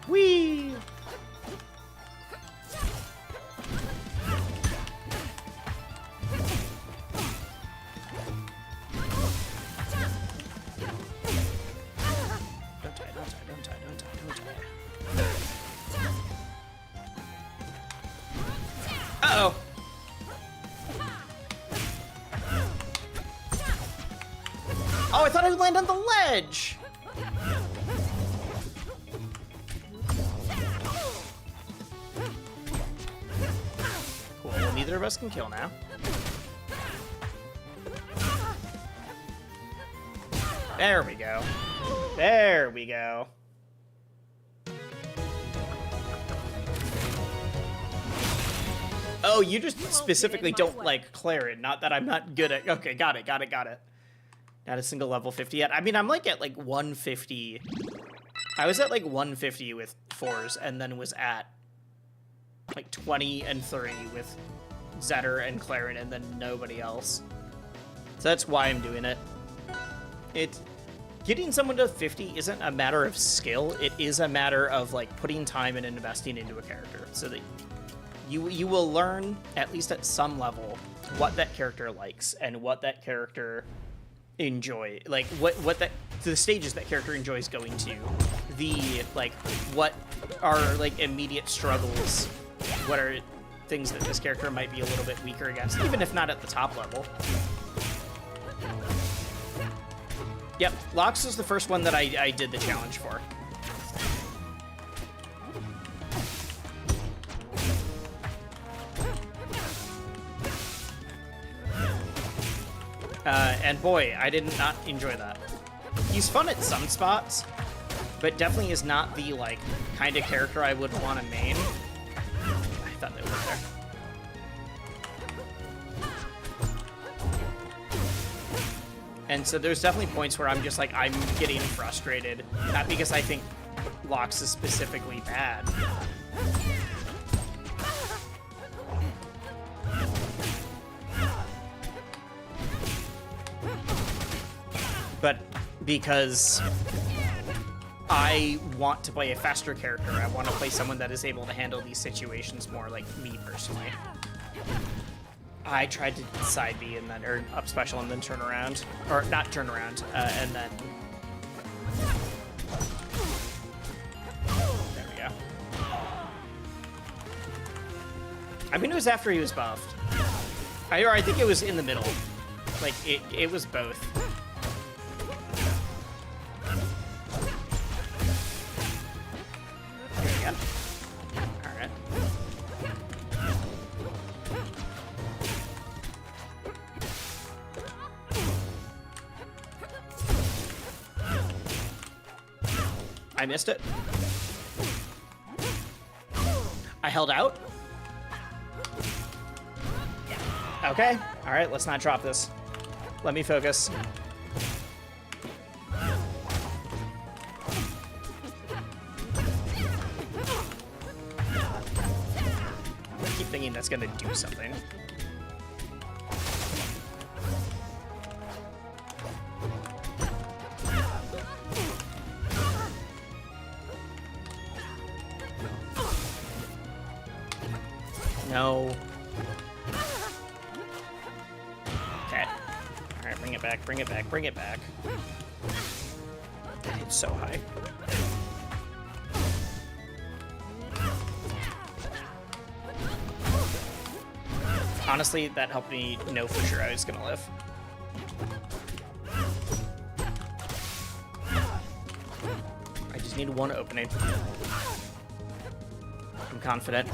A: Whee! Don't die. Uh-oh! Oh, I thought I would land on the ledge! Cool, well, neither of us can kill now. There we go. There we go. Oh, you just specifically don't like Clairen, not that I'm not good at... Okay, got it. Not a single level 50 yet. I mean, I'm like at like 150. I was at like 150 with 4s and then was at like 20 and 30 with Zetter and Clairen and then nobody else. So that's why I'm doing it. Getting someone to 50 isn't a matter of skill. It is a matter of like putting time and investing into a character so that you will learn, at least at some level, what that character likes and what that character like the stages that character enjoys going to, what are like immediate struggles, what are things that this character might be a little bit weaker against, even if not at the top level. Yep, Lox is the first one that I did the challenge for. And boy, I did not enjoy that. He's fun at some spots, but definitely is not the, like, kind of character I would want to main. I thought they were there. And so there's definitely points where I'm just like, I'm getting frustrated. Not because I think Lox is specifically bad. But because I want to play a faster character. I want to play someone that is able to handle these situations more like me personally. I tried to side B and then, or up special and then turn around. Or not turn around, and then... There we go. I mean, it was after he was buffed. I think it was in the middle. Like, it was both. There we go. Alright. I missed it. I held out. Okay. All right, let's not drop this. Let me focus. I keep thinking that's gonna do something. No. Okay. Alright, bring it back, bring it back, bring it back. That hit so high. Honestly, that helped me know for sure I was gonna live. I just need one opening. I'm confident.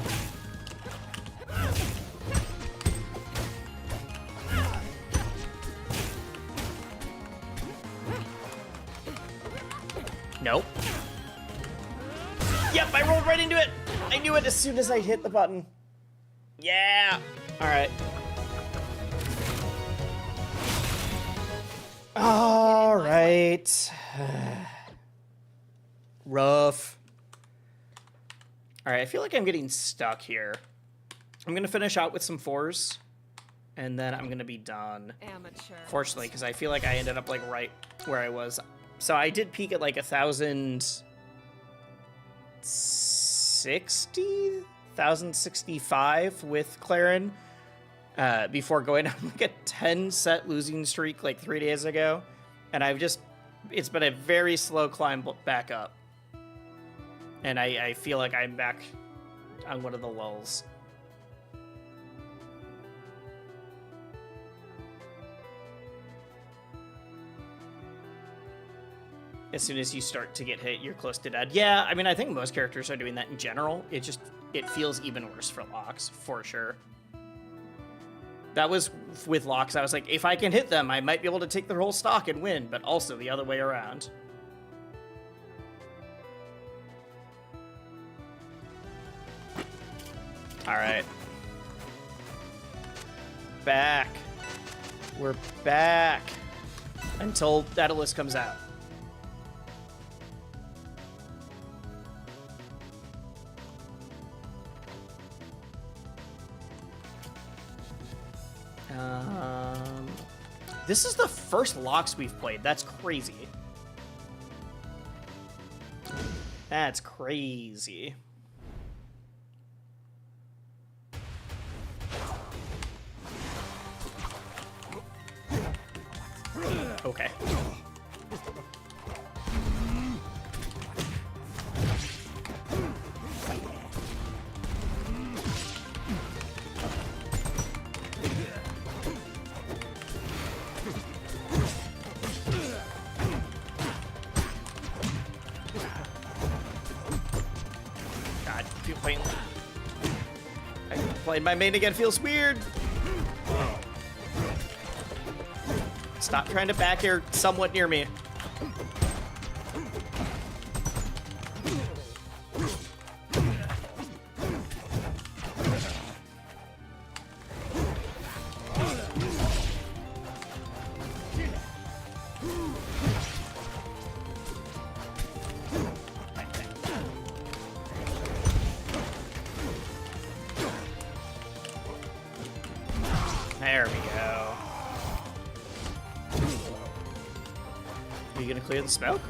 A: Nope. Yep, I rolled right into it. I knew it as soon as I hit the button. Yeah. All right. All right. Rough. All right, I feel like I'm getting stuck here. I'm going to finish out with some 4s, and then I'm going to be done.
B: Amateur.
A: Fortunately, because I feel like I ended up like right where I was. So I did peak at like 1,065 with Clairen before going on like a 10-set losing streak like 3 days ago. And it's been a very slow climb back up. And I feel like I'm back on one of the lulls. As soon as you start to get hit, you're close to dead. Yeah, I mean, I think most characters are doing that in general. It feels even worse for Locks, for sure. That was with Locks. I was like, if I can hit them, I might be able to take their whole stock and win, but also the other way around. All right. Back. We're back. Until Daedalus comes out. This is the first Locks we've played. That's crazy. That's crazy. Okay. Playing my main again feels weird. Stop trying to back air somewhat near me. There we go. Are you gonna clear the smoke?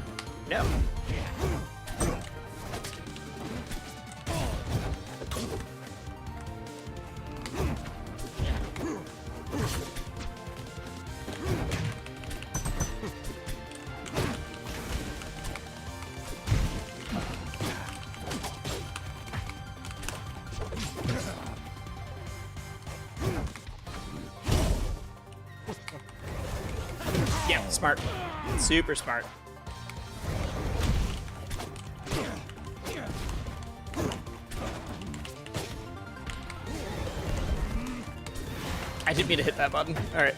A: No. Yeah, smart. Super smart. I didn't mean to hit that button. All right.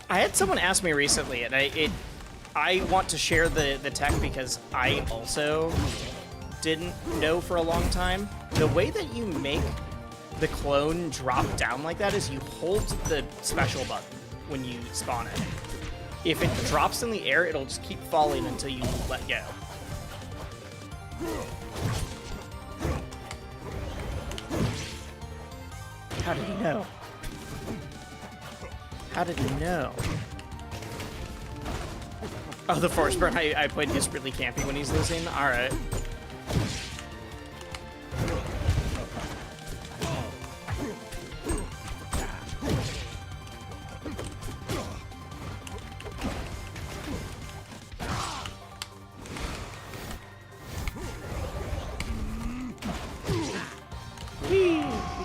A: I had someone ask me recently, and I want to share the tech because I also didn't know for a long time. The way that you make the clone drop down like that is you hold the special button when you spawn it. If it drops in the air, it'll just keep falling until you let go. How did he know? How did he know? Oh, the force burn. I played just really campy when he's losing. All right.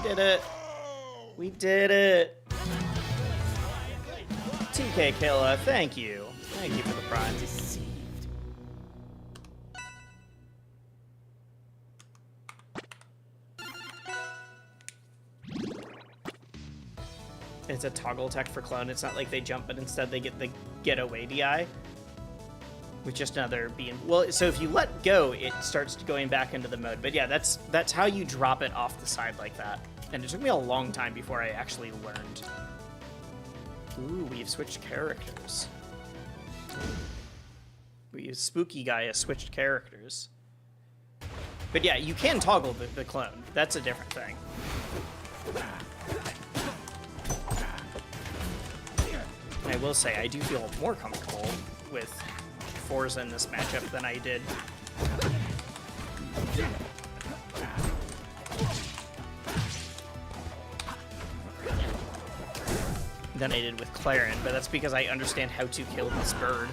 A: We did it. We did it. TK Killa, thank you. Thank you for the prime. It's a toggle tech for clone. It's not like they jump, but instead they get the getaway DI. With just another beam. Well, so if you let go, it starts going back into the mode. But yeah, that's how you drop it off the side like that. And it took me a long time before I actually learned. Ooh, we've switched characters. Spooky guy has switched characters. But yeah, you can toggle the clone. That's a different thing. And I will say, I do feel more comfortable with Forza in this matchup than I did. Than I did with Clairen, but that's because I understand how to kill this bird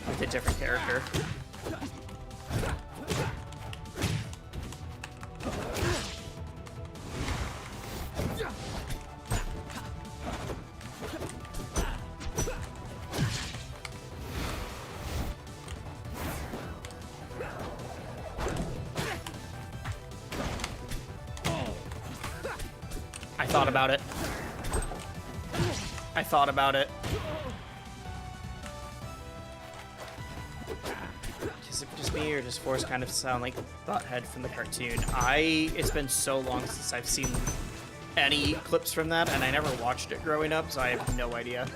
A: with a different character. I thought about it. I thought about it. Is it just me, or does Forrest kind of sound like Butthead from the cartoon? It's been so long since I've seen any clips from that, and I never watched it growing up, so I have no idea.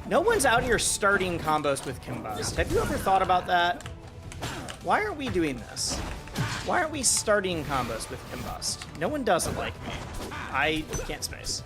A: No one's out here starting combos with Combust. Have you ever thought about that? Why aren't we doing this? Why aren't we starting combos with Combust? No one does it like me. I can't space.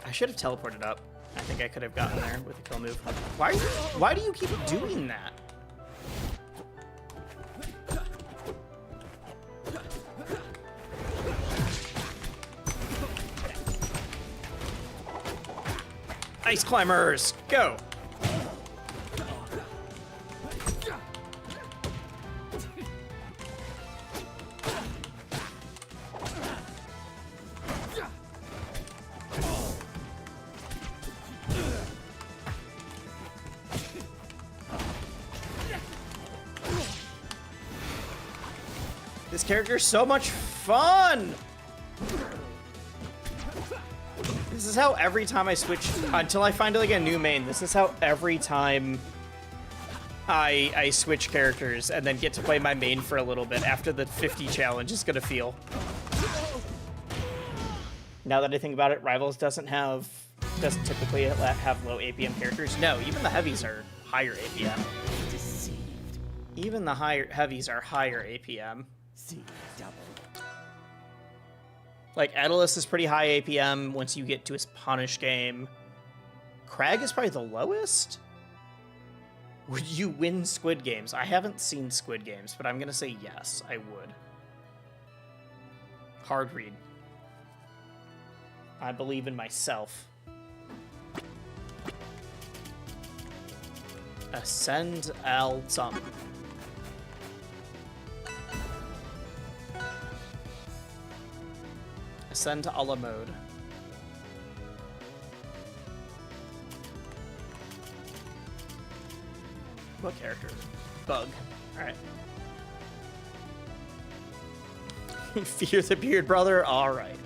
A: I should have teleported up. I think I could have gotten there with a kill move. Why do you keep doing that? Ice climbers, go! This character's so much fun! This is how every time I switch, until I find like a new main, this is how every time I switch characters and then get to play my main for a little bit after the 50 challenge is gonna feel. Now that I think about it, Rivals doesn't typically have low APM characters. No, even the heavies are higher APM. Even the heavies are higher APM. Like, Daedalus is pretty high APM once you get to his punish game. Crag is probably the lowest? Would you win Squid Games? I haven't seen Squid Games, but I'm gonna say yes, I would. Hard read. I believe in myself. Ascend Al something. Ascend to Allah mode. What character? Bug. Alright. Fear the Beard Brother? Alright.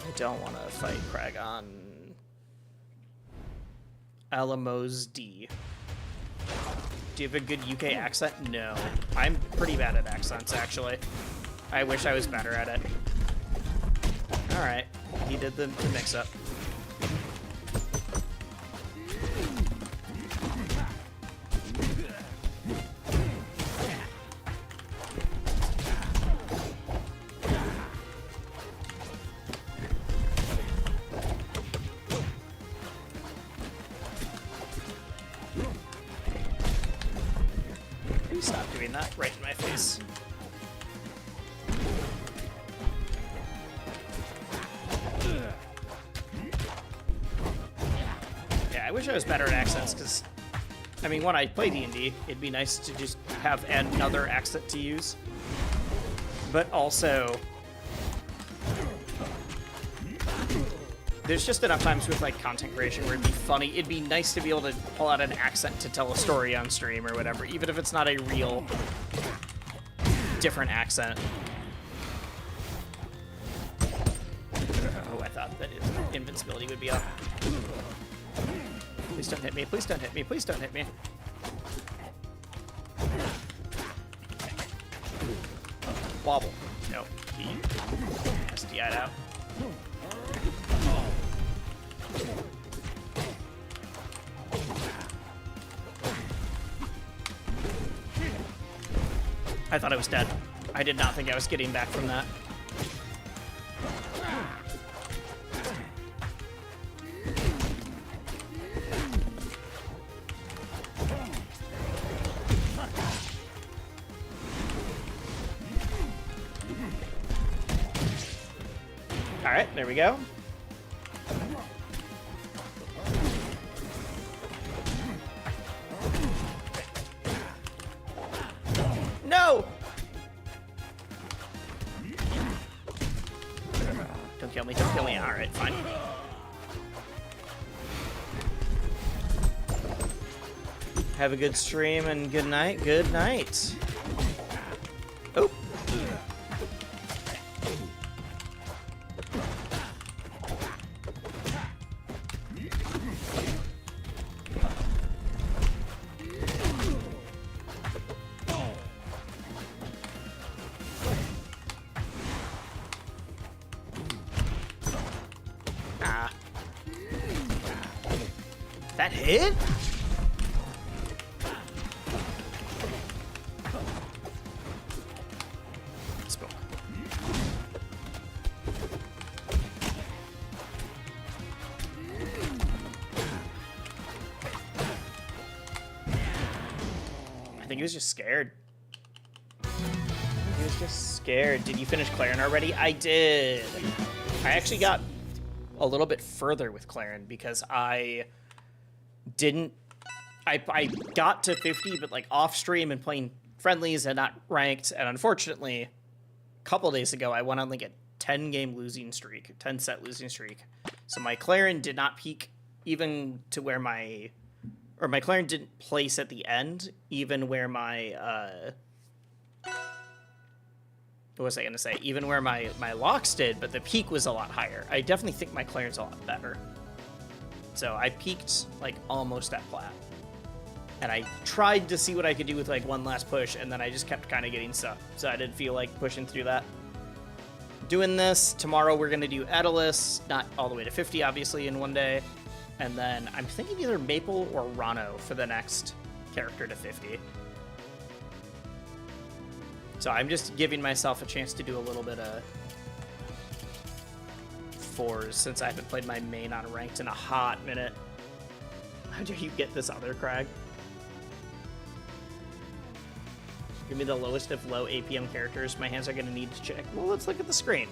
A: I don't want to fight Crag on Alamos D. Do you have a good UK accent? No. I'm pretty bad at accents, actually. I wish I was better at it. Alright. He did the mix-up. Please stop doing that right in my face. Yeah, I wish I was better at accents, because, I mean, when I play D&D, it'd be nice to just have another accent to use. But also, there's just enough times with, like, content creation where it'd be funny. It'd be nice to be able to pull out an accent to tell a story on stream or whatever, even if it's not a real different accent. Oh, I thought that his invincibility would be up. Please don't hit me, please don't hit me, please don't hit me. Wobble. No, he SDI'd out. I thought I was dead. I did not think I was getting back from that. All right, there we go. No! Don't kill me, don't kill me. All right, fine. Have a good stream and good night. Good night. Oh. That hit? Smoke. I think he was just scared. He was just scared. Did you finish Clairen already? I did. I actually got a little bit further with Clairen because I got to 50, but like off stream and playing friendlies and not ranked. And unfortunately, a couple days ago, I went on like a 10-game losing streak, 10-set losing streak. So my Clairen did not peak even to where my Clairen didn't place at the end, even where my, what was I going to say? Even where my locks did, but the peak was a lot higher. I definitely think my Clairen's a lot better. So I peaked like almost at plat. And I tried to see what I could do with like one last push, and then I just kept kind of getting stuck. So I didn't feel like pushing through that. Doing this, tomorrow we're going to do Daedalus, not all the way to 50 obviously in one day. And then I'm thinking either Maple or Rano for the next character to 50. So I'm just giving myself a chance to do a little bit of fours since I haven't played my main on ranked in a hot minute. How dare you get this other Crag? Give me the lowest of low APM characters my hands are going to need to check. Well, let's look at the screen.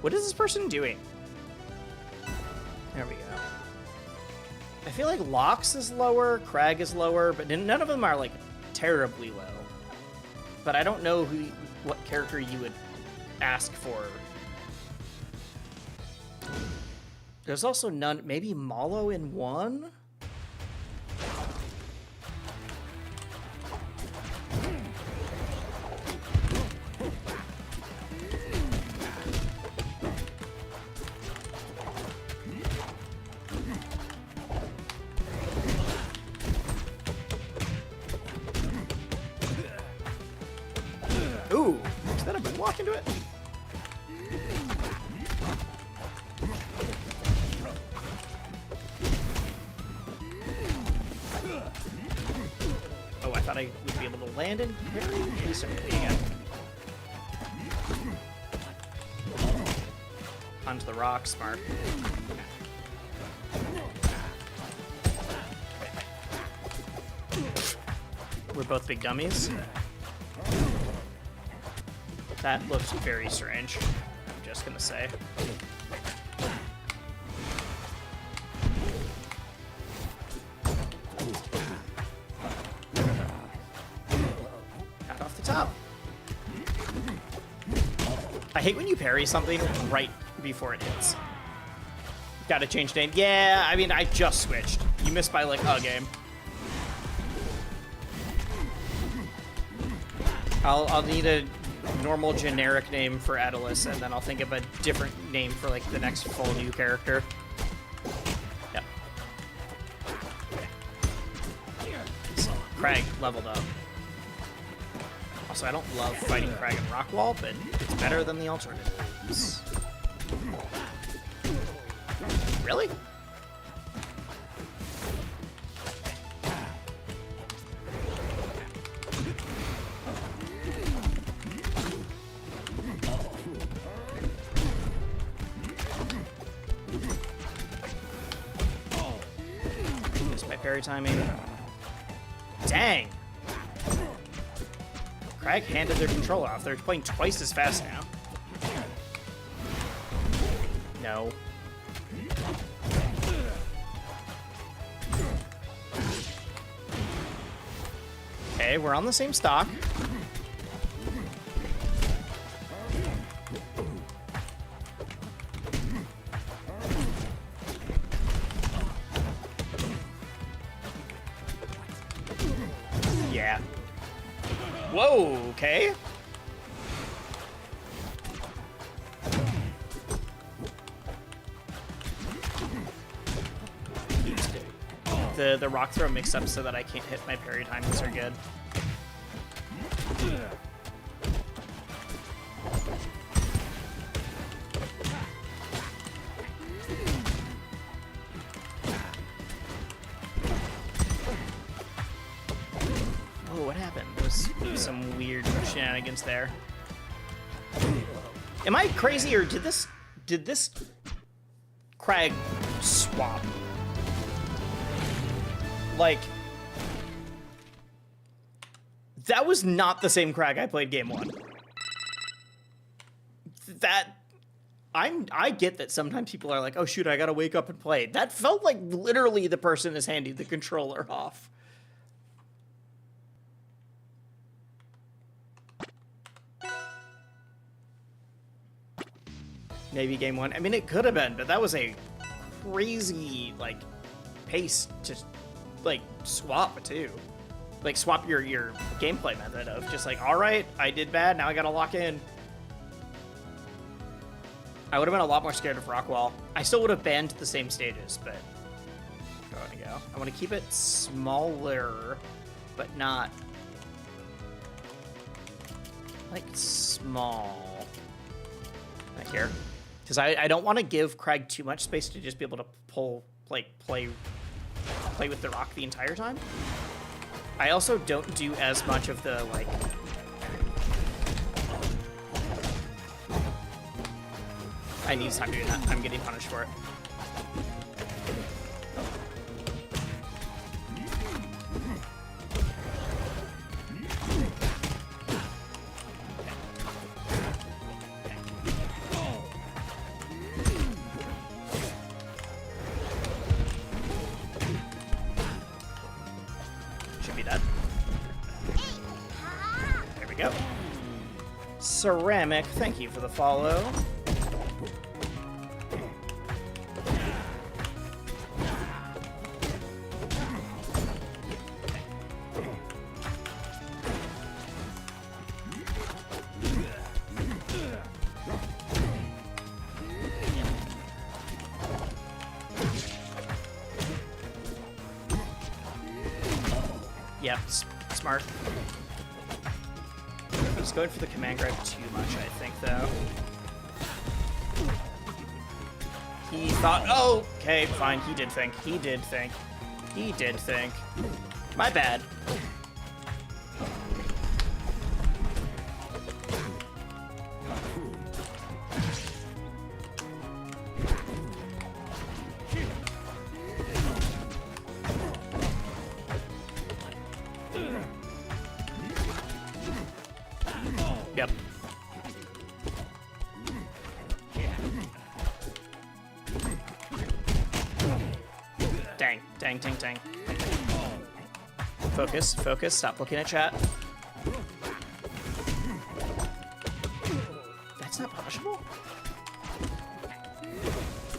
A: What is this person doing? There we go. I feel like Lox is lower, Crag is lower, but none of them are like terribly low. But I don't know what character you would ask for. There's also none, maybe Malo in one? Ooh, is that a moonwalk into it? Oh, I thought I would be able to land in parry instantly again. Onto the rock, smart. We're both big dummies. That looks very strange, I'm just gonna say. Not off the top. I hate when you parry something right before it hits. Gotta change name. Yeah, I mean, I just switched. You missed by like a game. I'll need a normal generic name for Aeolus, and then I'll think of a different name for like the next full new character. Yep. So, Crag leveled up. Also, I don't love fighting Crag and Rockwall, but it's better than the alternatives. Really? Parry timing. Dang! Crag handed their controller off. They're playing twice as fast now. No. Okay, we're on the same stock. Yeah. Whoa, okay. The rock throw mixed up so that I can't hit my parry timings are good. Oh, what happened? There was some weird shenanigans there. Am I crazy, or did this Crag swap? Like, that was not the same Crag I played game one. I get that sometimes people are like, oh shoot, I gotta wake up and play. That felt like literally the person is handing the controller off. Maybe game one. I mean, it could have been, but that was a crazy, like, pace to, like, swap, too. Like, swap your gameplay method of just like, all right, I did bad, now I gotta lock in. I would have been a lot more scared of Rockwall. I still would have banned the same stages, but where do I want to go? I want to keep it smaller, but not, like, small. Like here. Because I don't want to give Crag too much space to just be able to play with the rock the entire time. I also don't do as much of the, like... I need time to do that. I'm getting punished for it. Ceramic, thank you for the follow. Yep, smart. He's going for the command grab too much, I think, though. He thought, oh, okay, fine. He did think. He did think. He did think. My bad. Yep. Dang, dang, dang, dang. Focus, focus, stop looking at chat. That's not punishable?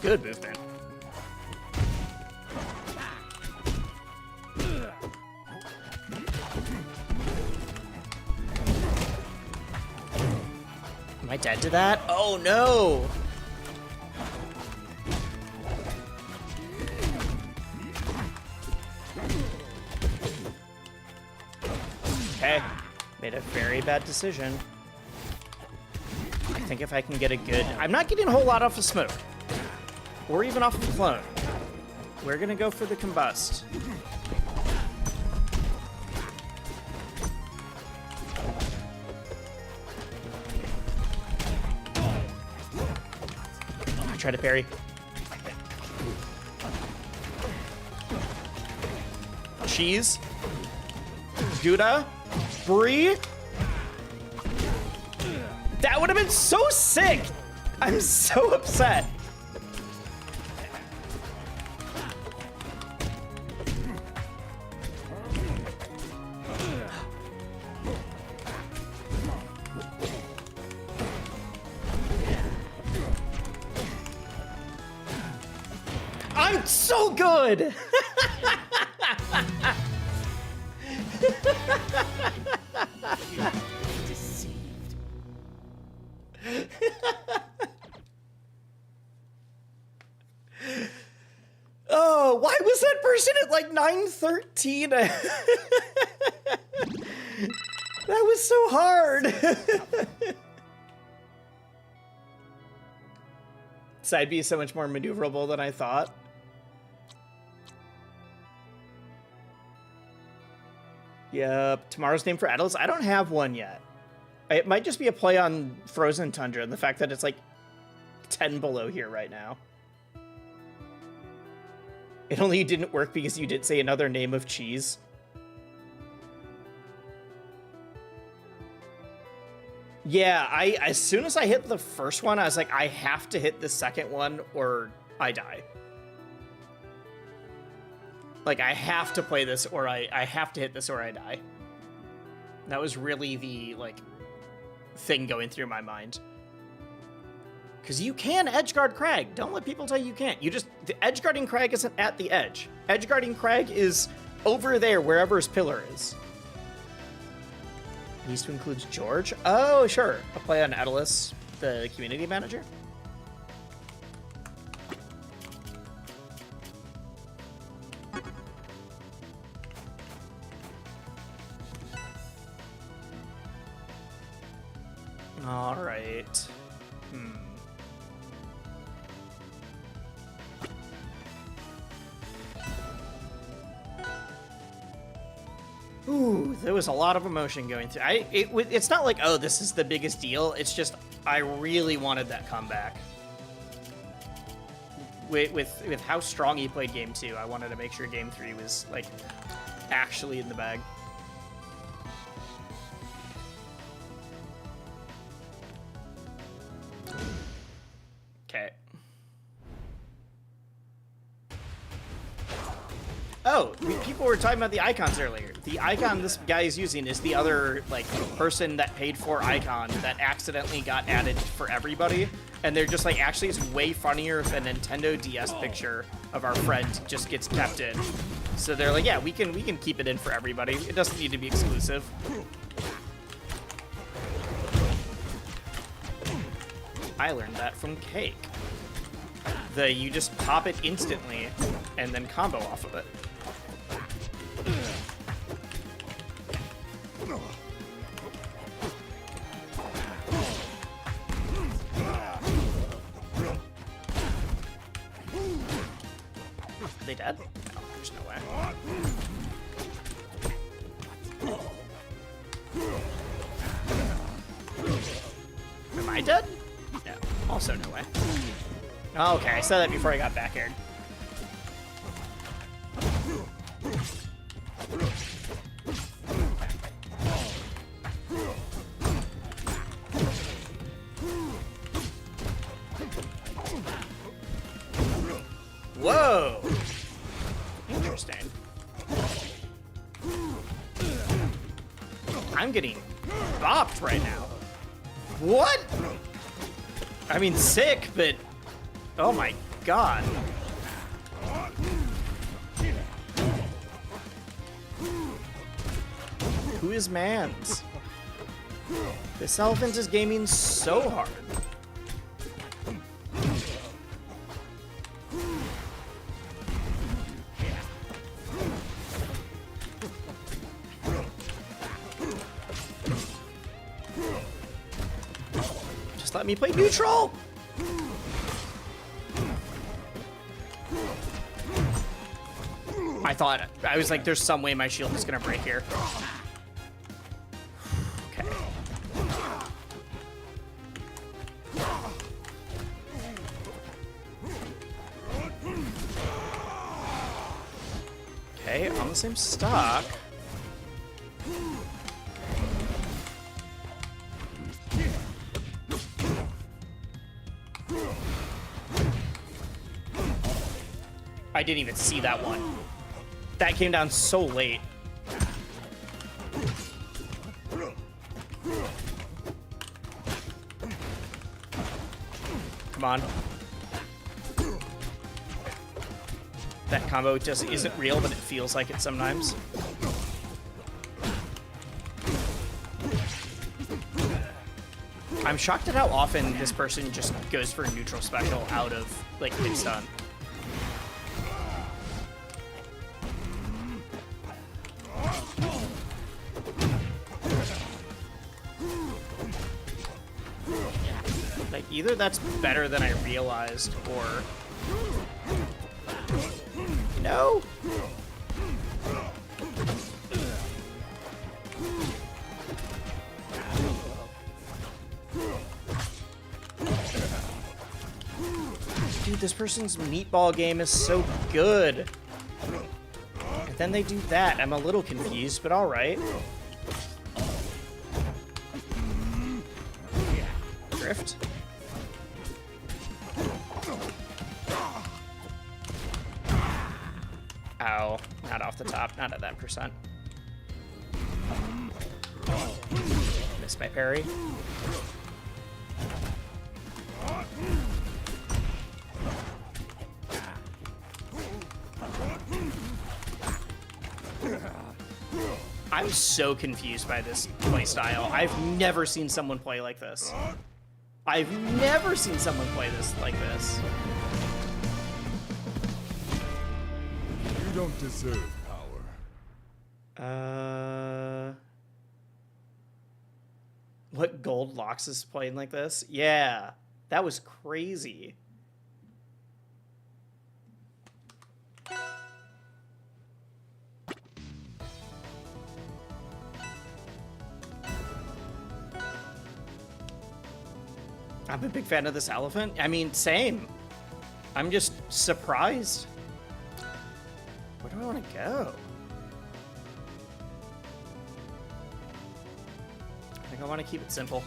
A: Good movement. Am I dead to that? Oh no! Okay, made a very bad decision. I think if I can get a good... I'm not getting a whole lot off of smoke. Or even off of clone. We're gonna go for the combust. I try to parry. Cheese. Gouda. Brie. That would have been so sick. I'm so upset. I'm so good. Oh, why was that person at like 9:13? That was so hard. Side B is so much more maneuverable than I thought. Yep, tomorrow's name for Atlas. I don't have one yet. It might just be a play on Frozen Tundra and the fact that it's like 10 below here right now. It only didn't work because you did say another name of cheese. Yeah, as soon as I hit the first one, I was like, I have to hit the second one or I die. Like, I have to play this or I have to hit this or I die. That was really the, like, thing going through my mind. Because you can edgeguard Crag. Don't let people tell you can't. You just, the edgeguarding Crag isn't at the edge. Edgeguarding Crag is over there, wherever his pillar is. Needs to include George? Oh, sure. A play on Atlas, the community manager. All right. Ooh, there was a lot of emotion going through. It's not like, oh, this is the biggest deal. It's just, I really wanted that comeback. With how strong he played game 2, I wanted to make sure game 3 was, like, actually in the bag. Okay. Oh, people were talking about the icons earlier. The icon this guy is using is the other, like, person that paid for icon that accidentally got added for everybody. And they're just like, actually, it's way funnier if a Nintendo DS picture of our friend just gets kept in. So they're like, yeah, we can keep it in for everybody. It doesn't need to be exclusive. I learned that from Cake. You just pop it instantly and then combo off of it. dead? No, there's no way. Am I dead? No. Also no way. Okay, I said that before I got back here. Whoa! Interesting. I'm getting bopped right now. What? I mean, sick, but oh my god. Who is Mans? This elephant is gaming so hard. Just let me play neutral. I was like, there's some way my shield is gonna break here. Okay. Okay, on the same stock. I didn't even see that one. That came down so late. Come on. That combo just isn't real, but it feels like it sometimes. I'm shocked at how often this person just goes for a neutral special out of, like, mid-stun. Like, either that's better than I realized, or... No? Dude, this person's meatball game is so good. And then they do that. I'm a little confused, but alright. Drift. Ow. Not off the top. Not at that percent. Missed my parry. I'm so confused by this playstyle. I've never seen someone play like this. I've never seen someone play this like this.
C: You don't deserve power.
A: What gold Lox is playing like this? Yeah, that was crazy. I'm a big fan of this elephant. I mean, same. I'm just surprised. Where do I want to go? I think I want to keep it simple.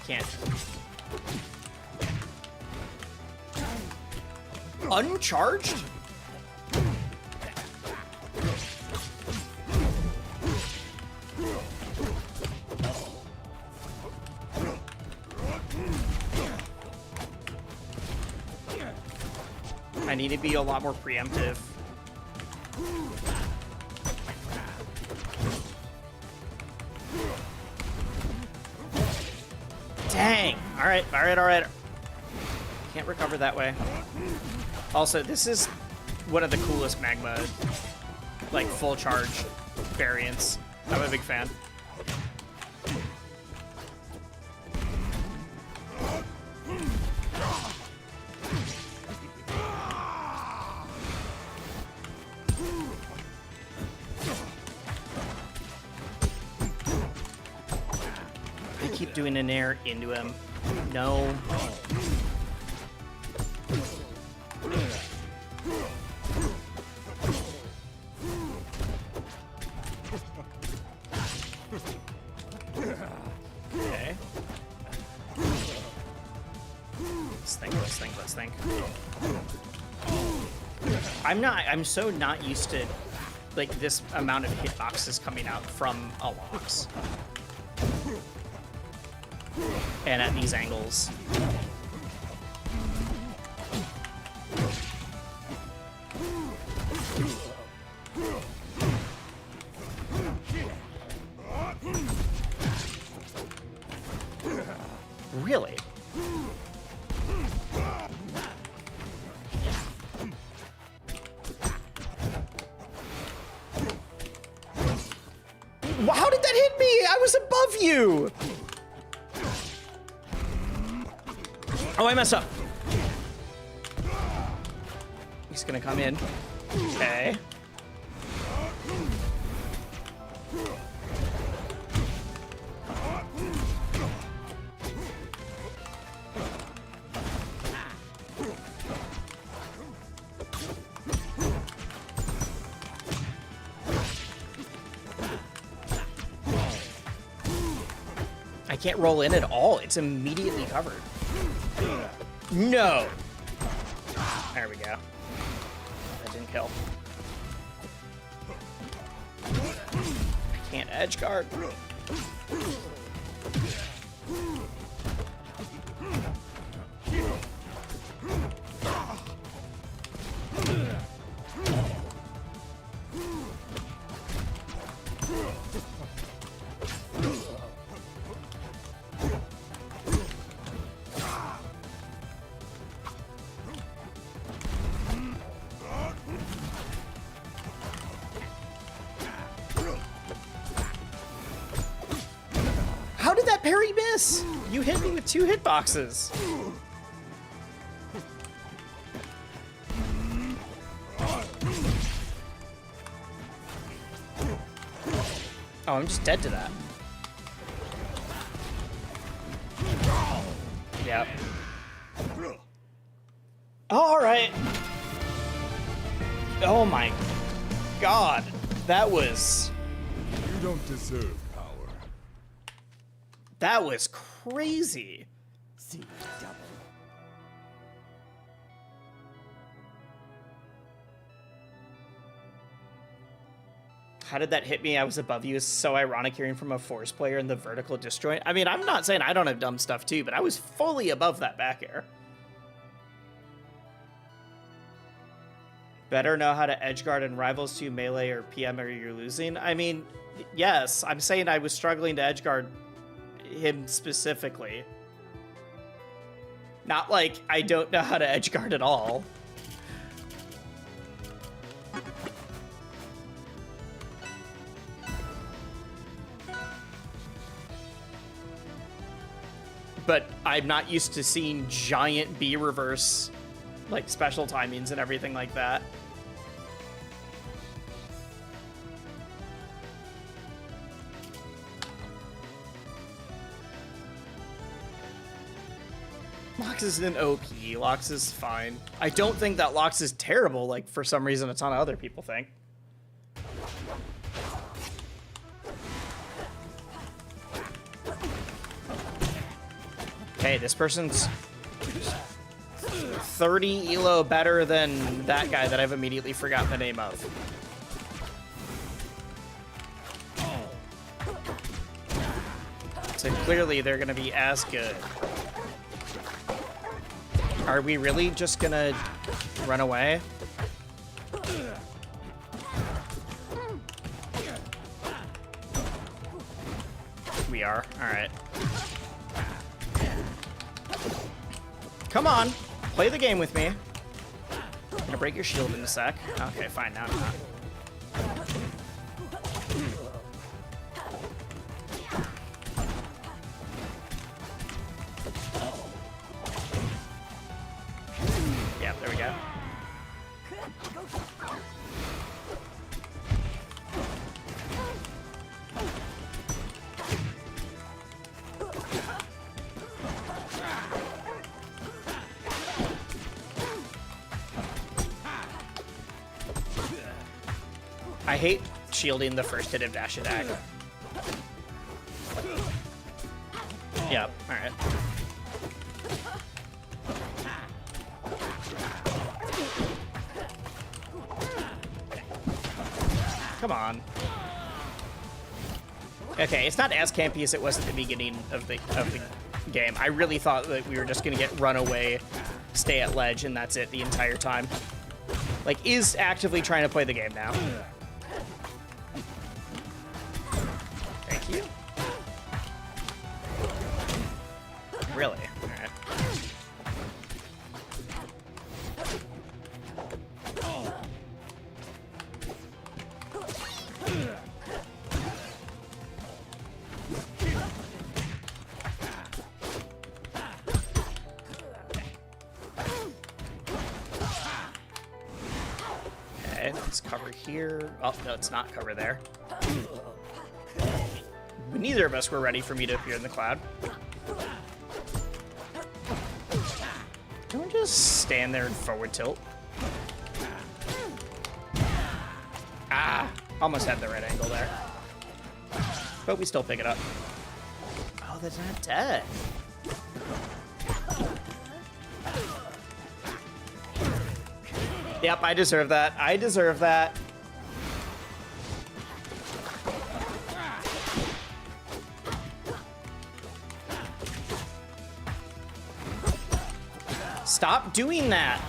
A: Can't. Uncharged? I need to be a lot more preemptive. Dang. All right. can't recover that way. Also, this is one of the coolest magma, like, full charge variants. I'm a big fan. I keep doing an air into him. No. Okay. Let's think. I'm so not used to, like, this amount of hitboxes coming out from a Lox. And at these angles. Really? How did that hit me? I was above you! Oh, I messed up. He's gonna come in. Okay. I can't roll in at all. It's immediately covered. No. There we go. That didn't kill. I can't edge guard. How did that parry miss? You hit me with 2 hitboxes. Oh, I'm just dead to that. Yep. All right. Oh my God. That was...
C: You don't deserve power.
A: That was crazy.
B: See double.
A: How did that hit me? I was above you. It's so ironic hearing from a Force player in the vertical disjoint. I mean, I'm not saying I don't have dumb stuff too, but I was fully above that back air. Better know how to edgeguard in rivals to melee or PM or you're losing. I mean, yes, I'm saying I was struggling to edgeguard him specifically. Not like I don't know how to edgeguard at all. But I'm not used to seeing giant B reverse, like special timings and everything like that. Lox isn't OP. Lox is fine. I don't think that Lox is terrible, like for some reason a ton of other people think. Hey, this person's 30 elo better than that guy that I've immediately forgotten the name of. So clearly they're gonna be as good. Are we really just gonna run away? We are, all right. Come on, Play the game with me. I'm gonna break your shield in a sec. Okay, fine, now I'm not. Yeah, there we go. I hate shielding the first hit of dash attack. Yep, alright. Come on. Okay, it's not as campy as it was at the beginning of the game. I really thought that we were just gonna get run away, stay at ledge, and that's it the entire time. Like, is actively trying to play the game now. Thank you. Really? Alright. Okay, let's cover here. Oh, no, it's not cover there. But neither of us were ready for me to appear in the cloud. Don't just stand there and forward tilt. Ah, almost had the right angle there. But we still pick it up. Oh, that's not dead. Yep, I deserve that. I deserve that. Stop doing that.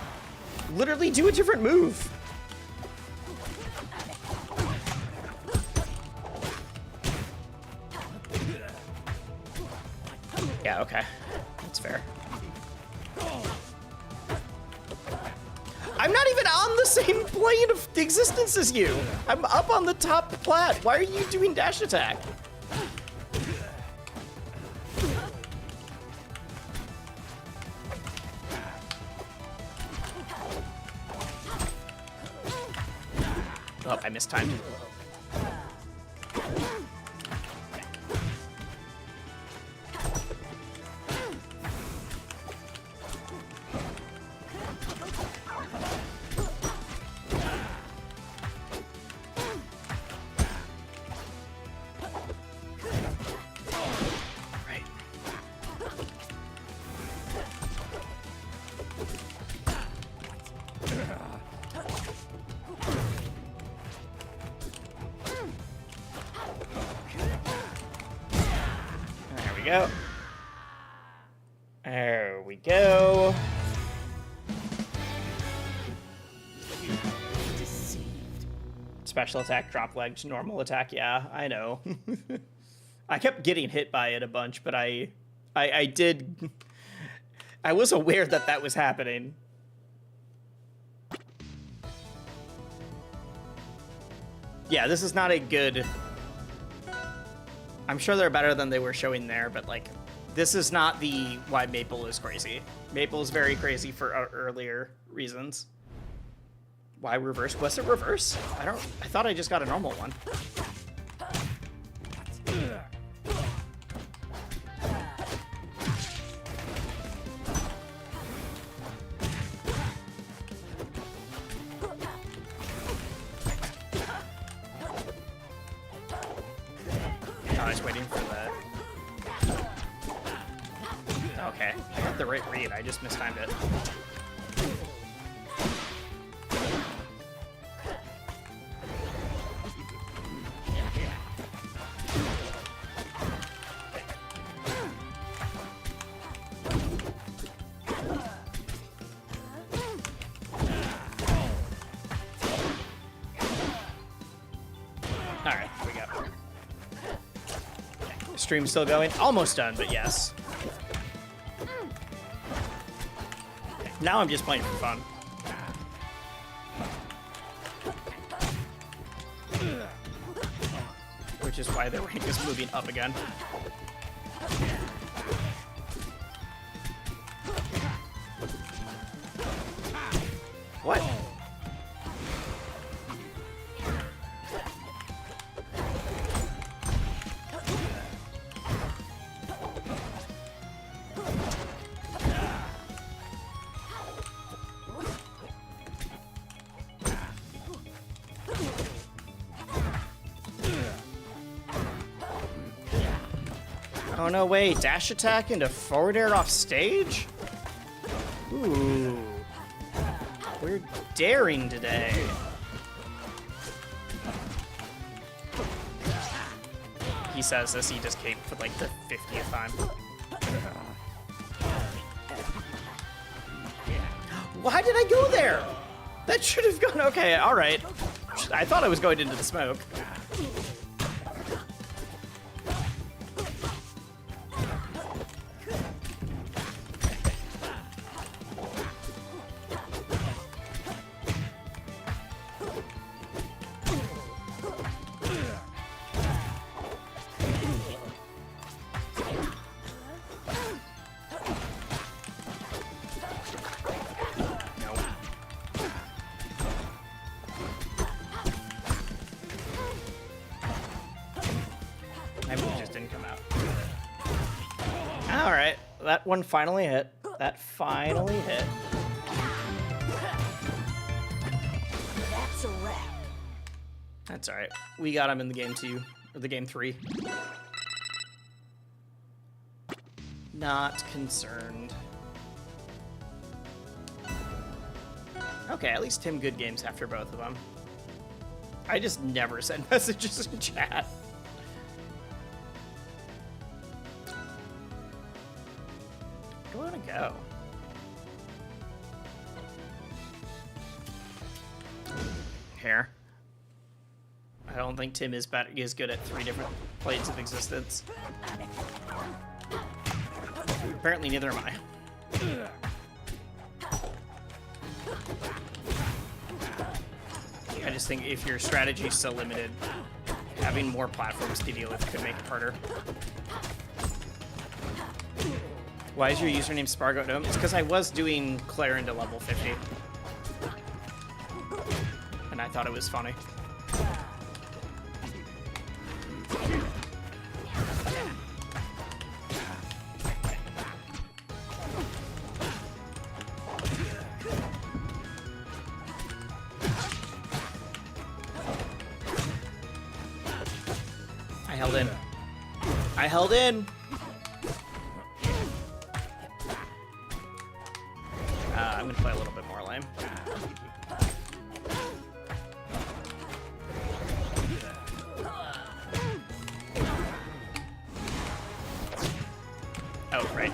A: Literally do a different move. Yeah, okay. That's fair. I'm not even on the same plane of existence as you. I'm up on the top plat. Why are you doing dash attack? Oh, I mistimed. Right. There we go. There we go. Special attack, drop ledge, normal attack. Yeah, I know. I kept getting hit by it a bunch, but I was aware that that was happening. Yeah, this is not a good... I'm sure they're better than they were showing there, but like, this is not the why Maple is crazy. Maple is very crazy for earlier reasons. Why reverse? Was it reverse? I thought I just got a normal one. I was waiting for that. Okay, I got the right read. I just mistimed it. Alright, here we go. Stream's still going. Almost done, but yes. Now I'm just playing for fun. Which is why the rank is moving up again. What? Oh no, wait, dash attack into forward air off stage? Ooh. We're daring today. He says this, he just came for like the 50th time. Why did I go there? That should have gone, okay, all right. I thought I was going into the smoke. That one finally hit. That finally hit.
B: That's a wrap.
A: That's all right. We got him in the game 2, or the game 3. Not concerned. Okay, at least Tim good games after both of them. I just never send messages in chat. Where do I want to go? Here. I don't think Tim is good at 3 different planes of existence. Apparently neither am I. I just think if your strategy is so limited, having more platforms to deal with could make it harder. Why is your username Spargo Dome? It's because I was doing Clairen to level 50. And I thought it was funny. I held in. I held in! I'm gonna play a little bit more lame. Oh, right.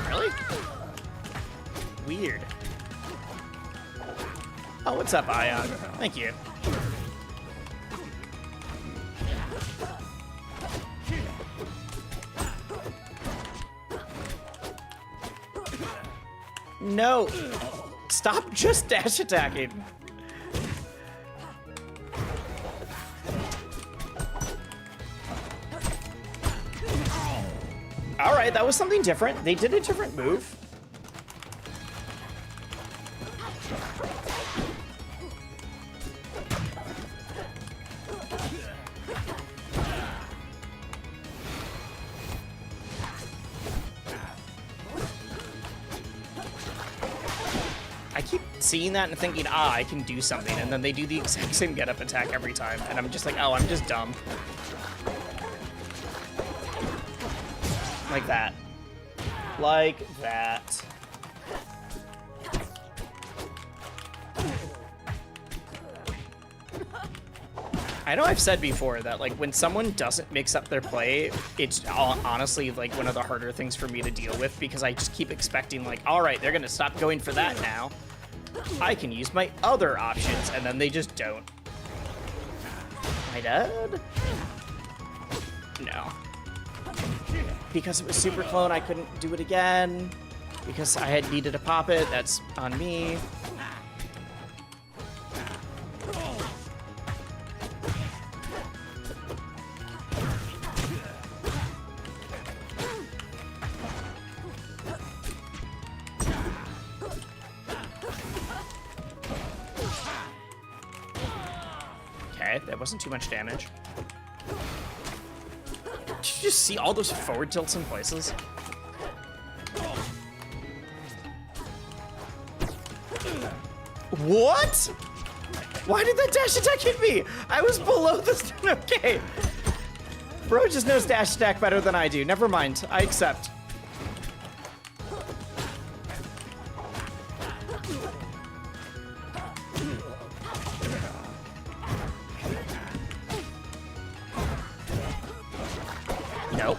A: Really? Weird. Oh, what's up, Ion? Thank you. No! Stop just dash attacking! Alright, that was something different. They did a different move. I keep seeing that and thinking, ah, I can do something, and then they do the exact same get-up attack every time, and I'm just like, oh, I'm just dumb. Like that. Like that. I know I've said before that, like, when someone doesn't mix up their play, it's honestly, like, one of the harder things for me to deal with, because I just keep expecting, like, all right, they're gonna stop going for that now. I can use my other options, and then they just don't. I dead? No. Because it was super clone, I couldn't do it again. Because I had needed to pop it, that's on me. Okay, that wasn't too much damage. Did you just see all those forward tilts in places? What? Why did that dash attack hit me? I was below the... Okay. Bro just knows dash attack better than I do. Never mind. I accept. Nope.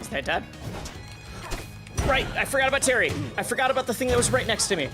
A: Is that dead? Right, I forgot about Terry. I forgot about the thing that was right next to me.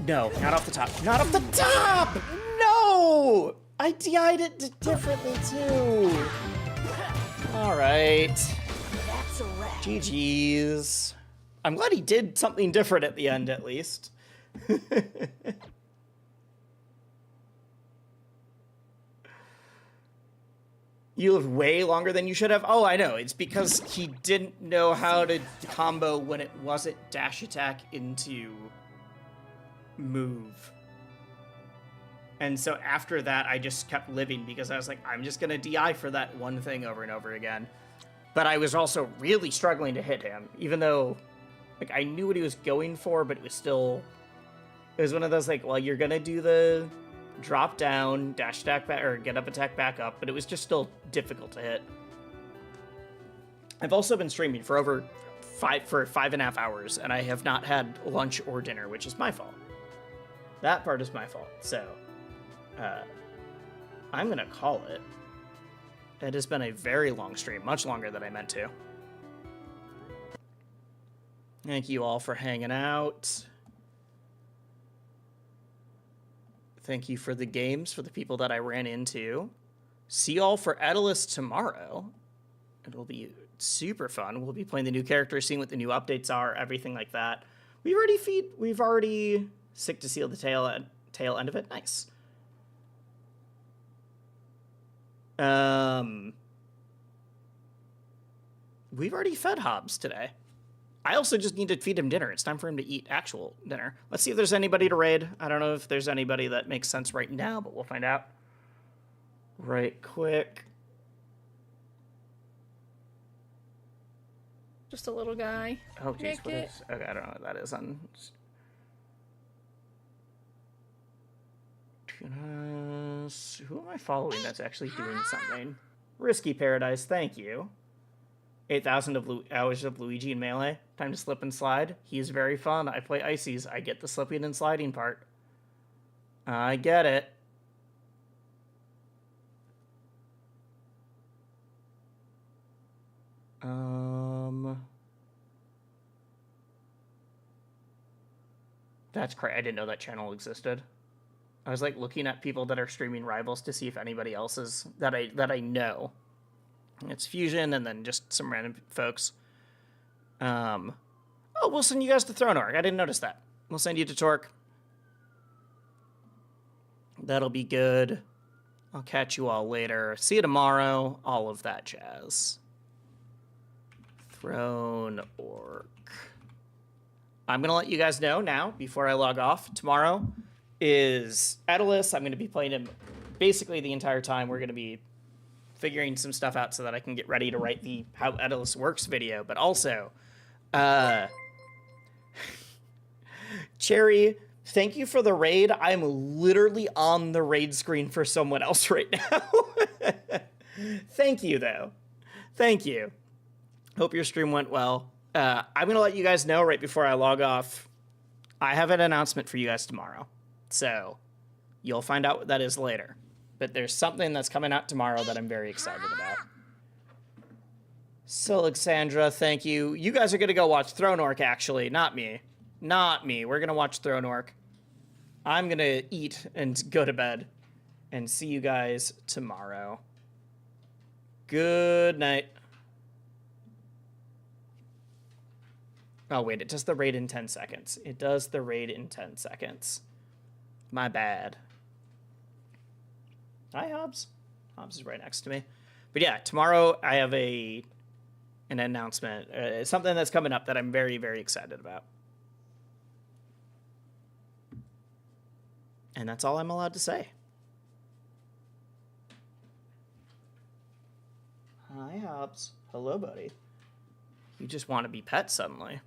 A: No, not off the top. Not off the top! No! I DI'd it differently too. All right.
B: That's a wrap.
A: GG's. I'm glad he did something different at the end, at least. You lived way longer than you should have. Oh, I know. It's because he didn't know how to combo when it wasn't dash attack into move. And so after that, I just kept living because I was like, I'm just going to DI for that one thing over and over again. But I was also really struggling to hit him, even though like I knew what he was going for, but it was still, it was one of those like, well, you're going to do the drop down, dash attack back, or get up attack back up, but it was just still difficult to hit. I've also been streaming for over 5.5 hours, and I have not had lunch or dinner, which is my fault. That part is my fault. So, I'm gonna call it. It has been a very long stream, much longer than I meant to. Thank you all for hanging out. Thank you for the games, for the people that I ran into. See y'all for Edalus tomorrow. It'll be super fun. We'll be playing the new characters, seeing what the new updates are, everything like that. We've already sick to seal the tail end of it. Nice. We've already fed Hobbs today. I also just need to feed him dinner. It's time for him to eat actual dinner. Let's see if there's anybody to raid. I don't know if there's anybody that makes sense right now, but we'll find out right quick.
D: Just a little guy.
A: Oh, jeez.
D: Nick
A: What
D: it.
A: is... Okay, I don't know what that is on... Who am I following that's actually doing something? Risky Paradise, thank you. 8,000 hours of Luigi in Melee. Time to slip and slide. He is very fun. I play Ices. I get the slipping and sliding part. I get it. That's crazy. I didn't know that channel existed. I was like looking at people that are streaming Rivals to see if anybody else is that I know. It's Fusion and then just some random folks. Oh, we'll send you guys to Throne Org. I didn't notice that. We'll send you to Torque. That'll be good. I'll catch you all later. See you tomorrow. All of that jazz. Throne Orc. I'm going to let you guys know now, before I log off. Tomorrow is Atlas. I'm going to be playing him basically the entire time. We're going to be figuring some stuff out so that I can get ready to write the How Atlas Works video. But also, Cherry, thank you for the raid. I'm literally on the raid screen for someone else right now. Thank you, though. Thank you. Hope your stream went well. I'm going to let you guys know right before I log off. I have an announcement for you guys tomorrow. So you'll find out what that is later. But there's something that's coming out tomorrow that I'm very excited about. So, Alexandra, thank you. You guys are going to go watch Throne Orc, actually. Not me. Not me. We're going to watch Throne Orc. I'm going to eat and go to bed. And see you guys tomorrow. Good night. Oh, wait. It does the raid in 10 seconds. It does the raid in 10 seconds. My bad. Hi, Hobbs. Hobbs is right next to me. But yeah, tomorrow I have an announcement. Something that's coming up that I'm very, very excited about. And that's all I'm allowed to say. Hi, Hobbs. Hello, buddy. You just want to be pet suddenly.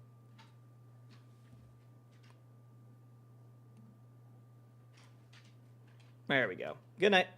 A: There we go. Good night.